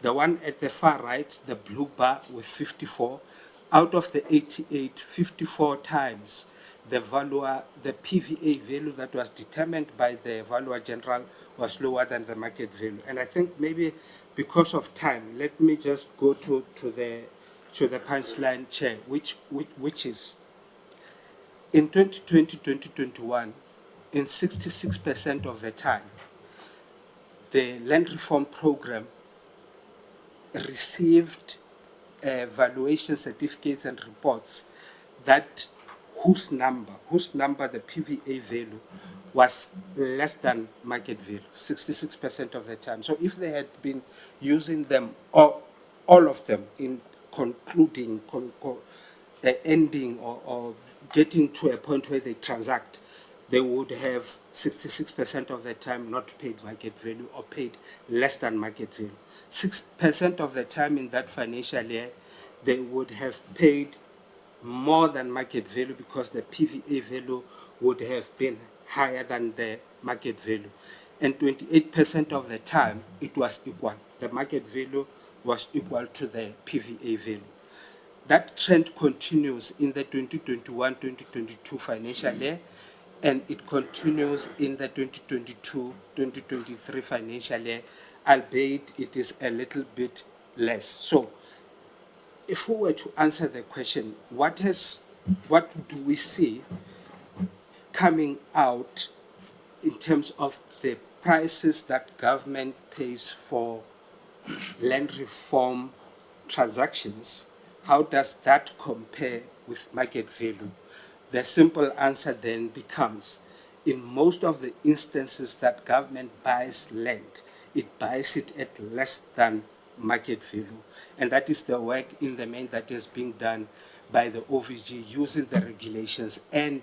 The one at the far right, the blue bar with 54, out of the 88, 54 times the PVA value that was determined by the Valuer General was lower than the market value. And I think maybe because of time, let me just go to the punchline, Chair, which is in 2020-2021, in 66% of the time, the land reform program received valuation certificates and reports that whose number the PVA value was less than market value, 66% of the time. So if they had been using them, all of them, in concluding, ending, or getting to a point where they transact, they would have 66% of the time not paid market value or paid less than market value. 6% of the time in that financial year, they would have paid more than market value because the PVA value would have been higher than the market value. And 28% of the time, it was equal. The market value was equal to the PVA value. That trend continues in the 2021-2022 financial year, and it continues in the 2022-2023 financial year, albeit it is a little bit less. So if we were to answer the question, what do we see coming out in terms of the prices that government pays for land reform transactions, how does that compare with market value? The simple answer then becomes, in most of the instances that government buys land, it buys it at less than market value. And that is the work in the main that is being done by the OVG using the regulations and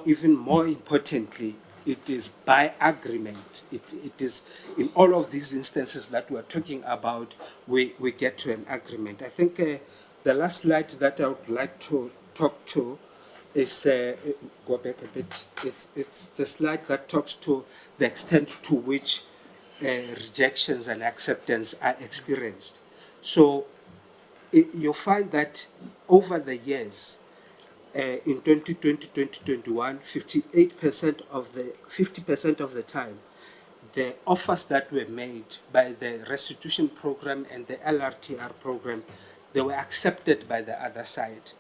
even more importantly, it is by agreement. It is in all of these instances that we're talking about, we get to an agreement. I think the last slide that I would like to talk to is, go back a bit, it's the slide that talks to the extent to which rejections and acceptance are experienced. So you find that over the years, in 2020, 2021, 50% of the time, the offers that were made by the restitution program and the LRTR program, they were accepted by the other side.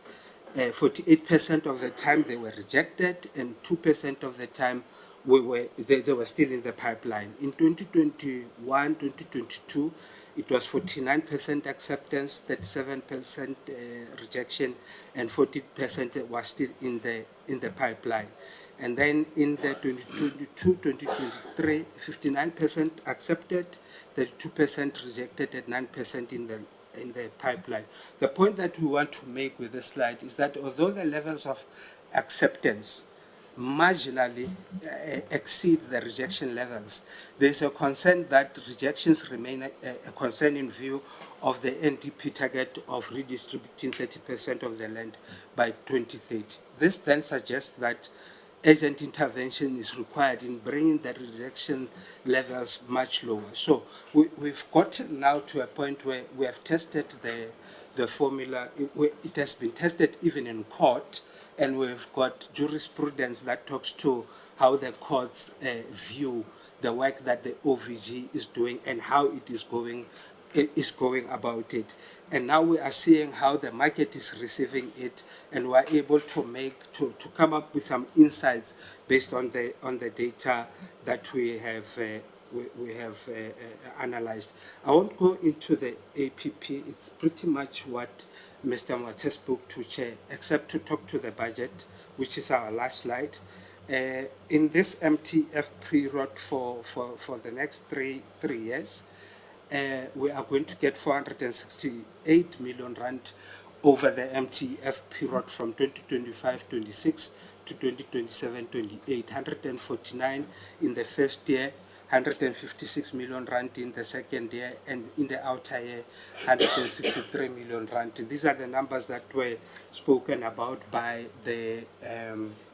48% of the time they were rejected, and 2% of the time they were still in the pipeline. In 2021, 2022, it was 49% acceptance, 37% rejection, and 40% was still in the pipeline. And then in the 2022, 2023, 59% accepted, 32% rejected, and 9% in the pipeline. The point that we want to make with this slide is that although the levels of acceptance marginally exceed the rejection levels, there's a concern that rejections remain a concern in view of the NDP target of redistributing 30% of the land by 2030. This then suggests that urgent intervention is required in bringing the rejection levels much lower. So we've gotten now to a point where we have tested the formula. It has been tested even in court, and we've got jurisprudence that talks to how the courts view the work that the OVG is doing and how it is going about it. And now we are seeing how the market is receiving it, and we are able to come up with some insights based on the data that we have analyzed. I won't go into the APP. It's pretty much what Mr. Mwate spoke to, Chair, except to talk to the budget, which is our last slide. In this MTF period for the next three years, we are going to get 468 million rand over the MTF period from 2025-26 to 2027-28, 149 in the first year, 156 million rand in the second year, and in the outer year, 163 million rand. These are the numbers that were spoken about by the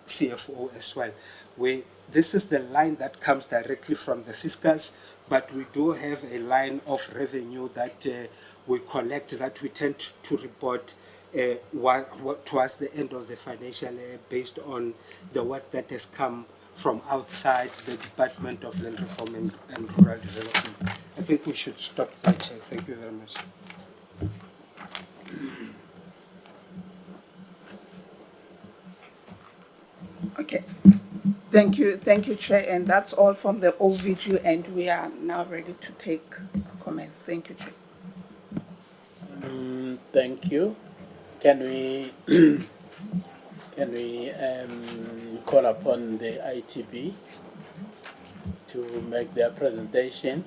CFO as well. This is the line that comes directly from the fiscals, but we do have a line of revenue that we collect that we tend to report towards the end of the financial year based on the work that has come from outside the Department of Land Reform and Rural Development. I think we should stop there, Chair. Thank you very much. Okay. Thank you, Chair, and that's all from the OVG, and we are now ready to take comments. Thank you, Chair. Thank you. Can we call upon the ITB to make their presentation?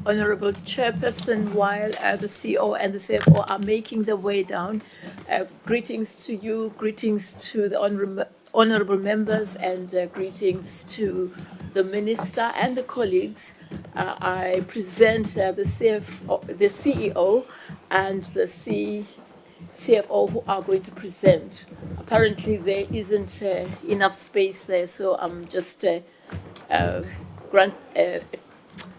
Honorable Chairperson, while the CEO and the CFO are making their way down, greetings to you, greetings to the honorable members, and greetings to the Minister and the colleagues. I present the CEO and the CFO who are going to present. Apparently there isn't enough space there, so I'm just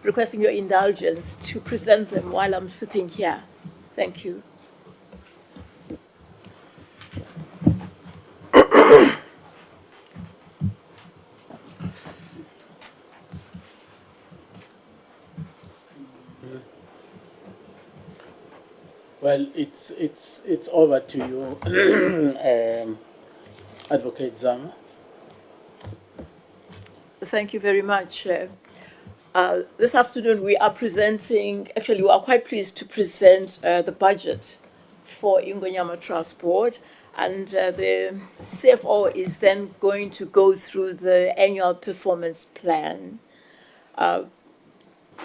requesting your indulgence to present them while I'm sitting here. Thank you. Well, it's over to you, Advocate Zama. Thank you very much. This afternoon we are presenting, actually we are quite pleased to present the budget for Ingonyama Trust Board, and the CFO is then going to go through the annual performance plan.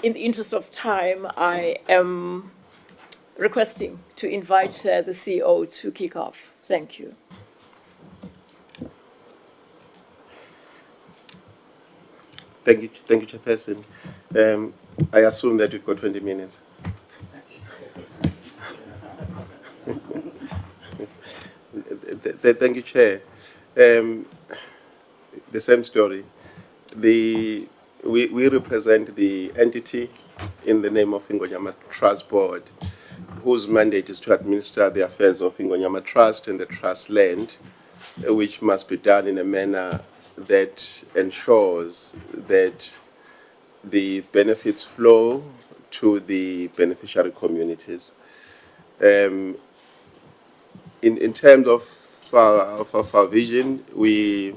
in the interest of time, I am requesting to invite the CEO to kick off. Thank you. Thank you, Chairperson. I assume that we've got 20 minutes. Thank you, Chair. The same story. We represent the entity in the name of Ingonyama Trust Board, whose mandate is to administer the affairs of Ingonyama Trust and the trust land, which must be done in a manner that ensures that the benefits flow to the beneficiary communities. In terms of our vision, we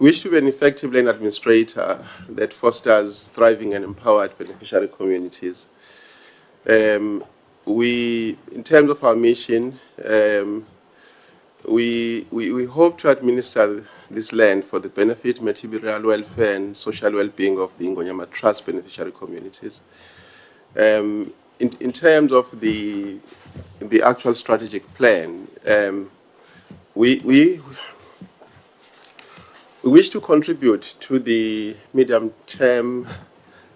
wish to be an effective land administrator that fosters thriving and empowered beneficiary communities. In terms of our mission, we hope to administer this land for the benefit, material welfare, and social well-being of the Ingonyama Trust beneficiary communities. In terms of the actual strategic plan, we wish to contribute to the medium-term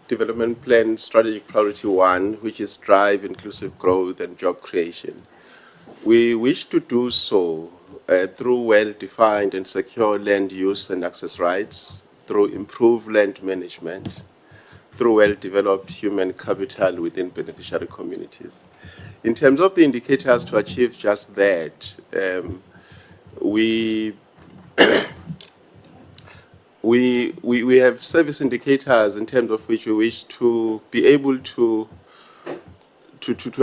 development plan strategic priority 1, which is drive inclusive growth and job creation. We wish to do so through well-defined and secure land use and access rights, through improved land management, through well-developed human capital within beneficiary communities. In terms of the indicators to achieve just that, we have service indicators in terms of which we wish to be able to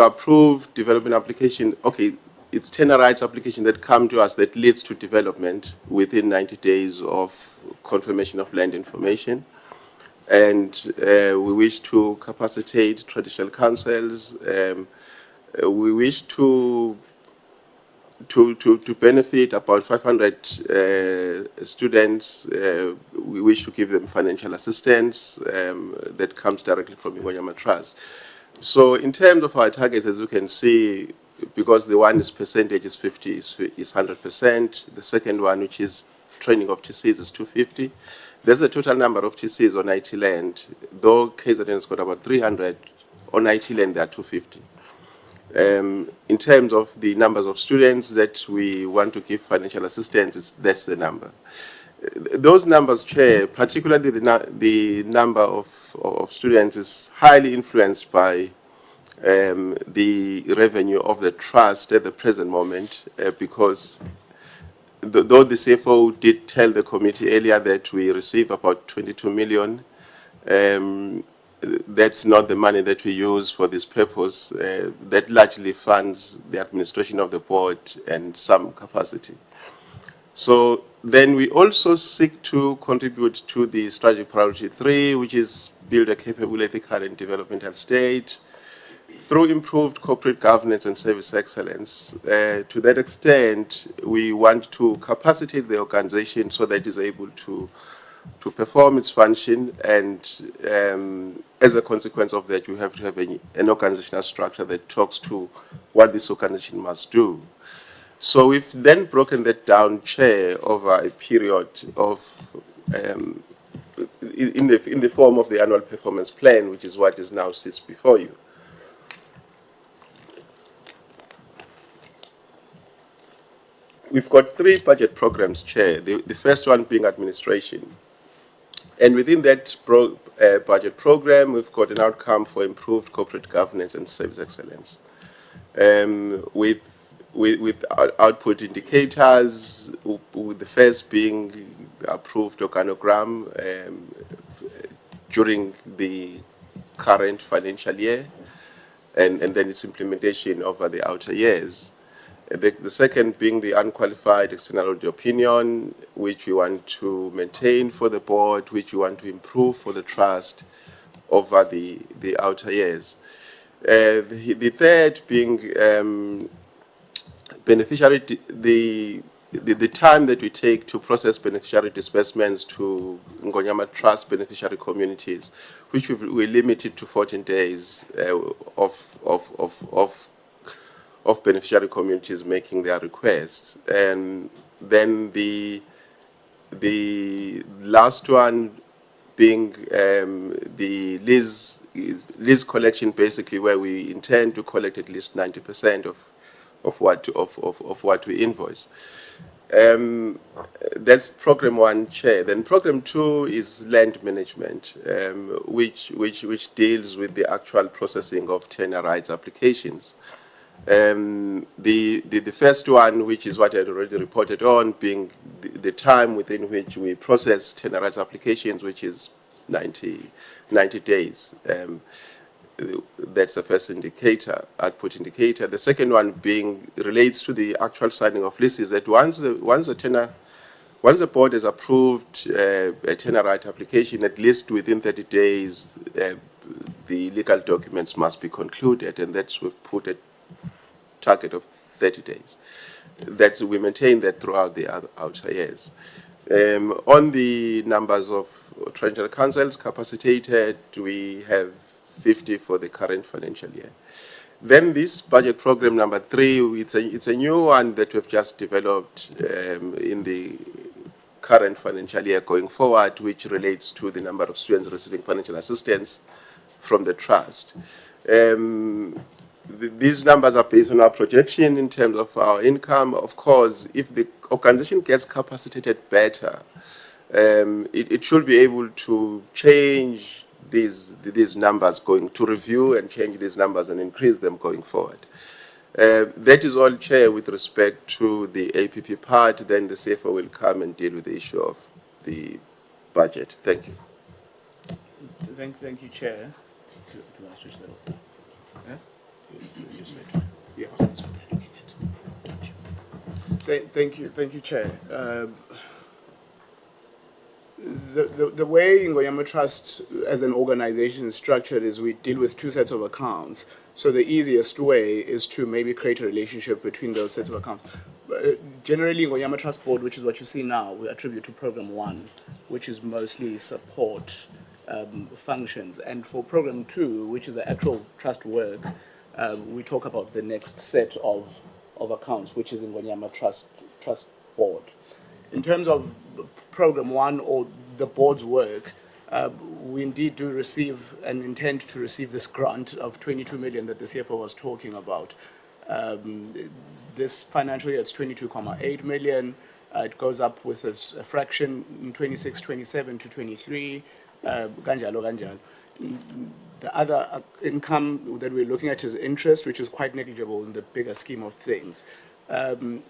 approve development application. Okay, it's tenure rights application that come to us that leads to development within 90 days of confirmation of land information. And we wish to capacitate traditional councils. We wish to benefit about 500 students. We wish to give them financial assistance that comes directly from Ingonyama Trust. So in terms of our targets, as you can see, because the one is percentage is 50, is 100%. The second one, which is training of TCs, is 250. There's a total number of TCs on IT land. Though KZN has got about 300, on IT land there are 250. In terms of the numbers of students that we want to give financial assistance, that's the number. Those numbers, Chair, particularly the number of students, is highly influenced by the revenue of the trust at the present moment, because though the CFO did tell the committee earlier that we receive about 22 million, that's not the money that we use for this purpose. That largely funds the administration of the board and some capacity. So then we also seek to contribute to the strategic priority 3, which is build a capable, ethical, and developmental state through improved corporate governance and service excellence. To that extent, we want to capacitate the organization so that it is able to perform its function, and as a consequence of that, you have to have an organizational structure that talks to what this organization must do. So we've then broken that down, Chair, over a period of, in the form of the annual performance plan, which is what is now sits before you. We've got 3 budget programs, Chair, the first one being administration. And within that budget program, we've got an outcome for improved corporate governance and service excellence. With output indicators, with the first being the approved organogram during the current financial year, and then its implementation over the outer years. The second being the unqualified external audit opinion, which we want to maintain for the board, which we want to improve for the trust over the outer years. The third being beneficiary, the the time that we take to process beneficiary disbursements to Ingonyama Trust beneficiary communities, which we limited to 14 days of beneficiary communities making their requests. And then the last one being the lease collection, basically, where we intend to collect at least 90% of what we invoice. That's program 1, Chair. Then program 2 is land management, which deals with the actual processing of tenure rights applications. The first one, which is what I had already reported on, being the time within which we process tenure rights applications, which is 90 days. That's the first indicator, output indicator. The second one relates to the actual signing of leases, that once the board has approved a tenure right application, at least within 30 days, the legal documents must be concluded, and that's we've put a target of 30 days. We maintain that throughout the outer years. On the numbers of traditional councils capacitated, we have 50 for the current financial year. Then this budget program number 3, it's a new one that we've just developed in the current financial year going forward, which relates to the number of students receiving financial assistance from the trust. These numbers are based on our projection in terms of our income. Of course, if the organization gets capacitated better, it should be able to change these numbers, to review and change these numbers and increase them going forward. That is all, Chair, with respect to the APP part. Then the CFO will come and deal with the issue of the budget. Thank you. Thank you, Chair. Do you want to switch that over? Yeah. Thank you, Chair. The way Ingonyama Trust as an organization is structured is we deal with 2 sets of accounts. So the easiest way is to maybe create a relationship between those sets of accounts. Generally, Ingonyama Trust Board, which is what you see now, we attribute to program 1, which is mostly support functions. And for program 2, which is the actual trust work, we talk about the next set of accounts, which is Ingonyama Trust Board. In terms of program 1 or the board's work, we indeed do receive and intend to receive this grant of 22 million that the CFO was talking about. This financial year it's 22.8 million. It goes up with a fraction in 26, 27 to 23. Ganjalo. The other income that we're looking at is interest, which is quite negligible in the bigger scheme of things. Then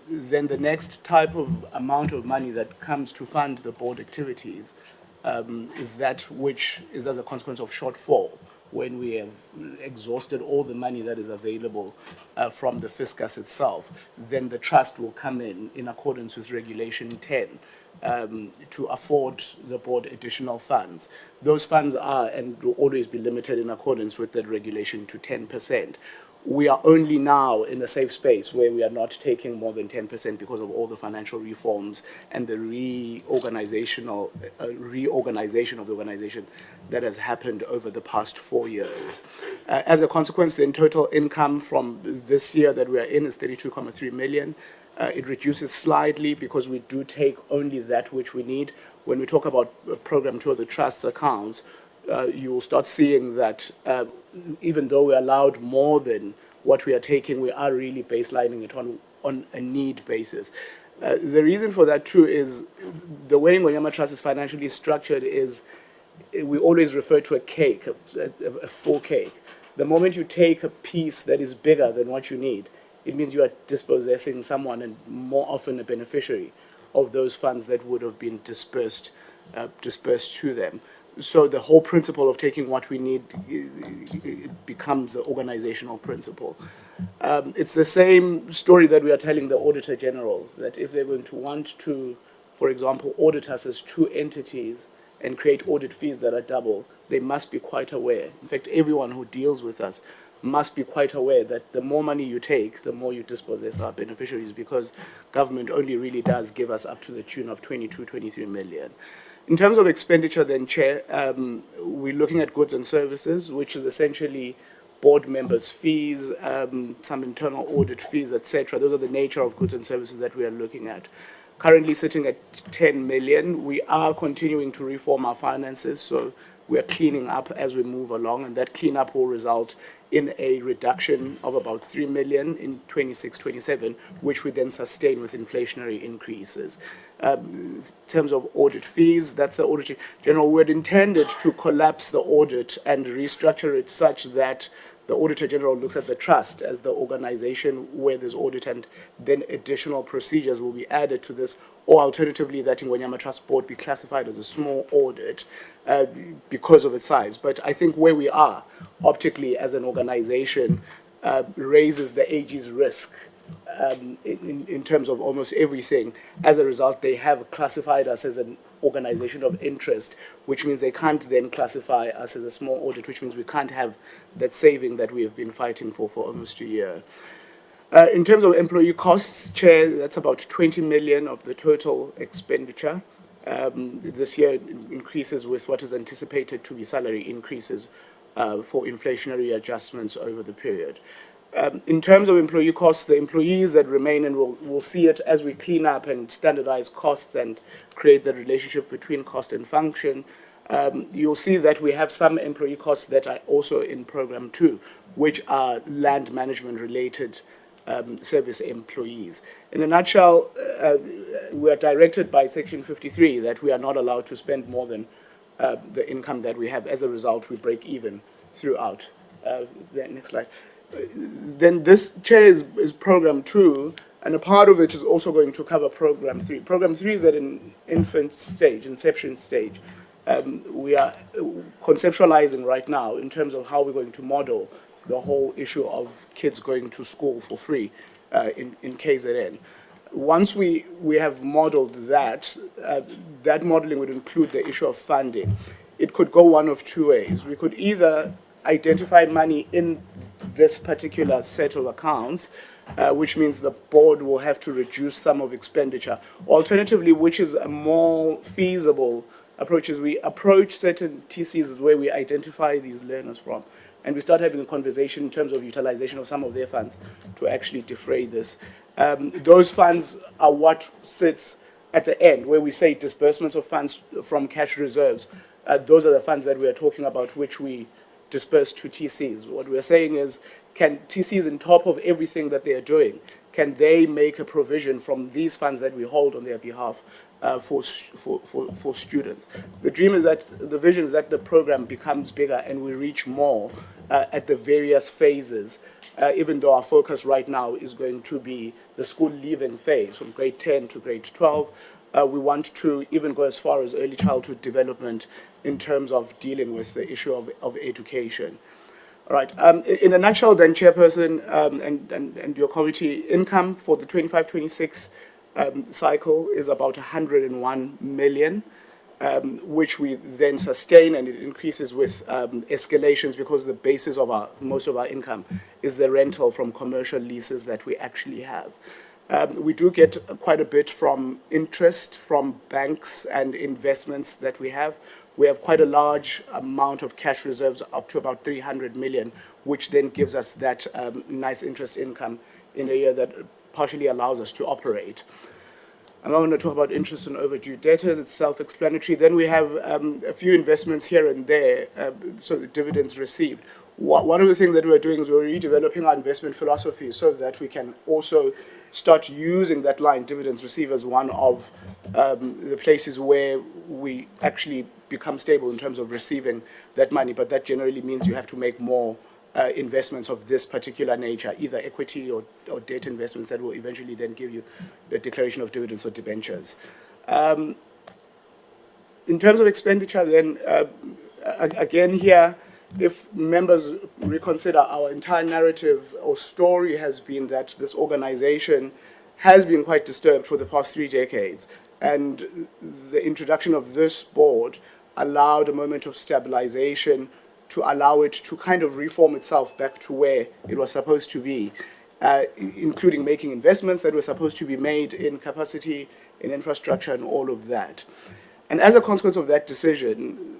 the next type of amount of money that comes to fund the board activities is that which is as a consequence of shortfall, when we have exhausted all the money that is available from the fiscus itself. Then the trust will come in accordance with Regulation 10 to afford the board additional funds. Those funds are and will always be limited in accordance with that regulation to 10%. We are only now in a safe space where we are not taking more than 10% because of all the financial reforms and the reorganization of the organization that has happened over the past 4 years. As a consequence, then total income from this year that we are in is 32.3 million. It reduces slightly because we do take only that which we need. When we talk about program 2 of the trust accounts, you will start seeing that even though we're allowed more than what we are taking, we are really baselining it on a need basis. The reason for that too is the way Ingonyama Trust is financially structured is we always refer to a cake, a full cake. The moment you take a piece that is bigger than what you need, it means you are dispossessing someone, and more often a beneficiary, of those funds that would have been dispersed to them. So the whole principle of taking what we need becomes the organizational principle. It's the same story that we are telling the Auditor General, that if they're going to want to, for example, audit us as 2 entities and create audit fees that are double, they must be quite aware. In fact, everyone who deals with us must be quite aware that the more money you take, the more you dispossess our beneficiaries, because government only really does give us up to the tune of 22, 23 million. In terms of expenditure then, Chair, we're looking at goods and services, which is essentially board members' fees, some internal audit fees, etc. Those are the nature of goods and services that we are looking at. Currently sitting at 10 million. We are continuing to reform our finances, so we are cleaning up as we move along, and that cleanup will result in a reduction of about 3 million in 26-27, which we then sustain with inflationary increases. In terms of audit fees, that's the Auditor General. We had intended to collapse the audit and restructure it such that the Auditor General looks at the trust as the organization where there's audit, and then additional procedures will be added to this, or alternatively that Ingonyama Trust Board be classified as a small audit because of its size. But I think where we are optically as an organization raises the AG's risk in terms of almost everything. As a result, they have classified us as an organization of interest, which means they can't then classify us as a small audit, which means we can't have that saving that we have been fighting for almost a year. In terms of employee costs, Chair, that's about 20 million of the total expenditure. This year increases with what is anticipated to be salary increases for inflationary adjustments over the period. In terms of employee costs, the employees that remain, and we'll see it as we clean up and standardize costs and create the relationship between cost and function, you'll see that we have some employee costs that are also in Program 2, which are land management related service employees. In a nutshell, we are directed by Section 53 that we are not allowed to spend more than the income that we have. As a result, we break even throughout. The next slide. Then this, Chair, is Program 2, and a part of it is also going to cover Program 3. Program 3 is at an infant stage, inception stage. We are conceptualizing right now in terms of how we're going to model the whole issue of kids going to school for free in KZN. Once we have modeled that, that modeling would include the issue of funding. It could go one of two ways. We could either identify money in this particular set of accounts, which means the board will have to reduce some of expenditure. Alternatively, which is a more feasible approach, is we approach certain TCs where we identify these learners from, and we start having a conversation in terms of utilization of some of their funds to actually defray this. Those funds are what sits at the end, where we say disbursements of funds from cash reserves. Those are the funds that we are talking about, which we disperse to TCs. What we're saying is, can TCs, on top of everything that they are doing, can they make a provision from these funds that we hold on their behalf for students? The dream is that, the vision is that the program becomes bigger and we reach more at the various phases, even though our focus right now is going to be the school leaving phase from grade 10 to grade 12. We want to even go as far as early childhood development in terms of dealing with the issue of education. All right. In a nutshell, then, Chairperson and your committee, income for the 25-26 cycle is about 101 million, which we then sustain, and it increases with escalations, because the basis of most of our income is the rental from commercial leases that we actually have. We do get quite a bit from interest from banks and investments that we have. We have quite a large amount of cash reserves, up to about 300 million, which then gives us that nice interest income in a year that partially allows us to operate. I'm not going to talk about interest and overdue debtors, it's self-explanatory. Then we have a few investments here and there, so the dividends received. One of the things that we're doing is we're redeveloping our investment philosophy so that we can also start using that line, dividends received, as one of the places where we actually become stable in terms of receiving that money. But that generally means you have to make more investments of this particular nature, either equity or debt investments that will eventually then give you the declaration of dividends or debentures. In terms of expenditure, then, again here, if members reconsider, our entire narrative or story has been that this organization has been quite disturbed for the past 3 decades, and the introduction of this board allowed a moment of stabilization to allow it to kind of reform itself back to where it was supposed to be, including making investments that were supposed to be made in capacity, in infrastructure, and all of that. And as a consequence of that decision,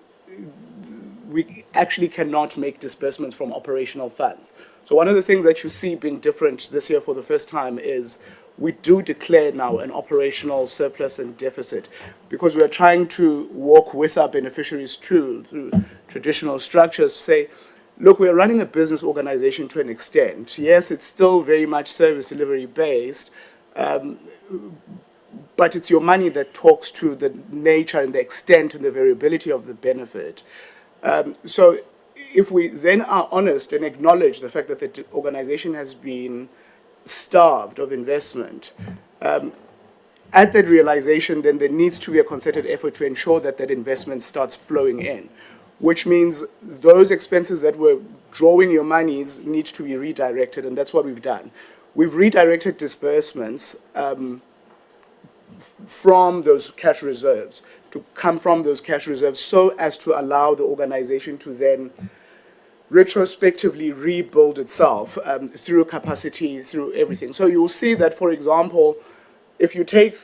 we actually cannot make disbursements from operational funds. So one of the things that you see being different this year for the first time is we do declare now an operational surplus and deficit, because we are trying to work with our beneficiaries through traditional structures to say, look, we are running a business organization to an extent. Yes, it's still very much service delivery based, but it's your money that talks to the nature and the extent and the variability of the benefit. So if we then are honest and acknowledge the fact that the organization has been starved of investment, at that realization, then there needs to be a concerted effort to ensure that that investment starts flowing in, which means those expenses that were drawing your monies need to be redirected, and that's what we've done. We've redirected disbursements from those cash reserves, to come from those cash reserves, so as to allow the organization to then retrospectively rebuild itself through capacity, through everything. So you will see that, for example, if you take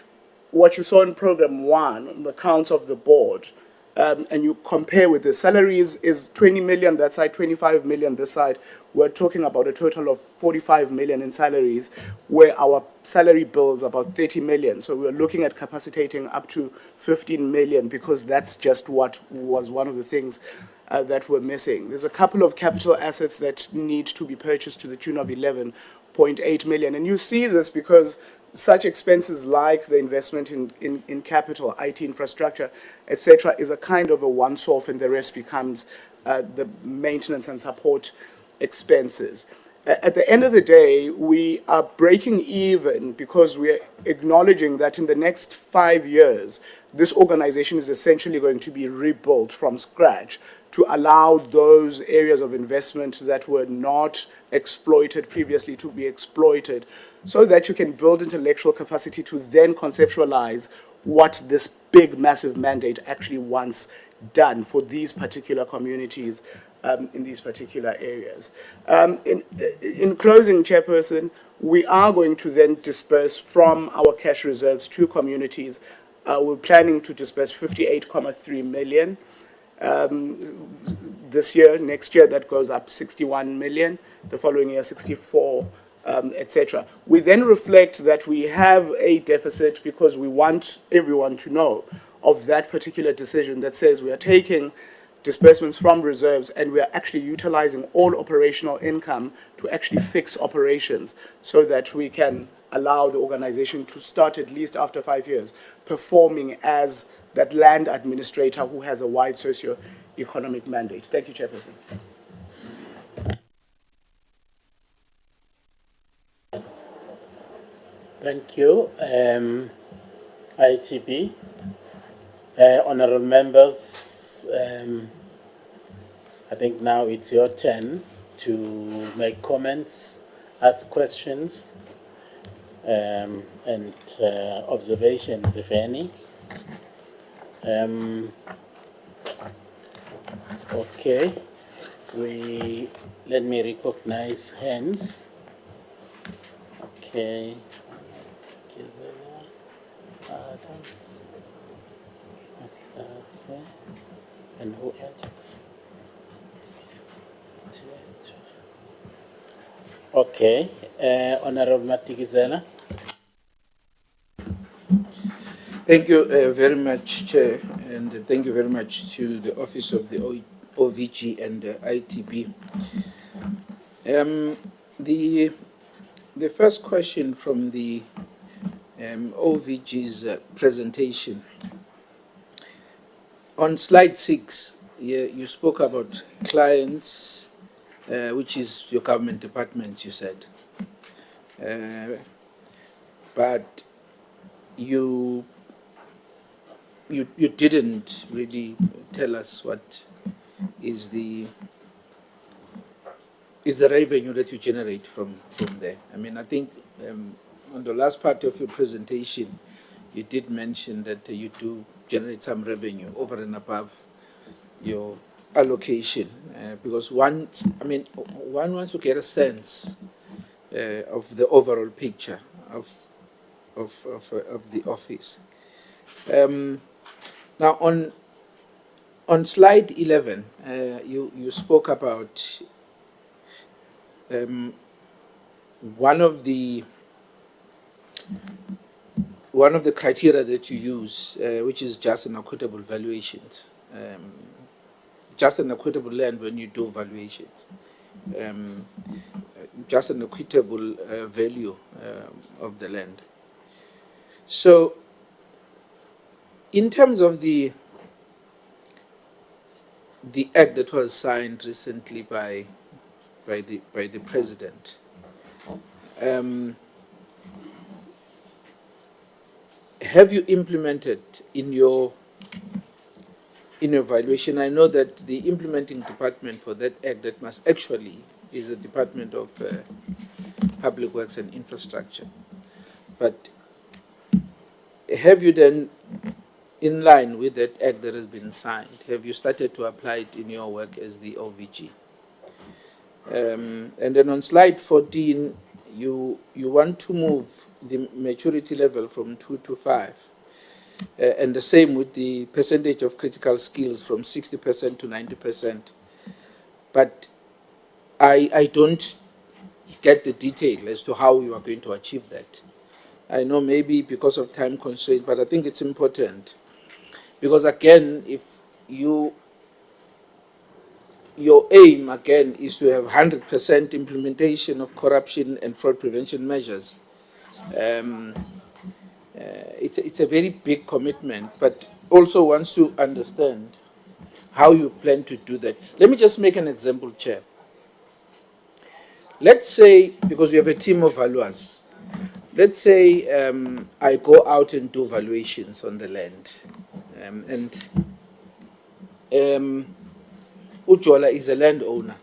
what you saw in Program 1, the accounts of the board, and you compare with the salaries is 20 million that side, 25 million this side, we're talking about a total of 45 million in salaries, where our salary bill is about 30 million. So we're looking at capacitating up to 15 million, because that's just what was one of the things that we're missing. There's a couple of capital assets that need to be purchased to the tune of 11.8 million. And you see this because such expenses like the investment in capital, IT infrastructure, etc., is a kind of a once-off, and the rest becomes the maintenance and support expenses. At the end of the day, we are breaking even because we are acknowledging that in the next 5 years, this organization is essentially going to be rebuilt from scratch to allow those areas of investment that were not exploited previously to be exploited, so that you can build intellectual capacity to then conceptualize what this big, massive mandate actually wants done for these particular communities in these particular areas. In closing, Chairperson, we are going to then disperse from our cash reserves to communities. We're planning to disperse 58.3 million this year. Next year, that goes up 61 million. The following year, 64, etc. We then reflect that we have a deficit because we want everyone to know of that particular decision that says we are taking disbursements from reserves and we are actually utilizing all operational income to actually fix operations, so that we can allow the organization to start, at least after 5 years, performing as that land administrator who has a wide socio-economic mandate. Thank you, Chairperson. Thank you. ITB, honorable members, I think now it's your turn to make comments, ask questions, and observations, if any. Okay, let me recognize hands. Okay. And who? Okay, Honorable Matikizela. Thank you very much, Chair, and thank you very much to the Office of the OVG and ITB. The first question from the OVG's presentation. On slide 6, you spoke about clients, which is your government departments, you said. But you didn't really tell us what is the revenue that you generate from there. I mean, I think on the last part of your presentation, you did mention that you do generate some revenue over and above your allocation, because one wants to get a sense of the overall picture of the office. Now, on slide 11, you spoke about one of the criteria that you use, which is just and equitable valuations. Just and equitable land when you do valuations. Just an equitable value of the land. So, in terms of the act that was signed recently by the president, have you implemented in your evaluation? I know that the implementing department for that act that must actually is the Department of Public Works and Infrastructure. But have you then, in line with that act that has been signed, have you started to apply it in your work as the OVG? And then on slide 14, you want to move the maturity level from 2 to 5. And the same with the percentage of critical skills from 60% to 90%. But I don't get the detail as to how you are going to achieve that. I know maybe because of time constraints, but I think it's important. Because again, if your aim, again, is to have 100% implementation of corruption and fraud prevention measures, it's a very big commitment, but also wants to understand how you plan to do that. Let me just make an example, Chair. Let's say, because we have a team of valuers, let's say I go out and do valuations on the land, and Ujola is a landowner,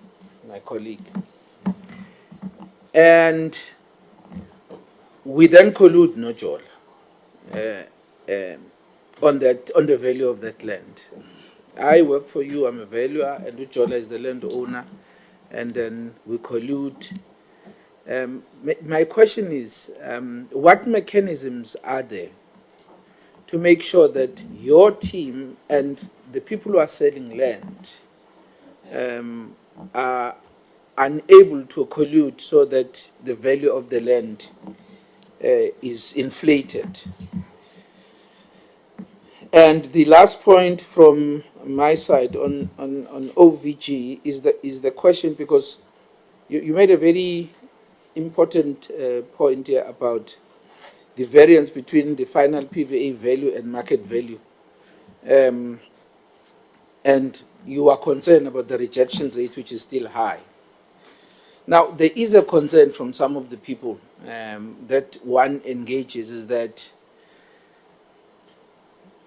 my colleague, and we then collude Nojola on the value of that land. I work for you, I'm a valuer, and Ujola is the landowner, and then we collude. My question is, what mechanisms are there to make sure that your team and the people who are selling land are unable to collude so that the value of the land is inflated? And the last point from my side on OVG is the question, because you made a very important point here about the variance between the final PVA value and market value. And you are concerned about the rejection rate, which is still high. Now, there is a concern from some of the people that one engages, is that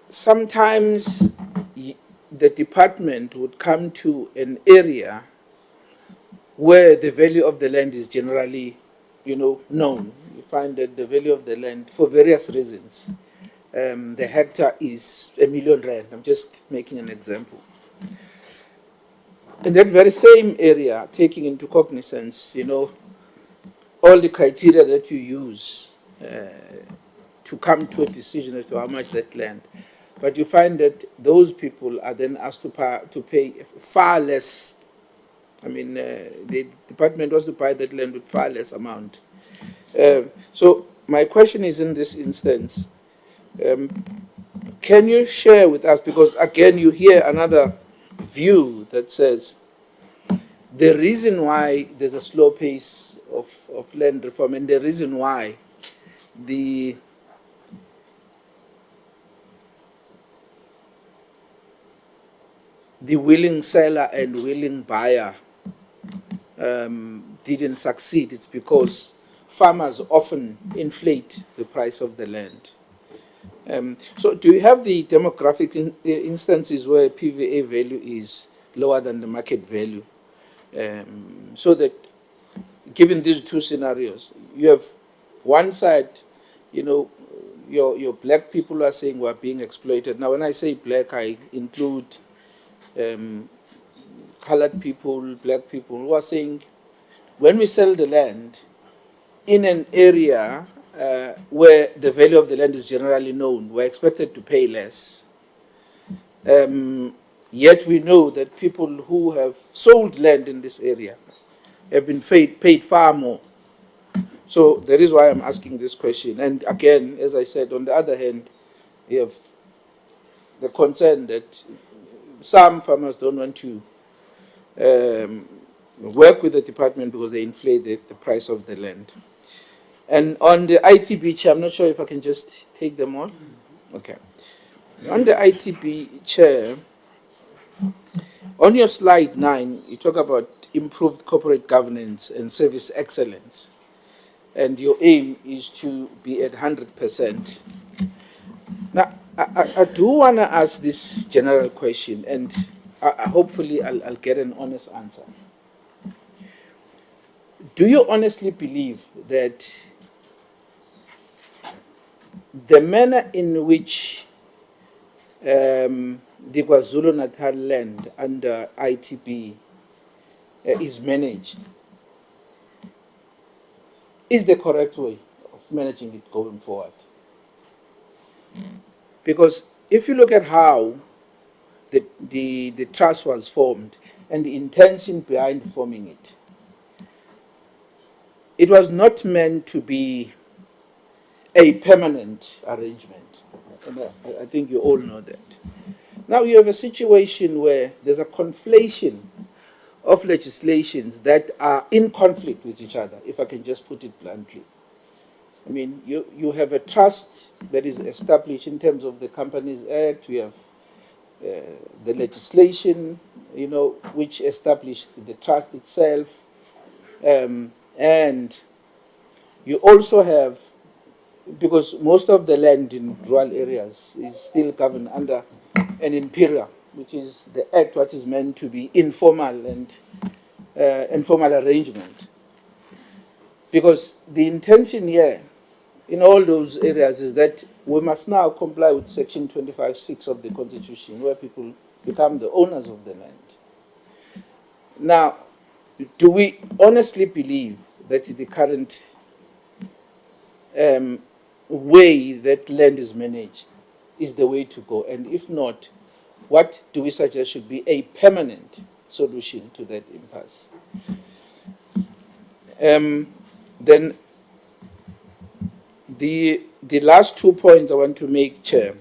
sometimes the department would come to an area where the value of the land is generally, known. You find that the value of the land, for various reasons, the hectare is R1 million. I'm just making an example. In that very same area, taking into cognizance, all the criteria that you use to come to a decision as to how much that land, but you find that those people are then asked to pay far less. I mean, the department was to buy that land with far less amount. So my question is, in this instance, can you share with us, because again you hear another view that says the reason why there's a slow pace of land reform, and the reason why the willing seller and willing buyer didn't succeed, it's because farmers often inflate the price of the land. So do you have the demographic instances where PVA value is lower than the market value? So that, given these two scenarios, you have one side, your black people are saying we're being exploited. Now, when I say black, I include colored people, black people, who are saying, when we sell the land in an area where the value of the land is generally known, we're expected to pay less. Yet we know that people who have sold land in this area have been paid far more. So that is why I'm asking this question. And again, as I said, on the other hand, we have the concern that some farmers don't want to work with the department because they inflate the price of the land. And on the ITB chair, I'm not sure if I can just take them all. Okay. On the ITB chair, on your slide 9, you talk about improved corporate governance and service excellence. And your aim is to be at 100%. Now, I do want to ask this general question, and hopefully I'll get an honest answer. Do you honestly believe that the manner in which the KwaZulu-Natal land under ITB is managed is the correct way of managing it going forward? Because if you look at how the trust was formed and the intention behind forming it, it was not meant to be a permanent arrangement. And I think you all know that. Now you have a situation where there's a conflation of legislations that are in conflict with each other, if I can just put it bluntly. I mean, you have a trust that is established in terms of the Companies Act. We have the legislation, which established the trust itself. And you also have, because most of the land in rural areas is still governed under an imperial, which is the act what is meant to be informal and informal arrangement. Because the intention here in all those areas is that we must now comply with Section 25(6) of the Constitution, where people become the owners of the land. Now, do we honestly believe that the current way that land is managed is the way to go? And if not, what do we suggest should be a permanent solution to that impasse? Then the last 2 points I want to make, Chair,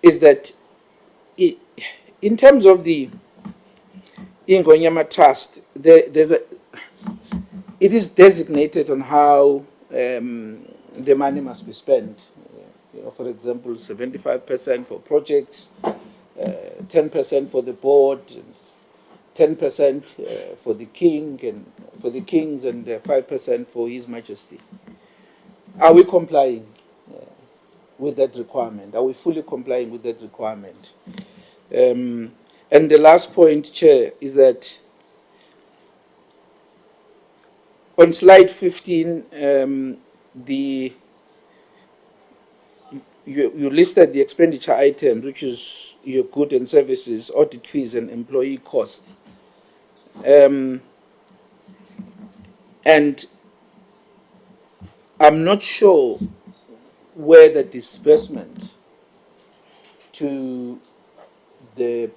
is that in terms of the Ingonyama Trust, it is designated on how the money must be spent. For example, 75% for projects, 10% for the board, 10% for the king and for the kings, and 5% for His Majesty. Are we complying with that requirement? Are we fully complying with that requirement? And the last point, Chair, is that on slide 15, you listed the expenditure items, which is your goods and services, audit fees, and employee costs. And I'm not sure where the disbursement to the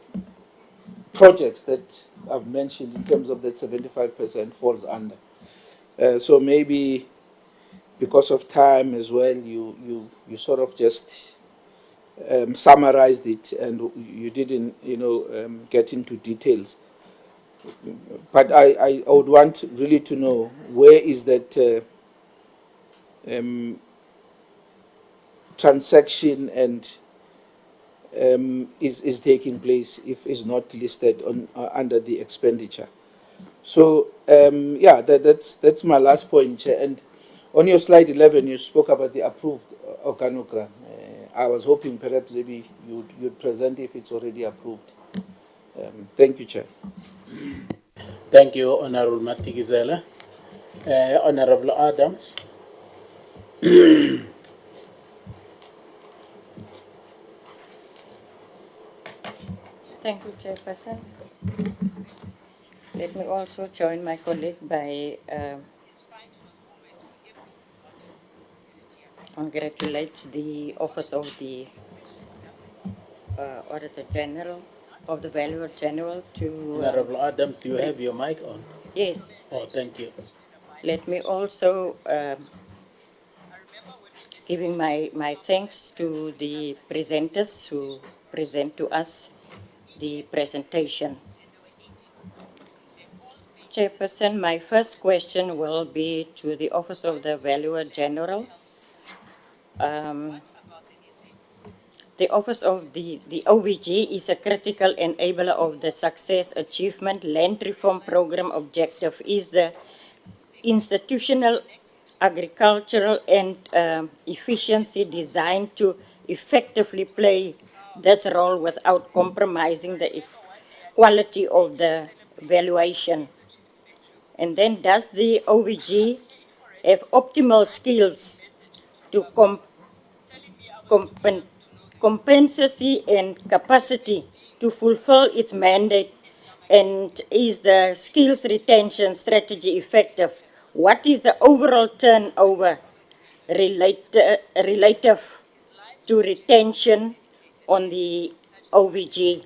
projects that I've mentioned in terms of that 75% falls under. So maybe because of time as well, you sort of just summarized it and you didn't get into details. But I would want really to know where is that transaction and is taking place if it's not listed on under the expenditure. So that's my last point, Chair. And on your slide 11, you spoke about the approved organogram. I was hoping perhaps maybe you'd present if it's already approved. Thank you, Chair. Thank you, Honorable Matigizela. Honorable Adams. Thank you, Chairperson. Let me also join my colleague by congratulate the Office of the Auditor General of the Valuer General to... Honorable Adams, do you have your mic on? Yes. Oh, thank you. Let me also giving my thanks to the presenters who present to us the presentation. Chairperson, my first question will be to the Office of the Valuer General. The Office of the OVG is a critical enabler of the success achievement land reform program objective is the institutional, agricultural and efficiency designed to effectively play this role without compromising the quality of the valuation. And then does the OVG have optimal skills to compensatory and capacity to fulfill its mandate, and is the skills retention strategy effective? What is the overall turnover relative to retention on the OVG?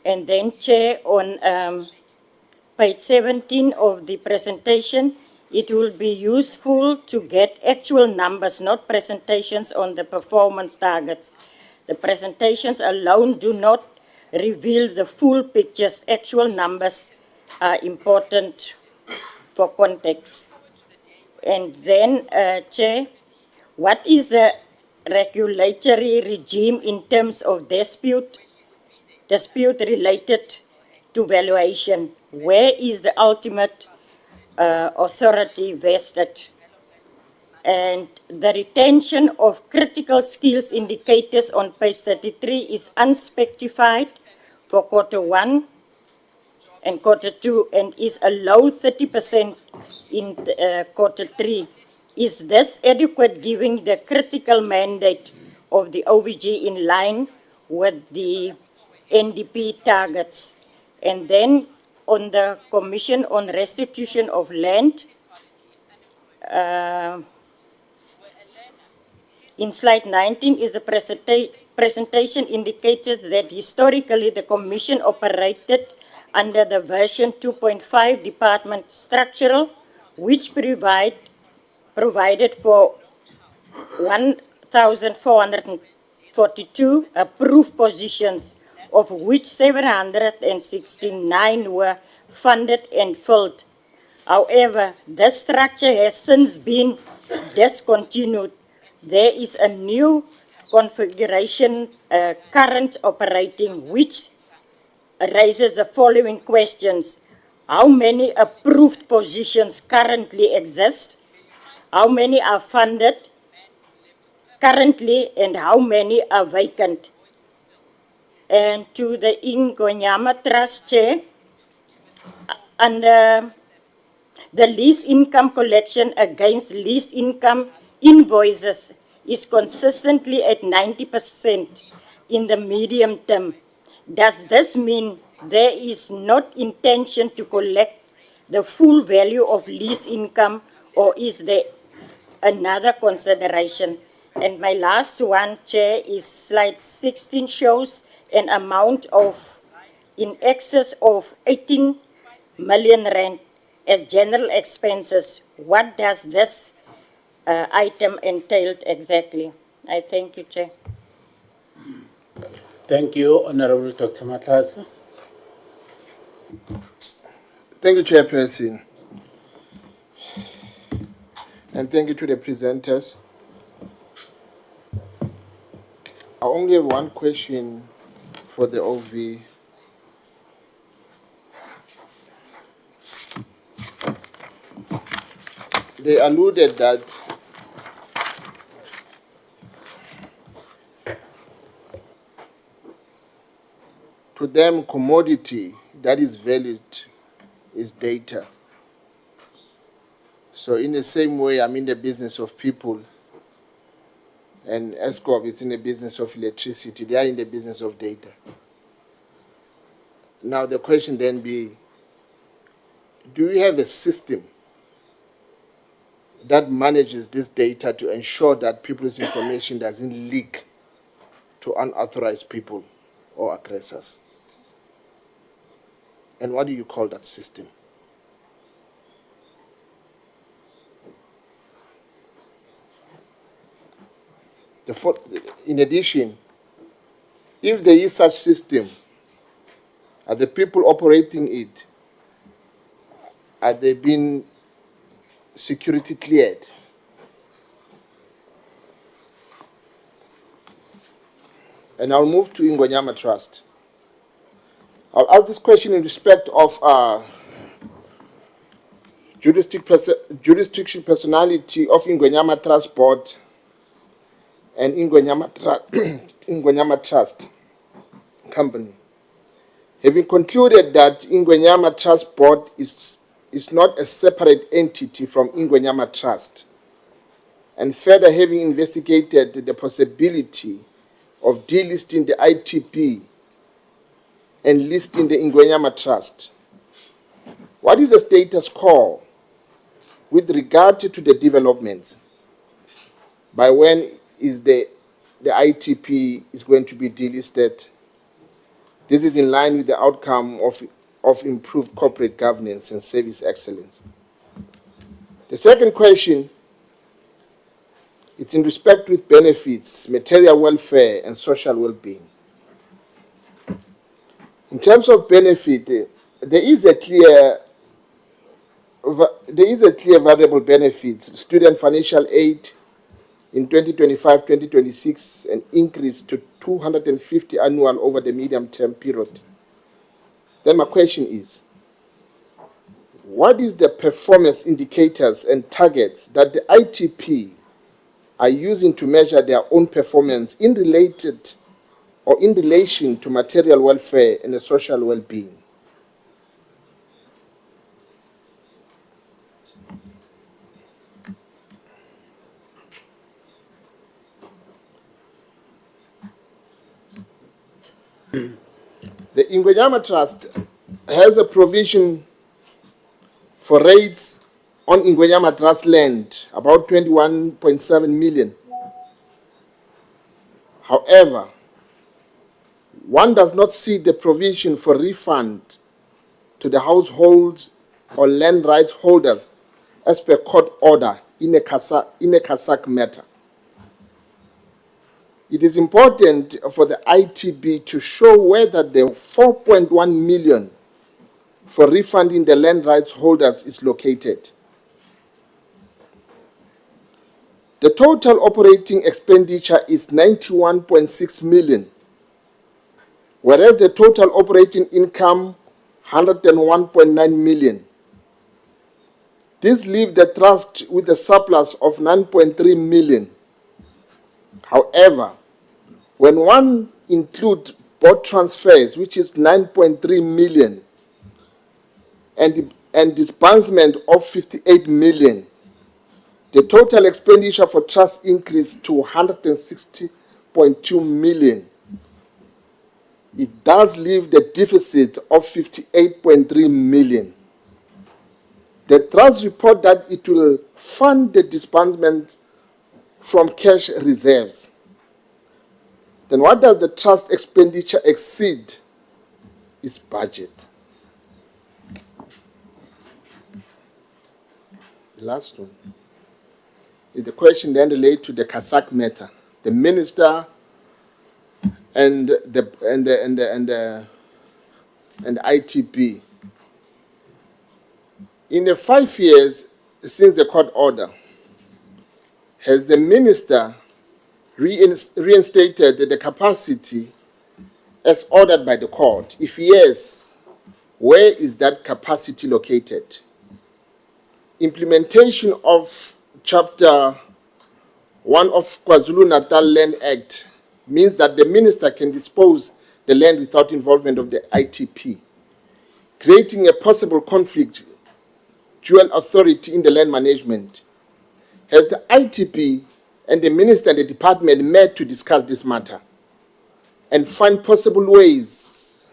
And then, Chair, on page 17 of the presentation, it will be useful to get actual numbers, not presentations on the performance targets. The presentations alone do not reveal the full pictures. Actual numbers are important for context. And then, Chair, what is the regulatory regime in terms of dispute related to valuation? Where is the ultimate authority vested? And the retention of critical skills indicators on page 33 is unspecified for Q1 and Q2 and is a low 30% in Q3. Is this adequate given the critical mandate of the OVG in line with the NDP targets? And then on the Commission on Restitution of Land, in slide 19 is a presentation indicates that historically the Commission operated under the version 2.5 department structural, which provided for 1,442 approved positions, of which 769 were funded and filled. However, this structure has since been discontinued. There is a new configuration current operating, which raises the following questions. How many approved positions currently exist? How many are funded currently, and how many are vacant? And to the Ingonyama Trust Chair, under the lease income collection against lease income invoices is consistently at 90% in the medium term. Does this mean there is not intention to collect the full value of lease income, or is there another consideration? And my last one, Chair, is slide 16 shows an amount of in excess of 18 million rand as general expenses. What does this item entail exactly? I thank you, Chair. Thank you, Honorable Dr. Matlaza. Thank you, Chairperson. And thank you to the presenters. I only have one question for the OV. They alluded that to them commodity that is valued is data. So in the same way, I'm in the business of people, and NCOP is in the business of electricity. They are in the business of data. Now the question then be, do we have a system that manages this data to ensure that people's information doesn't leak to unauthorized people or aggressors? And what do you call that system? In addition, if there is such system, are the people operating it, are they being security cleared? And I'll move to Ingonyama Trust. I'll ask this question in respect of jurisdiction personality of Ingonyama Trust Board and Ingonyama Trust Company. Having concluded that Ingonyama Trust Board is not a separate entity from Ingonyama Trust, and further having investigated the possibility of delisting the ITP and listing the Ingonyama Trust, what is the status quo with regard to the developments? By when is the ITP is going to be delisted? This is in line with the outcome of improved corporate governance and service excellence. The second question, it's in respect with benefits, material welfare, and social well-being. In terms of benefit, there is a clear variable benefits. Student financial aid in 2025-2026, an increase to 250 annual over the medium-term period. Then my question is, what is the performance indicators and targets that the ITP are using to measure their own performance in relation to material welfare and the social well-being? The Ingonyama Trust has a provision for rates on Ingonyama Trust land, about 21.7 million. However, one does not see the provision for refund to the households or land rights holders as per court order in a CASAC matter. It is important for the ITB to show whether the 4.1 million for refunding the land rights holders is located. The total operating expenditure is 91.6 million, whereas the total operating income 101.9 million. This leaves the trust with a surplus of 9.3 million. However, when one includes board transfers, which is 9.3 million, and disbursement of 58 million, the total expenditure for trust increased to 160.2 million. It does leave the deficit of 58.3 million. The trust report that it will fund the disbursement from cash reserves. Then what does the trust expenditure exceed its budget? The last one. The question then relates to the CASAC matter. The minister and the ITP. In the 5 years since the court order, has the minister reinstated the capacity as ordered by the court? If yes, where is that capacity located? Implementation of Chapter 1 of KwaZulu-Natal Land Act means that the minister can dispose the land without involvement of the ITP, creating a possible conflict, dual authority in the land management. Has the ITP and the minister and the department met to discuss this matter and find possible ways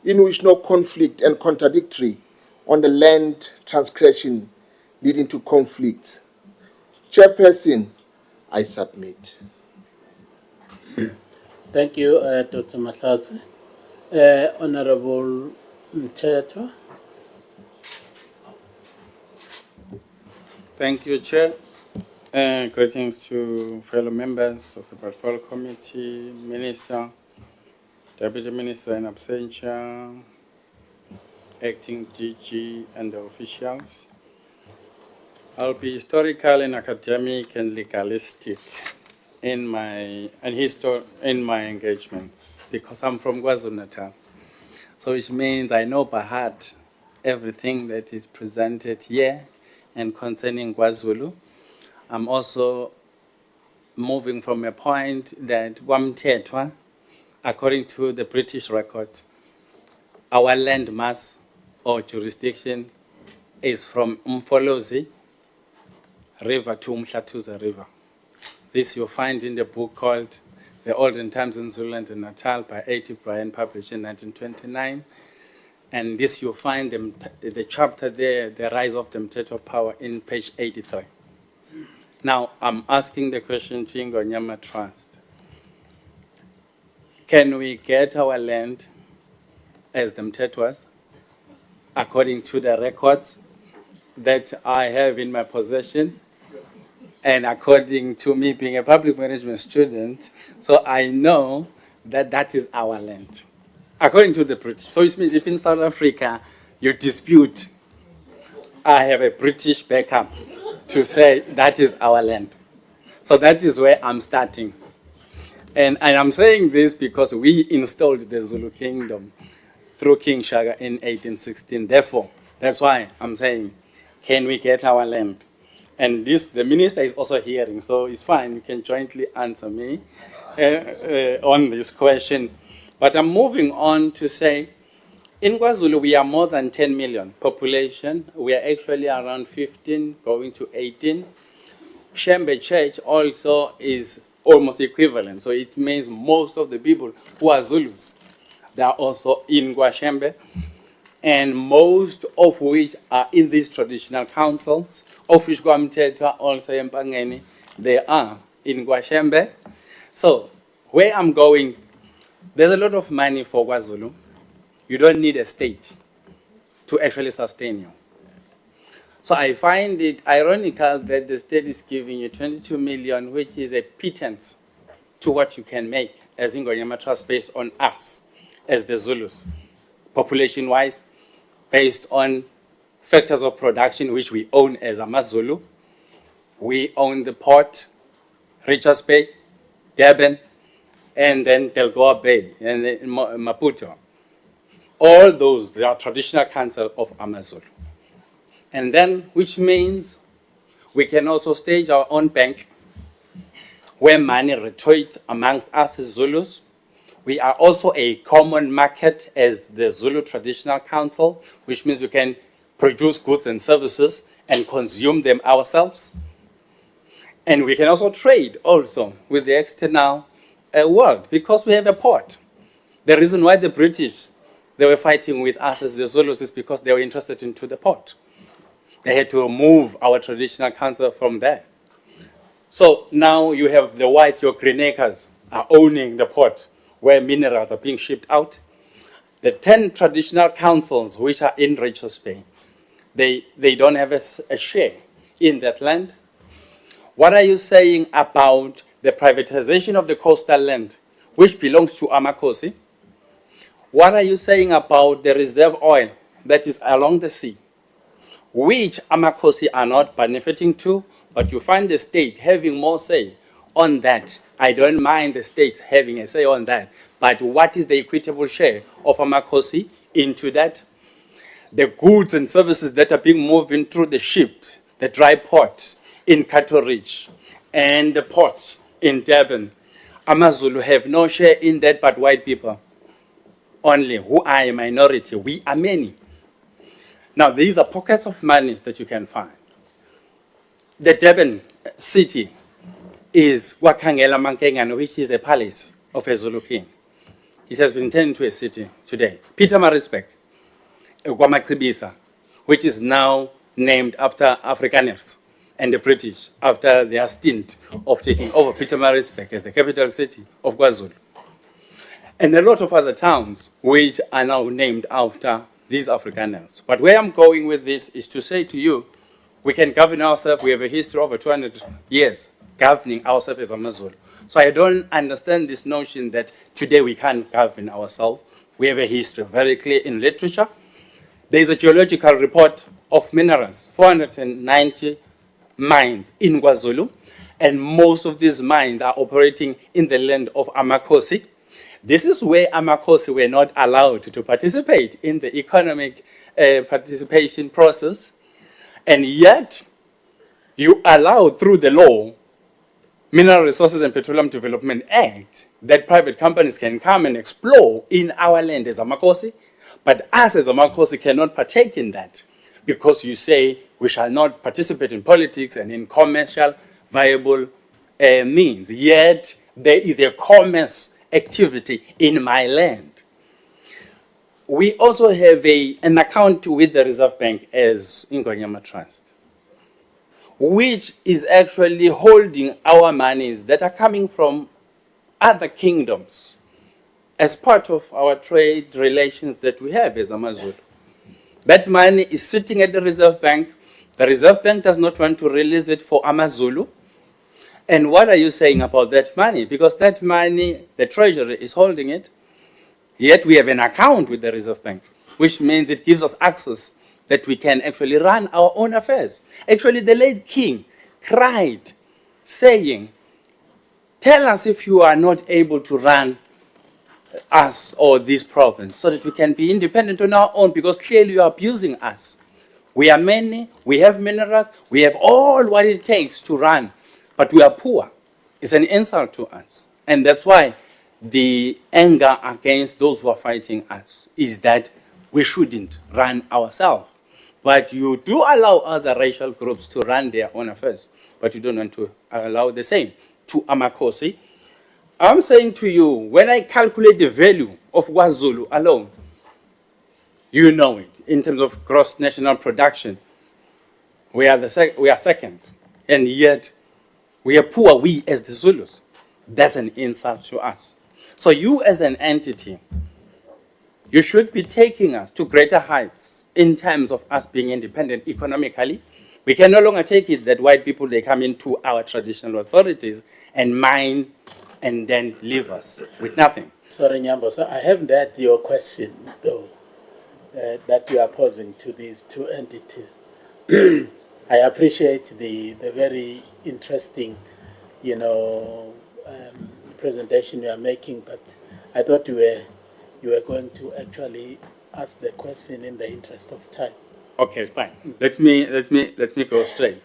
in which no conflict and contradictory on the land transgression leading to conflict. Chairperson, I submit. Thank you, Dr. Mahlatsi. Honorable Mtetwa. Thank you, Chair. Greetings to fellow members of the Portfolio Committee, Minister, Deputy Minister in absentia, Acting DG, and the officials. I'll be historical and academic and legalistic in my engagements because I'm from KwaZulu-Natal. So which means I know by heart everything that is presented here and concerning KwaZulu. I'm also moving from a point that Wamtetwa, according to the British records, our land mass or jurisdiction is from Umfolozi River to Umhlatuza River. This you'll find in the book called The Olden Times in Zululand and Natal by A.T. Bryan, published in 1929. And this you'll find the chapter there, The Rise of the Mtetwa Power, in page 83. Now, I'm asking the question to Ingonyama Trust. Can we get our land as the Mtetwas, according to the records that I have in my possession, and according to me being a public management student, so I know that that is our land, according to the British. So it means if in South Africa you dispute, I have a British backup to say that is our land. So that is where I'm starting. And I'm saying this because we installed the Zulu Kingdom through King Shaka in 1816. Therefore, that's why I'm saying, can we get our land? And this, the minister is also hearing, so it's fine. You can jointly answer me on this question. But I'm moving on to say, in KwaZulu, we are more than 10 million population. We are actually around 15, going to 18. Shembe Church also is almost equivalent. So it means most of the people who are Zulus, they are also in Gwashembe, and most of which are in these traditional councils, of which Gwamtetwa also in Pangeni, they are in Gwashembe. So where I'm going, there's a lot of money for KwaZulu. You don't need a state to actually sustain you. So I find it ironical that the state is giving you 22 million, which is a pittance to what you can make as Ingonyama Trust based on us as the Zulus, population-wise, based on factors of production which we own as AmaZulu. We own the port, Richards Bay, Durban, and then Delgoa Bay, and then Maputo. All those, they are traditional council of AmaZulu. And then, which means we can also stage our own bank where money rotates amongst us as Zulus. We are also a common market as the Zulu Traditional Council, which means we can produce goods and services and consume them ourselves. And we can also trade also with the external world because we have a port. The reason why the British, they were fighting with us as the Zulus is because they were interested into the port. They had to remove our traditional council from there. So now you have the whites, your Greenacres, are owning the port where minerals are being shipped out. The 10 traditional councils which are in Richards Bay, they don't have a share in that land. What are you saying about the privatization of the coastal land, which belongs to Amakosi? What are you saying about the reserve oil that is along the sea, which Amakosi are not benefiting to, but you find the state having more say on that? I don't mind the states having a say on that, but what is the equitable share of Amakosi into that? The goods and services that are being moved in through the ship, the dry ports in Cato Ridge, and the ports in Durban, AmaZulu have no share in that but white people only, who are a minority. We are many. Now, these are pockets of monies that you can find. The Durban city is Wakangela Mankengano, which is a palace of a Zulu king. it has been turned into a city today. Pietermaritzburg, KwaMachibisa, which is now named after Afrikaners and the British after their stint of taking over Pietermaritzburg as the capital city of KwaZulu. And a lot of other towns which are now named after these Afrikaners. But where I'm going with this is to say to you, we can govern ourselves. We have a history of over 200 years governing ourselves as AmaZulu. So I don't understand this notion that today we can't govern ourselves. We have a history very clear in literature. There is a geological report of minerals, 490 mines in KwaZulu, and most of these mines are operating in the land of Amakosi. This is where Amakosi were not allowed to participate in the economic participation process, and yet you allow through the law, Mineral Resources and Petroleum Development Act, that private companies can come and explore in our land as Amakosi, but us as Amakosi cannot partake in that because you say we shall not participate in politics and in commercial viable means. Yet there is a commerce activity in my land. We also have an account with the Reserve Bank as Ingonyama Trust, which is actually holding our monies that are coming from other kingdoms as part of our trade relations that we have as AmaZulu. That money is sitting at the Reserve Bank. The Reserve Bank does not want to release it for AmaZulu. And what are you saying about that money? Because that money, the Treasury is holding it, yet we have an account with the Reserve Bank, which means it gives us access that we can actually run our own affairs. Actually, the late king cried, saying, tell us if you are not able to run us or this province so that we can be independent on our own, because clearly you are abusing us. We are many, we have minerals, we have all what it takes to run, but we are poor. It's an insult to us. And that's why the anger against those who are fighting us is that we shouldn't run ourselves. But you do allow other racial groups to run their own affairs, but you don't want to allow the same to Amakosi. I'm saying to you, when I calculate the value of KwaZulu alone, you know it, in terms of gross national production, we are second, and yet we are poor, we as the Zulus. That's an insult to us. So you as an entity, you should be taking us to greater heights in terms of us being independent economically. We can no longer take it that white people, they come into our traditional authorities and mine and then leave us with nothing. Sorry, Nyambo, sir, I haven't heard your question, though, that you are posing to these two entities. I appreciate the very interesting, presentation you are making, but I thought you were going to actually ask the question in the interest of time. Okay, fine. Let me go straight.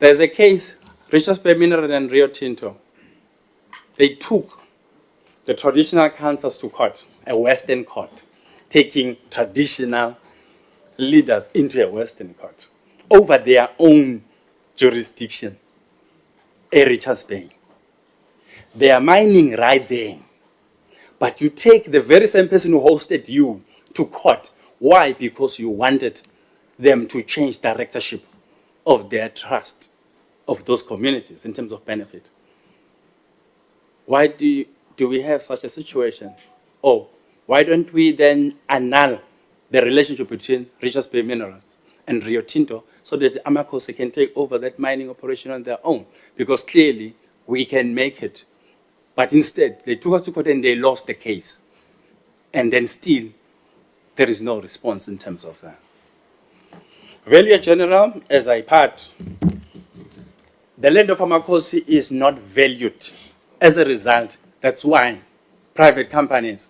There's a case, Richards Bay Mineral and Rio Tinto. They took the traditional councils to court, a Western court, taking traditional leaders into a Western court over their own jurisdiction, a Richards Bay. They are mining right there. But you take the very same person who hosted you to court. Why? Because you wanted them to change directorship of their trust of those communities in terms of benefit. Why do we have such a situation? Oh, why don't we then annul the relationship between Richards Bay Minerals and Rio Tinto so that Amakosi can take over that mining operation on their own? Because clearly we can make it. But instead, they took us to court and they lost the case. And then still, there is no response in terms of that. Value General, as I part, the land of Amakosi is not valued. As a result, that's why private companies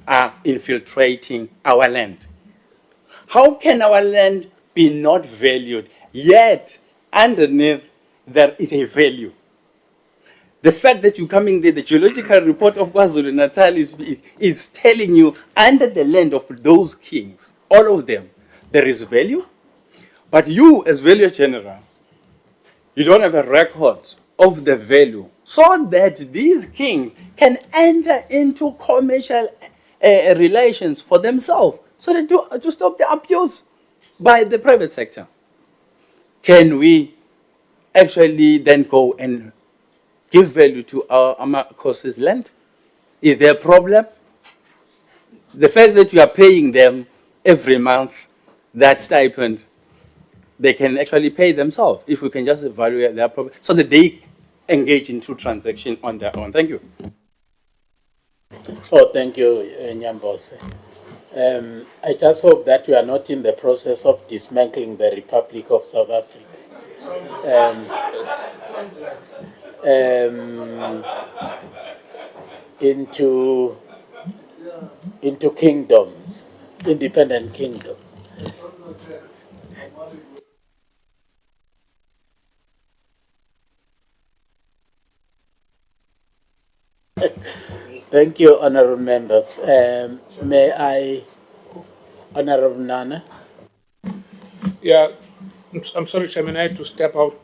are infiltrating our land. How can our land be not valued, yet underneath there is a value? The fact that you're coming there, the geological report of KwaZulu-Natal is telling you under the land of those kings, all of them, there is value. But you, as Value General, you don't have a record of the value so that these kings can enter into commercial relations for themselves, so that to stop the abuse by the private sector. Can we actually then go and give value to our Amakosis land? Is there a problem? The fact that you are paying them every month that stipend, they can actually pay themselves if we can just evaluate their problem so that they engage in true transaction on their own. Thank you. Oh, thank you, Nyambose. I just hope that you are not in the process of dismantling the Republic of South Africa. Into kingdoms, independent kingdoms. Thank you, honorable members. May I, Honorable Nana? Yeah, I'm sorry, Chairman, I had to step out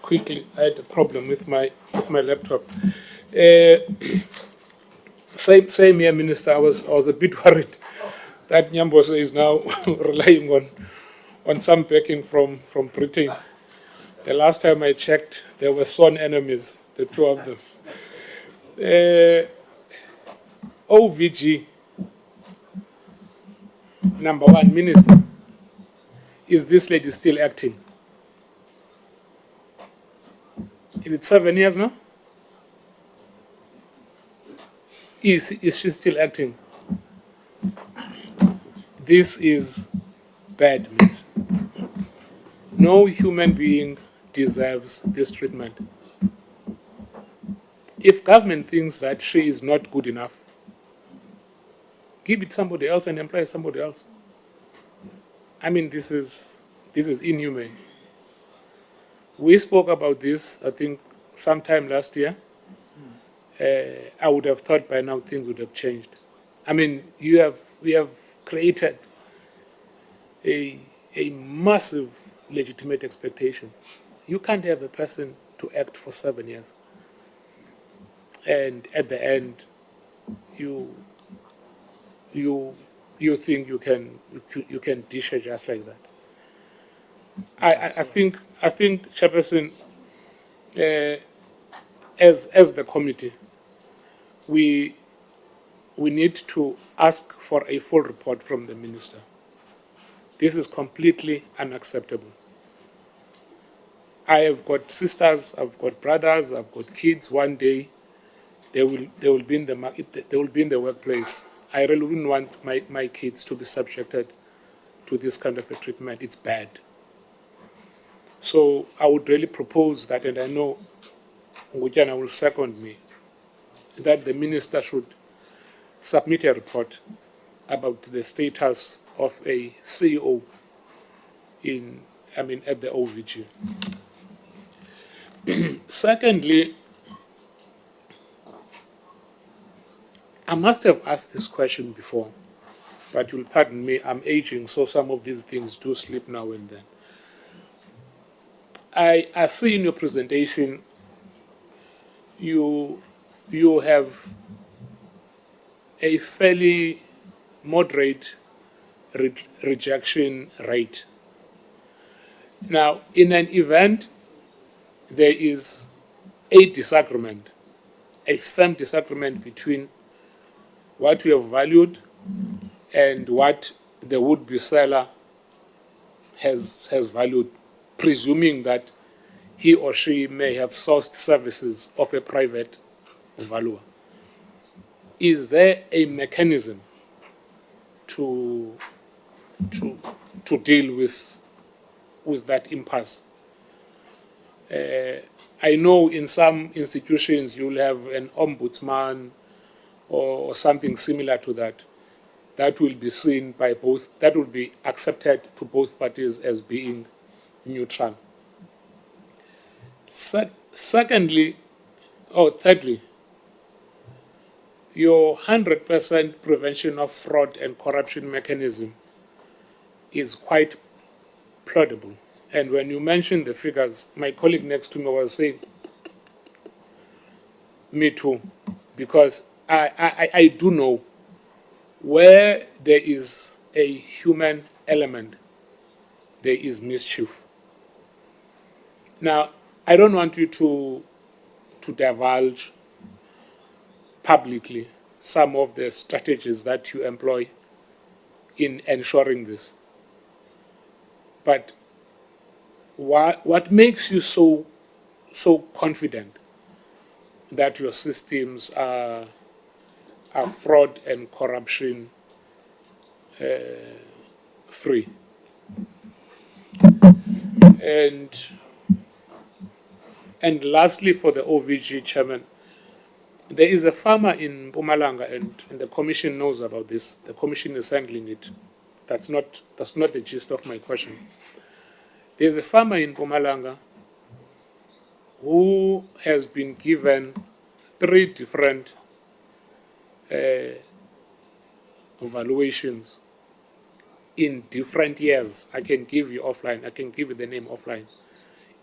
quickly. I had a problem with my laptop. Same here, Minister. I was a bit worried that Nyambose is now relying on some backing from Britain. The last time I checked, there were sworn enemies, the two of them. OVG, number one, Minister, is this lady still acting? Is it 7 years now? Is she still acting? This is bad, Minister. No human being deserves this treatment. If government thinks that she is not good enough, give it somebody else and employ somebody else. I mean, this is inhumane. We spoke about this, I think, sometime last year. I would have thought by now things would have changed. I mean, we have created a massive legitimate expectation. You can't have a person to act for 7 years, and at the end, you think you can dish her just like that. I think Chairperson, as the committee, we need to ask for a full report from the minister. This is completely unacceptable. I have got sisters, I've got brothers, I've got kids. One day, they will be in the market, they will be in the workplace. I really wouldn't want my kids to be subjected to this kind of a treatment. It's bad. So I would really propose that, and I know Ngonyama will second me, that the minister should submit a report about the status of a CEO at the OVG. Secondly, I must have asked this question before, but you'll pardon me, I'm aging, so some of these things do slip now and then. I see in your presentation, you have a fairly moderate rejection rate. Now, in an event, there is a disagreement, a firm disagreement between what we have valued and what the would-be seller has valued, presuming that he or she may have sourced services of a private valuer. Is there a mechanism to deal with that impasse? I know in some institutions you'll have an ombudsman or something similar to that. That will be seen by both, that will be accepted to both parties as being neutral. Thirdly, your 100% prevention of fraud and corruption mechanism is quite plausible. And when you mentioned the figures, my colleague next to me was saying Me too, because I do know where there is a human element, there is mischief. Now, I don't want you to divulge publicly some of the strategies that you employ in ensuring this. But what makes you so confident that your systems are fraud and corruption free? And lastly, for the OVG chairman, there is a farmer in Mpumalanga, and the commission knows about this. The commission is handling it. That's not the gist of my question. There's a farmer in Mpumalanga who has been given 3 different valuations in different years. I can give you offline. I can give you the name offline.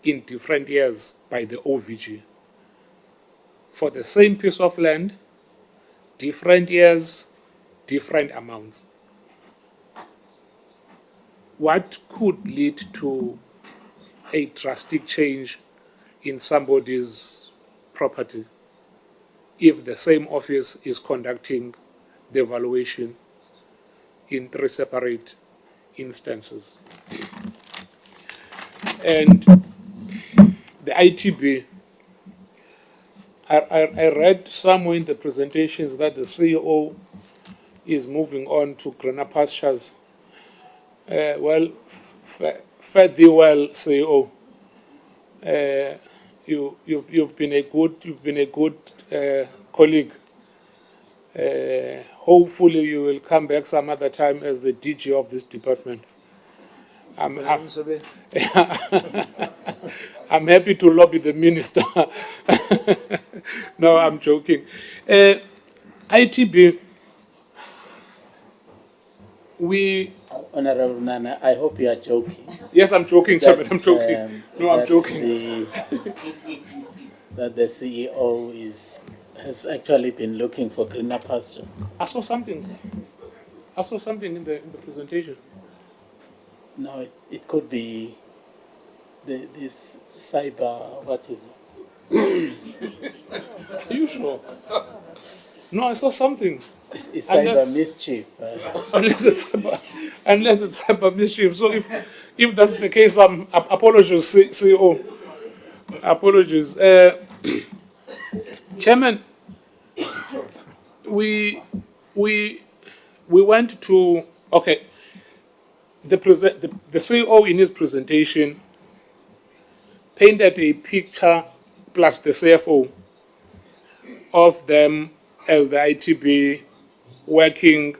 In different years by the OVG. For the same piece of land, different years, different amounts. What could lead to a drastic change in somebody's property if the same office is conducting the valuation in 3 separate instances? And the ITB, I read somewhere in the presentations that the CEO is moving on to greener pastures. Well, fare thee well, CEO. You've been a good colleague. Hopefully, you will come back some other time as the DG of this department. I'm happy to lobby the minister. No, I'm joking. ITB, we... Honorable Nana, I hope you are joking. Yes, I'm joking, Chairman, I'm joking. No, I'm joking. That the CEO has actually been looking for greener pastures. I saw something in the presentation. No, it could be this cyber, what is it? Are you sure? No, I saw something. It's cyber mischief. Unless it's cyber mischief. So if that's the case, apologies, CEO. Apologies. Chairman, we went to, okay, the CEO in his presentation painted a picture plus the CFO of them as the ITB working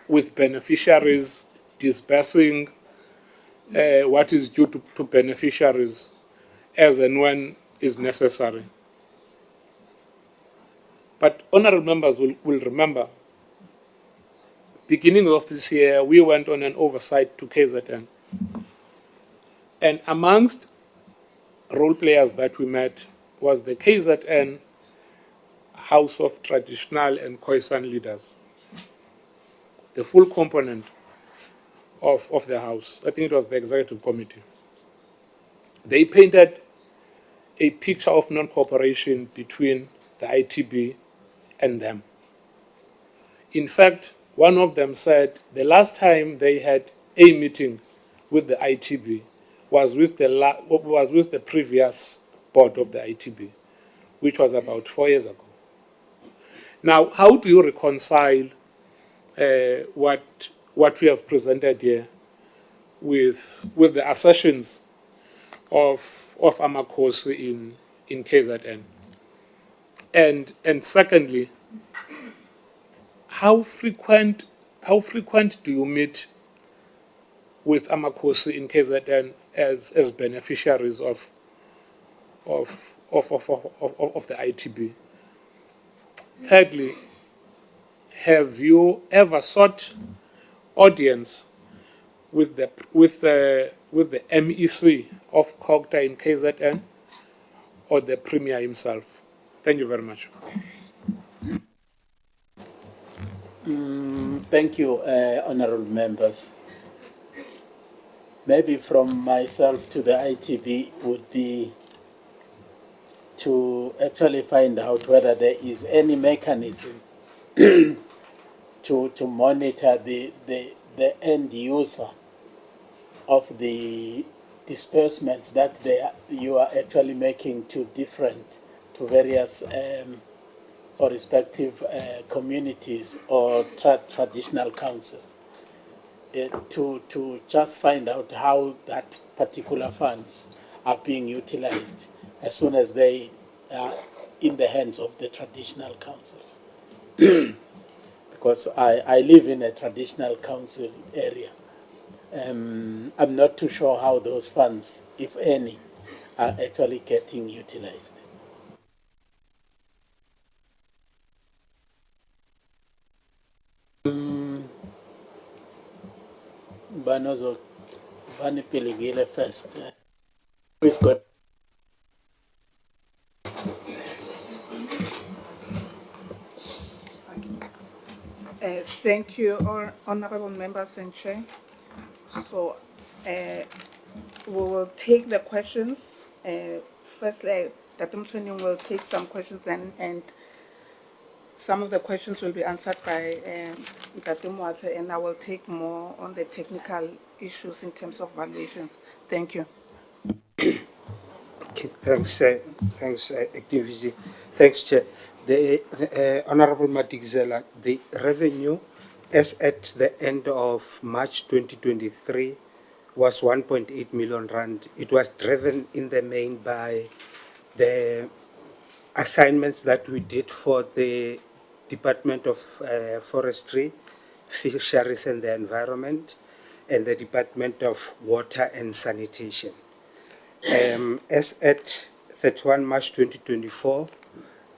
with beneficiaries, disbursing what is due to beneficiaries as and when is necessary. But honorable members will remember, beginning of this year, we went on an oversight to KZN. And amongst role players that we met was the KZN House of Traditional and Khoisan Leaders, the full component of the House. I think it was the Executive Committee. They painted a picture of non-cooperation between the ITB and them. In fact, one of them said the last time they had a meeting with the ITB was with the previous board of the ITB, which was about 4 years ago. Now, how do you reconcile what we have presented here with the assertions of Amakosi in KZN? And secondly, how frequent do you meet with Amakosi in KZN as beneficiaries of the ITB? Thirdly, have you ever sought audience with the MEC of COGTA in KZN or the Premier himself? Thank you very much. Thank you, honorable members. Maybe from myself to the ITB would be to actually find out whether there is any mechanism to monitor the end user of the disbursements that you are actually making to various or respective communities or traditional councils, to just find out how that particular funds are being utilized as soon as they are in the hands of the traditional councils. Because I live in a traditional council area. I'm not too sure how those funds, if any, are actually getting utilized. Banozo, Bani Piligile first. Please go. Thank you, honorable members and chair. So we will take the questions. Firstly, Dr. Mtswenyong will take some questions and some of the questions will be answered by Dr. Mwathe, and I will take more on the technical issues in terms of valuations. Thank you. Okay, thanks, Acting VC. Thanks, Chair. The Honorable Madikizela, the revenue as at the end of March 2023 was 1.8 million rand. It was driven in the main by the assignments that we did for the Department of Forestry, Fisheries and the Environment, and the Department of Water and Sanitation. As at 31 March 2024,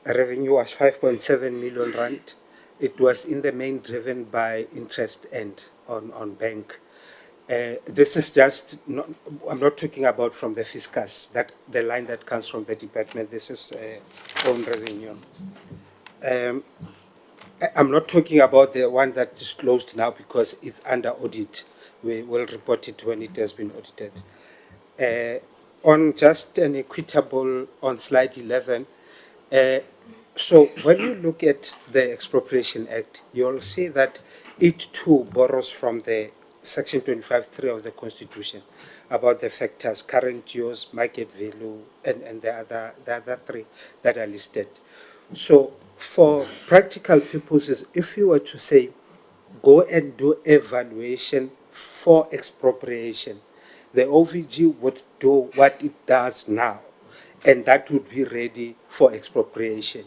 revenue was 5.7 million rand. It was in the main driven by interest and on bank. This is just, I'm not talking about from the fiscus, that the line that comes from the department. This is own revenue. I'm not talking about the one that is closed now because it's under audit. We will report it when it has been audited. On just an equitable, on slide 11, so when you look at the Expropriation Act, you'll see that it too borrows from the Section 25(3) of the Constitution about the factors, current use, market value, and the other three that are listed. So for practical purposes, if you were to say, go and do evaluation for expropriation, the OVG would do what it does now, and that would be ready for expropriation.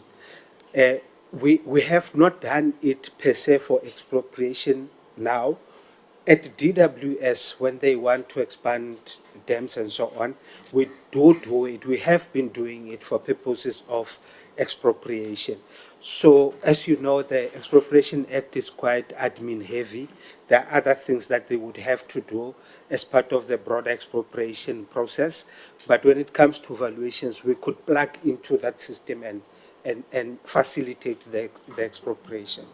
We have not done it per se for expropriation now. At DWS, when they want to expand dams and so on, we do it. We have been doing it for purposes of expropriation. So, as you know, the Expropriation Act is quite admin heavy. There are other things that they would have to do as part of the broader expropriation process. But when it comes to valuations, we could plug into that system and facilitate the expropriation.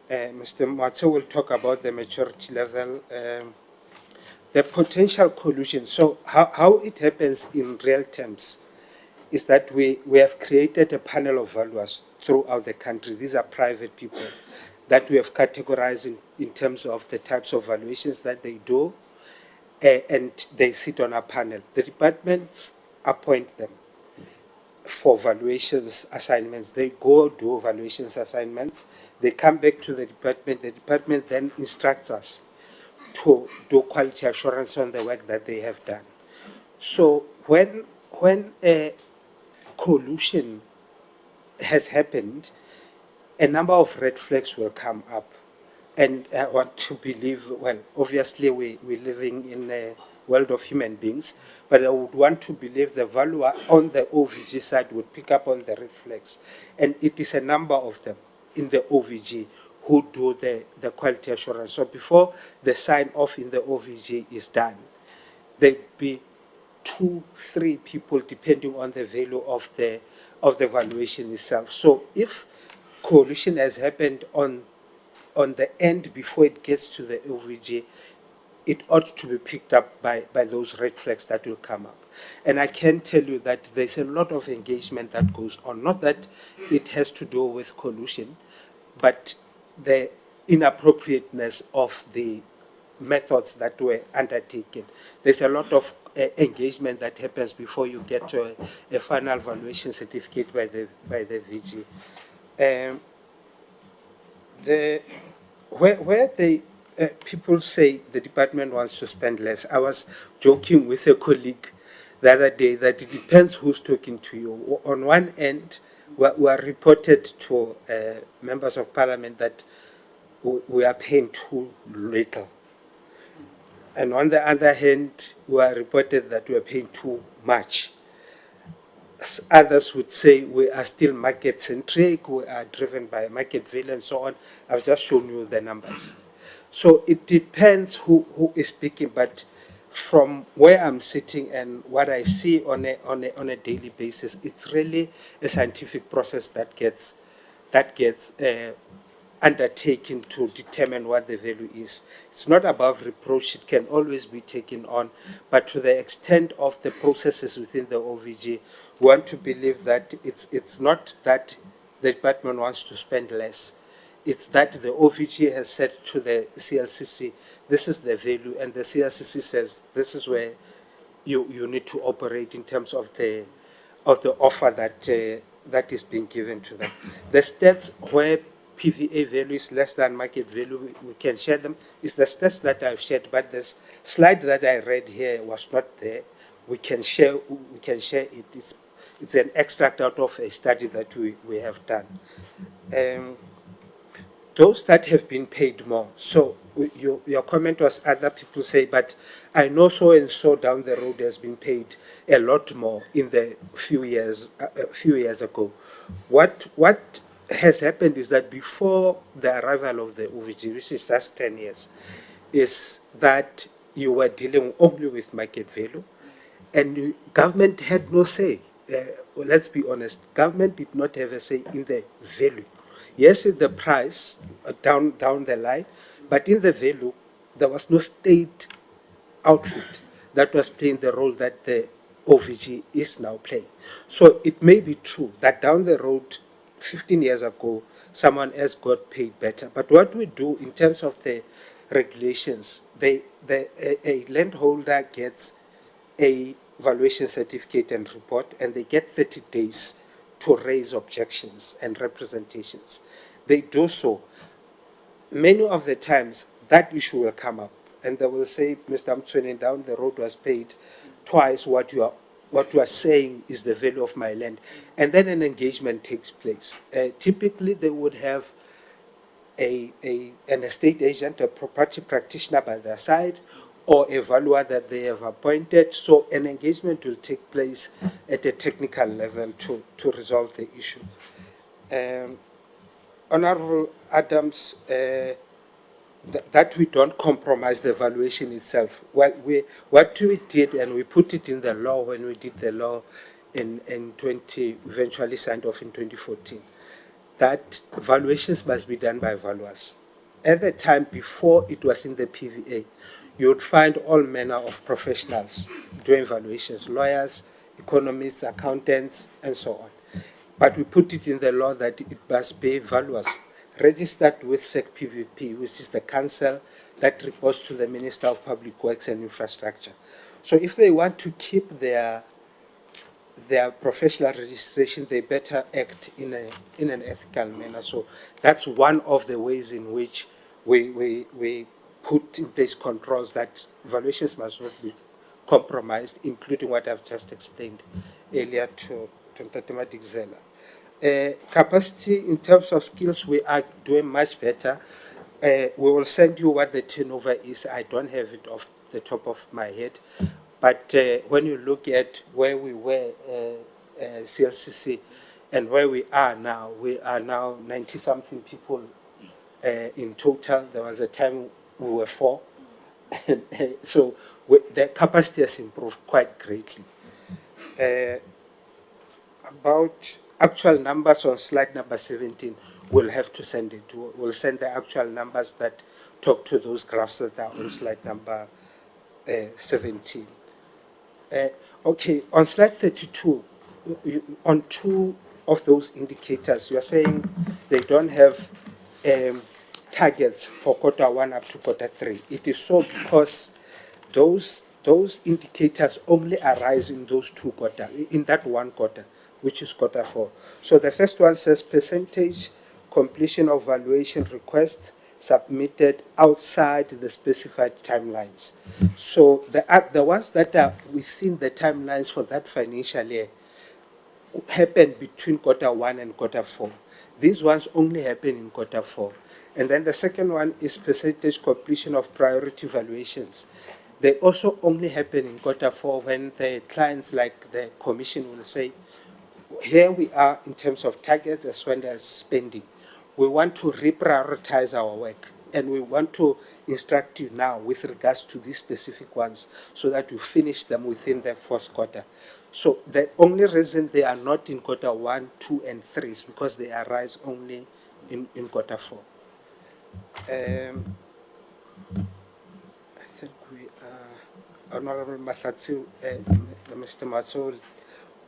Mr. Mwathe will talk about the maturity level, the potential collusion. So how it happens in real terms is that we have created a panel of valuers throughout the country. These are private people that we have categorized in terms of the types of valuations that they do, and they sit on a panel. The departments appoint them for valuations assignments. They go do valuations assignments. They come back to the department then instructs us to do quality assurance on the work that they have done. So when a collusion has happened, a number of red flags will come up. And I want to believe, well, obviously we're living in a world of human beings, but I would want to believe the valuer on the OVG side would pick up on the red flags. And it is a number of them in the OVG who do the quality assurance. So before the sign off in the OVG is done, there'd be 2-3 people, depending on the value of the the valuation itself. So if coalition has happened on the end before it gets to the OVG, it ought to be picked up by those red flags that will come up. And I can tell you that there's a lot of engagement that goes on. Not that it has to do with collusion, but the inappropriateness of the methods that were undertaken. There's a lot of engagement that happens before you get to a final valuation certificate by the VG. Where the people say the department wants to spend less, I was joking with a colleague the other day that it depends who's talking to you. On one end, we are reported to members of parliament that we are paying too little. And on the other hand, we are reported that we are paying too much. Others would say we are still market-centric, we are driven by market value and so on. I've just shown you the numbers. So it depends who is speaking, but from where I'm sitting and what I see on a daily basis, it's really a scientific process that gets undertaken to determine what the value is. It's not above reproach, it can always be taken on, but to the extent of the processes within the OVG, we want to believe that it's not that the department wants to spend less, it's that the OVG has said to the CLCC, this is the value, and the CLCC says this is where you need to operate in terms of the offer that is being given to them. The stats where PVA value is less than market value, we can share them. It's the stats that I've shared, but the slide that I read here was not there. We can share it. It's an extract out of a study that we have done. Those that have been paid more. So your comment was other people say, but I know so and so down the road has been paid a lot more in the few years ago. What has happened is that before the arrival of the OVG, which is just 10 years, is that you were dealing only with market value, and the government had no say. Let's be honest, government did not have a say in the value. Yes, in the price down the line, but in the value, there was no state outfit that was playing the role that the OVG is now playing. So it may be true that down the road, 15 years ago, someone else got paid better. But what we do in terms of the regulations, a landholder gets a valuation certificate and report, and they get 30 days to raise objections and representations. They do so. Many of the times, that issue will come up, and they will say, Mr. Mtsweni, down the road was paid twice what you are saying is the value of my land. And then an engagement takes place. Typically, they would have an estate agent, a property practitioner by their side, or a valuer that they have appointed. So an engagement will take place at a technical level to resolve the issue. Honorable Adams, that we don't compromise the valuation itself. What we did, and we put it in the law when we did the law eventually signed off in 2014, that valuations must be done by valuers. At the time before it was in the PVA, you would find all manner of professionals doing valuations, lawyers, economists, accountants, and so on. But we put it in the law that it must be valuers registered with SEC-PVP, which is the council that reports to the Minister of Public Works and Infrastructure. So if they want to keep their professional registration, they better act in an ethical manner. So that's one of the ways in which we put in place controls that valuations must not be compromised, including what I've just explained earlier to Ntatematic Zela. Capacity in terms of skills, we are doing much better. We will send you what the turnover is. I don't have it off the top of my head. But when you look at where we were, CLCC, and where we are now 90-something people in total. There was a time we were 4. So the capacity has improved quite greatly. About actual numbers on slide number 17, we'll have to send it. We'll send the actual numbers that talk to those graphs that are on slide number 17. Okay, on slide 32, on two of those indicators, you are saying they don't have targets for quarter one up to quarter three. It is so because those indicators only arise in those two quarters, in that one quarter, which is quarter four. So the first one says percentage completion of valuation requests submitted outside the specified timelines. So the ones that are within the timelines for that financial year happen between quarter one and quarter four. These ones only happen in quarter four. And then the second one is percentage completion of priority valuations. They also only happen in quarter four when the clients like the commission will say, here we are in terms of targets as well as spending. We want to reprioritize our work and we want to instruct you now with regards to these specific ones so that you finish them within the fourth quarter. So the only reason they are not in quarter 1, 2, and 3 is because they arise only in quarter 4. I think we are, Honorable Mahlatsi, Mr. Matso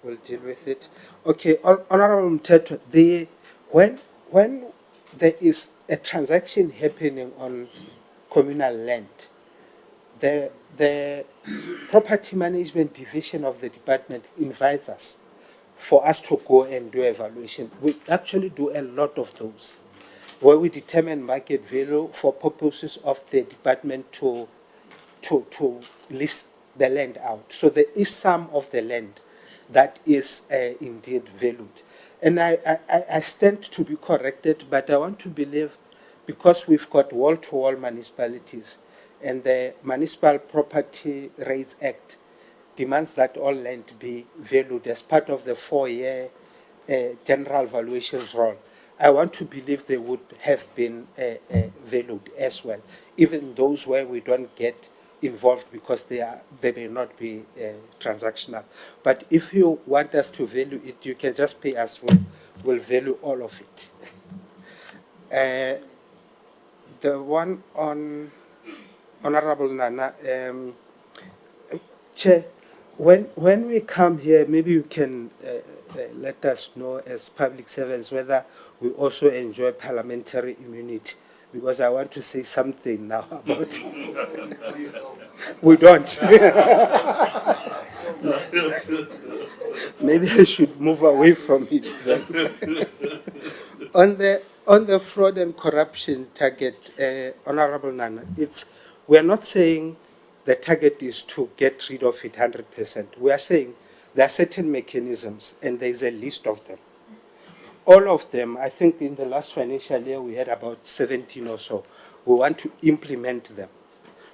will deal with it. Okay, Honorable Mteto, when there is a transaction happening on communal land, the property management division of the department invites us for us to go and do evaluation. We actually do a lot of those, where we determine market value for purposes of the department to list the land out. So there is some of the land that is indeed valued. And I stand to be corrected, but I want to believe, because we've got wall-to-wall municipalities, and the Municipal Property Rates Act demands that all land be valued as part of the 4-year general valuations roll. I want to believe they would have been valued as well, even those where we don't get involved because they may not be transactional. But if you want us to value it, you can just pay us. We'll value all of it. The one on Honorable Nana, Chair, when we come here, maybe you can let us know as public servants whether we also enjoy parliamentary immunity, because I want to say something now about it. We don't. Maybe I should move away from it. On the fraud and corruption target, Honorable Nana, we are not saying the target is to get rid of it 100%. We are saying there are certain mechanisms and there is a list of them. All of them, I think in the last financial year we had about 17 or so. We want to implement them.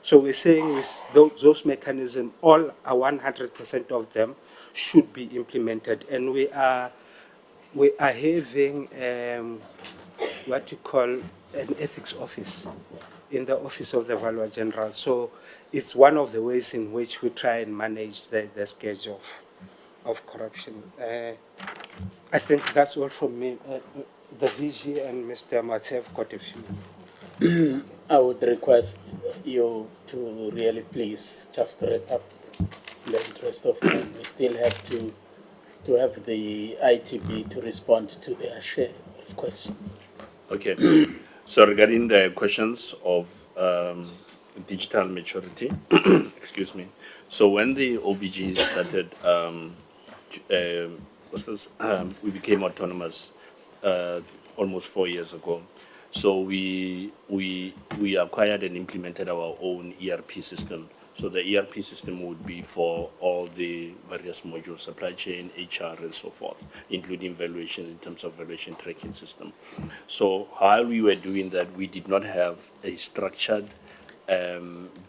So we're saying those mechanisms, all are 100% of them should be implemented. And we are having what you call an ethics office in the Office of the Valuer General. So it's one of the ways in which we try and manage the scourge of corruption. I think that's all from me. The VG and Mr. Matse have got a few. I would request you to really please just wrap up in the interest of time. We still have to have the ITB to respond to their share of questions. Okay. So regarding the questions of digital maturity, excuse me. So when the OVG started, we became autonomous almost 4 years ago. So we acquired and implemented our own ERP system. So the ERP system would be for all the various modules, supply chain, HR, and so forth, including valuation in terms of valuation tracking system. So while we were doing that, we did not have a structured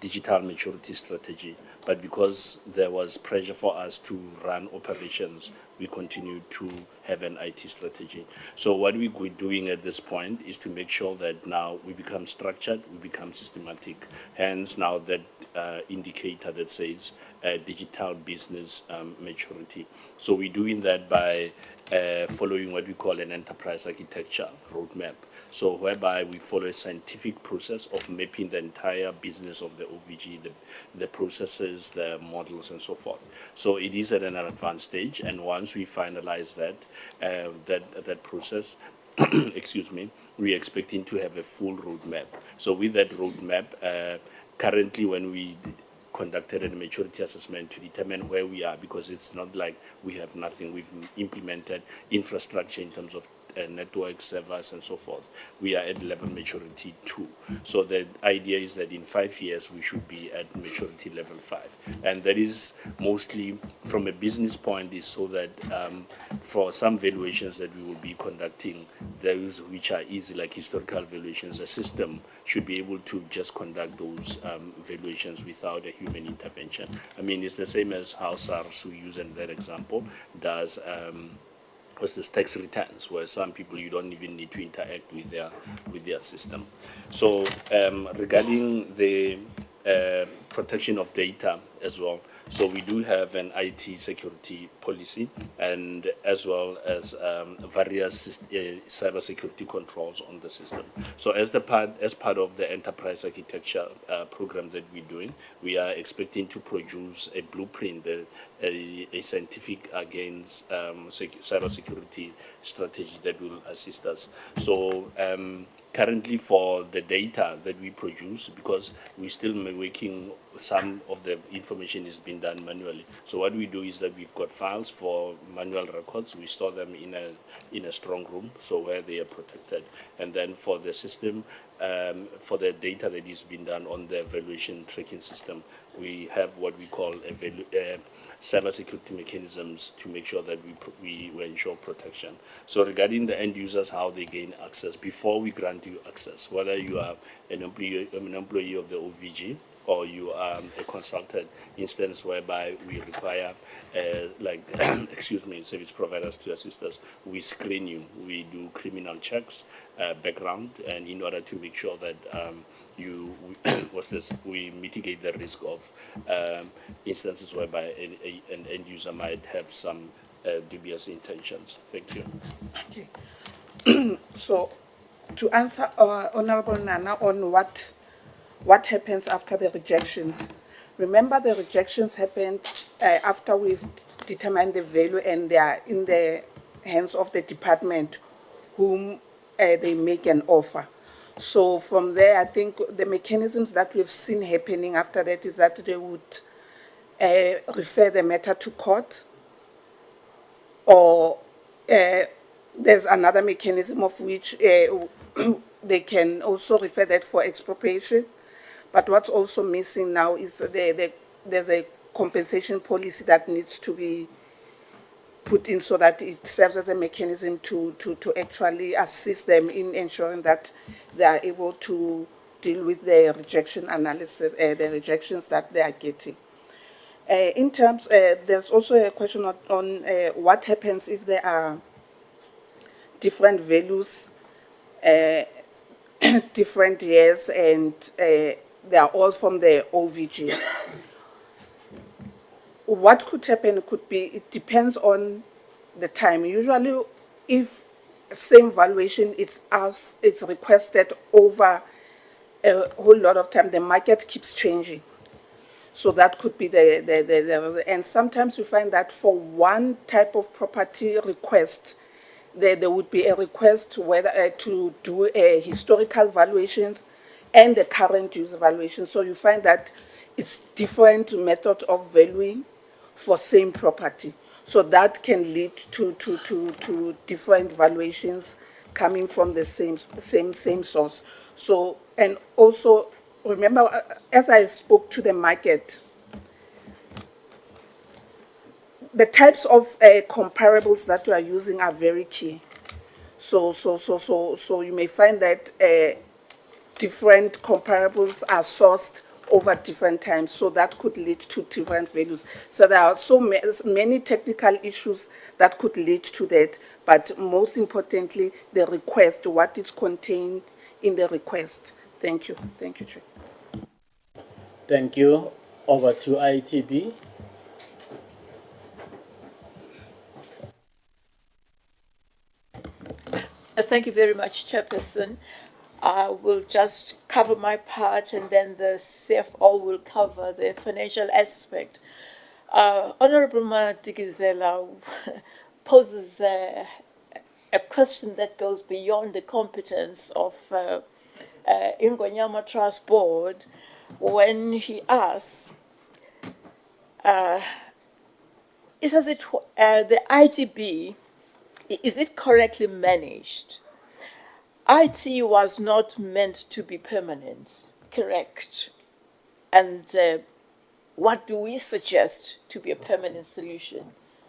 digital maturity strategy. But because there was pressure for us to run operations, we continue to have an IT strategy. So what we're doing at this point is to make sure that now we become structured, we become systematic. Hence now that indicator that says digital business maturity. So we're doing that by following what we call an enterprise architecture roadmap. So whereby we follow a scientific process of mapping the entire business of the OVG, the processes, the models, and so forth. So it is at an advanced stage, and once we finalize that process, excuse me, we're expecting to have a full roadmap. So with that roadmap, currently when we conducted a maturity assessment to determine where we are, because it's not like we have nothing. We've implemented infrastructure in terms of network servers and so forth. We are at level maturity 2. So the idea is that in 5 years we should be at maturity level 5, and that is mostly from a business point, is so that for some valuations that we will be conducting, those which are easy, like historical valuations, a system should be able to just conduct those valuations without a human intervention. I mean, it's the same as how SARS, we use in that example, does was this tax returns, where some people you don't even need to interact with their system. So regarding the protection of data as well, so we do have an IT security policy, and as well as various cyber security controls on the system. So as part of the enterprise architecture program that we're doing, we are expecting to produce a blueprint, a scientific against cyber security strategy that will assist us. So currently for the data that we produce, because we're still working, some of the information is being done manually. So what we do is that we've got files for manual records. We store them in a strong room, so where they are protected. And then for the system, for the data that is being done on the evaluation tracking system, we have what we call cyber security mechanisms to make sure that we ensure protection. So regarding the end users, how they gain access, before we grant you access, whether you are an employee of the OVG or you are a consultant instance whereby we require, excuse me, service providers to assist us, we screen you, we do criminal checks, background, and in order to make sure that we mitigate the risk of instances whereby an end user might have some dubious intentions. Thank you. Okay. So, to answer Honorable Nana on what happens after the rejections. Remember, the rejections happened after we've determined the value, and they are in the hands of the department whom they make an offer. So from there, I think the mechanisms that we've seen happening after that is that they would refer the matter to court, or there's another mechanism of which they can also refer that for expropriation. But what's also missing now is there's a compensation policy that needs to be put in so that it serves as a mechanism to actually assist them in ensuring that they are able to deal with the rejection analysis, the rejections that they are getting. In terms, there's also a question on what happens if there are different values, different years, and they are all from the OVG. What could happen could be, it depends on the time. Usually, if same valuation it's requested over a whole lot of time, the market keeps changing. So that could be and sometimes you find that for one type of property request, there would be a request whether to do a historical valuations and the current use valuation. So you find that it's different method of valuing for same property. So that can lead to different valuations coming from the same source. So, and also remember, as I spoke to the market, the types of comparables that you are using are very key. So you may find that different comparables are sourced over different times, so that could lead to different values. So there are so many technical issues that could lead to that, but most importantly, the request, what is contained in the request. Thank you. Thank you, Chair. Thank you. Over to ITB. Thank you very much, Chairperson. I will just cover my part and then the CFO will cover the financial aspect. Honorable Madikizela poses a question that goes beyond the competence of Ingonyama Trust Board when he asks, is as it the ITB, is it correctly managed? IT was not meant to be permanent, correct? And what do we suggest to be a permanent solution?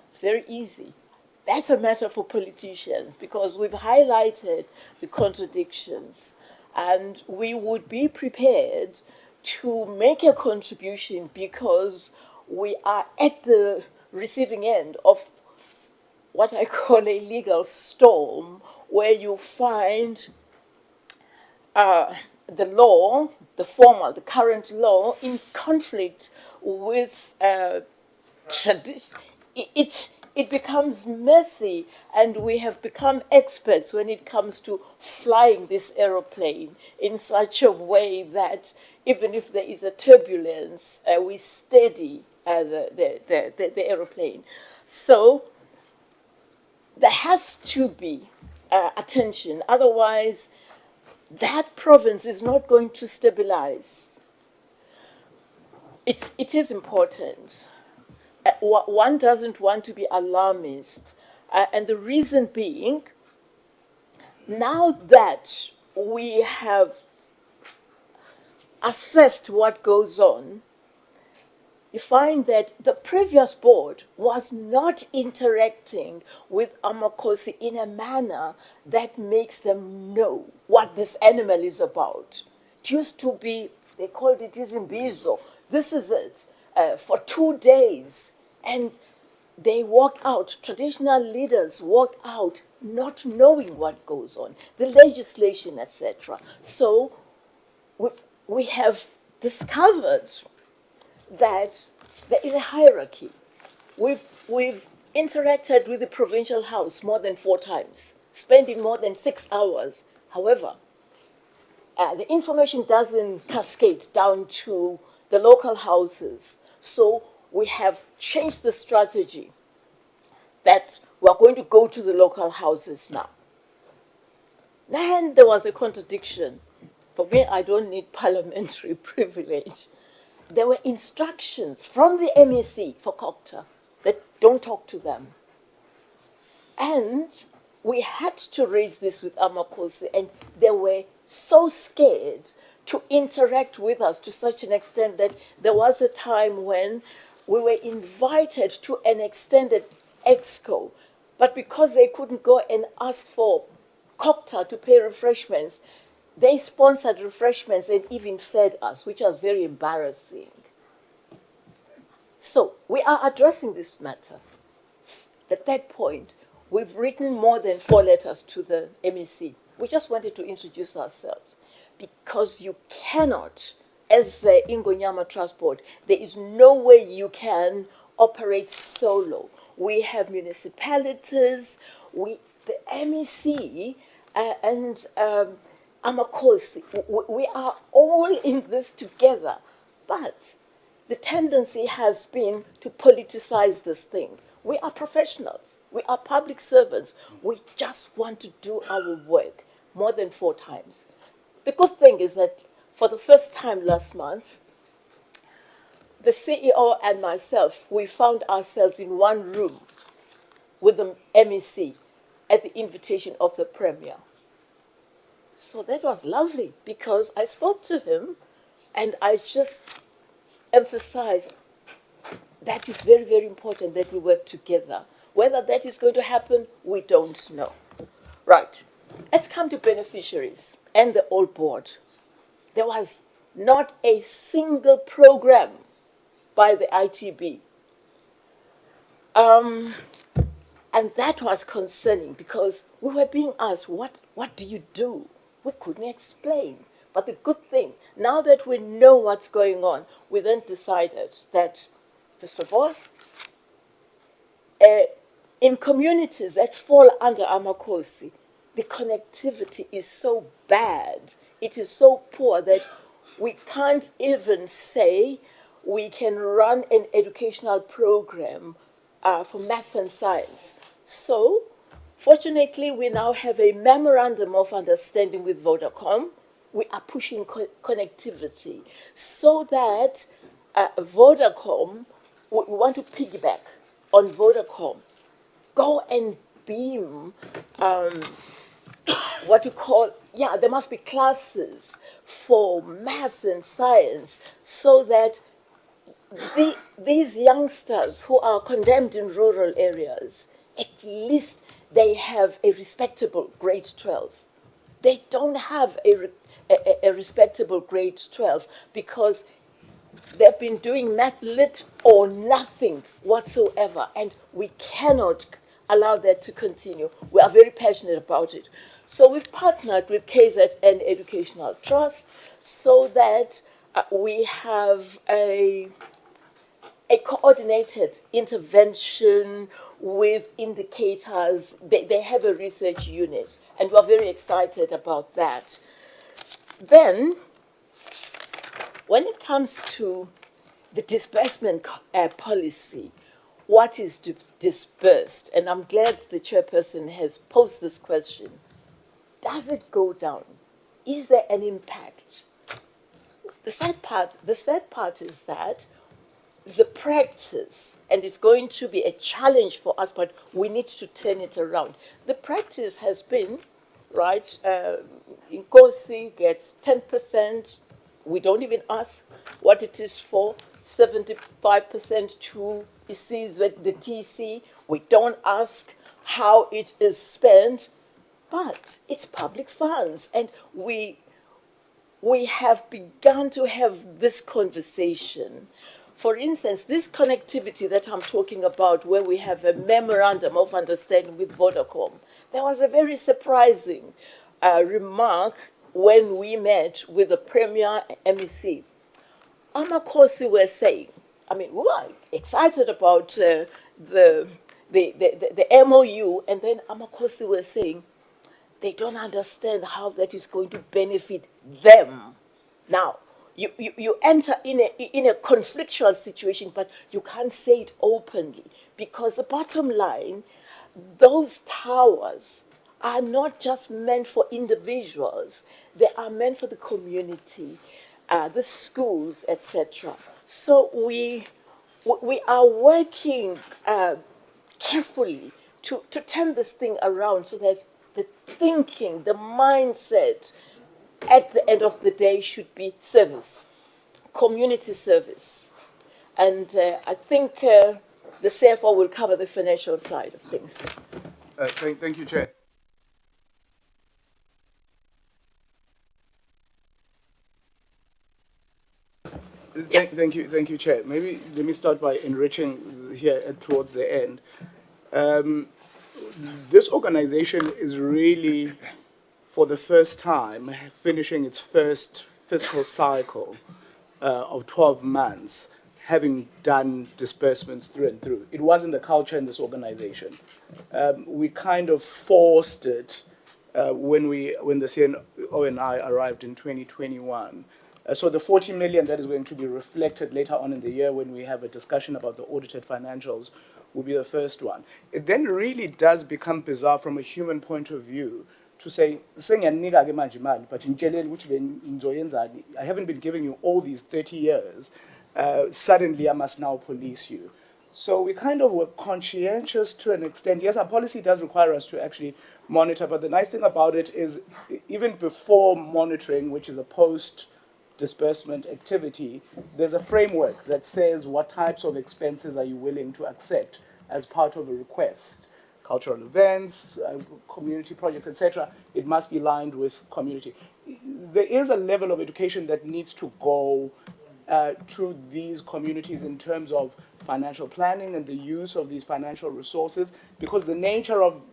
It's very easy. That's a matter for politicians because we've highlighted the contradictions and we would be prepared to make a contribution because we are at the receiving end of what I call a legal storm, where you find the law, the current law, in conflict with tradition. It becomes messy, and we have become experts when it comes to flying this aeroplane in such a way that even if there is a turbulence, we steady the aeroplane. So there has to be attention, otherwise that province is not going to stabilize. It is important. One doesn't want to be alarmist, and the reason being, now that we have assessed what goes on, you find that the previous board was not interacting with Amakosi in a manner that makes them know what this animal is about. It used to be, they called it Izimbizo. This is it, for 2 days. And they walk out, traditional leaders walk out not knowing what goes on, the legislation, etc. So we have discovered that there is a hierarchy. We've interacted with the provincial house more than 4 times, spending more than 6 hours. However, the information doesn't cascade down to the local houses. So we have changed the strategy that we're going to go to the local houses now. Then there was a contradiction. For me, I don't need parliamentary privilege. There were instructions from the MEC for COCTA that don't talk to them. And we had to raise this with Amakosi, and they were so scared to interact with us to such an extent that there was a time when we were invited to an extended exco, but because they couldn't go and ask for COCTA to pay refreshments, they sponsored refreshments and even fed us, which was very embarrassing. So we are addressing this matter. At that point, we've written more than 4 letters to the MEC. We just wanted to introduce ourselves because you cannot, as the Ingonyama Trust Board, there is no way you can operate solo. We have municipalities, the MEC, and Amakosi. We are all in this together, but the tendency has been to politicize this thing. We are professionals. We are public servants. We just want to do our work more than 4 times. The good thing is that for the first time last month, the CEO and myself, we found ourselves in one room with the MEC at the invitation of the Premier. So that was lovely because I spoke to him and I just emphasized that is very, very important that we work together. Whether that is going to happen, we don't know. Right. Let's come to beneficiaries and the old board. There was not a single program by the ITB. And that was concerning because we were being asked, what do you do? We couldn't explain. But the good thing, now that we know what's going on, we then decided that, first of all, in communities that fall under Amakosi, the connectivity is so bad, it is so poor that we can't even say we can run an educational program for maths and science. So, fortunately, we now have a memorandum of understanding with Vodacom. We are pushing connectivity so that Vodacom, we want to piggyback on Vodacom, go and beam what you call, there must be classes for maths and science so that these youngsters who are condemned in rural areas, at least they have a respectable grade 12. They don't have a respectable grade 12 because they've been doing math lit or nothing whatsoever, and we cannot allow that to continue. We are very passionate about it. So we've partnered with KZN Educational Trust so that we have a coordinated intervention with indicators. They have a research unit, and we're very excited about that. Then, when it comes to the disbursement policy, what is disbursed? And I'm glad the chairperson has posed this question. Does it go down? Is there an impact? The sad part is that the practice, and it's going to be a challenge for us, but we need to turn it around. The practice has been, right, Inkosi gets 10%, we don't even ask what it is for, 75% to ICs with the TC, we don't ask how it is spent, but it's public funds, and we have begun to have this conversation. For instance, this connectivity that I'm talking about, where we have a memorandum of understanding with Vodacom, there was a very surprising remark when we met with the Premier MEC. Amakosi were saying, I mean, we were excited about the MOU, and then Amakosi were saying, they don't understand how that is going to benefit them. Now, you enter in a conflictual situation, but you can't say it openly, because the bottom line, those towers are not just meant for individuals, they are meant for the community, the schools, etc. So we are working carefully to turn this thing around so that the thinking, the mindset, at the end of the day should be service, community service. And I think the CFO will cover the financial side of things. Thank you, Chair. Thank you, Chair. Maybe let me start by enriching here towards the end. This organization is really, for the first time, finishing its first fiscal cycle of 12 months, having done disbursements through and through. It wasn't the culture in this organization. We kind of forced it when the CNO and I arrived in 2021. So the 40 million that is going to be reflected later on in the year when we have a discussion about the audited financials will be the first one. It then really does become bizarre from a human point of view to say, but I haven't been giving you all these 30 years, suddenly I must now police you. So we kind of were conscientious to an extent. Yes, our policy does require us to actually monitor, but the nice thing about it is even before monitoring, which is a post-disbursement activity, there's a framework that says what types of expenses are you willing to accept as part of a request. Cultural events, community projects, etc. It must be aligned with community. there is a level of education that needs to go to these communities in terms of financial planning and the use of these financial resources, because the nature of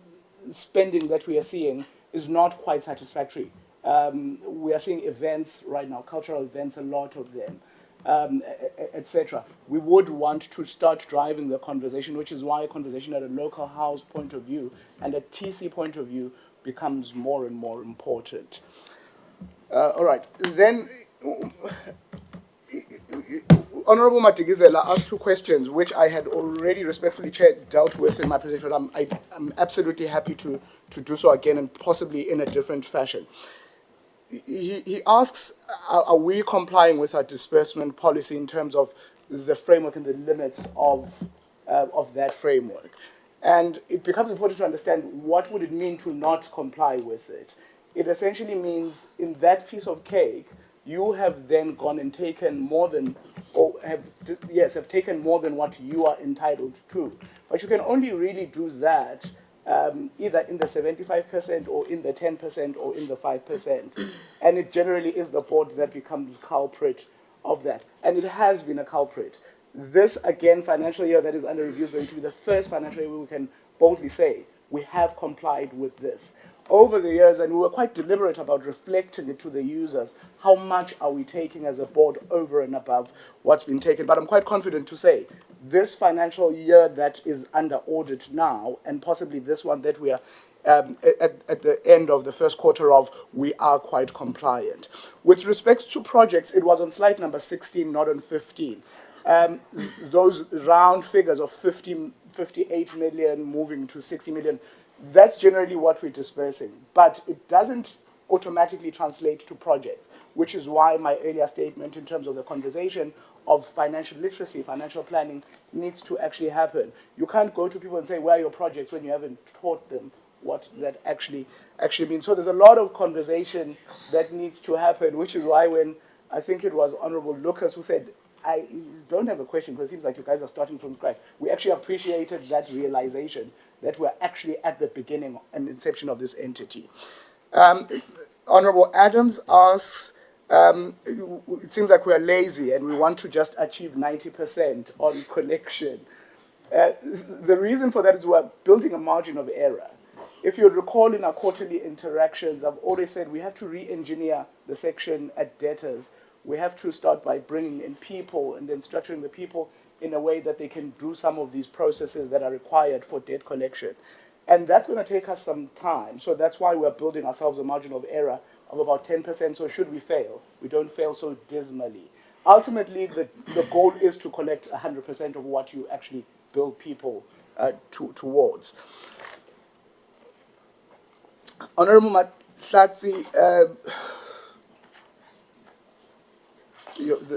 spending that we are seeing is not quite satisfactory. We are seeing events right now, cultural events, a lot of them, etc. We would want to start driving the conversation, which is why a conversation at a local house point of view and a TC point of view becomes more and more important. All right, then Honorable Matigizela asked two questions, which I had already respectfully dealt with in my presentation, but I'm absolutely happy to do so again and possibly in a different fashion. He asks, are we complying with our disbursement policy in terms of the framework and the limits of that framework? And it becomes important to understand what would it mean to not comply with it. It essentially means in that piece of cake, you have then gone and taken more than, or have taken more than what you are entitled to. But you can only really do that either in the 75% or in the 10% or in the 5%. And it generally is the board that becomes culprit of that. And it has been a culprit. This, again, financial year that is under review is going to be the first financial year where we can boldly say we have complied with this. Over the years, and we were quite deliberate about reflecting it to the users, how much are we taking as a board over and above what's been taken. But I'm quite confident to say this financial year that is under audit now, and possibly this one that we are at the end of the first quarter of, we are quite compliant. With respect to projects, it was on slide number 16, not on 15. Those round figures of 58 million moving to 60 million, that's generally what we're dispersing. But it doesn't automatically translate to projects, which is why my earlier statement in terms of the conversation of financial literacy, financial planning, needs to actually happen. You can't go to people and say, where are your projects, when you haven't taught them what that actually means. So there's a lot of conversation that needs to happen, which is why when I think it was Honorable Lucas who said, I don't have a question because it seems like you guys are starting from scratch. We actually appreciated that realization that we're actually at the beginning and inception of this entity. Honorable Adams asks, it seems like we're lazy and we want to just achieve 90% on collection. The reason for that is we're building a margin of error. If you recall in our quarterly interactions, I've always said we have to re-engineer the section at debtors. We have to start by bringing in people and then structuring the people in a way that they can do some of these processes that are required for debt collection. And that's going to take us some time. So that's why we're building ourselves a margin of error of about 10%. So should we fail, we don't fail so dismally. Ultimately, the goal is to collect 100% of what you actually build people towards. Honorable Matlatsi,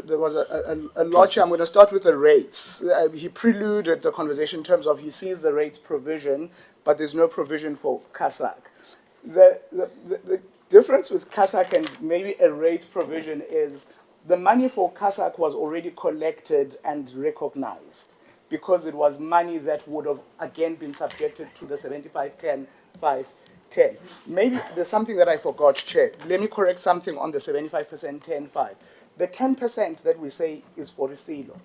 there was a lot here. I'm going to start with the rates. He preluded the conversation in terms of he sees the rates provision, but there's no provision for CASAC. The difference with CASAC and maybe a rates provision is the money for CASAC was already collected and recognized because it was money that would have again been subjected to the 75-10-5-10. Maybe there's something that I forgot, Chair. Let me correct something on the 75% 10-5. The 10% that we say is for Resilo.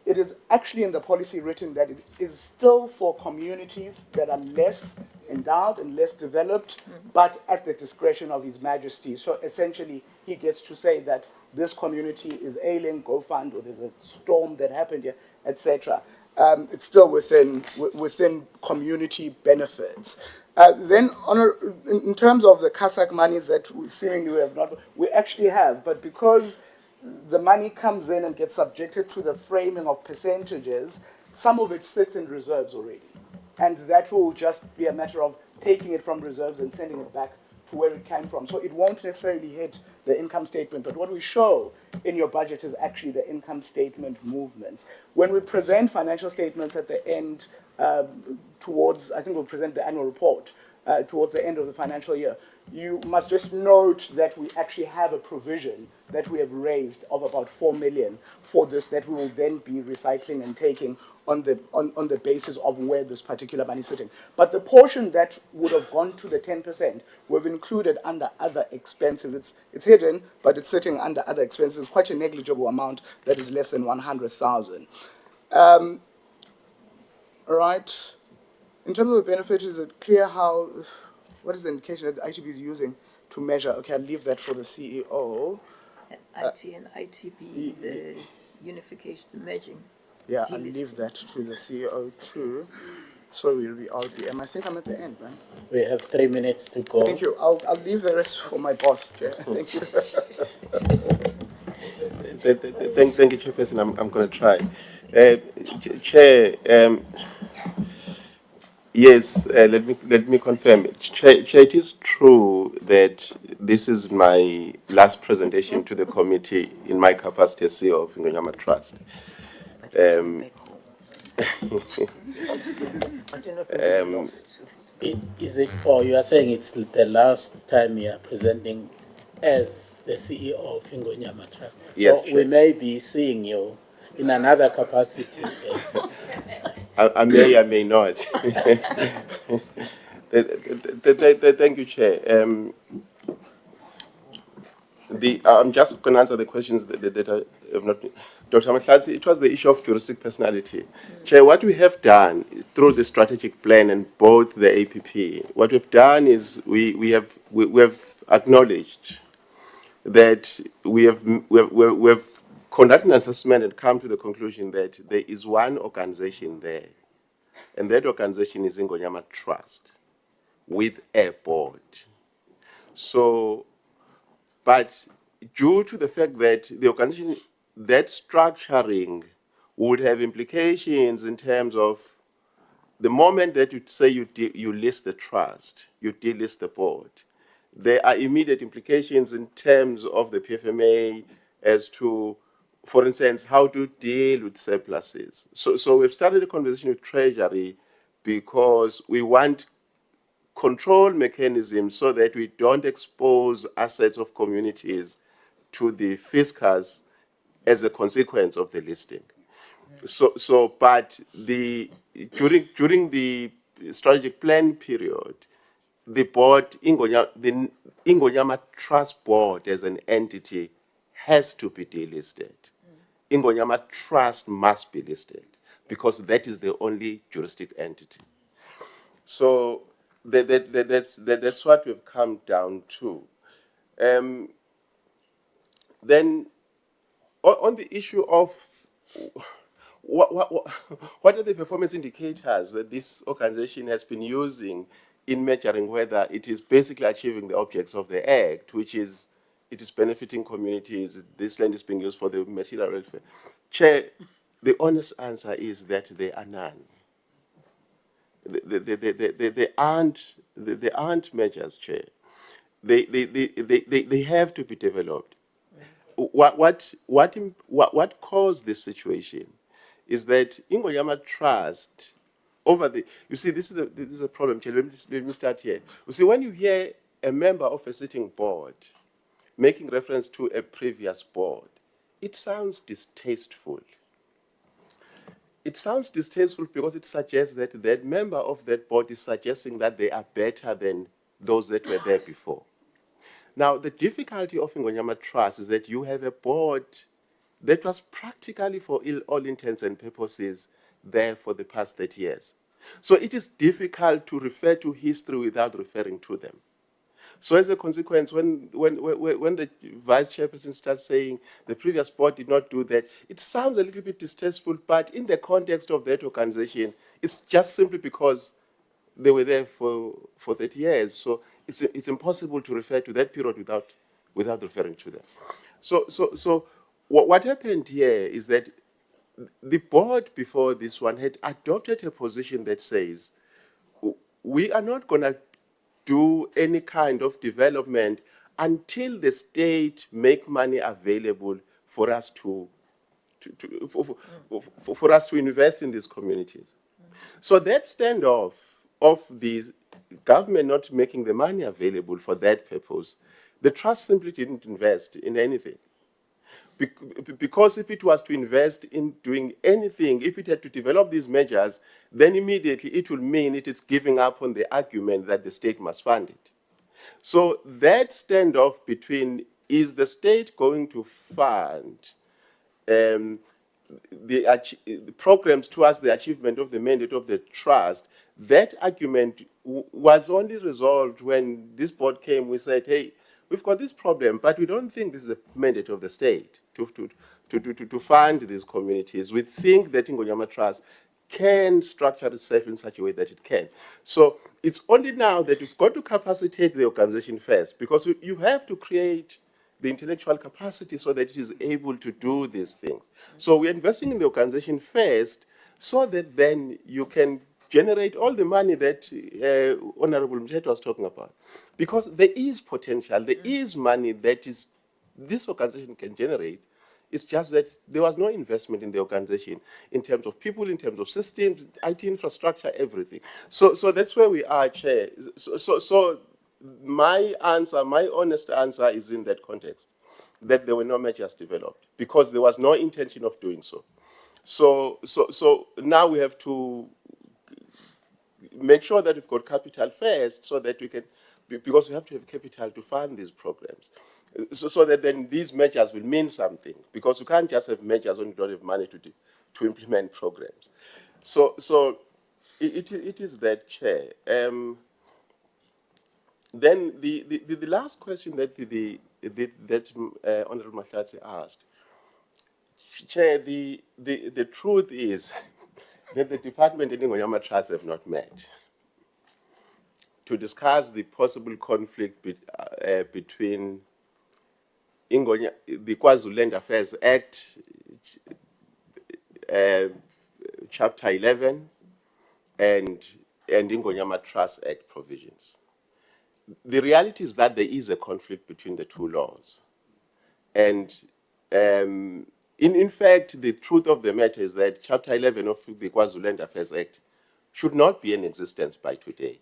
It is actually in the policy written that it is still for communities that are less endowed and less developed, but at the discretion of His Majesty. So essentially, he gets to say that this community is ailing, go fund, or there's a storm that happened here, etc. It's still within community benefits. Then, in terms of the CASAC monies that we seemingly have not, we actually have, but because the money comes in and gets subjected to the framing of percentages, some of it sits in reserves already. And that will just be a matter of taking it from reserves and sending it back to where it came from. So it won't necessarily hit the income statement, but what we show in your budget is actually the income statement movements. When we present financial statements at the end, I think we'll present the annual report towards the end of the financial year, you must just note that we actually have a provision that we have raised of about 4 million for this that we will then be recycling and taking on the basis of where this particular money is sitting. But the portion that would have gone to the 10%, we've included under other expenses. It's hidden, but it's sitting under other expenses. It's quite a negligible amount that is less than 100,000. All right. In terms of the benefit, is it clear how, what is the indication that the ITB is using to measure? Okay, I'll leave that for the CEO. IT and ITB, the unification, the merging. Yeah, I'll leave that to the CEO too. So we'll be RBM. I think I'm at the end, right? We have 3 minutes to go. Thank you. I'll leave the rest for my boss, Chair. Thank you. Thank you, Chairperson. I'm going to try. Chair, yes, let me confirm. Chair, it is true that this is my last presentation to the committee in my capacity as CEO of Ingonyama Trust. Is it, or you are saying it's the last time you are presenting as the CEO of Ingonyama Trust? Yes, so Chair. we may be seeing you in another capacity. I may not. Thank you, Chair. I'm just going to answer the questions that I have not. Dr. Mahlatsi, it was the issue of juristic personality. Chair, what we have done through the strategic plan and both the APP, what we've done is we have acknowledged that we have conducted an assessment and come to the conclusion that there is one organization there, and that organization is Ingonyama Trust with a board. So, but due to the fact that the organization, that structuring would have implications in terms of the moment that you say you list the trust, you delist the board, there are immediate implications in terms of the PFMA as to, for instance, how to deal with surpluses. So we've started a conversation with Treasury because we want control mechanisms so that we don't expose assets of communities to the fiscus as a consequence of the listing. But during the strategic plan period, the board, the Ingonyama Trust Board as an entity has to be delisted. Ingonyama Trust must be listed because that is the only juristic entity. So that's what we've come down to. Then on the issue of what are the performance indicators that this organization has been using in measuring whether it is basically achieving the objects of the Act, which is it is benefiting communities, this land is being used for the material welfare. Chair, the honest answer is that there are none. They aren't measures, Chair. They have to be developed. What caused this situation is that Ingonyama Trust over the, you see, this is a problem, Chair. Let me start here. You see, when you hear a member of a sitting board making reference to a previous board, it sounds distasteful. It sounds distasteful because it suggests that that member of that board is suggesting that they are better than those that were there before. Now, the difficulty of Ingonyama Trust is that you have a board that was practically, for all intents and purposes, there for the past 30 years. So it is difficult to refer to history without referring to them. So as a consequence, when the vice chairperson starts saying the previous board did not do that, it sounds a little bit distasteful, but in the context of that organization, it's just simply because they were there for 30 years. So it's impossible to refer to that period without referring to them. So what happened here is that the board before this one had adopted a position that says, we are not going to do any kind of development until the state make money available for us to invest in these communities. So that standoff of these government not making the money available for that purpose, the trust simply didn't invest in anything. Because if it was to invest in doing anything, if it had to develop these measures, then immediately it would mean it is giving up on the argument that the state must fund it. So that standoff between, is the state going to fund the programs towards the achievement of the mandate of the trust, that argument was only resolved when this board came. We said, hey, we've got this problem, but we don't think this is a mandate of the state to fund these communities. We think that Ingonyama Trust can structure itself in such a way that it can. So it's only now that you've got to capacitate the organization first, because you have to create the intellectual capacity so that it is able to do these things. So we're investing in the organization first so that then you can generate all the money that Honorable Mcheto was talking about. Because there is potential, there is money that this organization can generate. It's just that there was no investment in the organization in terms of people, in terms of systems, IT infrastructure, everything. So that's where we are, Chair. So my answer, my honest answer is in that context, that there were no measures developed because there was no intention of doing so. So now we have to make sure that we've got capital first so that we can, because we have to have capital to fund these programs. So that then these measures will mean something, because you can't just have measures when you don't have money to implement programs. So it is that, Chair. Then the last question that Honorable Mahlatsi asked, Chair, the truth is that the department and Ingonyama Trust have not met to discuss the possible conflict between the KwaZulu Land Affairs Act, Chapter 11, and Ingonyama Trust Act provisions. The reality is that there is a conflict between the two laws. And in fact, the truth of the matter is that Chapter 11 of the KwaZulu Land Affairs Act should not be in existence by today.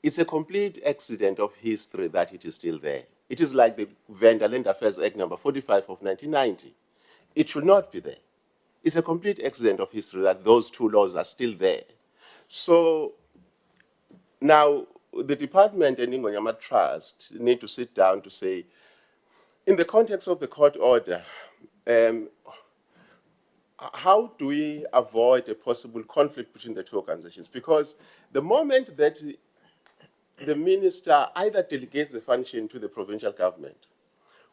It's a complete accident of history that it is still there. It is like the Vendor Land Affairs Act number 45 of 1990. It should not be there. It's a complete accident of history that those two laws are still there. So now the department and Ingonyama Trust need to sit down to say, in the context of the court order, how do we avoid a possible conflict between the two organizations? Because the moment that the minister either delegates the function to the provincial government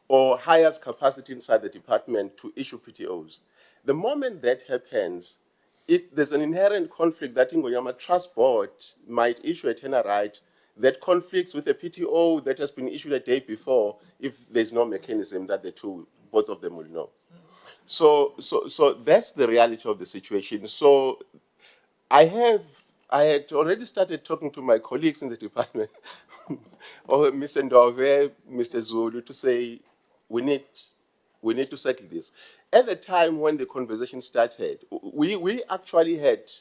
or hires capacity inside the department to issue PTOs, the moment that happens, there's an inherent conflict that Ingonyama Trust Board might issue a tender right that conflicts with a PTO that has been issued a day before if there's no mechanism that both of them will know. So that's the reality of the situation. So I had already started talking to my colleagues in the department, or Mr. Ndove, Mr. Zulu, to say we need to settle this. At the time when the conversation started, we actually had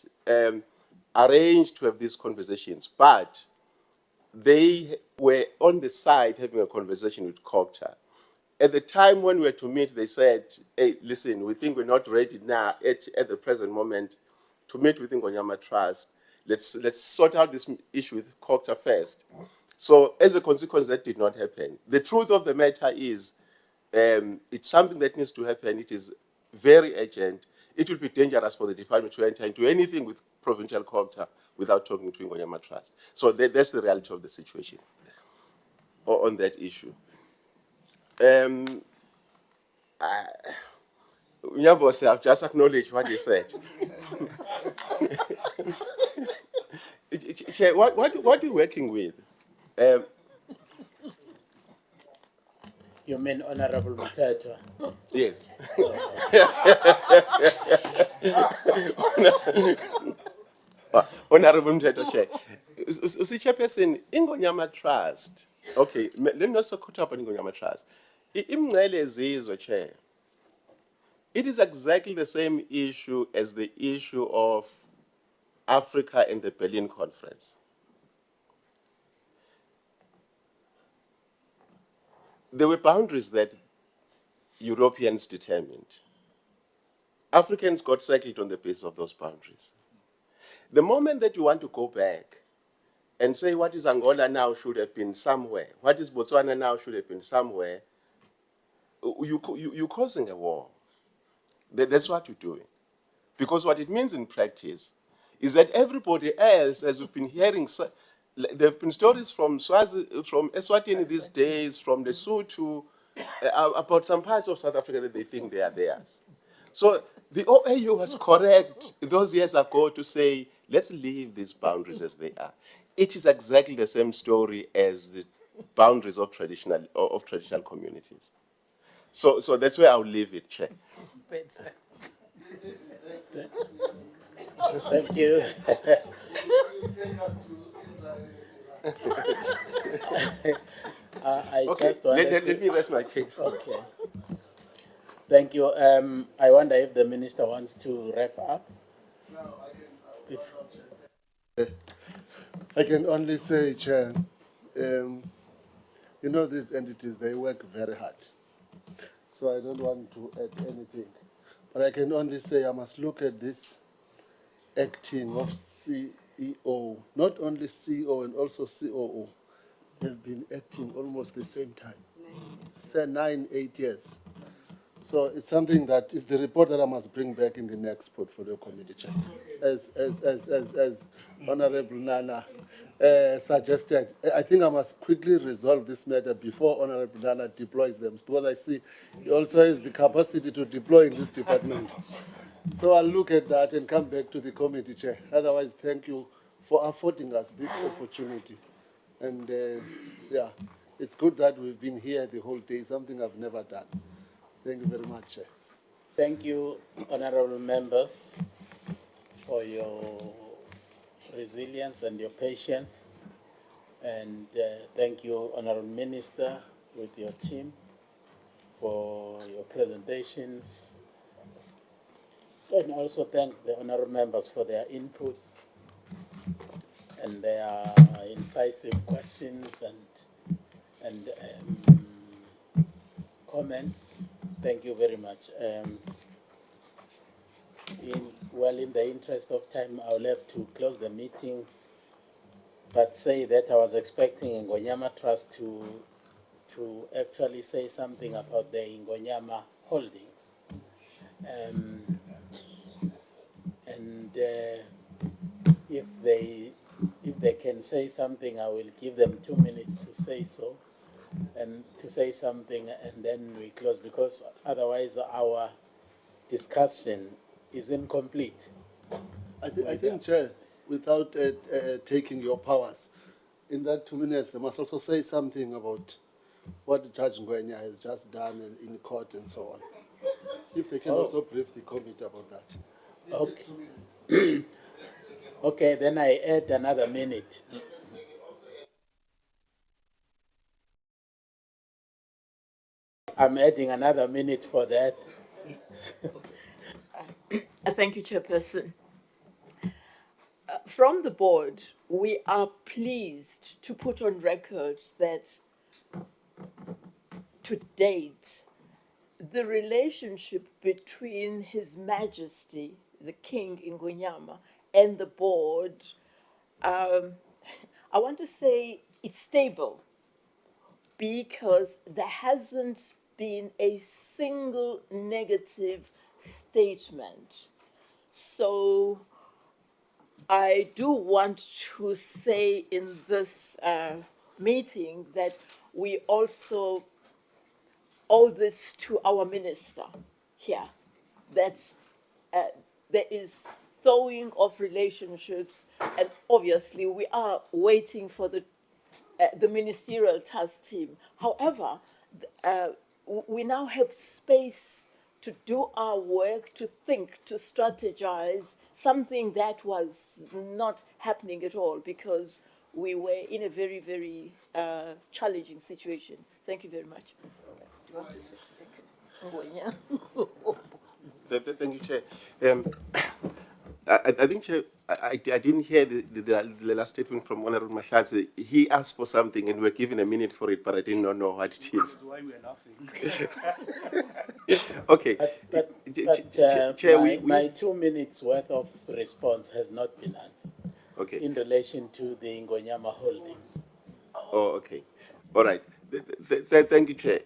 arranged to have these conversations, but they were on the side having a conversation with COPTA. At the time when we were to meet, they said, hey, listen, we think we're not ready now at the present moment to meet with Ingonyama Trust. Let's sort out this issue with COPTA first. So as a consequence, that did not happen. The truth of the matter is, it's something that needs to happen. It is very urgent. It will be dangerous for the department to enter into anything with provincial COPTA without talking to Ingonyama Trust. So that's the reality of the situation on that issue. I've just acknowledged what you said. Chair, what are you working with? You mean Honorable Mcheto? Yes. Honorable Mcheto, Chair. See, Chairperson, Ingonyama Trust. Okay, let me also put up on Ingonyama Trust. Chair. It is exactly the same issue as the issue of Africa and the Berlin Conference. there were boundaries that Europeans determined. Africans got settled on the basis of those boundaries. The moment that you want to go back and say what is Angola now should have been somewhere, what is Botswana now should have been somewhere, you're causing a war. That's what you're doing. Because what it means in practice is that everybody else, as we've been hearing, there have been stories from Eswatini these days, from Lesotho, about some parts of South Africa that they think they are theirs. So the OAU was correct those years ago to say, let's leave these boundaries as they are. It is exactly the same story as the boundaries of traditional communities. So that's where I'll leave it, Chair. Thank you. Let me rest my case. Okay. Thank you. I wonder if the minister wants to wrap up. I can only say, Chair, these entities, they work very hard. So I don't want to add anything. But I can only say I must look at this acting of CEO, not only CEO and also COO, have been acting almost the same time. 8 years. So it's something that is the report that I must bring back in the next portfolio committee, Chair. As Honorable Nana suggested, I think I must quickly resolve this matter before Honorable Nana deploys them, because I see he also has the capacity to deploy in this department. So I'll look at that and come back to the committee, Chair. Otherwise, thank you for affording us this opportunity. And yeah, it's good that we've been here the whole day, something I've never done. Thank you very much, Chair. Thank you, honorable members, for your resilience and your patience. And thank you, honorable minister, with your team for your presentations. And also thank the honorable members for their inputs and their incisive questions and comments. Thank you very much. In the interest of time, I'll have to close the meeting, but say that I was expecting Ingonyama Trust to actually say something about the Ingonyama holdings. If they can say something, I will give them 2 minutes to say so, and to say something, and then we close, because otherwise our discussion is incomplete. I think, Chair, without taking your powers, in that 2 minutes, they must also say something about what Judge Ngwenya has just done in court and so on. If they can also brief the committee about that. Okay. Okay, then I add another minute. I'm adding another minute for that. Thank you, Chairperson. From the board, we are pleased to put on record that to date, the relationship between His Majesty, the King Ingonyama, and the board, I want to say it's stable, because there hasn't been a single negative statement. So I do want to say in this meeting that we also owe this to our minister here, that there is thawing of relationships, and obviously we are waiting for the ministerial task team. However, we now have space to do our work, to think, to strategize, something that was not happening at all because we were in a very, very challenging situation. Thank you very much. Do you want to say? Thank you, Chair. I think, Chair, I didn't hear the last statement from Honorable Mahlatsi. He asked for something and we're given a minute for it, but I did not know what it is. That's why we're laughing. Okay. Chair, my 2 minutes worth of response has not been answered. Okay. In relation to the Ingonyama holdings. Oh, okay. All right. Thank you, Chair.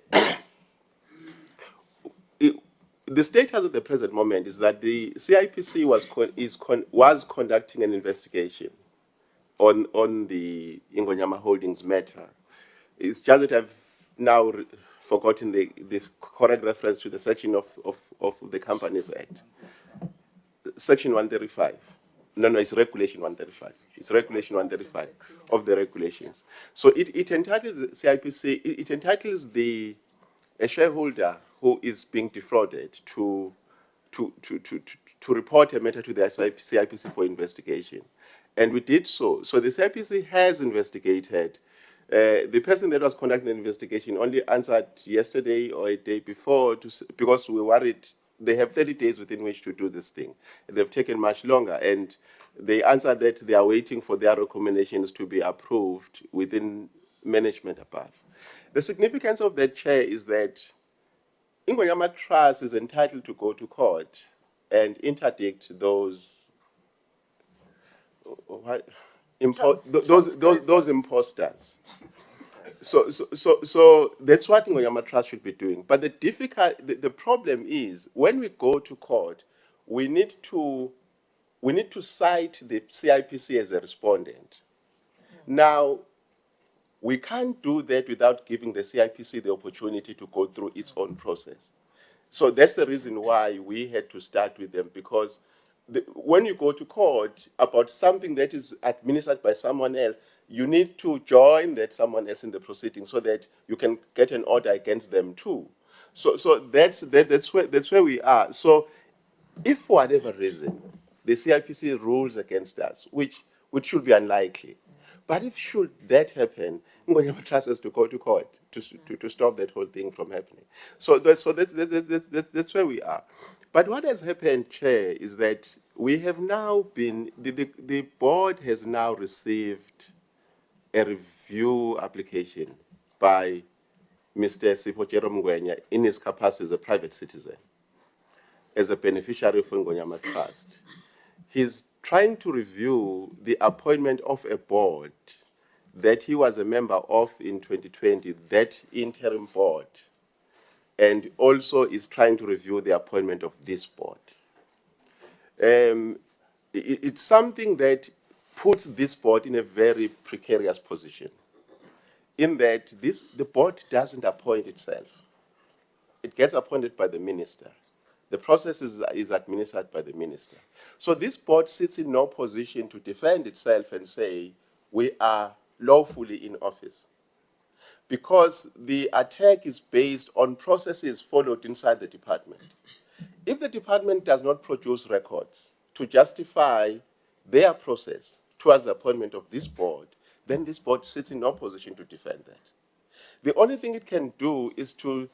The status at the present moment is that the CIPC was conducting an investigation on the Ingonyama Holdings matter. It's just that I've now forgotten the correct reference to the section of the Companies Act. Section 135. No, it's Regulation 135. It's Regulation 135 of the regulations. So it entitles the CIPC, it entitles a shareholder who is being defrauded to report a matter to the CIPC for investigation. And we did so. So the CIPC has investigated. The person that was conducting the investigation only answered yesterday or a day before because we were worried they have 30 days within which to do this thing. They've taken much longer. And they answered that they are waiting for their recommendations to be approved within management above. The significance of that, Chair, is that Ingonyama Trust is entitled to go to court and interdict those imposters. So that's what Ingonyama Trust should be doing. But the problem is when we go to court, we need to cite the CIPC as a respondent. Now, we can't do that without giving the CIPC the opportunity to go through its own process. So that's the reason why we had to start with them, because when you go to court about something that is administered by someone else, you need to join that someone else in the proceeding so that you can get an order against them too. So that's where we are. So if for whatever reason the CIPC rules against us, which should be unlikely, but if should that happen, Ingonyama Trust has to go to court to stop that whole thing from happening. So that's where we are. But what has happened, Chair, is that we have now been, the board has now received a review application by Mr. Siphochero Mngwenya in his capacity as a private citizen, as a beneficiary for Ingonyama Trust. He's trying to review the appointment of a board that he was a member of in 2020, that interim board, and also is trying to review the appointment of this board. It's something that puts this board in a very precarious position, in that the board doesn't appoint itself. It gets appointed by the minister. The process is administered by the minister. So this board sits in no position to defend itself and say, we are lawfully in office. Because the attack is based on processes followed inside the department. If the department does not produce records to justify their process towards the appointment of this board, then this board sits in no position to defend that. The only thing it can do is to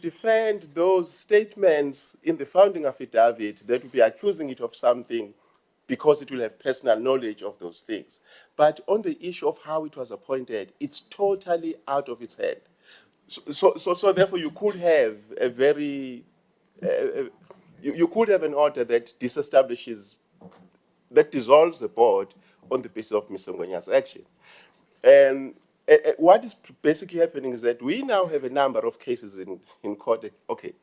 defend those statements in the founding affidavit that will be accusing it of something because it will have personal knowledge of those things. But on the issue of how it was appointed, it's totally out of its head. So therefore, you could have a very, you could have an order that disestablishes, that dissolves the board on the basis of Mr. Ngwenya's action. And what is basically happening is that we now have a number of cases in court. Okay,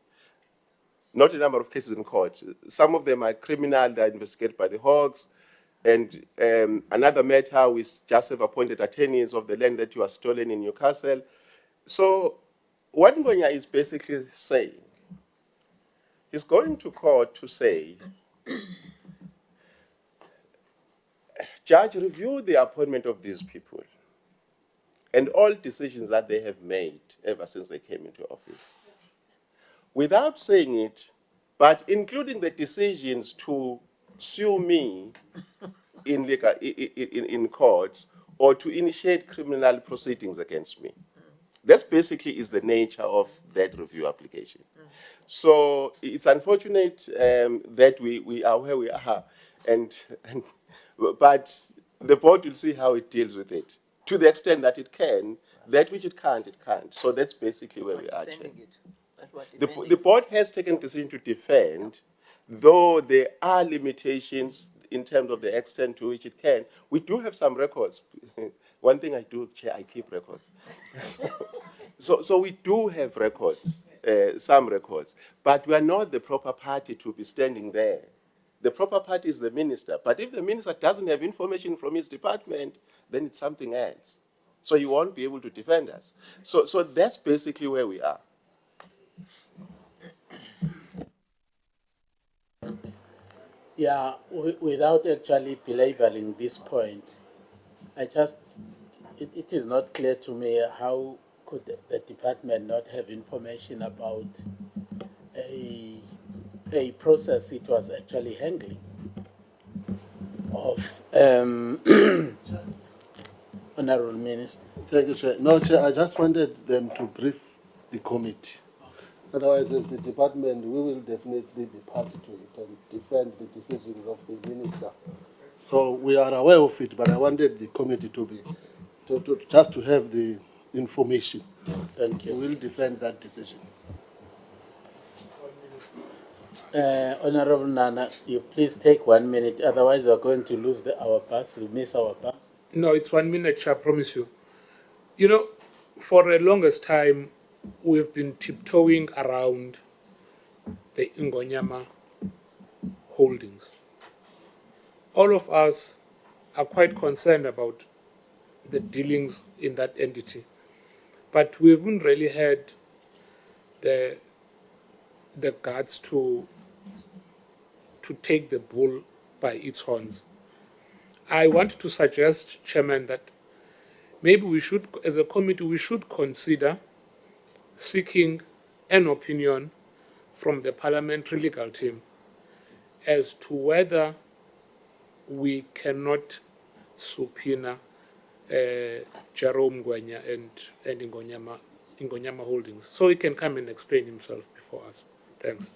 not a number of cases in court. Some of them are criminal, they're investigated by the Hawks. And another matter, we just have appointed attorneys of the land that was stolen in Newcastle. So what Ngonya is basically saying, he's going to court to say, Judge, review the appointment of these people and all decisions that they have made ever since they came into office. Without saying it, but including the decisions to sue me in courts or to initiate criminal proceedings against me. That basically is the nature of that review application. So it's unfortunate that we are where we are. But the board will see how it deals with it. To the extent that it can, that which it can't, it can't. So that's basically where we are, Chair. The board has taken a decision to defend, though there are limitations in terms of the extent to which it can. We do have some records. One thing I do, Chair, I keep records. So we do have records, some records, but we are not the proper party to be standing there. The proper party is the minister. But if the minister doesn't have information from his department, then it's something else. So he won't be able to defend us. So that's basically where we are. Yeah, without actually belaboring this point, it is not clear to me how could the department not have information about a process it was actually handling of Honorable Minister. Thank you, Chair. No, Chair, I just wanted them to brief the committee. Otherwise, as the department, we will definitely be party to it and defend the decisions of the minister. So we are aware of it, but I wanted the committee to be, just to have the information. Thank you. We will defend that decision. Honorable Nana, you please take 1 minute, otherwise we are going to lose our bus, we'll miss our bus. No, it's 1 minute, Chair, I promise you. You know, for the longest time, we've been tiptoeing around the Ingonyama holdings. All of us are quite concerned about the dealings in that entity, but we haven't really had the guts to take the bull by its horns. I want to suggest, Chairman, that maybe we should, as a committee, we should consider seeking an opinion from the parliamentary legal team as to whether we cannot subpoena Jerome Ngwenya and Ingonyama Holdings, so he can come and explain himself before us. Thanks.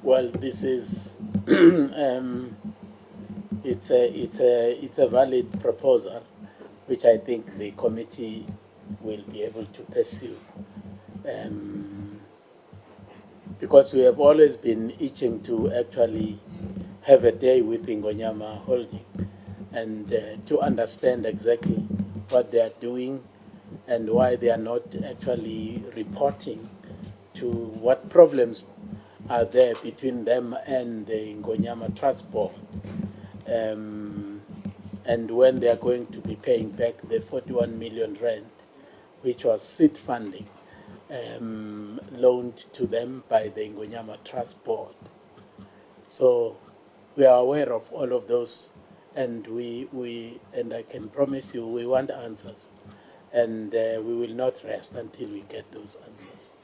Well, this is it's a valid proposal, which I think the committee will be able to pursue, because we have always been itching to actually have a day with Ingonyama Holding and to understand exactly what they are doing and why they are not actually reporting to what problems are there between them and the Ingonyama Trust Board, and when they are going to be paying back the 41 million rand, which was seed funding loaned to them by the Ingonyama Trust Board. So we are aware of all of those, and and I can promise you we want answers, and we will not rest until we get those answers.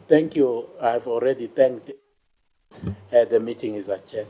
Thank you. I've already thanked. The meeting is adjourned.